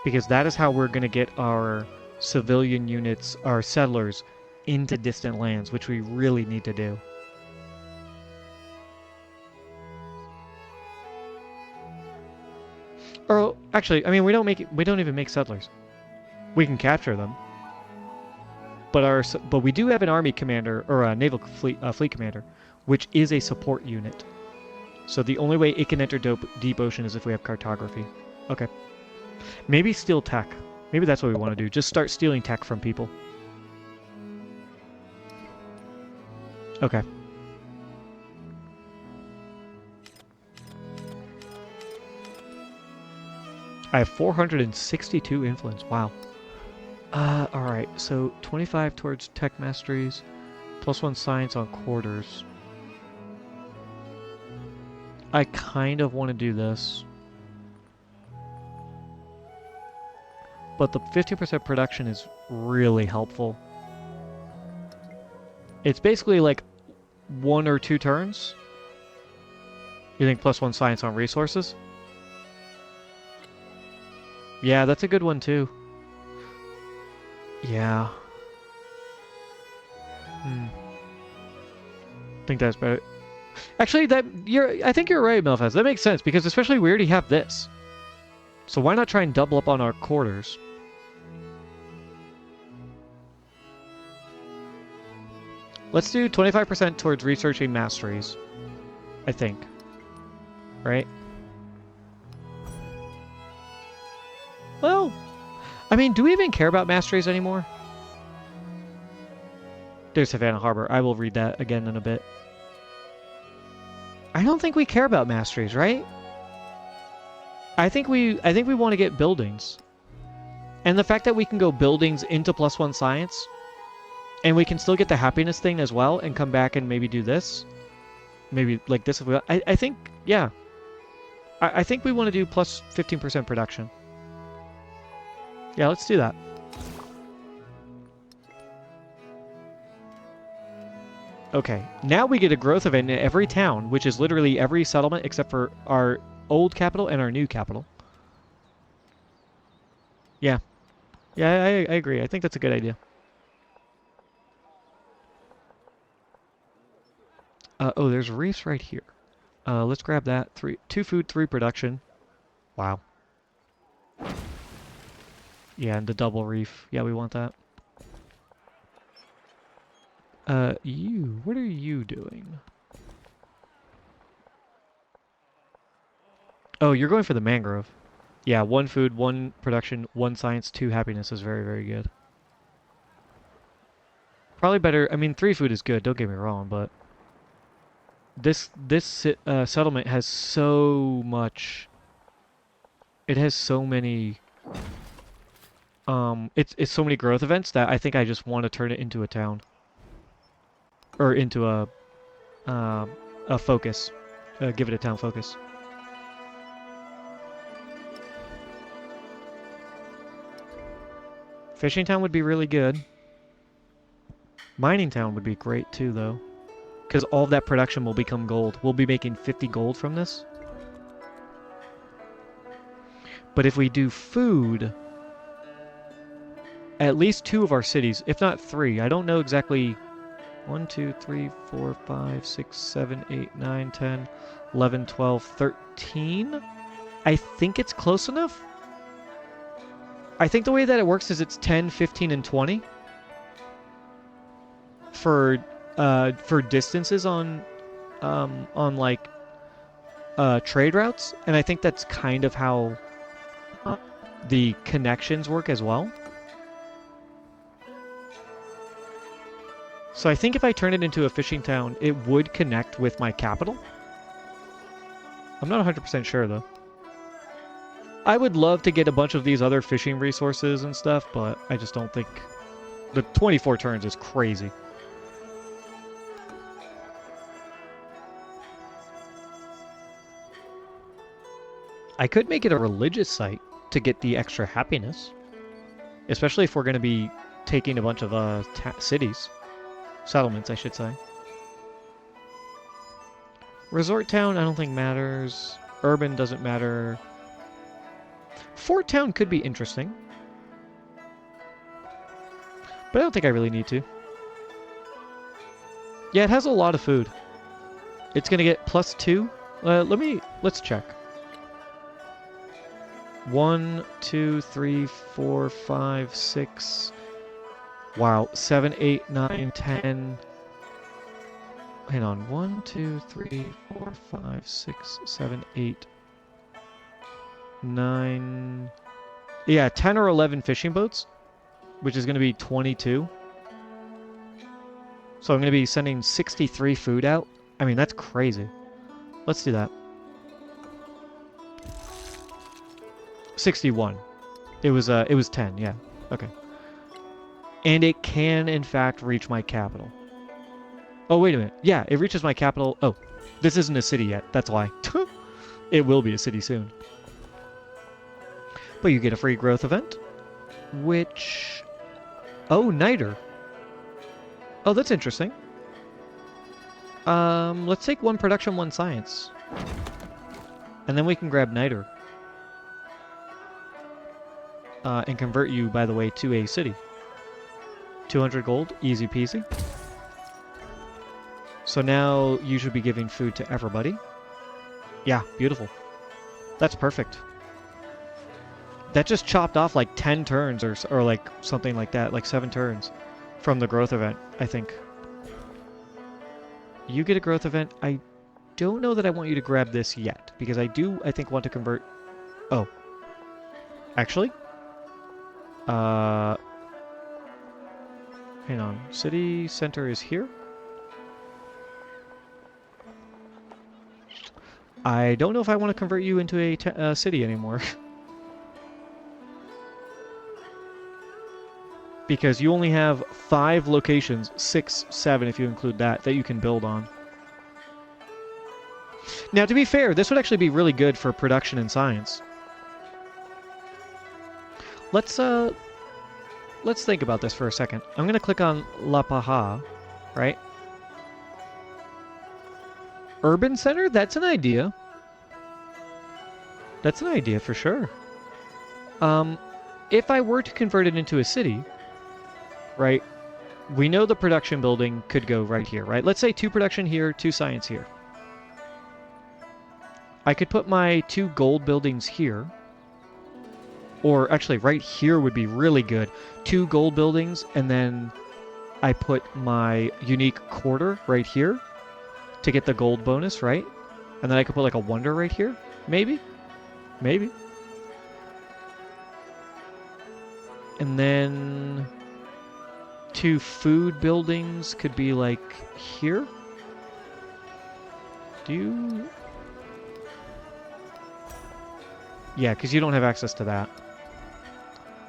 because that is how we're going to get our civilian units, our settlers, into distant lands, which we really need to do. Or actually, I mean, we don't even make settlers. We can capture them. But we do have an army commander, or a naval fleet commander, which is a support unit. So the only way it can enter deep ocean is if we have cartography. Okay. Maybe steal tech. Maybe that's what we want to do. Just start stealing tech from people. Okay. I have 462 influence. Wow. Alright, so 25 towards tech masteries, +1 science on quarters. I kind of want to do this. But the 50% production is really helpful. It's basically like 1 or 2 turns. You think +1 science on resources? Yeah, that's a good one too. Yeah. Think that's better. Actually, I think you're right, Melfaz. That makes sense because especially we already have this. So why not try and double up on our quarters? Let's do 25% towards researching masteries. I think. Right? Well, I mean, do we even care about masteries anymore? There's Havana Harbor. I will read that again in a bit. I don't think we care about masteries, right? I think we want to get buildings. And the fact that we can go buildings into +1 science, and we can still get the happiness thing as well, and come back and maybe do this. Maybe like this if we... I think, yeah. I think we want to do plus 15% production. Yeah, let's do that. Okay, now we get a growth event in every town, which is literally every settlement except for our old capital and our new capital. Yeah. Yeah, I agree. I think that's a good idea. Oh, there's reefs right here. Let's grab that. 2 food, 3 production. Wow. Yeah, and the double reef. Yeah, we want that. What are you doing? Oh, you're going for the mangrove. Yeah, 1 food, 1 production, 1 science, 2 happiness is very, very good. Probably better, I mean, 3 food is good, don't get me wrong, but... this settlement has so much. It has so many. It's so many growth events that I think I just want to turn it into a town or into a focus. Give it a town focus. Fishing town would be really good. Mining town would be great too, though, because all of that production will become gold. We'll be making 50 gold from this. But if we do food, at least 2 of our cities, if not 3, I don't know exactly. 1, 2, 3, 4, 5, 6, 7, 8, 9, 10, 11, 12, 13. I think it's close enough. I think the way that it works is it's 10, 15, and 20 for distances on like trade routes, and I think that's kind of how the connections work as well. So I think if I turn it into a fishing town, it would connect with my capital. I'm not 100% sure though. I would love to get a bunch of these other fishing resources and stuff, but I just don't think the 24 turns is crazy. I could make it a religious site to get the extra happiness, especially if we're going to be taking a bunch of cities. Settlements, I should say. Resort town, I don't think matters. Urban doesn't matter. Fort town could be interesting. But I don't think I really need to. Yeah, it has a lot of food. It's going to get +2. Let's check. 1, 2, 3, 4, 5, 6. Wow, 7, 8, 9, 10. Hang on. 1, 2, 3, 4, 5, 6, 7, 8, 9. Yeah, 10 or 11 fishing boats, which is going to be 22. So I'm going to be sending 63 food out. I mean, that's crazy. Let's do that. 61. It was 10, yeah. Okay. And it can, in fact, reach my capital. Oh, wait a minute. Yeah, it reaches my capital. Oh, this isn't a city yet. That's why. It will be a city soon. But you get a free growth event, which... Oh, Niter. Oh, that's interesting. Let's take 1 production, 1 science. And then we can grab Niter. And convert you, by the way, to a city. 200 gold, easy peasy. So now you should be giving food to everybody. Yeah, beautiful. That's perfect. That just chopped off like 10 turns or like something like that, like 7 turns from the growth event, I think. You get a growth event. I don't know that I want you to grab this yet, because I think, want to convert... Oh. Actually? Hang on. City center is here. I don't know if I want to convert you into a city anymore. Because you only have 5 locations, 6, 7 if you include that you can build on. Now, to be fair, this would actually be really good for production and science. Let's think about this for a second. I'm going to click on La Paja, right? Urban center? That's an idea. That's an idea for sure. If I were to convert it into a city, right, we know the production building could go right here, right? Let's say 2 production here, 2 science here. I could put my 2 gold buildings here. Or actually, right here would be really good. 2 gold buildings, and then I put my unique quarter right here to get the gold bonus, right? And then I could put like a wonder right here. Maybe? Maybe. And then 2 food buildings could be like here. Do you... Yeah, because you don't have access to that.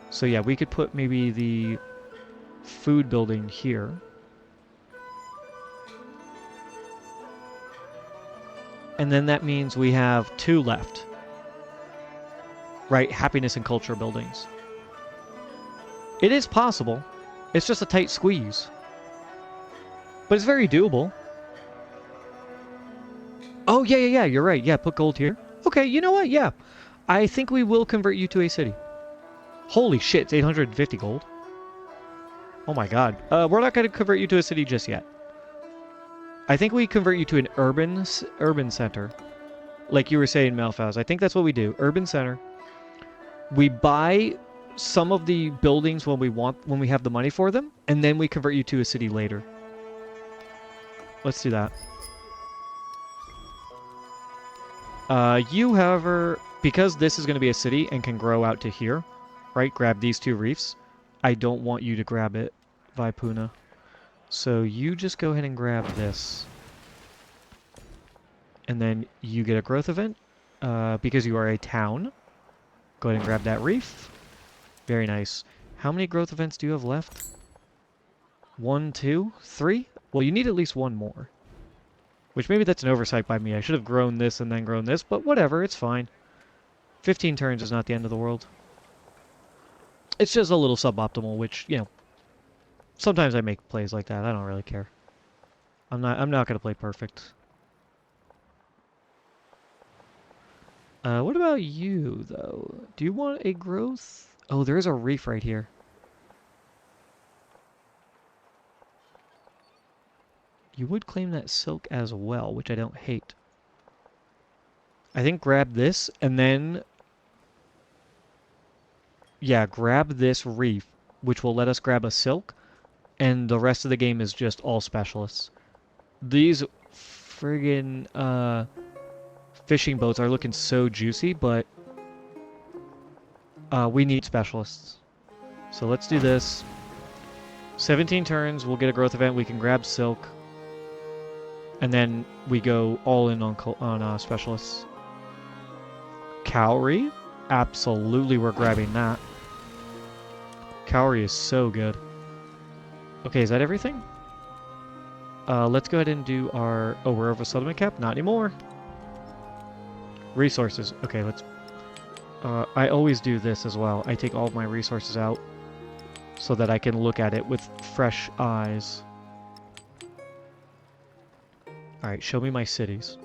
So yeah, we could put maybe the food building here. And then that means we have 2 left. Right, happiness and culture buildings. It is possible. It's just a tight squeeze. But it's very doable. Oh, yeah, you're right. Yeah, put gold here. Okay, you know what? Yeah. I think we will convert you to a city. Holy shit, it's 850 gold. Oh my god. We're not going to convert you to a city just yet. I think we convert you to an urban center. Like you were saying, Malphaz. I think that's what we do. Urban center. We buy some of the buildings when we have the money for them, and then we convert you to a city later. Let's do that. You, however, because this is going to be a city and can grow out to here, right? Grab these 2 reefs. I don't want you to grab it, Vaipuna. So you just go ahead and grab this. And then you get a growth event because you are a town. Go ahead and grab that reef. Very nice. How many growth events do you have left? 1, 2, 3? Well, you need at least 1 more. Which maybe that's an oversight by me. I should have grown this and then grown this, but whatever, it's fine. 15 turns is not the end of the world. It's just a little suboptimal, which, you know, sometimes I make plays like that. I don't really care. I'm not going to play perfect. What about you, though? Do you want a growth? Oh, there is a reef right here. You would claim that silk as well, which I don't hate. I think grab this, and then... Yeah, grab this reef, which will let us grab a silk, and the rest of the game is just all specialists. These friggin' fishing boats are looking so juicy, but we need specialists. So let's do this. 17 turns, we'll get a growth event, we can grab silk. And then we go all in on specialists. Cowrie? Absolutely, we're grabbing that. Cowrie is so good. Okay, is that everything? Let's go ahead and do our... Oh, we're over settlement cap? Not anymore. Resources. Okay, let's... I always do this as well. I take all of my resources out so that I can look at it with fresh eyes. Alright, show me my cities.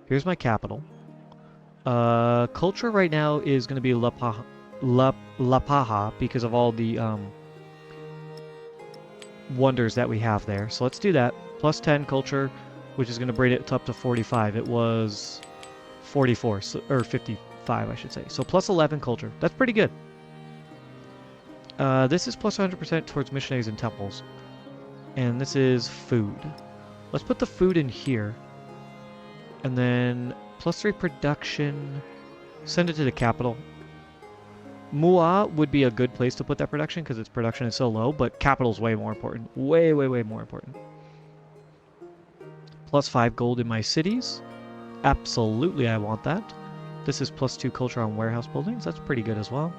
Here's my capital. Culture right now is going to be La Paja because of all the wonders that we have there. So let's do that. Plus 10 culture, which is going to bring it up to 45. It was 44, or 55, I should say. So plus 11 culture. That's pretty good. This is plus 100% towards missionaries and temples. And this is food. Let's put the food in here. And then plus 3 production. Send it to the capital. Mua would be a good place to put that production because its production is so low, but capital is way more important. Way more important. Plus 5 gold in my cities. Absolutely, I want that. This is plus 2 culture on warehouse buildings. That's pretty good as well.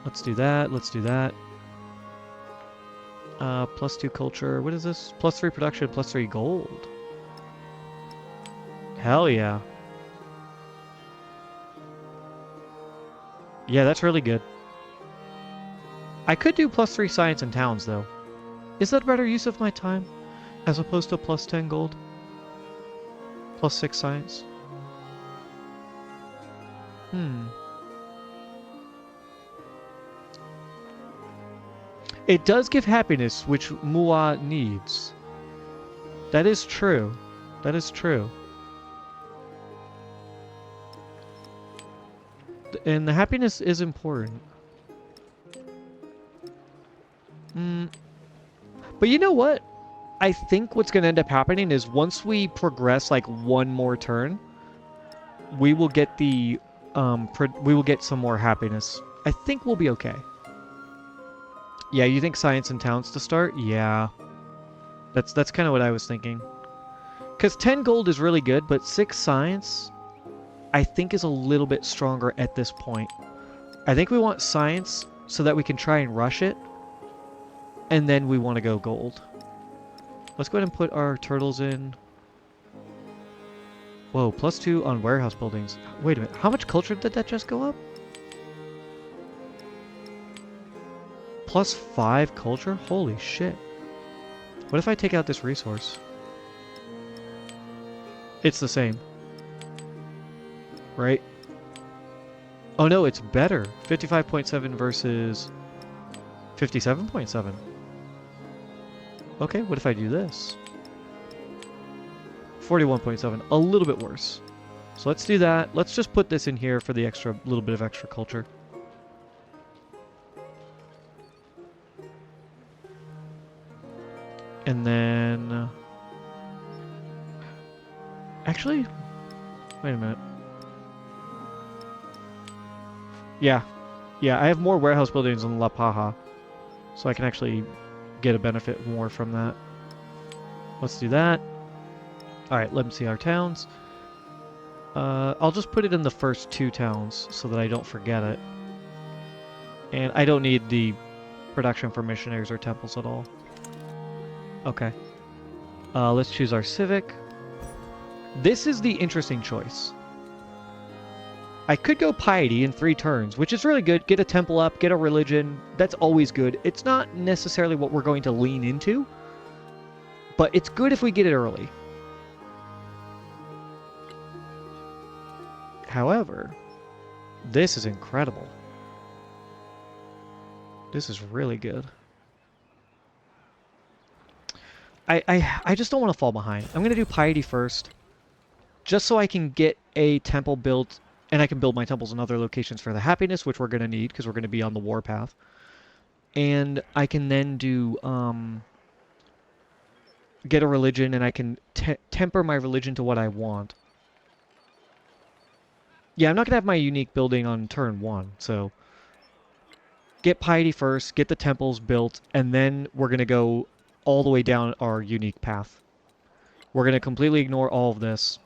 Let's do that. Let's do that. Plus 2 culture. What is this? Plus 3 production, plus 3 gold. Hell yeah. Yeah, that's really good. I could do plus 3 science in towns, though. Is that a better use of my time? As opposed to plus 10 gold? Plus 6 science? It does give happiness, which Mua needs. That is true. That is true. And the happiness is important. But you know what? I think what's going to end up happening is once we progress like one more turn, we will get the we will get some more happiness. I think we'll be okay. Yeah, you think science and towns to start? Yeah. That's kind of what I was thinking. Because 10 gold is really good, but 6 science, I think, is a little bit stronger at this point. I think we want science so that we can try and rush it. And then we want to go gold. Let's go ahead and put our turtles in. Whoa, +2 on warehouse buildings. Wait a minute, how much culture did that just go up? +5 culture? Holy shit. What if I take out this resource? It's the same. Right? Oh no, it's better. 55.7 versus 57.7. Okay, what if I do this? 41.7, a little bit worse. So let's do that. Let's just put this in here for the extra, little bit of extra culture. And then... Actually, wait a minute. Yeah, I have more warehouse buildings than La Paja. So I can actually get a benefit more from that. Let's do that. Alright, let me see our towns. I'll just put it in the first 2 towns so that I don't forget it. And I don't need the production for missionaries or temples at all. Okay. Let's choose our civic. This is the interesting choice. I could go piety in 3 turns, which is really good. Get a temple up, get a religion. That's always good. It's not necessarily what we're going to lean into, but it's good if we get it early. However, this is incredible. This is really good. I just don't want to fall behind. I'm going to do piety first, just so I can get a temple built, and I can build my temples in other locations for the happiness, which we're going to need, because we're going to be on the warpath. And I can then do, get a religion, and I can temper my religion to what I want. Yeah, I'm not going to have my unique building on turn 1, so... Get piety first, get the temples built, and then we're going to go all the way down our unique path. We're going to completely ignore all of this.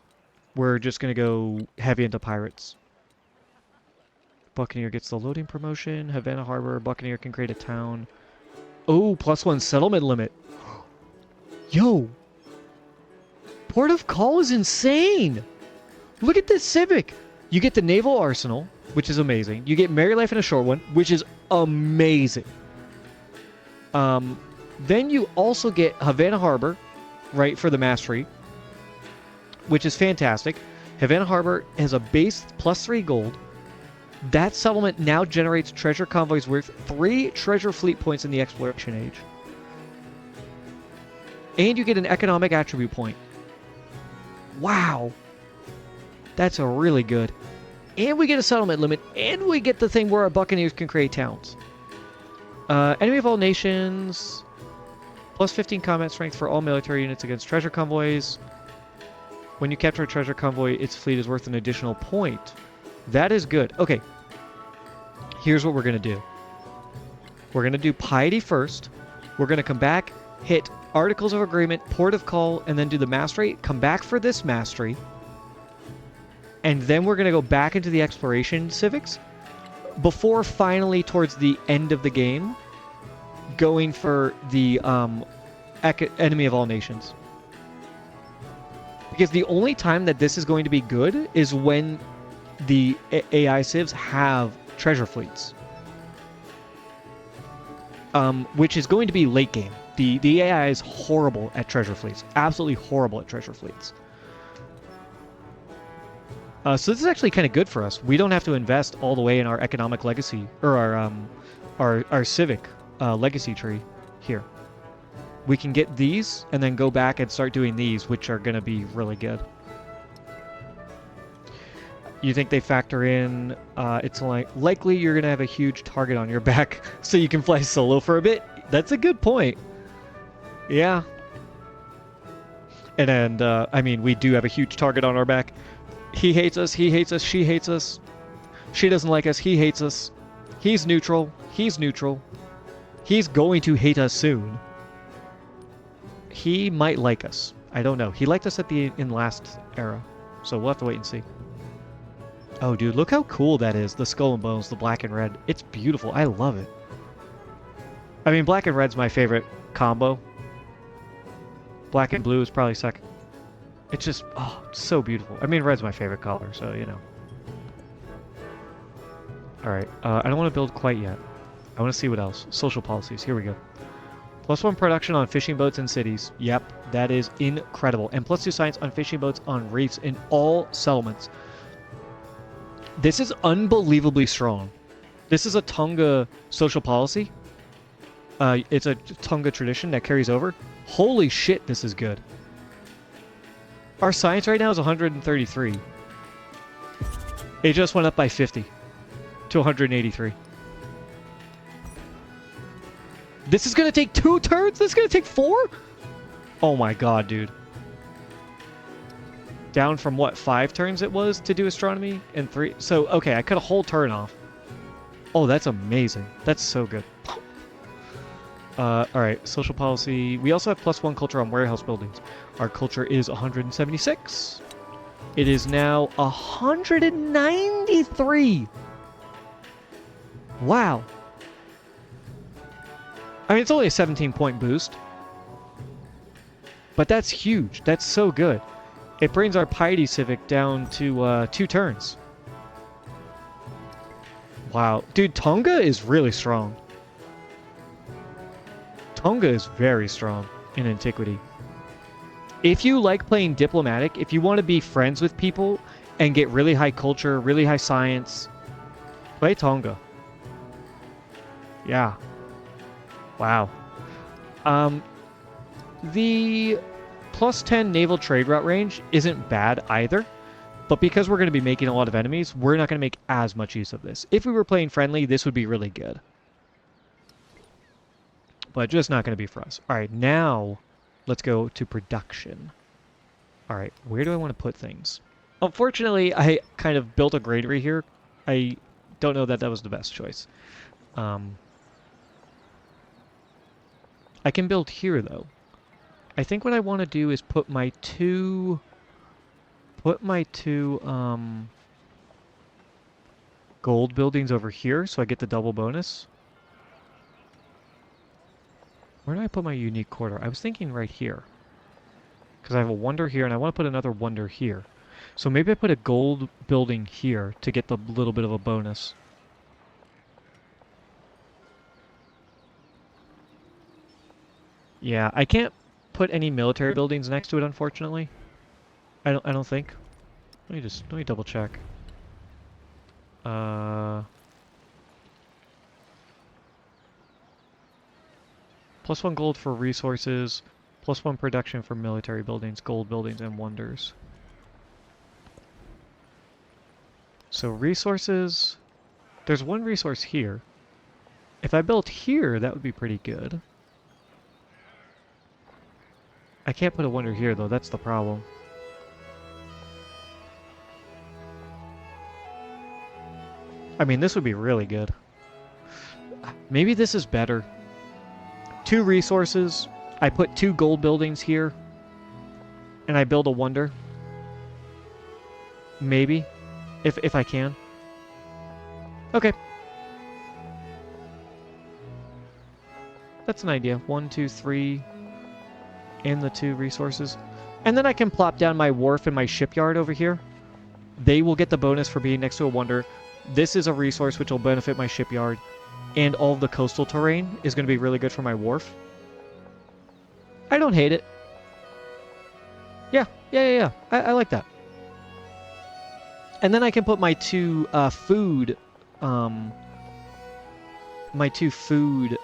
We're just going to go heavy into pirates. Buccaneer gets the loading promotion. Havana Harbor. Buccaneer can create a town. Oh, +1 settlement limit. Yo! Port of Call is insane! Look at this civic! You get the naval arsenal, which is amazing. You get Merry Life in a Short One, which is amazing. Then you also get Havana Harbor, right, for the mastery, which is fantastic. Havana Harbor has a base +3 gold. That settlement now generates treasure convoys worth 3 treasure fleet points in the exploration age. And you get an economic attribute point. Wow. That's a really good. And we get a settlement limit, and we get the thing where our buccaneers can create towns. Enemy of all nations, +15 combat strength for all military units against treasure convoys. When you capture a treasure convoy, its fleet is worth an additional point. That is good. Okay. Here's what we're going to do. We're going to do piety first. We're going to come back, hit Articles of Agreement, Port of Call, and then do the mastery. Come back for this mastery. And then we're going to go back into the exploration civics before finally, towards the end of the game, going for the enemy of all nations. Because the only time that this is going to be good is when the AI civs have treasure fleets. Which is going to be late game. The AI is horrible at treasure fleets. Absolutely horrible at treasure fleets. So this is actually kind of good for us. We don't have to invest all the way in our economic legacy, or our civic legacy tree here. We can get these and then go back and start doing these, which are going to be really good. You think they factor in, it's likely you're going to have a huge target on your back so you can fly solo for a bit? That's a good point. Yeah. And I mean, we do have a huge target on our back. He hates us, he hates us, she hates us. She doesn't like us, he hates us. He's neutral, he's neutral. He's going to hate us soon. He might like us. I don't know. He liked us in last era, so we'll have to wait and see. Oh, dude, look how cool that is. The skull and bones, the black and red. It's beautiful. I love it. I mean, black and red's my favorite combo. Black and blue is probably second. It's just, oh, it's so beautiful. I mean, red's my favorite color, so, you know. Alright, I don't want to build quite yet. I want to see what else. Social policies, here we go. +1 production on fishing boats in cities. Yep, that is incredible. And +2 science on fishing boats on reefs in all settlements. This is unbelievably strong. This is a Tonga social policy. It's a Tonga tradition that carries over. Holy shit, this is good. Our science right now is 133. It just went up by 50 to 183. This is going to take 2 turns? This is going to take 4? Oh my god, dude. Down from what, 5 turns it was to do astronomy? And 3. So, okay, I cut a whole turn off. Oh, that's amazing. That's so good. Alright, social policy. We also have +1 culture on warehouse buildings. Our culture is 176. It is now 193. Wow. I mean, it's only a 17-point boost. But that's huge. That's so good. It brings our piety civic down to 2 turns. Wow. Dude, Tonga is really strong. Tonga is very strong in antiquity. If you like playing diplomatic, if you want to be friends with people and get really high culture, really high science, play Tonga. Yeah. Wow. The +10 naval trade route range isn't bad either, but because we're going to be making a lot of enemies, we're not going to make as much use of this. If we were playing friendly, this would be really good. But just not going to be for us. All right, now let's go to production. All right, where do I want to put things? Unfortunately, I kind of built a granary here. I don't know that that was the best choice. I can build here, though. I think what I want to do is put my two gold buildings over here, so I get the double bonus. Where do I put my unique quarter? I was thinking right here. Because I have a wonder here, and I want to put another wonder here. So maybe I put a gold building here to get the little bit of a bonus. Yeah, I can't put any military buildings next to it, unfortunately. I don't think. Let me double check. +1 gold for resources, +1 production for military buildings, gold buildings, and wonders. So resources, there's 1 resource here. If I built here, that would be pretty good. I can't put a wonder here, though. That's the problem. I mean, this would be really good. Maybe this is better. 2 resources. I put 2 gold buildings here. And I build a wonder. Maybe. If I can. Okay. That's an idea. 1, 2, 3... and the 2 resources. And then I can plop down my wharf and my shipyard over here. They will get the bonus for being next to a wonder. This is a resource which will benefit my shipyard. And all of the coastal terrain is going to be really good for my wharf. I don't hate it. Yeah. I like that. And then I can put my 2 food... my 2 food...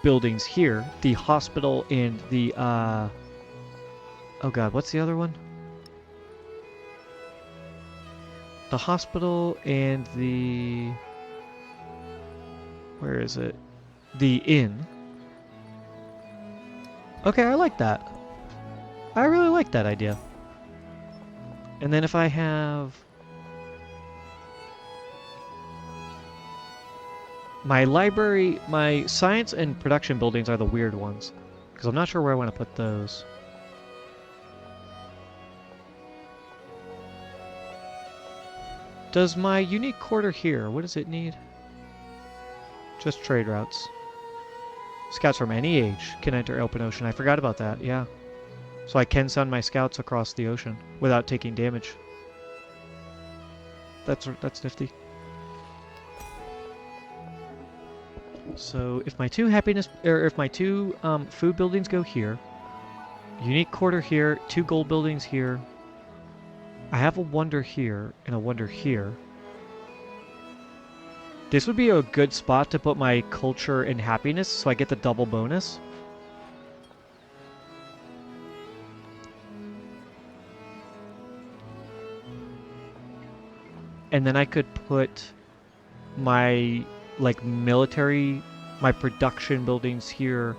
buildings here, the hospital and the, oh god, what's the other one? The hospital and the, where is it? The inn. Okay, I like that. I really like that idea. And then if I have my library, my science and production buildings are the weird ones. Because I'm not sure where I want to put those. Does my unique quarter here, what does it need? Just trade routes. Scouts from any age can enter open ocean. I forgot about that, yeah. So I can send my scouts across the ocean without taking damage. That's nifty. So if my two food buildings go here, unique quarter here, 2 gold buildings here. I have a wonder here and a wonder here. This would be a good spot to put my culture and happiness so I get the double bonus. And then I could put my military, my production buildings here,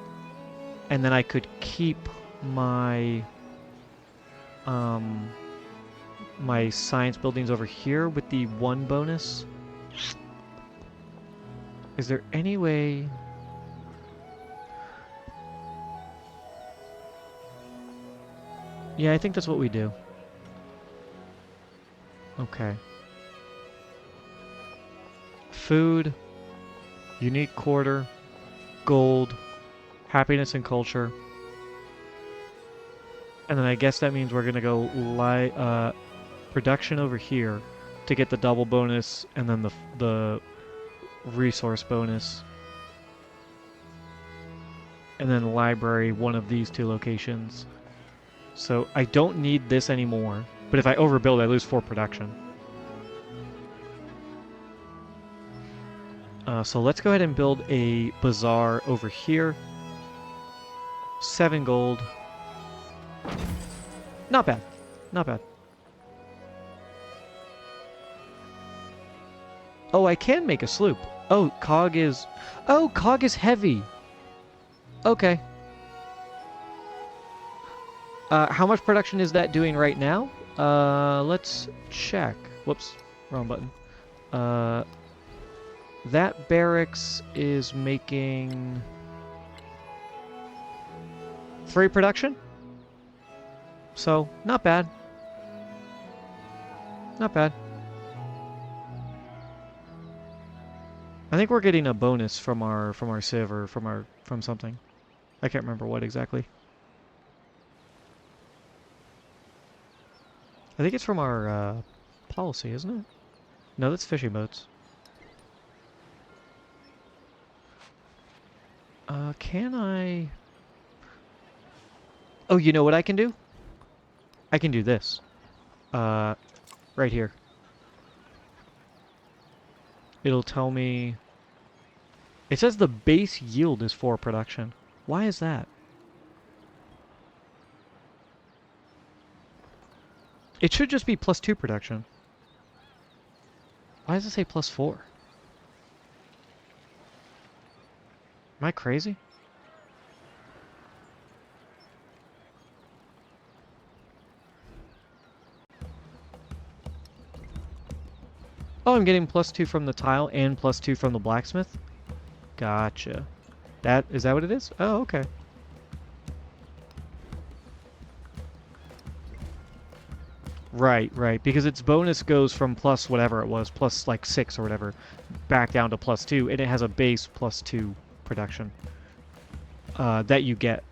and then I could keep my my science buildings over here with the 1 bonus. Is there any way? Yeah, I think that's what we do. Okay. Food, unique quarter, gold, happiness and culture. And then I guess that means we're gonna go production over here to get the double bonus, and then the resource bonus. And then library, one of these 2 locations. So I don't need this anymore, but if I overbuild, I lose 4 production. So let's go ahead and build a bazaar over here. 7 gold. Not bad. Not bad. Oh, I can make a sloop. Oh, cog is heavy. Okay. How much production is that doing right now? Let's check. Whoops, wrong button. That barracks is making 3 production. So, not bad. Not bad. I think we're getting a bonus from our civ or from something. I can't remember what exactly. I think it's from our policy, isn't it? No, that's fishing boats. Can I? Oh, you know what I can do? I can do this. Right here. It'll tell me... It says the base yield is 4 production. Why is that? It should just be +2 production. Why does it say +4? Am I crazy? Oh, I'm getting +2 from the tile and +2 from the blacksmith? Gotcha. Is that what it is? Oh, okay. Right, because its bonus goes from plus whatever it was, plus like 6 or whatever, back down to +2, and it has a base +2 production that you get.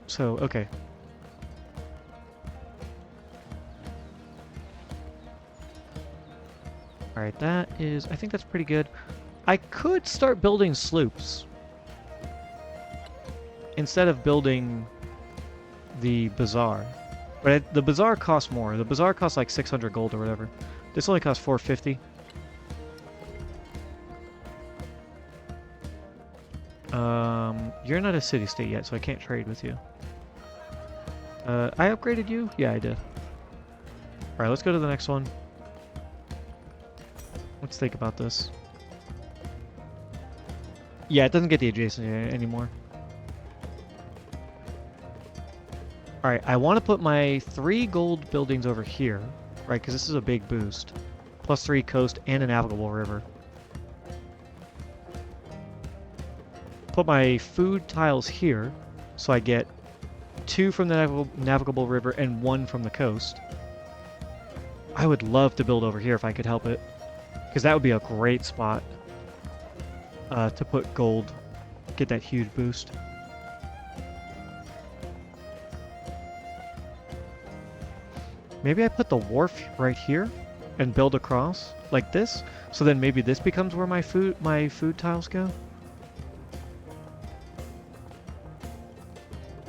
So, okay. Alright, I think that's pretty good. I could start building sloops instead of building the bazaar. But the bazaar costs more. The bazaar costs like 600 gold or whatever. This only costs 450. You're not a city-state yet, so I can't trade with you. I upgraded you? Yeah, I did. Alright, let's go to the next one. Let's think about this. Yeah, it doesn't get the adjacent anymore. Alright, I want to put my 3 gold buildings over here, right? Because this is a big boost. +3 coast and a navigable river. Put my food tiles here, so I get 2 from the navigable river and 1 from the coast. I would love to build over here if I could help it. because that would be a great spot to put gold, get that huge boost. Maybe I put the wharf right here and build across like this, so then maybe this becomes where my food tiles go.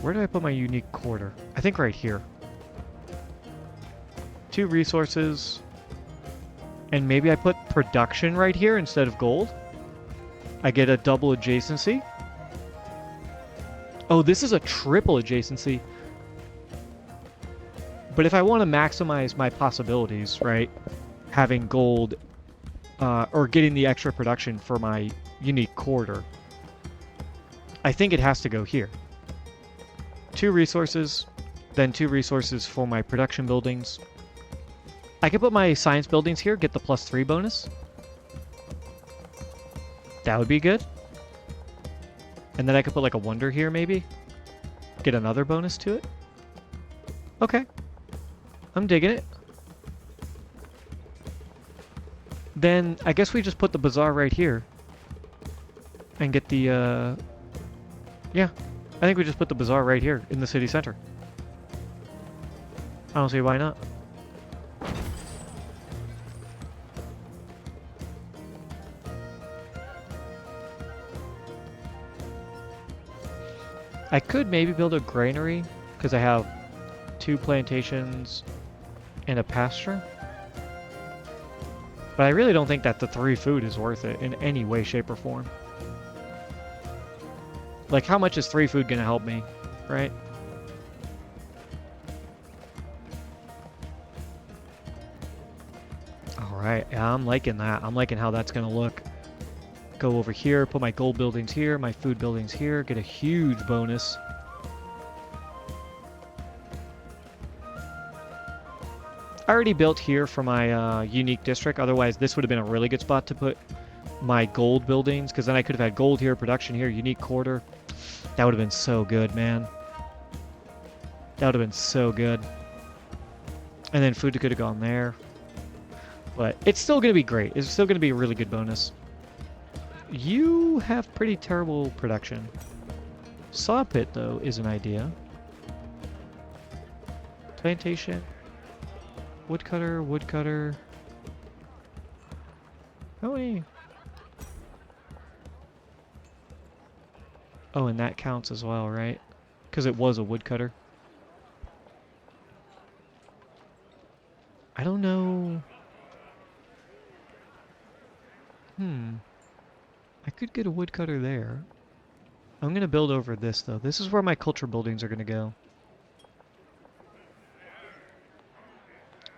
Where do I put my unique quarter? I think right here. 2 resources. And maybe I put production right here instead of gold. I get a double adjacency. Oh, this is a triple adjacency. But if I want to maximize my possibilities, right? Having gold, or getting the extra production for my unique quarter, I think it has to go here. 2 resources, then 2 resources for my production buildings. I could put my science buildings here, get the +3 bonus. That would be good. And then I could put like a wonder here maybe. Get another bonus to it. Okay. I'm digging it. Then I guess we just put the bazaar right here. And get the, yeah. I think we just put the bazaar right here in the city center. I don't see why not. I could maybe build a granary, because I have 2 plantations and a pasture. But I really don't think that the 3 food is worth it in any way, shape, or form. Like, how much is 3 food gonna help me, right? Alright, yeah, I'm liking that. I'm liking how that's gonna look. Go over here, put my gold buildings here, my food buildings here, get a huge bonus. I already built here for my unique district, otherwise this would have been a really good spot to put my gold buildings, because then I could have had gold here, production here, unique quarter. That would have been so good, man. That would have been so good. And then food could have gone there. But it's still going to be great. It's still going to be a really good bonus. You have pretty terrible production. Saw pit, though, is an idea. Plantation. Woodcutter, woodcutter. How many? Oh, and that counts as well, right? Because it was a woodcutter. I don't know. I could get a woodcutter there. I'm going to build over this, though. This is where my culture buildings are going to go.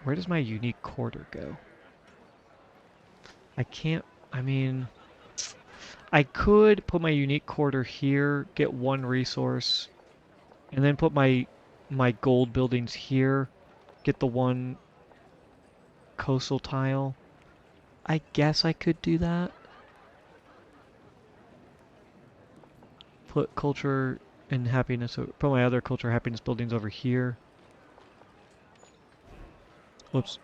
Where does my unique quarter go? I can't... I mean... I could put my unique quarter here, get 1 resource, and then put my gold buildings here, get the 1 coastal tile. I guess I could do that. Put culture and happiness, put my other culture happiness buildings over here. Whoops.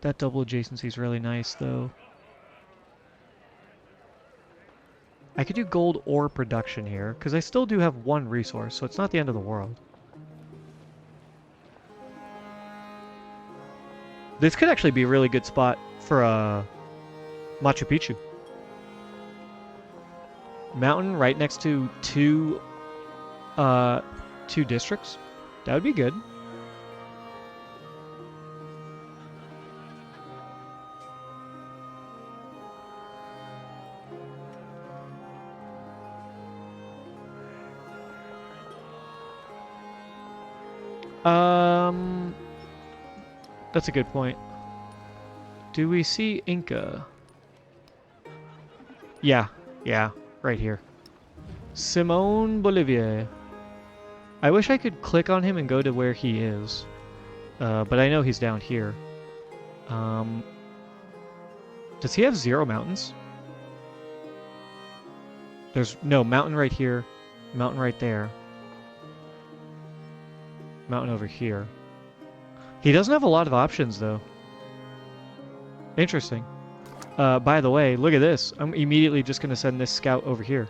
That double adjacency is really nice, though. I could do gold or production here, because I still do have 1 resource, so it's not the end of the world. This could actually be a really good spot for Machu Picchu. Mountain right next to 2 districts. That would be good. That's a good point. Do we see Inca? Yeah, right here. Simón Bolivia. I wish I could click on him and go to where he is. But I know he's down here. Does he have 0 mountains? There's no mountain right here, mountain right there. Mountain over here. He doesn't have a lot of options, though. Interesting. By the way, look at this. I'm immediately just going to send this scout over here.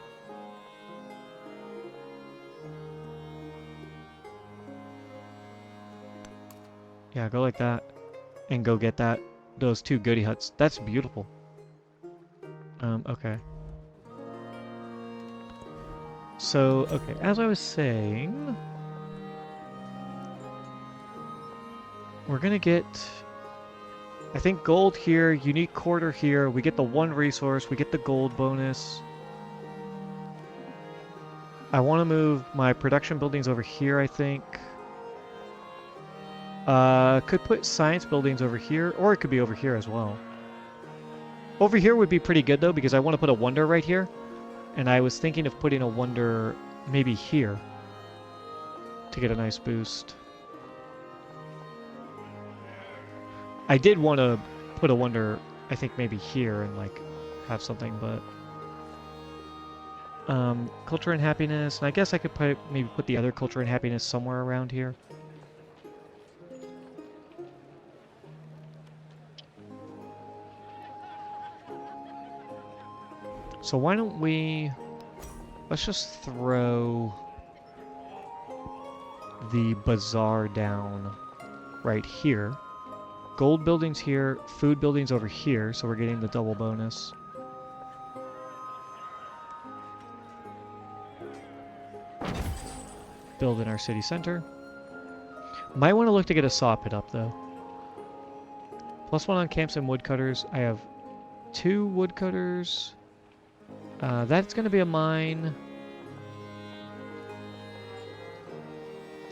Yeah, go like that. And go get those 2 goody huts. That's beautiful. Okay. So, okay, as I was saying, we're gonna get, I think, gold here, unique quarter here. We get the 1 resource, we get the gold bonus. I want to move my production buildings over here, I think. Could put science buildings over here, or it could be over here as well. Over here would be pretty good, though, because I want to put a wonder right here. And I was thinking of putting a wonder maybe here to get a nice boost. I did want to put a wonder, I think maybe here and like have something, but culture and happiness. And I guess I could maybe put the other culture and happiness somewhere around here. So why don't we, let's just throw the bazaar down right here. Gold buildings here, food buildings over here, so we're getting the double bonus. Build in our city center. Might want to look to get a saw pit up, though. +1 on camps and woodcutters. I have 2 woodcutters. That's going to be a mine.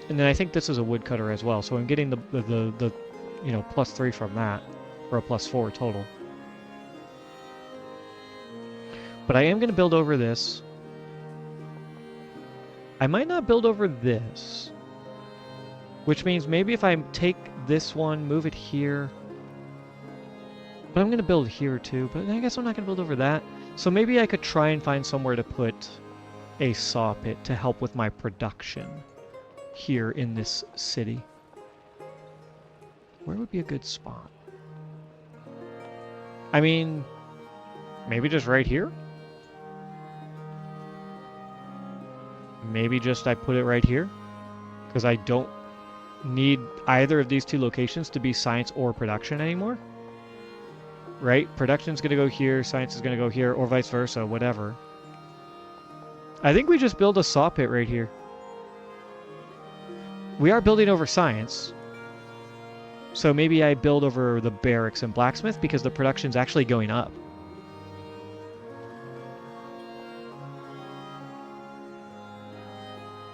And then I think this is a woodcutter as well, so I'm getting the you know, +3 from that, or a +4 total. But I am going to build over this. I might not build over this, which means maybe if I take this one, move it here. But I'm going to build here too, but I guess I'm not going to build over that. So maybe I could try and find somewhere to put a saw pit to help with my production here in this city. Where would be a good spot? I mean, maybe just right here? Maybe just I put it right here? Because I don't need either of these 2 locations to be science or production anymore. Right? Production's going to go here, science is going to go here, or vice versa, whatever. I think we just build a saw pit right here. We are building over science. So maybe I build over the barracks and blacksmith because the production's actually going up.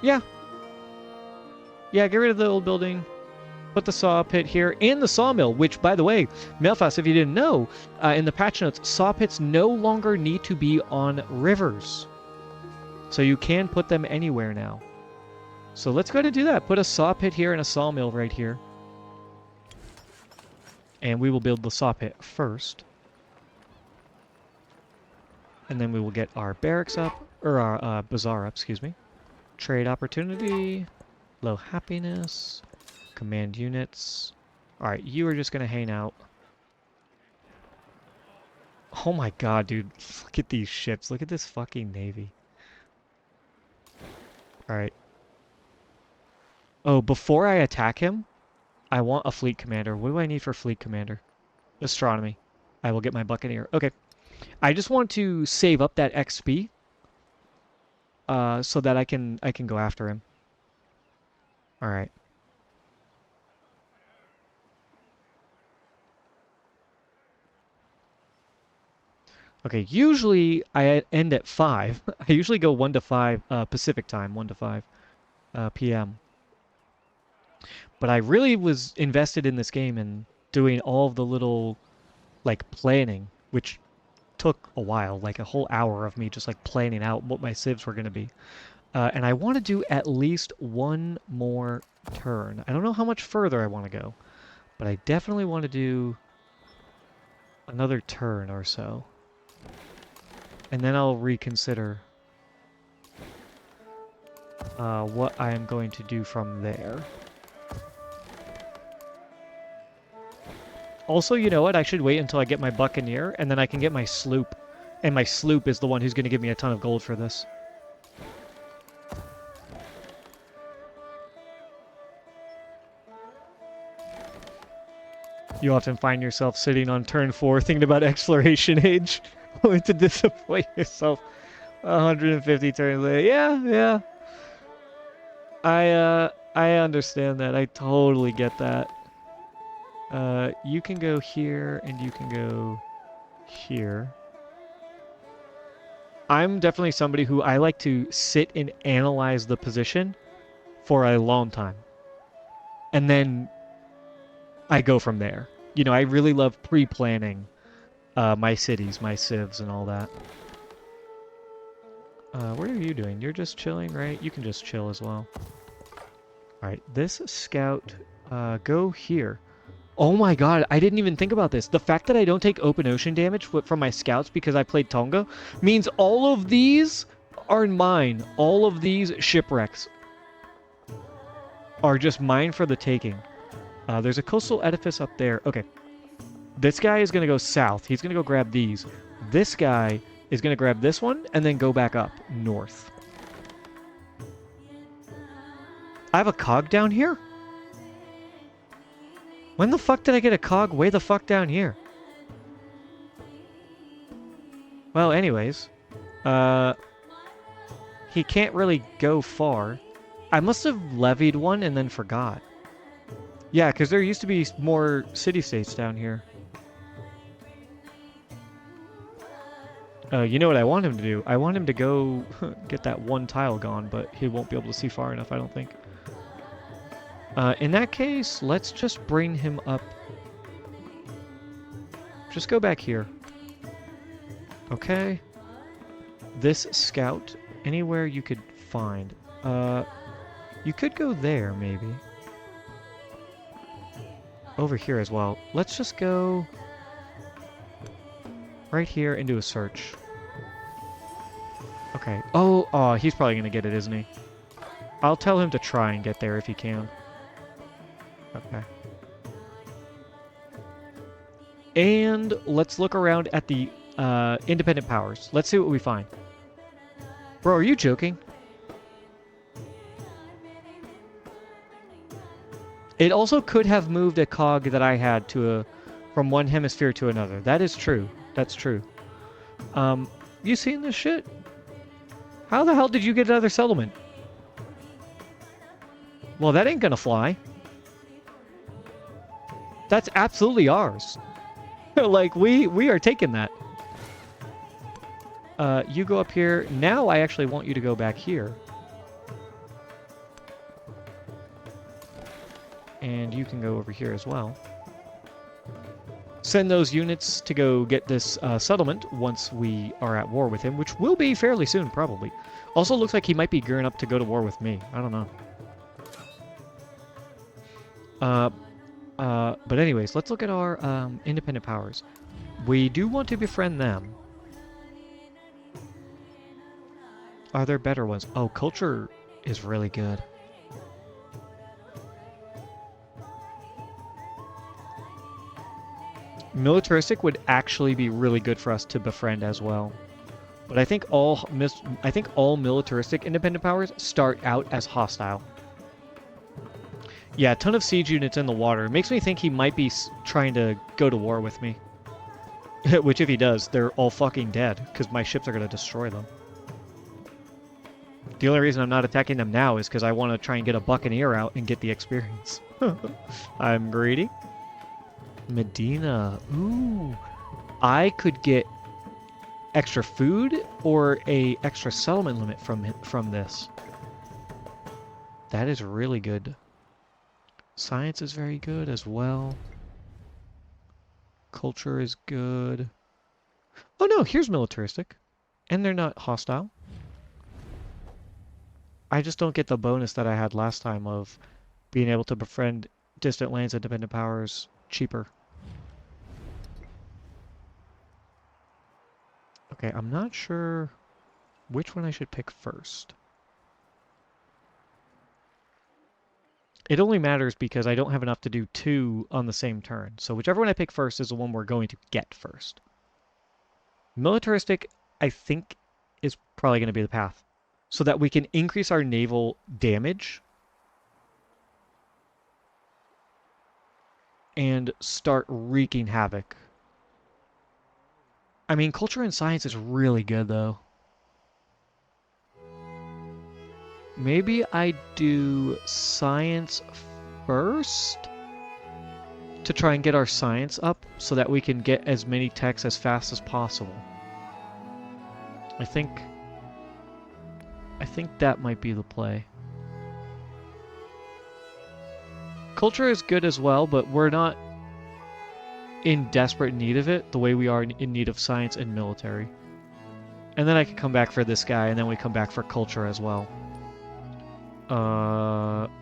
Yeah. Yeah, get rid of the old building. Put the saw pit here and the sawmill, which, by the way, Mailfast, if you didn't know, in the patch notes, saw pits no longer need to be on rivers. So you can put them anywhere now. So let's go ahead and do that. Put a saw pit here and a sawmill right here. And we will build the saw pit first. And then we will get our barracks up, or our bazaar up, excuse me. Trade opportunity, low happiness, command units. Alright, you are just going to hang out. Oh my god, dude. Look at these ships. Look at this fucking navy. Alright. Oh, before I attack him, I want a fleet commander. What do I need for fleet commander? Astronomy. I will get my buccaneer. Okay. I just want to save up that XP so that I can go after him. Alright. Okay, usually I end at 5. I usually go 1 to 5 Pacific time, 1 to 5 p.m. But I really was invested in this game and doing all of the little, like, planning, which took a while, like a whole hour of me just, like, planning out what my civs were going to be. And I want to do at least 1 more turn. I don't know how much further I want to go, but I definitely want to do another turn or so. And then I'll reconsider what I am going to do from there. Also, you know what? I should wait until I get my buccaneer, and then I can get my sloop. And my sloop is the one who's going to give me a ton of gold for this. You often find yourself sitting on turn 4 thinking about exploration age, only to disappoint yourself 150 turns later. Yeah. I understand that. I totally get that. You can go here, and you can go here. I'm definitely somebody who I like to sit and analyze the position for a long time. And then I go from there. You know, I really love pre-planning my cities, my civs, and all that. What are you doing? You're just chilling, right? You can just chill as well. Alright, this scout, go here. Oh my god, I didn't even think about this. The fact that I don't take open ocean damage from my scouts because I played Tonga means all of these are mine. All of these shipwrecks are just mine for the taking. There's a coastal edifice up there. Okay. This guy is going to go south. He's going to go grab these. This guy is going to grab this one and then go back up north. I have a cog down here? When the fuck did I get a cog way the fuck down here? Well, anyways. He can't really go far. I must have levied one and then forgot. Yeah, because there used to be more city-states down here. You know what I want him to do? I want him to go get that one tile gone, but he won't be able to see far enough, I don't think. In that case, let's just bring him up. Just go back here. Okay. This scout, anywhere you could find. You could go there, maybe. Over here as well. Let's just go right here and do a search. Okay. Oh, he's probably going to get it, isn't he? I'll tell him to try and get there if he can. Okay. And let's look around at the independent powers. Let's see what we find. Bro, are you joking? It also could have moved a cog that I had to from one hemisphere to another. That is true. That's true. You seen this shit? How the hell did you get another settlement? Well, that ain't gonna fly. That's absolutely ours. Like, we are taking that. You go up here. Now I actually want you to go back here. And you can go over here as well. Send those units to go get this settlement once we are at war with him, which will be fairly soon, probably. Also looks like he might be gearing up to go to war with me. I don't know. But anyways, let's look at our independent powers. We do want to befriend them. Are there better ones? Oh, culture is really good. Militaristic would actually be really good for us to befriend as well. But I think all militaristic independent powers start out as hostile. Yeah, a ton of siege units in the water. It makes me think he might be trying to go to war with me. Which if he does, they're all fucking dead, because my ships are going to destroy them. The only reason I'm not attacking them now is because I want to try and get a buccaneer out and get the experience. I'm greedy. Medina. Ooh. I could get extra food or a extra settlement limit from this. That is really good. Science is very good as well. Culture is good. Oh no, here's militaristic. And they're not hostile. I just don't get the bonus that I had last time of being able to befriend distant lands and independent powers cheaper. Okay, I'm not sure which one I should pick first. It only matters because I don't have enough to do 2 on the same turn. So whichever one I pick first is the one we're going to get first. Militaristic, I think, is probably going to be the path. So that we can increase our naval damage and start wreaking havoc. I mean, culture and science is really good, though. Maybe I do science first to try and get our science up so that we can get as many techs as fast as possible. I think that might be the play. Culture is good as well, but we're not in desperate need of it the way we are in need of science and military. And then I can come back for this guy, and then we come back for culture as well.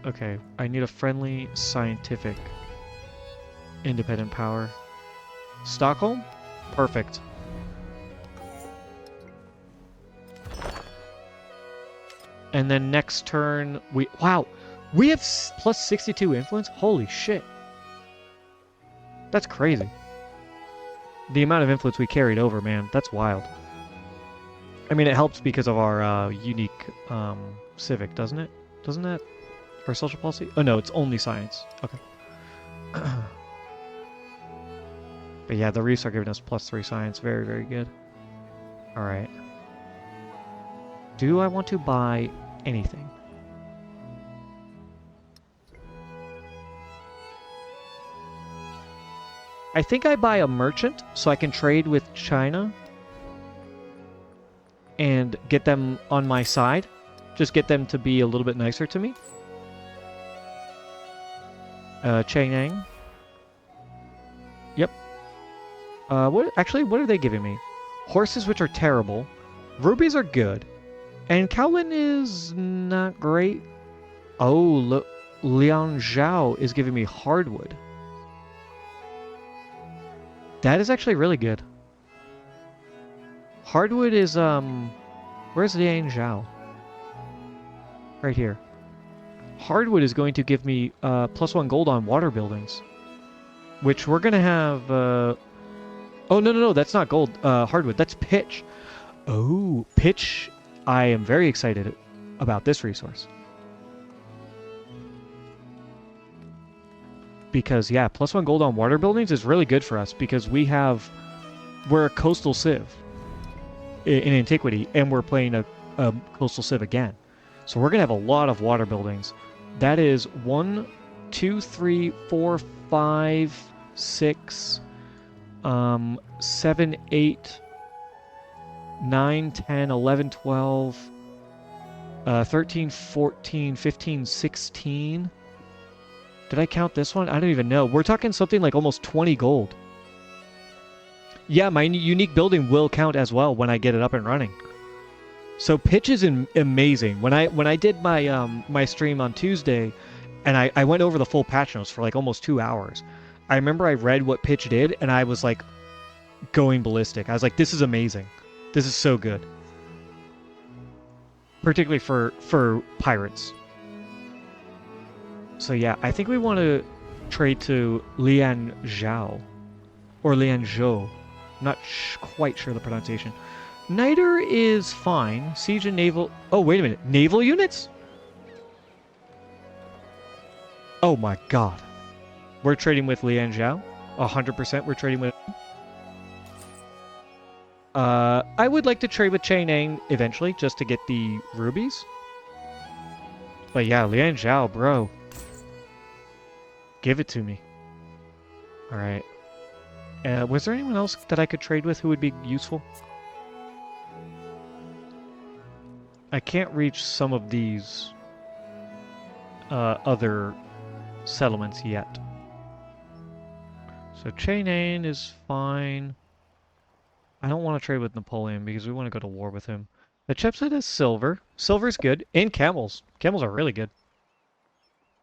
Okay. I need a friendly, scientific, independent power. Stockholm? Perfect. And then next turn, wow! We have plus 62 influence? Holy shit. That's crazy. The amount of influence we carried over, man. That's wild. I mean, it helps because of our unique civic, doesn't it? Doesn't that? Our social policy? Oh, no, it's only science. Okay. But yeah, the reefs are giving us plus 3 science. Very, very good. Alright. Do I want to buy anything? I think I buy a merchant so I can trade with China and get them on my side. Just get them to be a little bit nicer to me. Chang'an. Yep. What are they giving me? Horses, which are terrible. Rubies are good. And Kowlin is not great. Oh, Liang Zhao is giving me hardwood. That is actually really good. Hardwood is, where's Liang Zhao? Right here. Hardwood is going to give me +1 gold on water buildings. Which we're going to have, oh, no, that's not gold. Hardwood, that's pitch. Oh, pitch. I am very excited about this resource. Because, yeah, +1 gold on water buildings is really good for us because we're a coastal civ in Antiquity, and we're playing a coastal civ again. So we're going to have a lot of water buildings. That is 1, 2, 3, 4, 5, 6, 7, 8, 9, 10, 11, 12, 13, 14, 15, 16. Did I count this one? I don't even know. We're talking something like almost 20 gold. Yeah, my unique building will count as well when I get it up and running. So pitch is amazing. When I did my my stream on Tuesday, and I went over the full patch notes for like almost 2 hours. I remember I read what pitch did, and I was like going ballistic. I was like, this is amazing. This is so good. Particularly for pirates. So yeah, I think we want to trade to Lian Zhao. Or Lian Zhou. Not quite sure the pronunciation. Niter is fine. Siege and naval... Oh, wait a minute. Naval units? Oh my god. We're trading with Lian Zhao. 100% we're trading with... I would like to trade with Chang'an eventually, just to get the rubies. But yeah, Lian Zhao, bro. Give it to me. Alright. Was there anyone else that I could trade with who would be useful? I can't reach some of these other settlements yet. So Chang'an is fine. I don't want to trade with Napoleon because we want to go to war with him. The Chepset is silver. Silver's good. And camels. Camels are really good.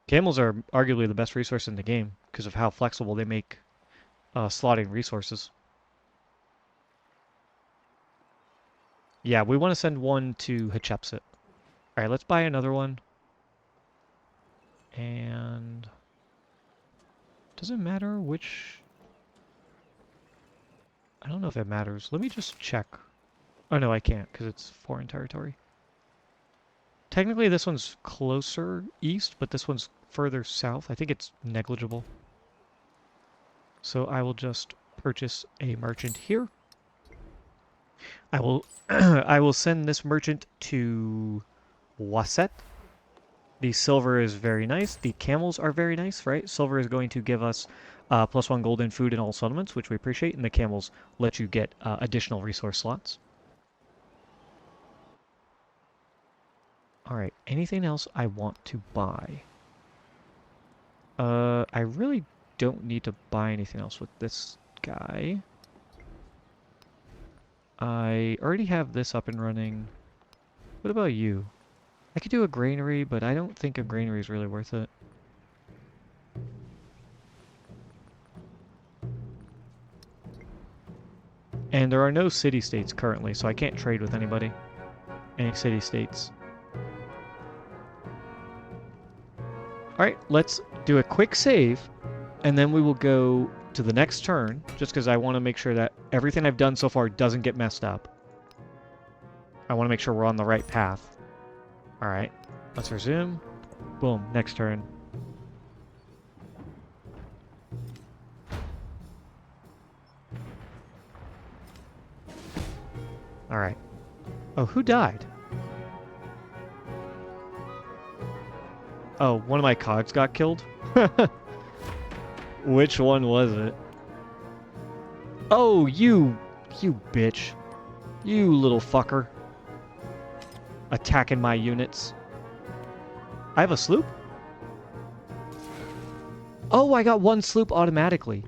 Camels are arguably the best resource in the game because of how flexible they make slotting resources. Yeah, we want to send one to Hatshepsut. Alright, let's buy another one. And does it matter which? I don't know if it matters. Let me just check. Oh no, I can't because it's foreign territory. Technically this one's closer east, but this one's further south. I think it's negligible. So I will just purchase a merchant here. I will I will send this merchant to Wasset. The silver is very nice. The camels are very nice, right? Silver is going to give us +1 gold in food in all settlements, which we appreciate, and the camels let you get additional resource slots. All right, anything else I want to buy? I really don't need to buy anything else with this guy. I already have this up and running. What about you? I could do a granary, but I don't think a granary is really worth it. And there are no city-states currently, so I can't trade with anybody. Any city-states. Alright, let's do a quick save, and then we will go to the next turn, just because I want to make sure that everything I've done so far doesn't get messed up. I want to make sure we're on the right path. Alright, let's resume. Boom, next turn. Alright. Oh, who died? Oh, one of my cogs got killed? Which one was it? Oh, you bitch. You little fucker. Attacking my units. I have a sloop? Oh, I got one sloop automatically.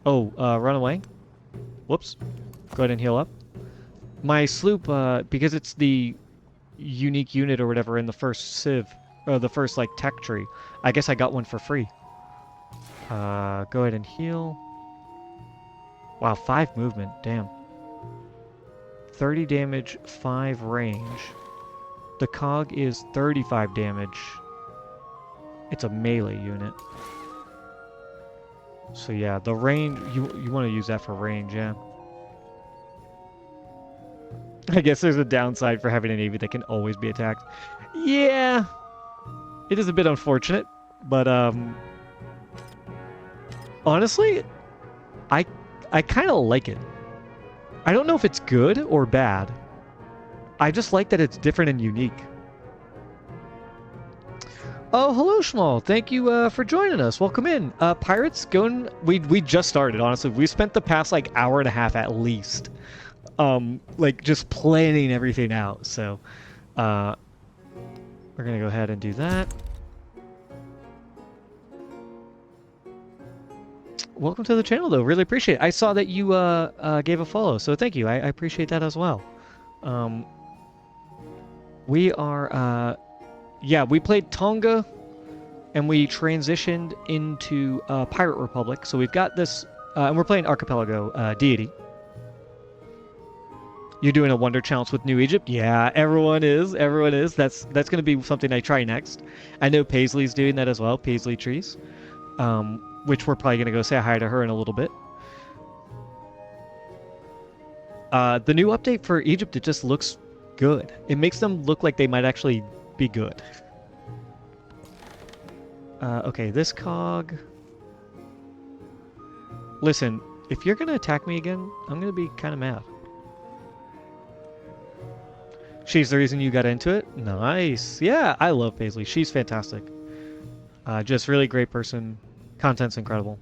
Oh, run away. Whoops. Go ahead and heal up. My sloop, because it's the unique unit or whatever in the first civ, or the first, like, tech tree, I guess I got one for free. Go ahead and heal. Wow, 5 movement. Damn. 30 damage, 5 range. The cog is 35 damage. It's a melee unit. So yeah, the range, you want to use that for range, yeah. I guess there's a downside for having a navy that can always be attacked. Yeah, it is a bit unfortunate, but honestly, I kind of like it. I don't know if it's good or bad. I just like that it's different and unique. Oh, hello, Schmal. Thank you for joining us. Welcome in. Pirates, going. We just started. Honestly, we spent the past like hour and a half at least, like just planning everything out. So, we're gonna go ahead and do that. Welcome to the channel, though. Really appreciate it. I saw that you gave a follow, so thank you. I appreciate that as well. We are, yeah, we played Tonga, and we transitioned into Pirate Republic. So we've got this, and we're playing Archipelago Deity. You're doing a Wonder Challenge with New Egypt? Yeah, everyone is. Everyone is. That's going to be something I try next. I know Paisley's doing that as well, Paisley Trees. Which we're probably going to go say hi to her in a little bit. The new update for Egypt, it just looks good. It makes them look like they might actually be good. Okay, this cog. Listen, if you're going to attack me again, I'm going to be kind of mad. She's the reason you got into it? Nice. Yeah, I love Paisley. She's fantastic. Just really great person. Content's incredible.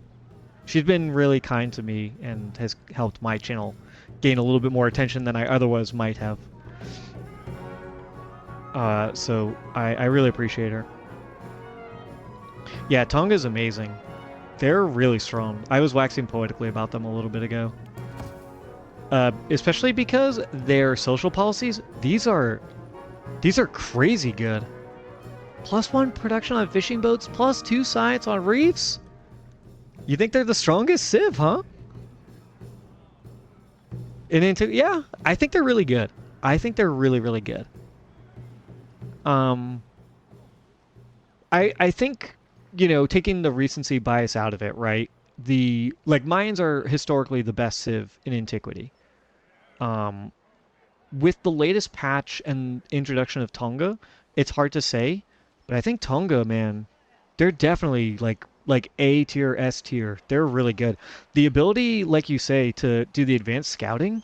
She's been really kind to me and has helped my channel gain a little bit more attention than I otherwise might have. So I really appreciate her. Yeah, Tonga's amazing. They're really strong. I was waxing poetically about them a little bit ago. Especially because their social policies, these are crazy good. +1 production on fishing boats, +2 science on reefs? You think they're the strongest civ, huh? Yeah, I think they're really good. I think they're really, really good. I I think, taking the recency bias out of it, right? The like Mayans are historically the best civ in antiquity. Um, with the latest patch and introduction of Tonga, it's hard to say, but I think Tonga, man, they're definitely like A tier, S tier. They're really good. The ability, like you say, to do the advanced scouting,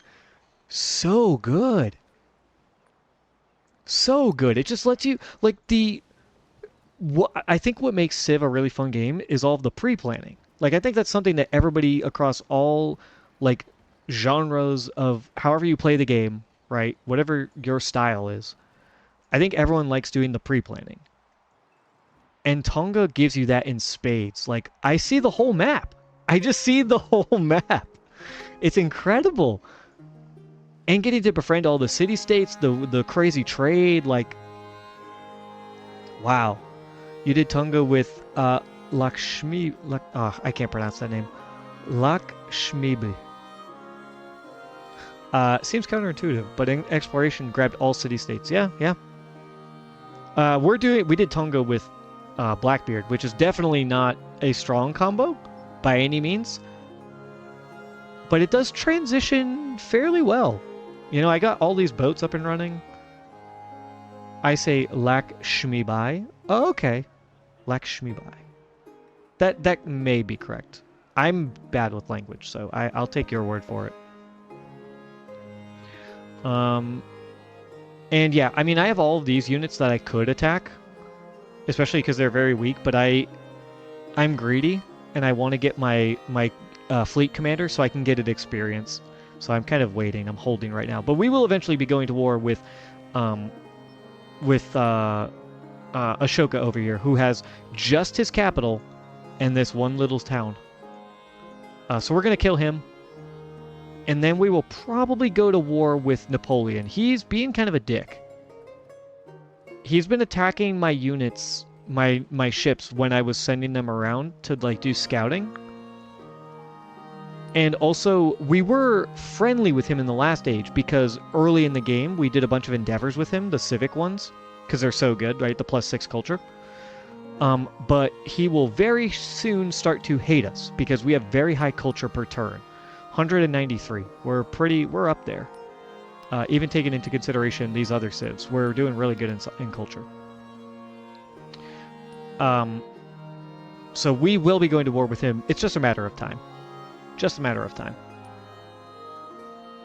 so good. So good. It just lets you like the what I think what makes Civ a really fun game is all of the pre-planning. Like I think that's something that everybody across all like genres of however you play the game, right? Whatever your style is. I think everyone likes doing the pre-planning. And Tonga gives you that in spades. Like I see the whole map. I just see the whole map. It's incredible. And getting to befriend all the city states, the crazy trade, like wow. You did Tonga with Lakshmi. I can't pronounce that name. Lakshmibi. Seems counterintuitive, but in exploration grabbed all city states. Yeah, yeah. We did Tonga with Blackbeard, which is definitely not a strong combo by any means, but it does transition fairly well. I got all these boats up and running. I say Lakshmibai. Oh, okay. Lakshmibai. That may be correct. I'm bad with language, so I'll take your word for it. And yeah, I mean, I have all of these units that I could attack, especially because they're very weak, but I'm greedy, and I want to get my fleet commander so I can get it experience. So I'm kind of waiting. I'm holding right now. But we will eventually be going to war with Ashoka over here, who has just his capital and this one little town. So we're going to kill him. And then we will probably go to war with Napoleon. He's being kind of a dick. He's been attacking my units, my ships, when I was sending them around to like do scouting. And also, we were friendly with him in the last age because early in the game, we did a bunch of endeavors with him, the civic ones, because they're so good, right? The +6 culture. But he will very soon start to hate us because we have very high culture per turn. 193. We're up there. Even taking into consideration these other civs, we're doing really good in culture. So we will be going to war with him. It's just a matter of time. Just a matter of time.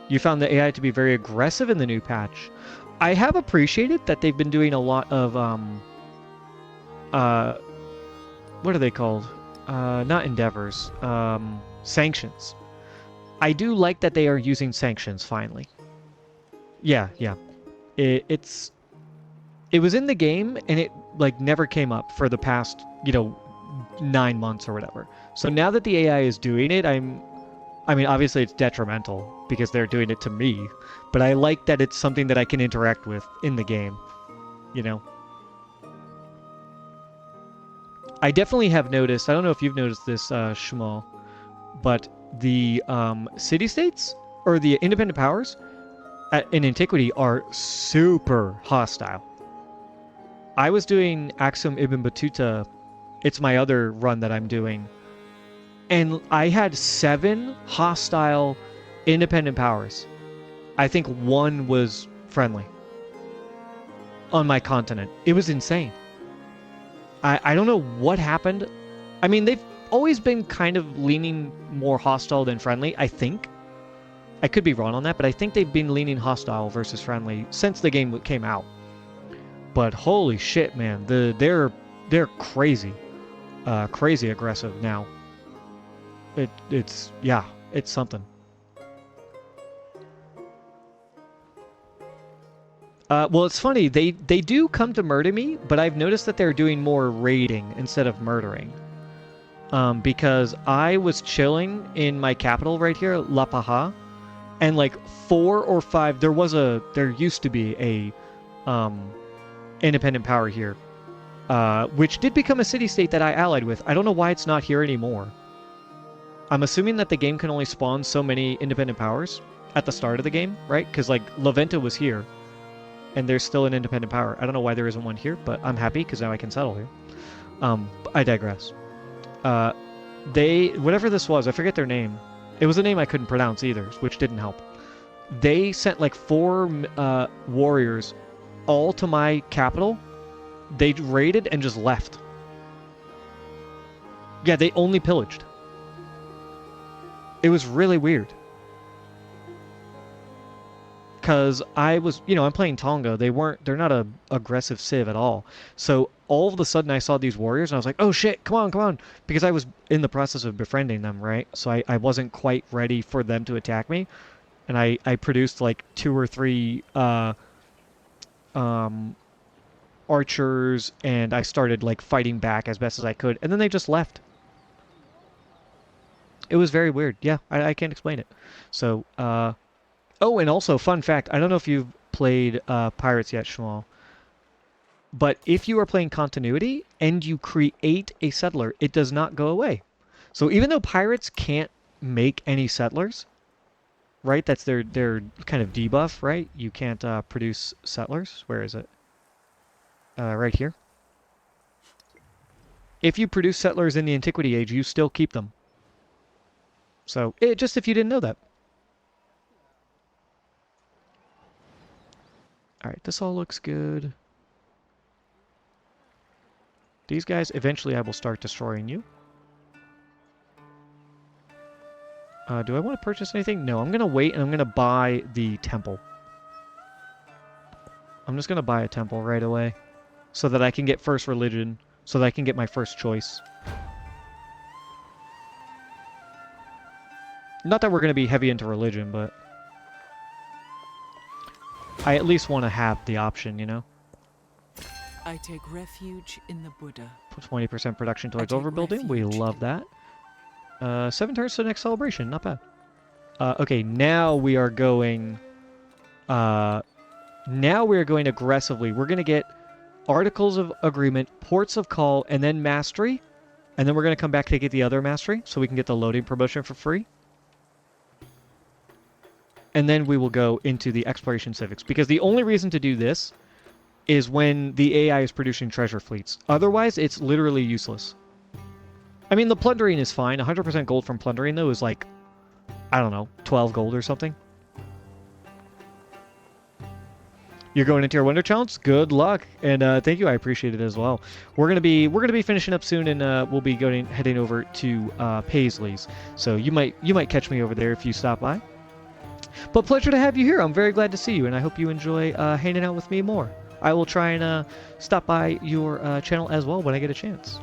You found the AI to be very aggressive in the new patch. I have appreciated that they've been doing a lot of what are they called? Not endeavors. Sanctions. I do like that they are using sanctions finally. Yeah, yeah. It was in the game and it like never came up for the past 9 months or whatever. So now that the AI is doing it, I mean, obviously it's detrimental because they're doing it to me, but I like that it's something that I can interact with in the game, I definitely have noticed, I don't know if you've noticed this, Shmuel, but the city-states, or the independent powers, in Antiquity are super hostile. I was doing Axum Ibn Battuta, it's my other run that I'm doing, and I had 7 hostile independent powers. I think 1 was friendly on my continent. It was insane. I don't know what happened. I mean, they've always been kind of leaning more hostile than friendly, I think. I could be wrong on that, but I think they've been leaning hostile versus friendly since the game came out. But holy shit, man, they're crazy. Crazy aggressive now. It's something. Well, it's funny. They do come to murder me, but I've noticed that they're doing more raiding instead of murdering. Because I was chilling in my capital right here, La Paja, and like 4 or 5. There used to be a independent power here, which did become a city-state that I allied with. I don't know why it's not here anymore. I'm assuming that the game can only spawn so many independent powers at the start of the game, right? Because like La Venta was here. And there's still an independent power. I don't know why there isn't one here, but I'm happy because now I can settle here. I digress. Whatever this was, I forget their name. It was a name I couldn't pronounce either, which didn't help. They sent like 4 warriors all to my capital. They raided and just left. Yeah, they only pillaged. It was really weird. Because I was, I'm playing Tonga. They're not a aggressive civ at all. So all of a sudden I saw these warriors and I was like, oh shit, come on. Because I was in the process of befriending them, right? So I wasn't quite ready for them to attack me. And I produced like 2 or 3 archers, and I started like fighting back as best as I could. And then they just left. It was very weird. Yeah, I can't explain it. So, oh, and also, fun fact, I don't know if you've played Pirates yet, Shmuel, but if you are playing continuity and you create a settler, it does not go away. So even though Pirates can't make any settlers, right? That's their kind of debuff, right? You can't produce settlers. Where is it? Right here. If you produce settlers in the Antiquity Age, you still keep them. So, just if you didn't know that. Alright, this all looks good. These guys, eventually I will start destroying you. Do I want to purchase anything? No, I'm going to wait and I'm going to buy the temple. I'm just going to buy a temple right away. So that I can get first religion. So that I can get my first choice. Not that we're going to be heavy into religion, but I at least want to have the option, you know? I take refuge in the Buddha. 20% production towards overbuilding. We love that. 7 turns to the next celebration. Not bad. Okay, now we are going... now we are going aggressively. We're going to get Articles of Agreement, Ports of Call, and then Mastery. And then we're going to come back to get the other Mastery, so we can get the loading promotion for free. And then we will go into the Exploration Civics. Because the only reason to do this is when the AI is producing treasure fleets. Otherwise, it's literally useless. I mean, the plundering is fine. 100% gold from plundering, though, is like, I don't know, 12 gold or something. You're going into your Wonder Challenge? Good luck, and thank you. I appreciate it as well. We're gonna be finishing up soon, and we'll be heading over to Paisley's. So you might catch me over there if you stop by. But pleasure to have you here. I'm very glad to see you, and I hope you enjoy hanging out with me more. I will try and stop by your channel as well when I get a chance.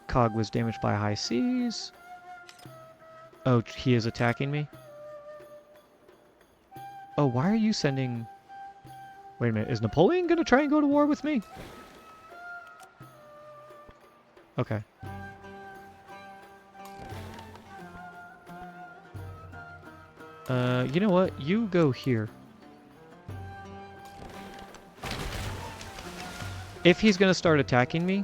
Cog was damaged by high seas. Oh, he is attacking me? Oh, why are you sending... Wait a minute, is Napoleon going to try and go to war with me? Okay. You know what? You go here. If he's going to start attacking me,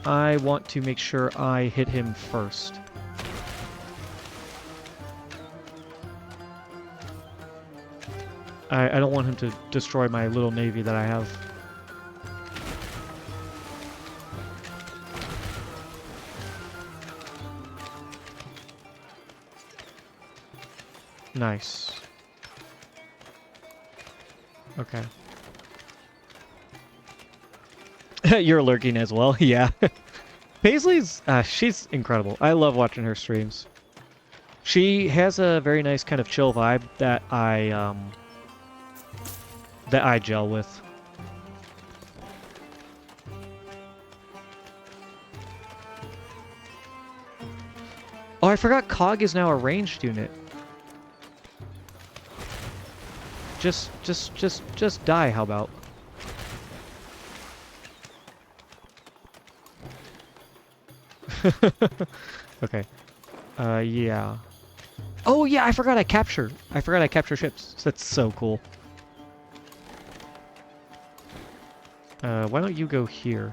I want to make sure I hit him first. I don't want him to destroy my little navy that I have. Nice. Okay. You're lurking as well, yeah. Paisley's, she's incredible. I love watching her streams. She has a very nice kind of chill vibe that I gel with. Oh, I forgot Cog is now a ranged unit. Just die, how about? Okay. Yeah. Oh yeah, I forgot I capture ships. That's so cool. Why don't you go here?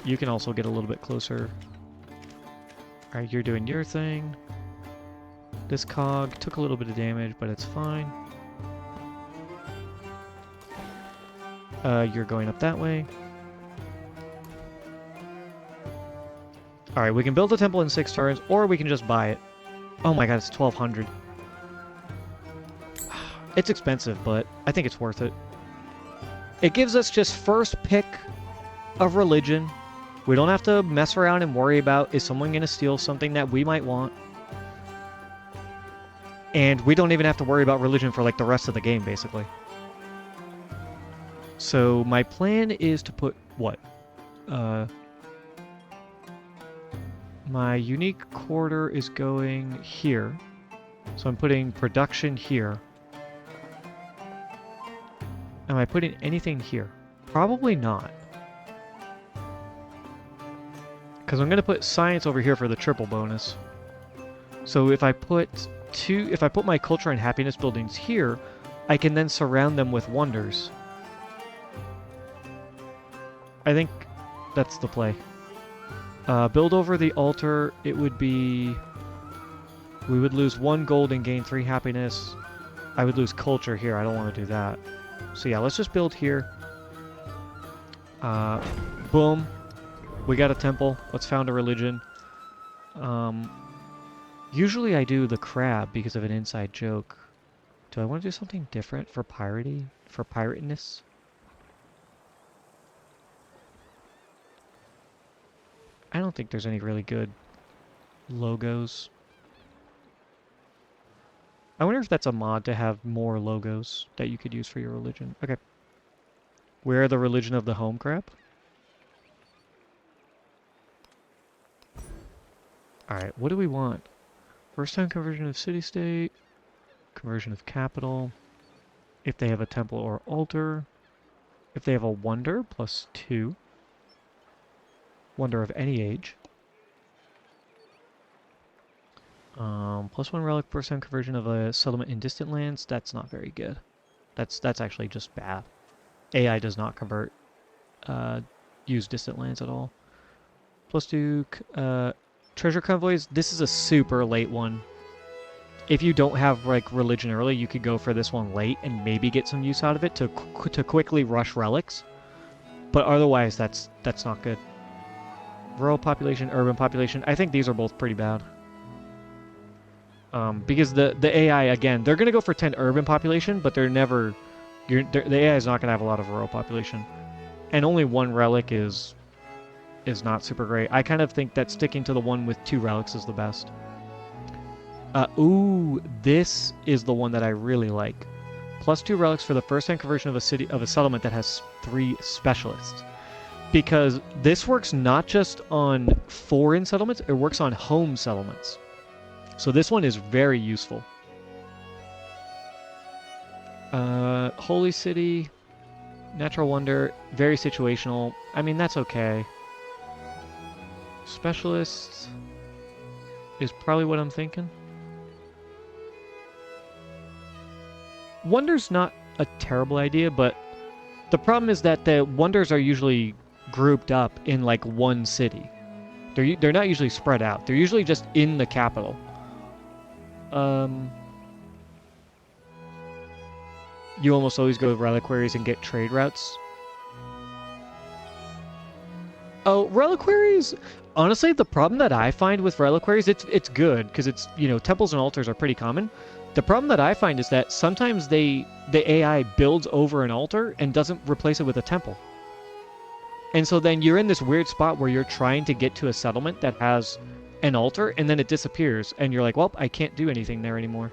You can also get a little bit closer. Alright, you're doing your thing. This cog took a little bit of damage, but it's fine. You're going up that way. Alright, we can build a temple in 6 turns, or we can just buy it. Oh my god, it's 1200. It's expensive, but I think it's worth it. It gives us just first pick of religion. We don't have to mess around and worry about, is someone going to steal something that we might want? And we don't even have to worry about religion for like the rest of the game, basically. So my plan is to put what? My unique quarter is going here. So I'm putting production here. Am I putting anything here? Probably not. Because I'm going to put science over here for the triple bonus. So if I put my culture and happiness buildings here, I can then surround them with wonders. I think that's the play. Build over the altar, it would be... We would lose 1 gold and gain 3 happiness. I would lose culture here, I don't want to do that. So yeah, let's just build here. Boom. We got a temple. Let's found a religion. Usually I do the crab because of an inside joke. Do I want to do something different for piratey? For pirateness? I don't think there's any really good logos. I wonder if that's a mod to have more logos that you could use for your religion. Okay. Where are the religion of the home crab? Alright, what do we want? First time conversion of city-state, conversion of capital, if they have a temple or altar, if they have a wonder, +2. Wonder of any age. +1 relic, first time conversion of a settlement in distant lands. That's not very good. That's actually just bad. AI does not convert, use distant lands at all. +2, treasure convoys. This is a super late one. If you don't have like religion early, you could go for this one late and maybe get some use out of it to quickly rush relics. But otherwise, that's not good. Rural population, urban population. I think these are both pretty bad. Because the AI, again, they're going to go for 10 urban population, but they're never... the AI is not going to have a lot of rural population. And only 1 relic is not super great. I kind of think that sticking to the one with 2 relics is the best. Ooh, this is the one that I really like. +2 relics for the first time conversion of a settlement that has 3 specialists. Because this works not just on foreign settlements, it works on home settlements. So this one is very useful. Holy City, Natural Wonder, very situational. I mean, that's okay. Specialists is probably what I'm thinking. Wonder's not a terrible idea, but the problem is that the wonders are usually grouped up in like one city. They're not usually spread out. They're usually just in the capital. You almost always go with reliquaries and get trade routes. Oh, reliquaries. Honestly, the problem that I find with reliquaries, it's good because it's, you know, temples and altars are pretty common. The problem that I find is that sometimes the AI builds over an altar and doesn't replace it with a temple. And so then you're in this weird spot where you're trying to get to a settlement that has an altar and then it disappears and you're like, well, I can't do anything there anymore.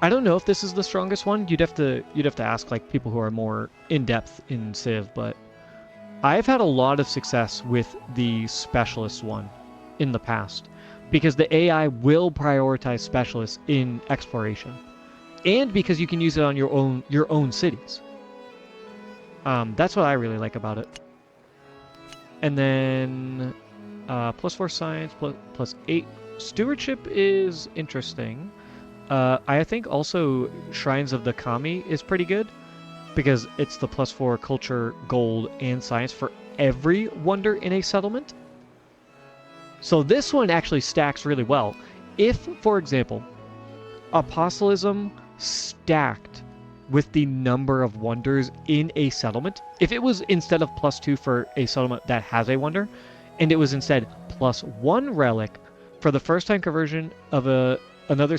I don't know if this is the strongest one. You'd have to ask like people who are more in depth in Civ, but I've had a lot of success with the specialist one in the past because the AI will prioritize specialists in exploration, and because you can use it on your own cities. That's what I really like about it. And then +4 science, +8 stewardship is interesting. I think also Shrines of the Kami is pretty good because it's the +4 culture, gold, and science for every wonder in a settlement. So this one actually stacks really well. If, for example, Apostolism stacked with the number of wonders in a settlement. If it was instead of +2 for a settlement that has a wonder, and it was instead +1 relic for the first time conversion of another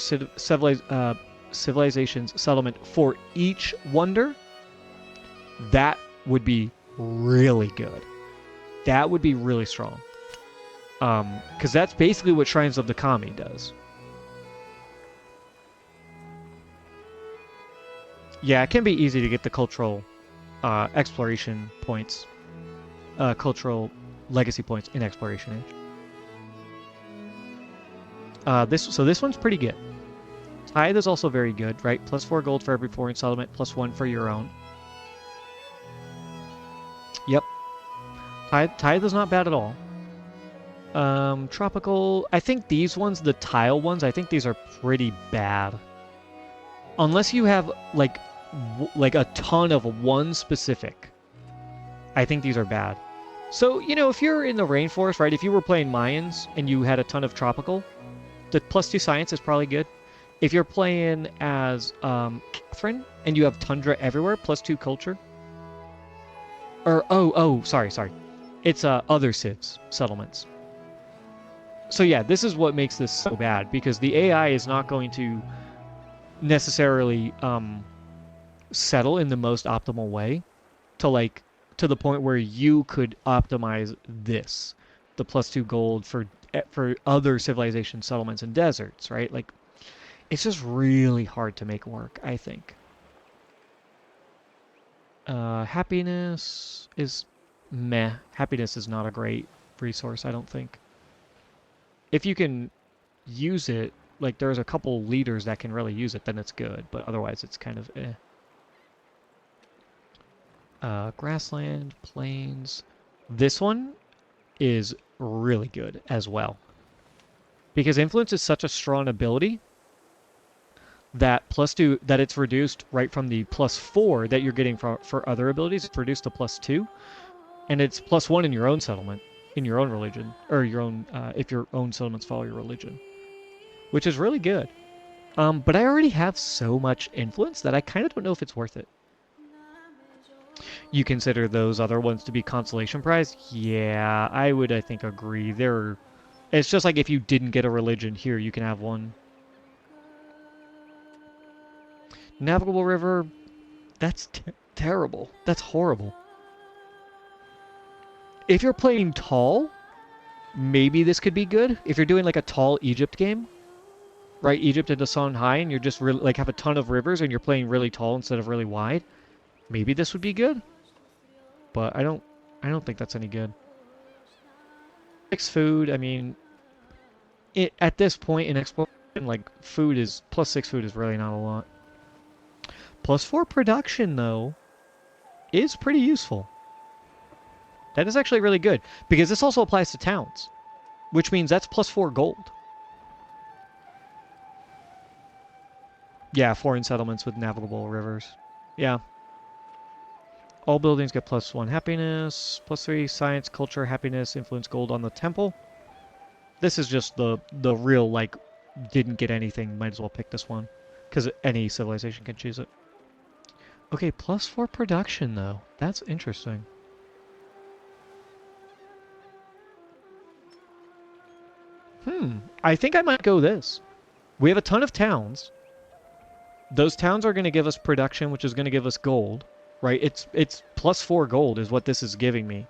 civilization's settlement for each wonder, that would be really good. That would be really strong. Because that's basically what Shrines of the Kami does. Yeah, it can be easy to get the cultural exploration points, cultural legacy points in Exploration Age. So this one's pretty good. Tithe is also very good, right? +4 gold for every foreign settlement, +1 for your own. Yep. Tithe is not bad at all. Tropical, I think these ones, the tile ones, I think these are pretty bad. Unless you have like a ton of one specific, I think these are bad. So, you know, if you're in the rainforest, right, if you were playing Mayans and you had a ton of tropical, the +2 science is probably good. If you're playing as Catherine and you have tundra everywhere, +2 culture. Or, sorry. It's other civs, settlements. So yeah, this is what makes this so bad, because the AI is not going to necessarily settle in the most optimal way to the point where you could optimize this, the +2 gold for other civilization settlements and deserts, right? Like, it's just really hard to make work, I think. Happiness is meh. Happiness is not a great resource, I don't think. If you can use it, like there's a couple leaders that can really use it, then it's good, but otherwise it's kind of eh. Grassland, plains. This one is really good as well. Because influence is such a strong ability that +2, that it's reduced right from the +4 that you're getting for other abilities. It's reduced to +2, and it's +1 in your own settlement, in your own religion, or your own if your own settlements follow your religion, which is really good. But I already have so much influence that I kind of don't know if it's worth it. You consider those other ones to be consolation prize? Yeah, I would, I think, agree. It's just like if you didn't get a religion here, you can have one. Navigable river, that's terrible. That's horrible. If you're playing tall, maybe this could be good. If you're doing like a tall Egypt game, right? Egypt into Songhai, and you're just really like have a ton of rivers and you're playing really tall instead of really wide, maybe this would be good. But I don't think that's any good. 6 food, I mean, at this point in exploration, like food is +6 food is really not a lot. +4 production, though, is pretty useful. That is actually really good, because this also applies to towns, which means that's +4 gold. Yeah, foreign settlements with navigable rivers. Yeah. All buildings get +1 happiness, +3 science, culture, happiness, influence gold on the temple. This is just the real, like, didn't get anything, might as well pick this one, because any civilization can choose it. Okay, +4 production, though. That's interesting. I think I might go this. We have a ton of towns. Those towns are going to give us production, which is going to give us gold, right? It's +4 gold is what this is giving me.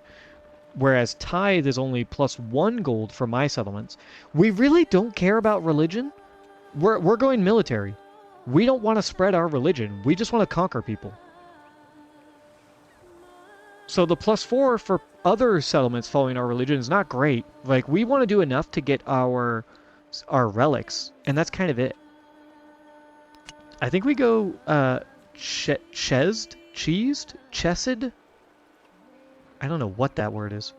Whereas tithe is only +1 gold for my settlements. We really don't care about religion. We're going military. We don't want to spread our religion. We just want to conquer people. So the +4 for other settlements following our religion is not great. Like, we want to do enough to get our relics, and that's kind of it. I think we go cheesed? I don't know what that word is.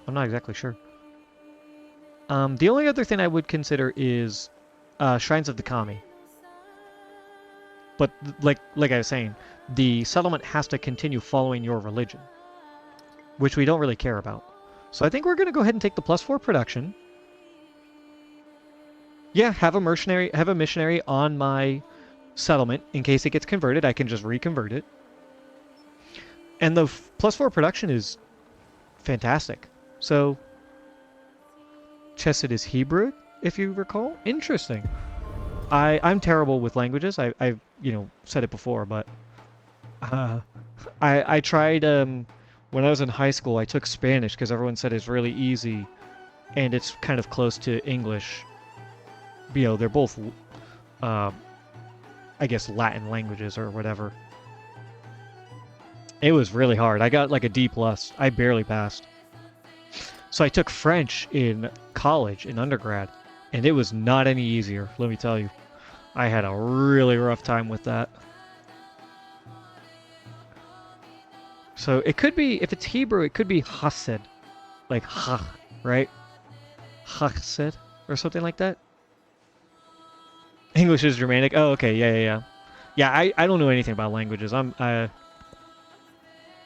I'm not exactly sure. The only other thing I would consider is Shrines of the Kami. But like I was saying, the settlement has to continue following your religion, which we don't really care about. So I think we're going to go ahead and take the +4 production. Yeah, have a missionary on my settlement in case it gets converted. I can just reconvert it. And the +4 production is fantastic. So, Chesed is Hebrew, if you recall. Interesting. I'm terrible with languages. I've said it before, but I tried when I was in high school. I took Spanish because everyone said it's really easy, and it's kind of close to English. They're both, I guess, Latin languages or whatever. It was really hard. I got like a D+. I barely passed. So I took French in college, in undergrad, and it was not any easier, let me tell you. I had a really rough time with that. So it could be, if it's Hebrew, it could be Hased. Like ha, right? Hased, or something like that. English is Germanic. Oh, okay, yeah. Yeah, I don't know anything about languages. I'm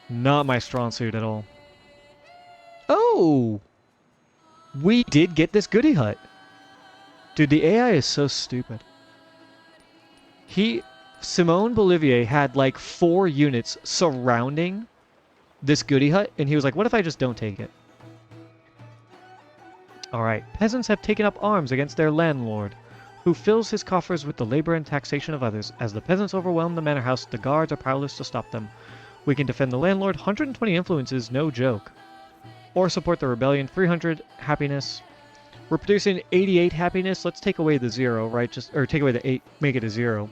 not my strong suit at all. Oh! We did get this goodie hut. Dude, the AI is so stupid. Simone Bolivier had like 4 units surrounding this goodie hut, and he was like, what if I just don't take it? Alright, peasants have taken up arms against their landlord, who fills his coffers with the labor and taxation of others. As the peasants overwhelm the manor house, the guards are powerless to stop them. We can defend the landlord. 120 influence is no joke. Or support the rebellion. 300 happiness. We're producing 88 happiness. Let's take away the 0, right? Or take away the 8, make it a 0.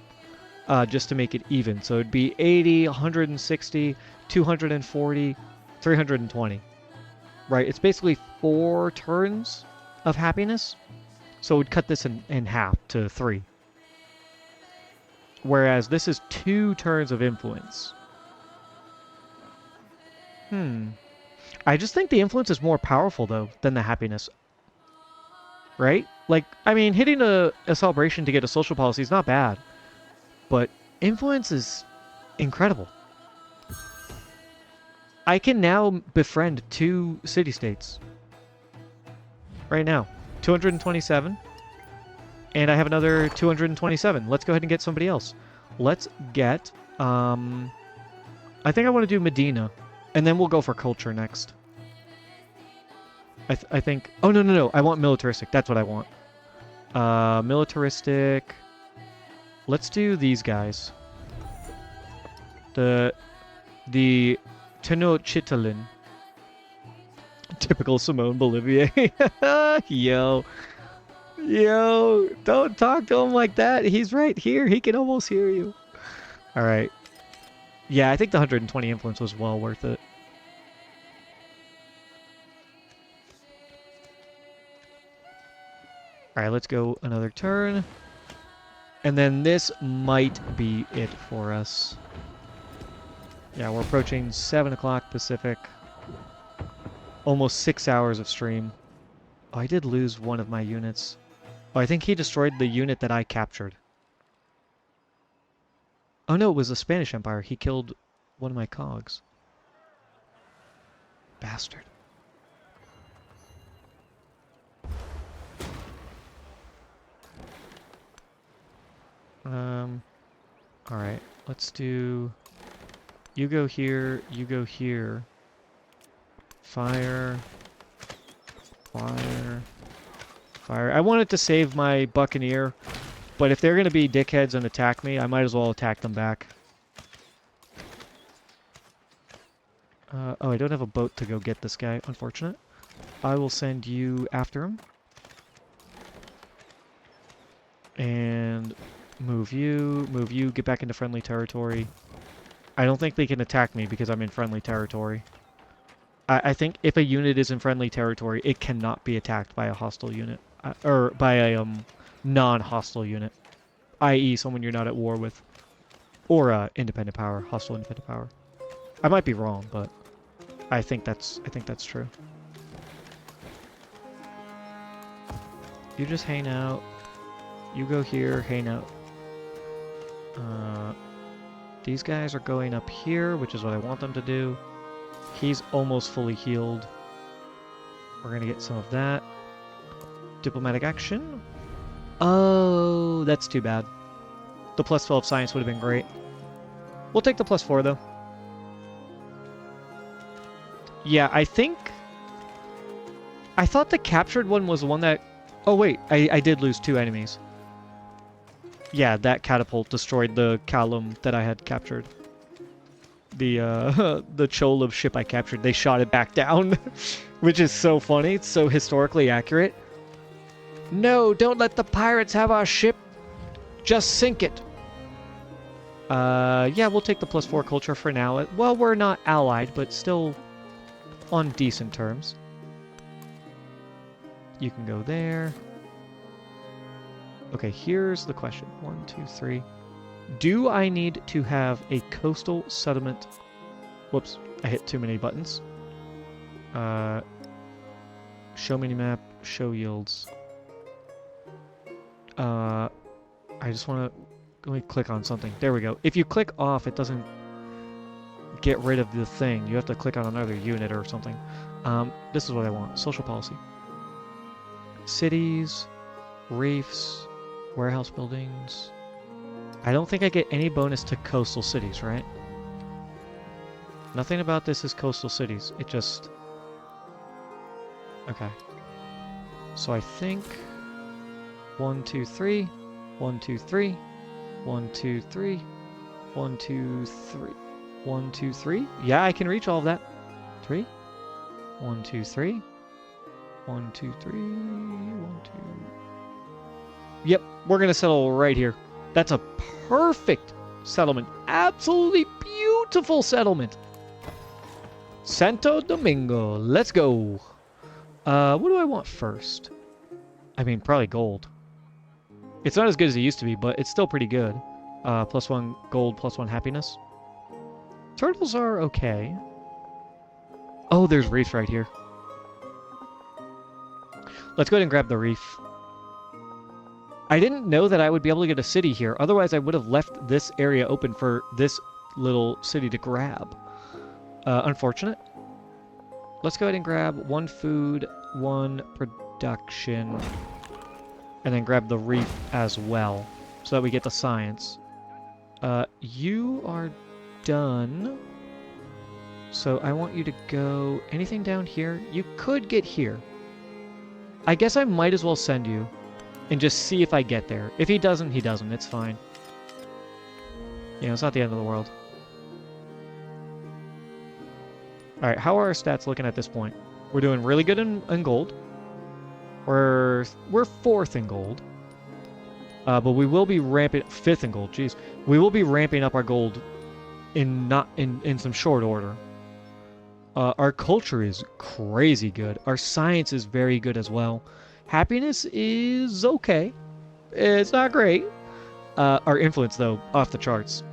Just to make it even. So it'd be 80, 160, 240, 320. Right? It's basically 4 turns of happiness. So we'd cut this in half to 3. Whereas this is 2 turns of influence. I just think the influence is more powerful, though, than the happiness. Right? Like, I mean, hitting a celebration to get a social policy is not bad. But influence is incredible. I can now befriend 2 city-states. Right now. 227. And I have another 227. Let's go ahead and get somebody else. Let's get, I think I want to do Medina. And then we'll go for culture next. I think, oh, no. I want militaristic. That's what I want. Militaristic. Let's do these guys. The Tenochtitlan. Typical Simone Bolivier. Yo, don't talk to him like that. He's right here. He can almost hear you. All right. Yeah, I think the 120 influence was well worth it. All right, let's go another turn. And then this might be it for us. Yeah, we're approaching 7 o'clock Pacific. Almost 6 hours of stream. Oh, I did lose one of my units. Oh, I think he destroyed the unit that I captured. Oh no, it was the Spanish Empire. He killed one of my cogs. Bastard. Alright, let's do... You go here, you go here. Fire. Fire. Fire. I wanted to save my Buccaneer, but if they're going to be dickheads and attack me, I might as well attack them back. Oh, I don't have a boat to go get this guy. Unfortunate. I will send you after him. And move you, get back into friendly territory. I don't think they can attack me because I'm in friendly territory. I think if a unit is in friendly territory, it cannot be attacked by a hostile unit. Or by a non-hostile unit. I.e. someone you're not at war with. Or independent power, hostile independent power. I might be wrong, but I think that's true. You just hang out. You go here, hang out. These guys are going up here, which is what I want them to do. He's almost fully healed. We're gonna get some of that. Diplomatic action. Oh, that's too bad. The plus 12 science would have been great. We'll take the plus 4, though. Yeah, I thought the captured one was the one that... Oh, wait. I did lose 2 enemies. Yeah, that catapult destroyed the column that I had captured. The the Cholov ship I captured, they shot it back down. Which is so funny. It's so historically accurate. No, don't let the pirates have our ship. Just sink it. Yeah, we'll take the plus 4 culture for now. Well, we're not allied, but still on decent terms. You can go there. Okay, here's the question. 1, 2, 3. Do I need to have a coastal settlement? Whoops, I hit too many buttons. Show minimap, show yields. I just want to... Let me click on something. There we go. If you click off, it doesn't get rid of the thing. You have to click on another unit or something. This is what I want. Social policy. Cities, reefs, warehouse buildings. I don't think I get any bonus to coastal cities, right? Nothing about this is coastal cities. It just... Okay. So I think... 1, 2, 3. 1, 2, 3. 1, 2, 3. 1, 2, 3. 1, 2, 3. Yeah, I can reach all of that. 3. 1, 2, 3. 1, 2, 3. 1, 2. Yep, we're gonna settle right here. That's a perfect settlement. Absolutely beautiful settlement. Santo Domingo. Let's go. What do I want first? I mean, probably gold. It's not as good as it used to be, but it's still pretty good. Plus 1 gold, plus 1 happiness. Turtles are okay. Oh, there's reefs right here. Let's go ahead and grab the reef. I didn't know that I would be able to get a city here. Otherwise, I would have left this area open for this little city to grab. Unfortunate. Let's go ahead and grab 1 food, 1 production, and then grab the reef as well, so that we get the science. You are done. So I want you to go... Anything down here? You could get here. I guess I might as well send you and just see if I get there. If he doesn't, he doesn't. It's fine. You know, it's not the end of the world. Alright, how are our stats looking at this point? We're doing really good in gold. We're 4th in gold. But we will be ramping... 5th in gold, jeez. We will be ramping up our gold in some short order. Our culture is crazy good. Our science is very good as well. Happiness is okay. It's not great. Our influence, though, off the charts.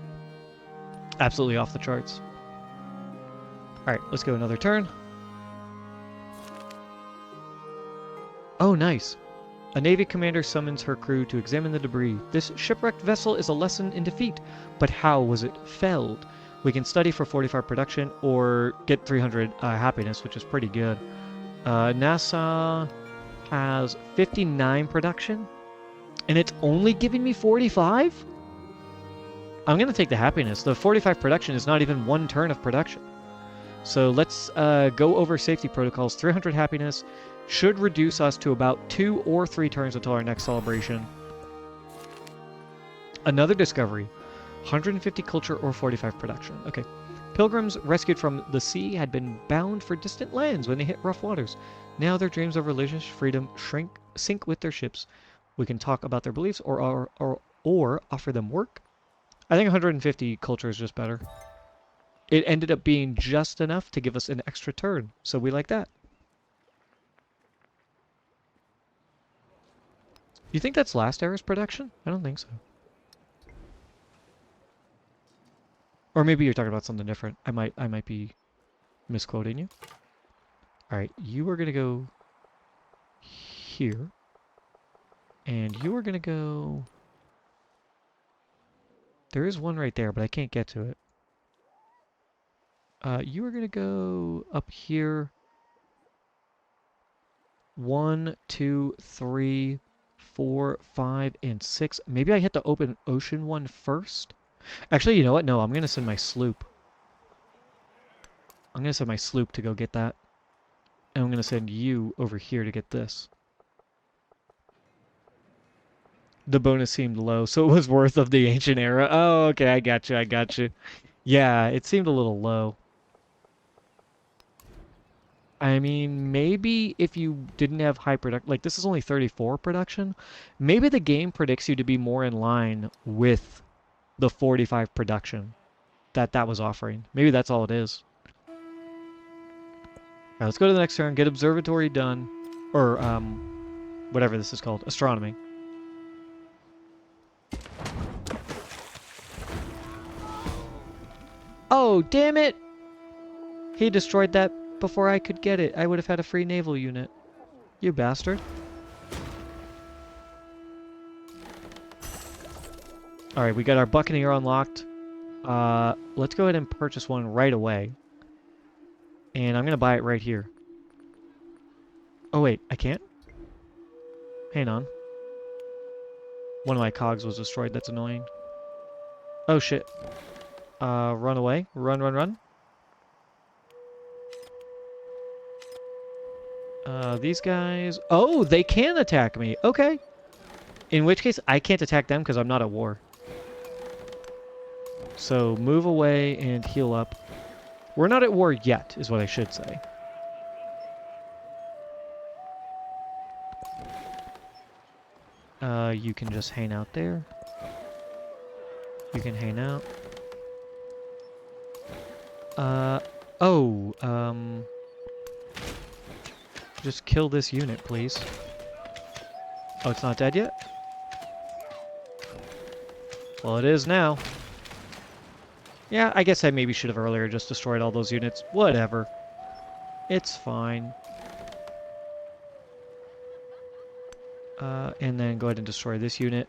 Absolutely off the charts. Alright, let's go another turn. Oh, nice. A Navy commander summons her crew to examine the debris. This shipwrecked vessel is a lesson in defeat, but how was it felled? We can study for 45 production or get 300 happiness, which is pretty good. NASA has 59 production, and it's only giving me 45? I'm going to take the happiness. The 45 production is not even 1 turn of production. So let's go over safety protocols. 300 happiness should reduce us to about 2 or 3 turns until our next celebration. Another discovery. 150 culture or 45 production. Okay. Pilgrims rescued from the sea had been bound for distant lands when they hit rough waters. Now their dreams of religious freedom sink with their ships. We can talk about their beliefs or offer them work. I think 150 culture is just better. It ended up being just enough to give us an extra turn, so we like that. You think that's last era's production? I don't think so. Or maybe you're talking about something different. I might be misquoting you. Alright, you are gonna go here. And you are gonna go... There is one right there, but I can't get to it. You are gonna go up here. 1, 2, 3, 4, 5, and 6. Maybe I hit the open ocean one first? Actually, you know what? No, I'm going to send my sloop. I'm going to send my sloop to go get that. And I'm going to send you over here to get this. The bonus seemed low, so it was worth of the ancient era. Oh, okay, I got you, I got you. Yeah, it seemed a little low. I mean, maybe if you didn't have high production, like this is only 34 production, maybe the game predicts you to be more in line with the 45 production that was offering. Maybe that's all it is. All right, let's go to the next turn, get observatory done, or whatever this is called, astronomy. Oh, damn it! He destroyed that before I could get it. I would have had a free naval unit. You bastard. Alright, we got our Buccaneer unlocked. Let's go ahead and purchase one right away. And I'm going to buy it right here. Oh, wait, I can't? Hang on. One of my cogs was destroyed. That's annoying. Oh, shit. Run away. Run, run, run. These guys... Oh, they can attack me. Okay. In which case, I can't attack them because I'm not at war. So, move away and heal up. We're not at war yet, is what I should say. You can just hang out there. You can hang out. Just kill this unit, please. Oh, it's not dead yet? Well, it is now. Yeah, I guess I maybe should have earlier just destroyed all those units. Whatever. It's fine. And then go ahead and destroy this unit.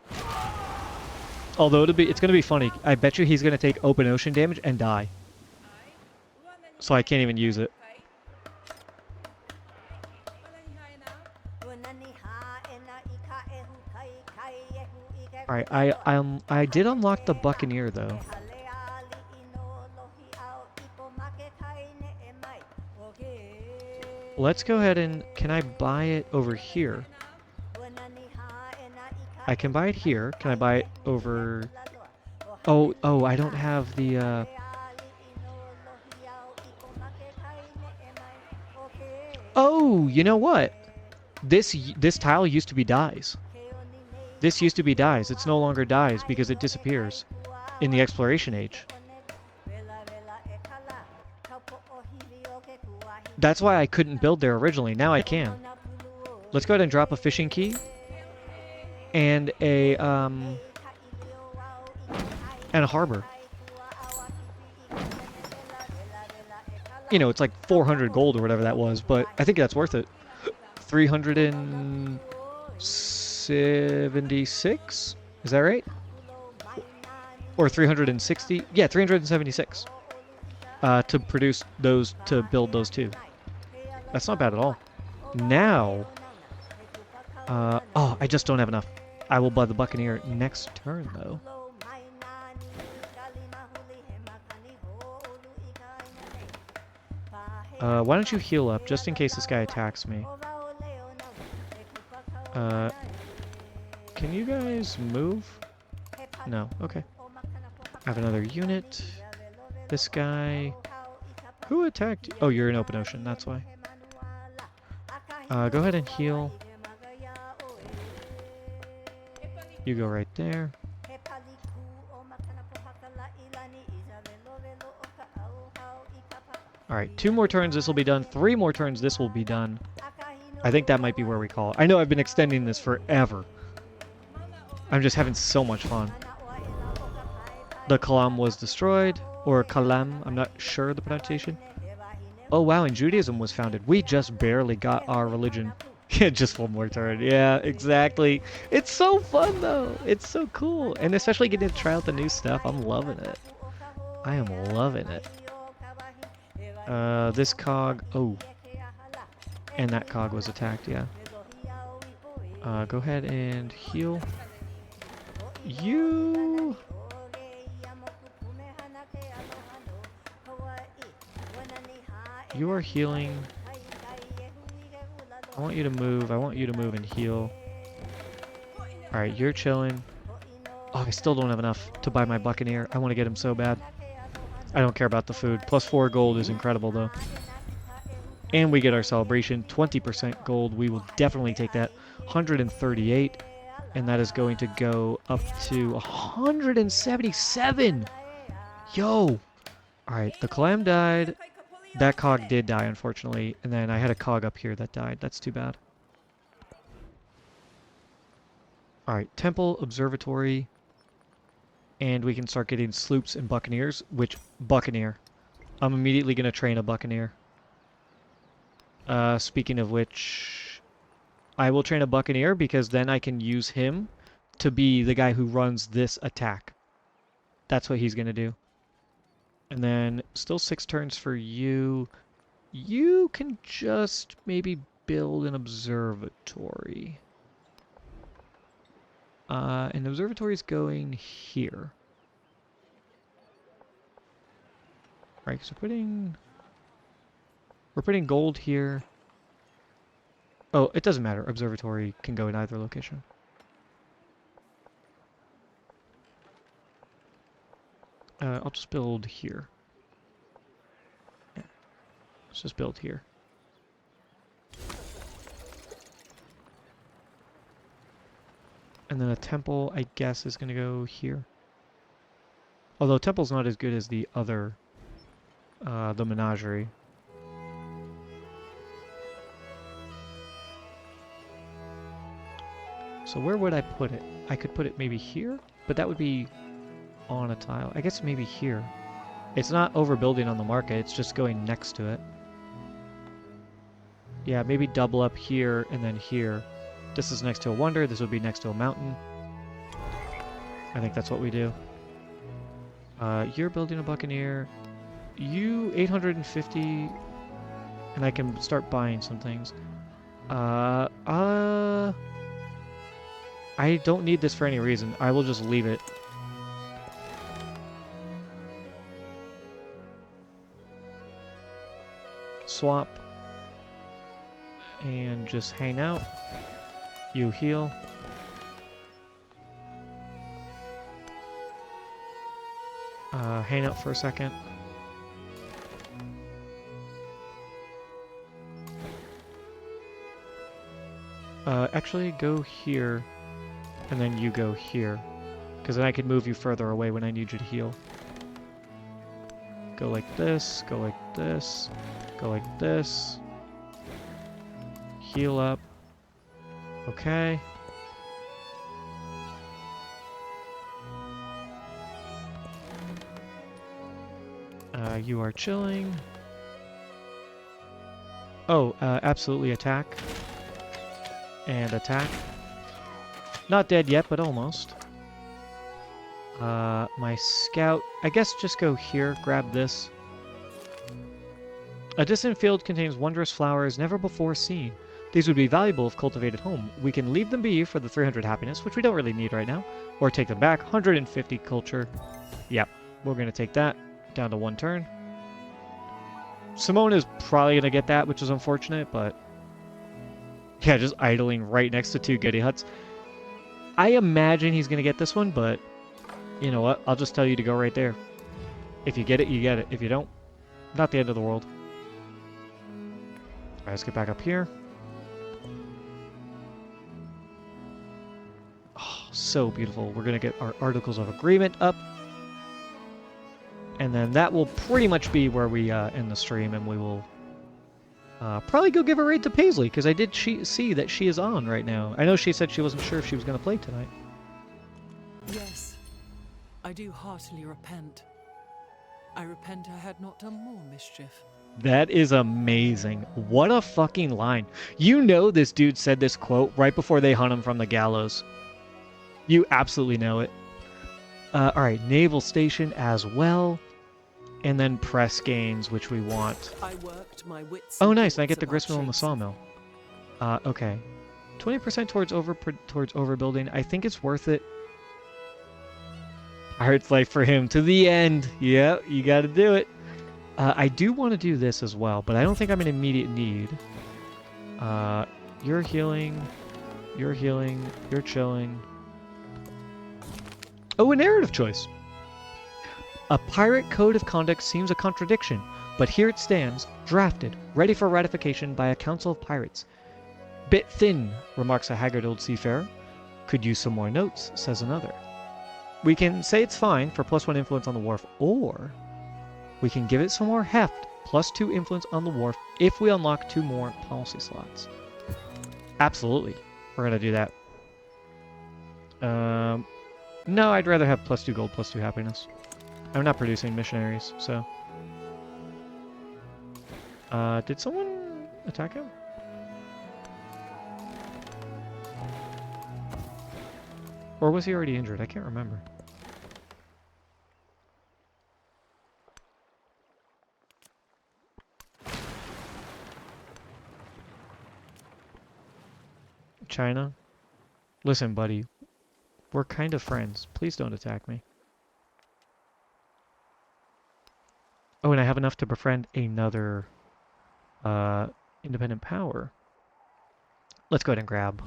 Although it's gonna be funny. I bet you he's gonna take open ocean damage and die. So I can't even use it. Alright, I did unlock the Buccaneer though. Let's go ahead and... Can I buy it over here? I can buy it here. Can I buy it over... Oh, I don't have the... Oh, you know what? This tile used to be dyes. This used to be dyes. It's no longer dyes because it disappears in the exploration age. That's why I couldn't build there originally. Now I can. Let's go ahead and drop a fishing key. And a harbor. You know, it's like 400 gold or whatever that was, but I think that's worth it. 376? Is that right? Or 360? Yeah, 376. To produce those, to build those two. That's not bad at all. Now, oh, I just don't have enough. I will buy the Buccaneer next turn, though. Why don't you heal up, just in case this guy attacks me? Can you guys move? No, okay. I have another unit. This guy... Who attacked you? Oh, you're in open ocean, that's why. Go ahead and heal. You go right there. Alright, 2 more turns, this will be done. 3 more turns, this will be done. I think that might be where we call it. I know I've been extending this forever. I'm just having so much fun. The Kalam was destroyed. Or Kalam, I'm not sure the pronunciation. Oh wow, and Judaism was founded. We just barely got our religion. Yeah, just 1 more turn. Yeah, exactly. It's so fun though. It's so cool. And especially getting to try out the new stuff. I'm loving it. I am loving it. This cog... Oh. And that cog was attacked, yeah. Go ahead and heal. You... You are healing. I want you to move. I want you to move and heal. Alright, you're chilling. Oh, I still don't have enough to buy my Buccaneer. I want to get him so bad. I don't care about the food. Plus 4 gold is incredible, though. And we get our celebration. 20% gold. We will definitely take that. 138. And that is going to go up to 177. Yo! Alright, the clam died. That cog did die, unfortunately. And then I had a cog up here that died. That's too bad. Alright, temple, observatory. And we can start getting sloops and buccaneers. Which, buccaneer. I'm immediately going to train a buccaneer. Speaking of which, I will train a buccaneer because then I can use him to be the guy who runs this attack. That's what he's going to do. And then still 6 turns for you. You can just maybe build an observatory. And the observatory is going here. Right, so we're putting gold here. Oh, it doesn't matter. Observatory can go in either location. I'll just build here. Yeah. Let's just build here. And then a temple, I guess, is going to go here. Although temple's not as good as the other, the menagerie. So where would I put it? I could put it maybe here, but that would be on a tile. I guess maybe here. It's not overbuilding on the market, it's just going next to it. Yeah, maybe double up here and then here. This is next to a wonder, this would be next to a mountain. I think that's what we do. You're building a buccaneer. You 850, and I can start buying some things. I don't need this for any reason. I will just leave it. Swap. And just hang out. You heal. Hang out for a second. Actually, go here. And then you go here. Because then I can move you further away when I need you to heal. Go like this, go like this, go like this. Heal up. Okay. You are chilling. Oh, absolutely attack. And attack. Not dead yet, but almost. My scout... I guess just go here, grab this. A distant field contains wondrous flowers never before seen. These would be valuable if cultivated home. We can leave them be for the 300 happiness, which we don't really need right now. Or take them back. 150 culture. Yep, we're going to take that. Down to 1 turn. Simone is probably going to get that, which is unfortunate, but... Yeah, just idling right next to 2 goody huts. I imagine he's going to get this one, but... You know what? I'll just tell you to go right there. If you get it, you get it. If you don't, not the end of the world. Alright, let's get back up here. Oh, so beautiful. We're going to get our Articles of Agreement up. And then that will pretty much be where we end the stream, and we will probably go give a raid to Paisley, because I did see that she is on right now. I know she said she wasn't sure if she was going to play tonight. Yes, I do heartily repent. I repent I had not done more mischief. That is amazing. What a fucking line. You know this dude said this quote right before they hung him from the gallows. You absolutely know it. Alright, naval station as well. And then press gains, which we want. I worked my wits. Oh, nice. I get the gristmill and the sawmill. Okay. 20% towards overbuilding. I think it's worth it. Pirate's life for him to the end. Yeah, you got to do it. I do want to do this as well, but I don't think I'm in immediate need. You're healing. You're healing. You're chilling. Oh, a narrative choice. A pirate code of conduct seems a contradiction, but here it stands, drafted, ready for ratification by a council of pirates. Bit thin, remarks a haggard old seafarer. Could use some more notes, says another. We can say it's fine for +1 influence on the wharf, or we can give it some more heft, +2 influence on the wharf, if we unlock 2 more policy slots. Absolutely. We're going to do that. No, I'd rather have +2 gold, +2 happiness. I'm not producing missionaries, so... did someone attack him? Or was he already injured? I can't remember. China? Listen, buddy. We're kind of friends. Please don't attack me. Oh, and I have enough to befriend another independent power. Let's go ahead and grab.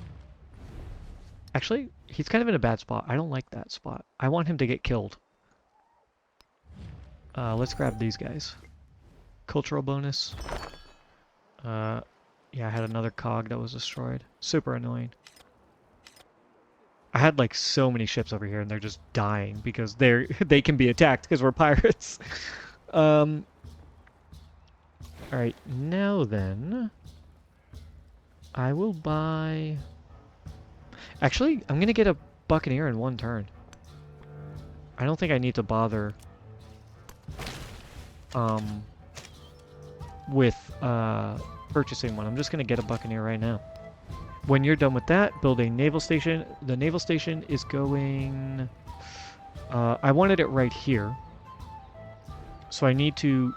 Actually, he's kind of in a bad spot. I don't like that spot. I want him to get killed. Let's grab these guys. Cultural bonus. Yeah, I had another cog that was destroyed. Super annoying. I had like so many ships over here and they're just dying because they can be attacked because we're pirates. Alright, now then, I will buy... Actually, I'm going to get a Buccaneer in one turn. I don't think I need to bother with purchasing one. I'm just going to get a Buccaneer right now. When you're done with that, build a naval station. The naval station is going... I wanted it right here. So I need to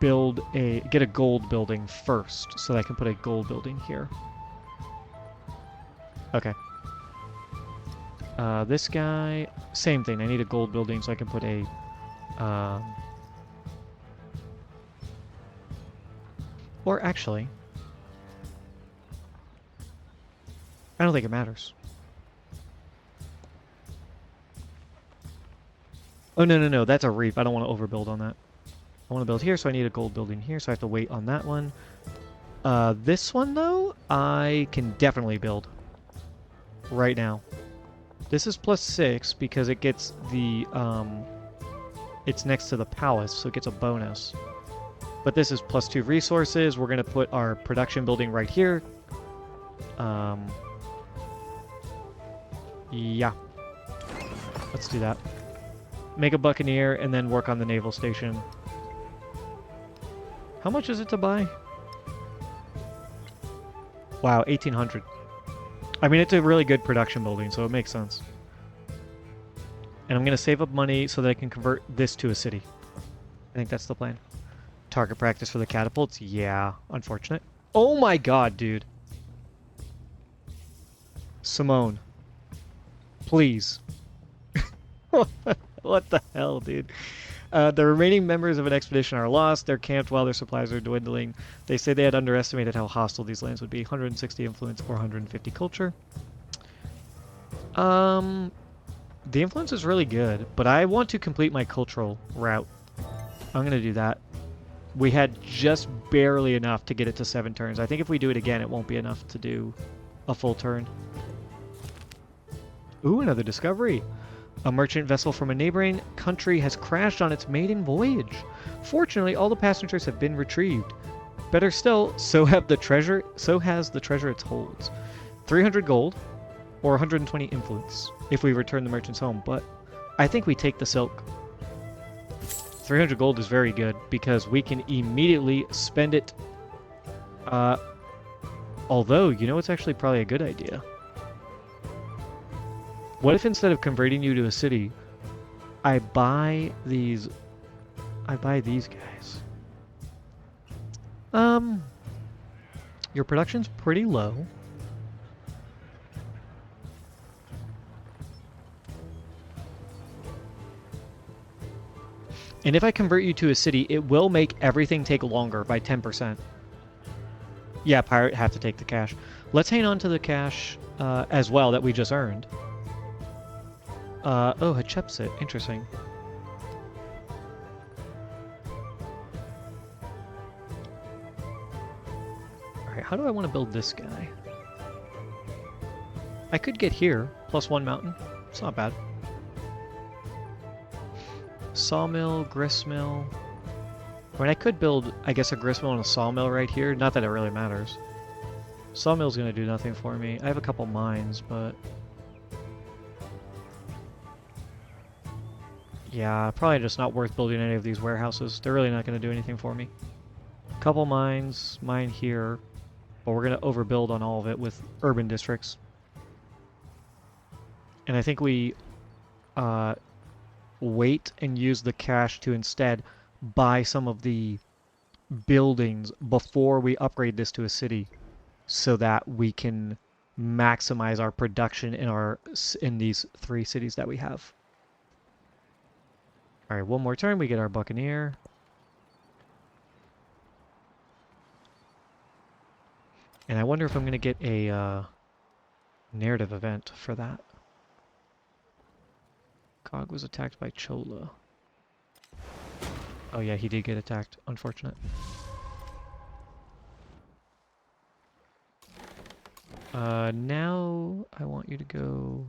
get a gold building first, so that I can put a gold building here. Okay. This guy, same thing. I need a gold building so I can put a... or actually... I don't think it matters. Oh, no. That's a reef. I don't want to overbuild on that. I want to build here, so I need a gold building here, so I have to wait on that one. This one, though, I can definitely build right now. This is +6 because it gets the, it's next to the palace, so it gets a bonus. But this is +2 resources. We're going to put our production building right here. Yeah. Let's do that. Make a Buccaneer and then work on the naval station. How much is it to buy? Wow, 1,800. I mean, it's a really good production building, so it makes sense. And I'm going to save up money so that I can convert this to a city. I think that's the plan. Target practice for the catapults? Yeah, unfortunate. Oh my god, dude. Simone. Please. What the hell, dude? The remaining members of an expedition are lost. They're camped while their supplies are dwindling. They say they had underestimated how hostile these lands would be. 160 influence, 450 culture. The influence is really good, but I want to complete my cultural route. I'm going to do that. We had just barely enough to get it to 7 turns. I think if we do it again, it won't be enough to do a full turn. Ooh, another discovery. A merchant vessel from a neighboring country has crashed on its maiden voyage. Fortunately, all the passengers have been retrieved. Better still, so has the treasure it holds. 300 gold, or 120 influence, if we return the merchants home, but I think we take the silk. 300 gold is very good, because we can immediately spend it. Although, you know, it's actually probably a good idea. What if instead of converting you to a city, I buy these guys? Your production's pretty low. And if I convert you to a city, it will make everything take longer by 10%. Yeah, pirate have to take the cash. Let's hang on to the cash as well that we just earned. Oh, Hatshepsut. Interesting. Alright, how do I want to build this guy? I could get here, +1 mountain. It's not bad. Sawmill, gristmill. I mean, I could build, I guess, a gristmill and a sawmill right here. Not that it really matters. Sawmill's gonna do nothing for me. I have a couple mines, but... yeah, probably just not worth building any of these warehouses. They're really not gonna do anything for me. Couple mines, mine here. But we're gonna overbuild on all of it with urban districts. And I think we wait and use the cash to instead buy some of the buildings before we upgrade this to a city, so that we can maximize our production in these 3 cities that we have. All right, one more turn, we get our buccaneer. And I wonder if I'm gonna get a narrative event for that. Cog was attacked by Chola. Oh yeah, he did get attacked. Unfortunate. Now I want you to go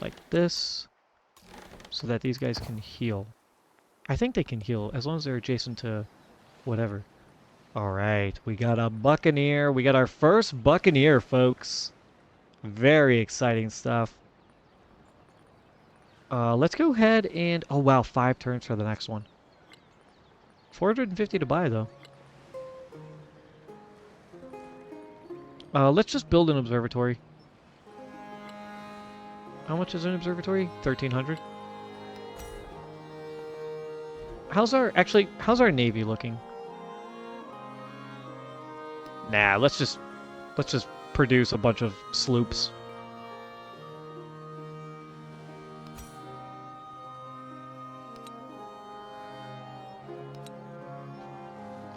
like this, so that these guys can heal. I think they can heal as long as they're adjacent to whatever. Alright, we got a buccaneer. We got our first buccaneer, folks. Very exciting stuff. Let's go ahead and... oh wow, 5 turns for the next one. 450 to buy, though. Let's just build an observatory. How much is an observatory? 1,300. How's our navy looking? Nah, let's just produce a bunch of sloops.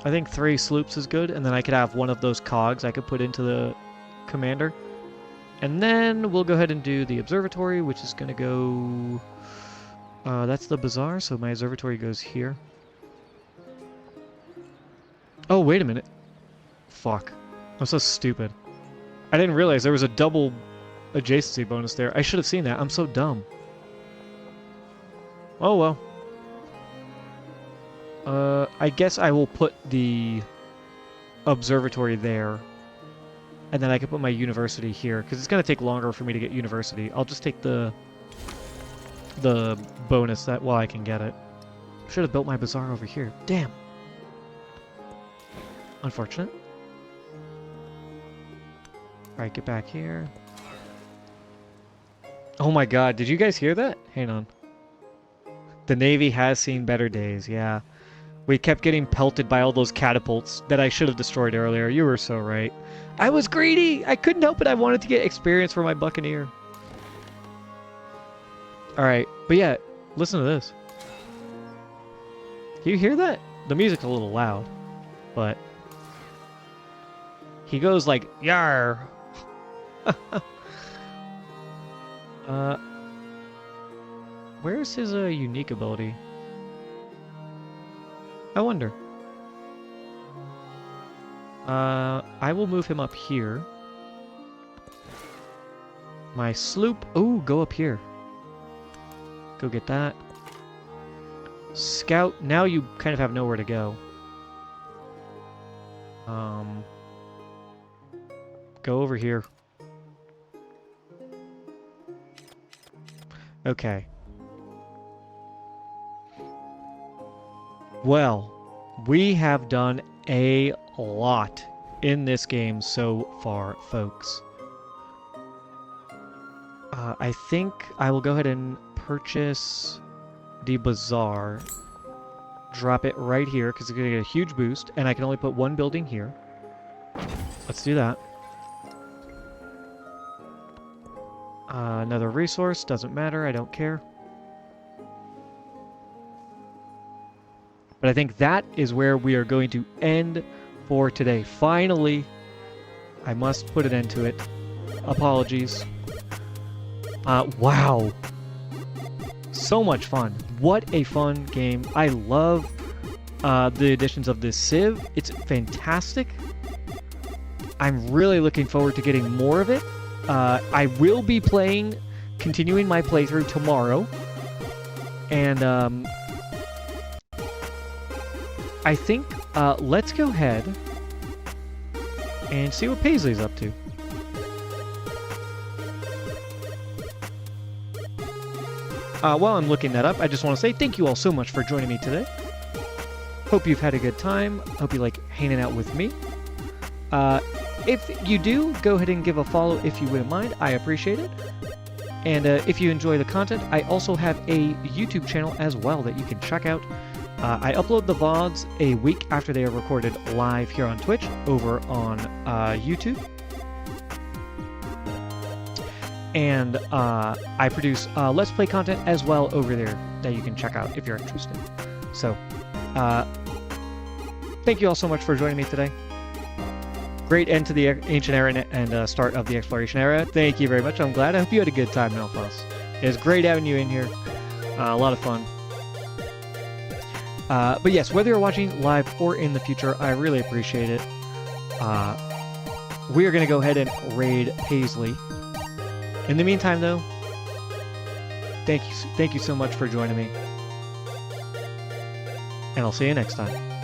I think 3 sloops is good, and then I could have one of those cogs I could put into the commander. And then we'll go ahead and do the observatory, which is going to go... that's the bazaar, so my observatory goes here. Oh, wait a minute. Fuck. I'm so stupid. I didn't realize there was a double adjacency bonus there. I should have seen that. I'm so dumb. Oh, well. I guess I will put the observatory there. And then I can put my university here, because it's going to take longer for me to get university. I'll just take the bonus that while I can get it. Should have built my bazaar over here. Damn. Unfortunate. Alright, get back here. Oh my god, did you guys hear that? Hang on. The Navy has seen better days, yeah. We kept getting pelted by all those catapults that I should have destroyed earlier. You were so right. I was greedy! I couldn't help it. I wanted to get experience for my buccaneer. Alright, but yeah, listen to this. Can you hear that? The music's a little loud, but... he goes like, yar! Where's his unique ability? I wonder. I will move him up here. My sloop... ooh, go up here. Go get that. Scout, now you kind of have nowhere to go. Go over here. Okay. Well, we have done a lot in this game so far, folks. I think I will go ahead and purchase the bazaar. Drop it right here, because it's going to get a huge boost, and I can only put 1 building here. Let's do that. Another resource, doesn't matter, I don't care. But I think that is where we are going to end for today. Finally, I must put an end to it. Apologies. Wow. So much fun. What a fun game. I love the additions of this Civ. It's fantastic. I'm really looking forward to getting more of it. I will be continuing my playthrough tomorrow. And I think let's go ahead and see what Paisley's up to. While I'm looking that up, I just want to say thank you all so much for joining me today. Hope you've had a good time. Hope you like hanging out with me. If you do, go ahead and give a follow if you wouldn't mind. I appreciate it. And if you enjoy the content, I also have a YouTube channel as well that you can check out. I upload the VODs a week after they are recorded live here on Twitch over on YouTube. And I produce Let's Play content as well over there that you can check out if you're interested. So, thank you all so much for joining me today. Great end to the Ancient Era and start of the Exploration Era. Thank you very much. I'm glad. I hope you had a good time, Melfos. It was great having you in here. A lot of fun. But yes, whether you're watching live or in the future, I really appreciate it. We are going to go ahead and raid Paisley. In the meantime, though, thank you so much for joining me. And I'll see you next time.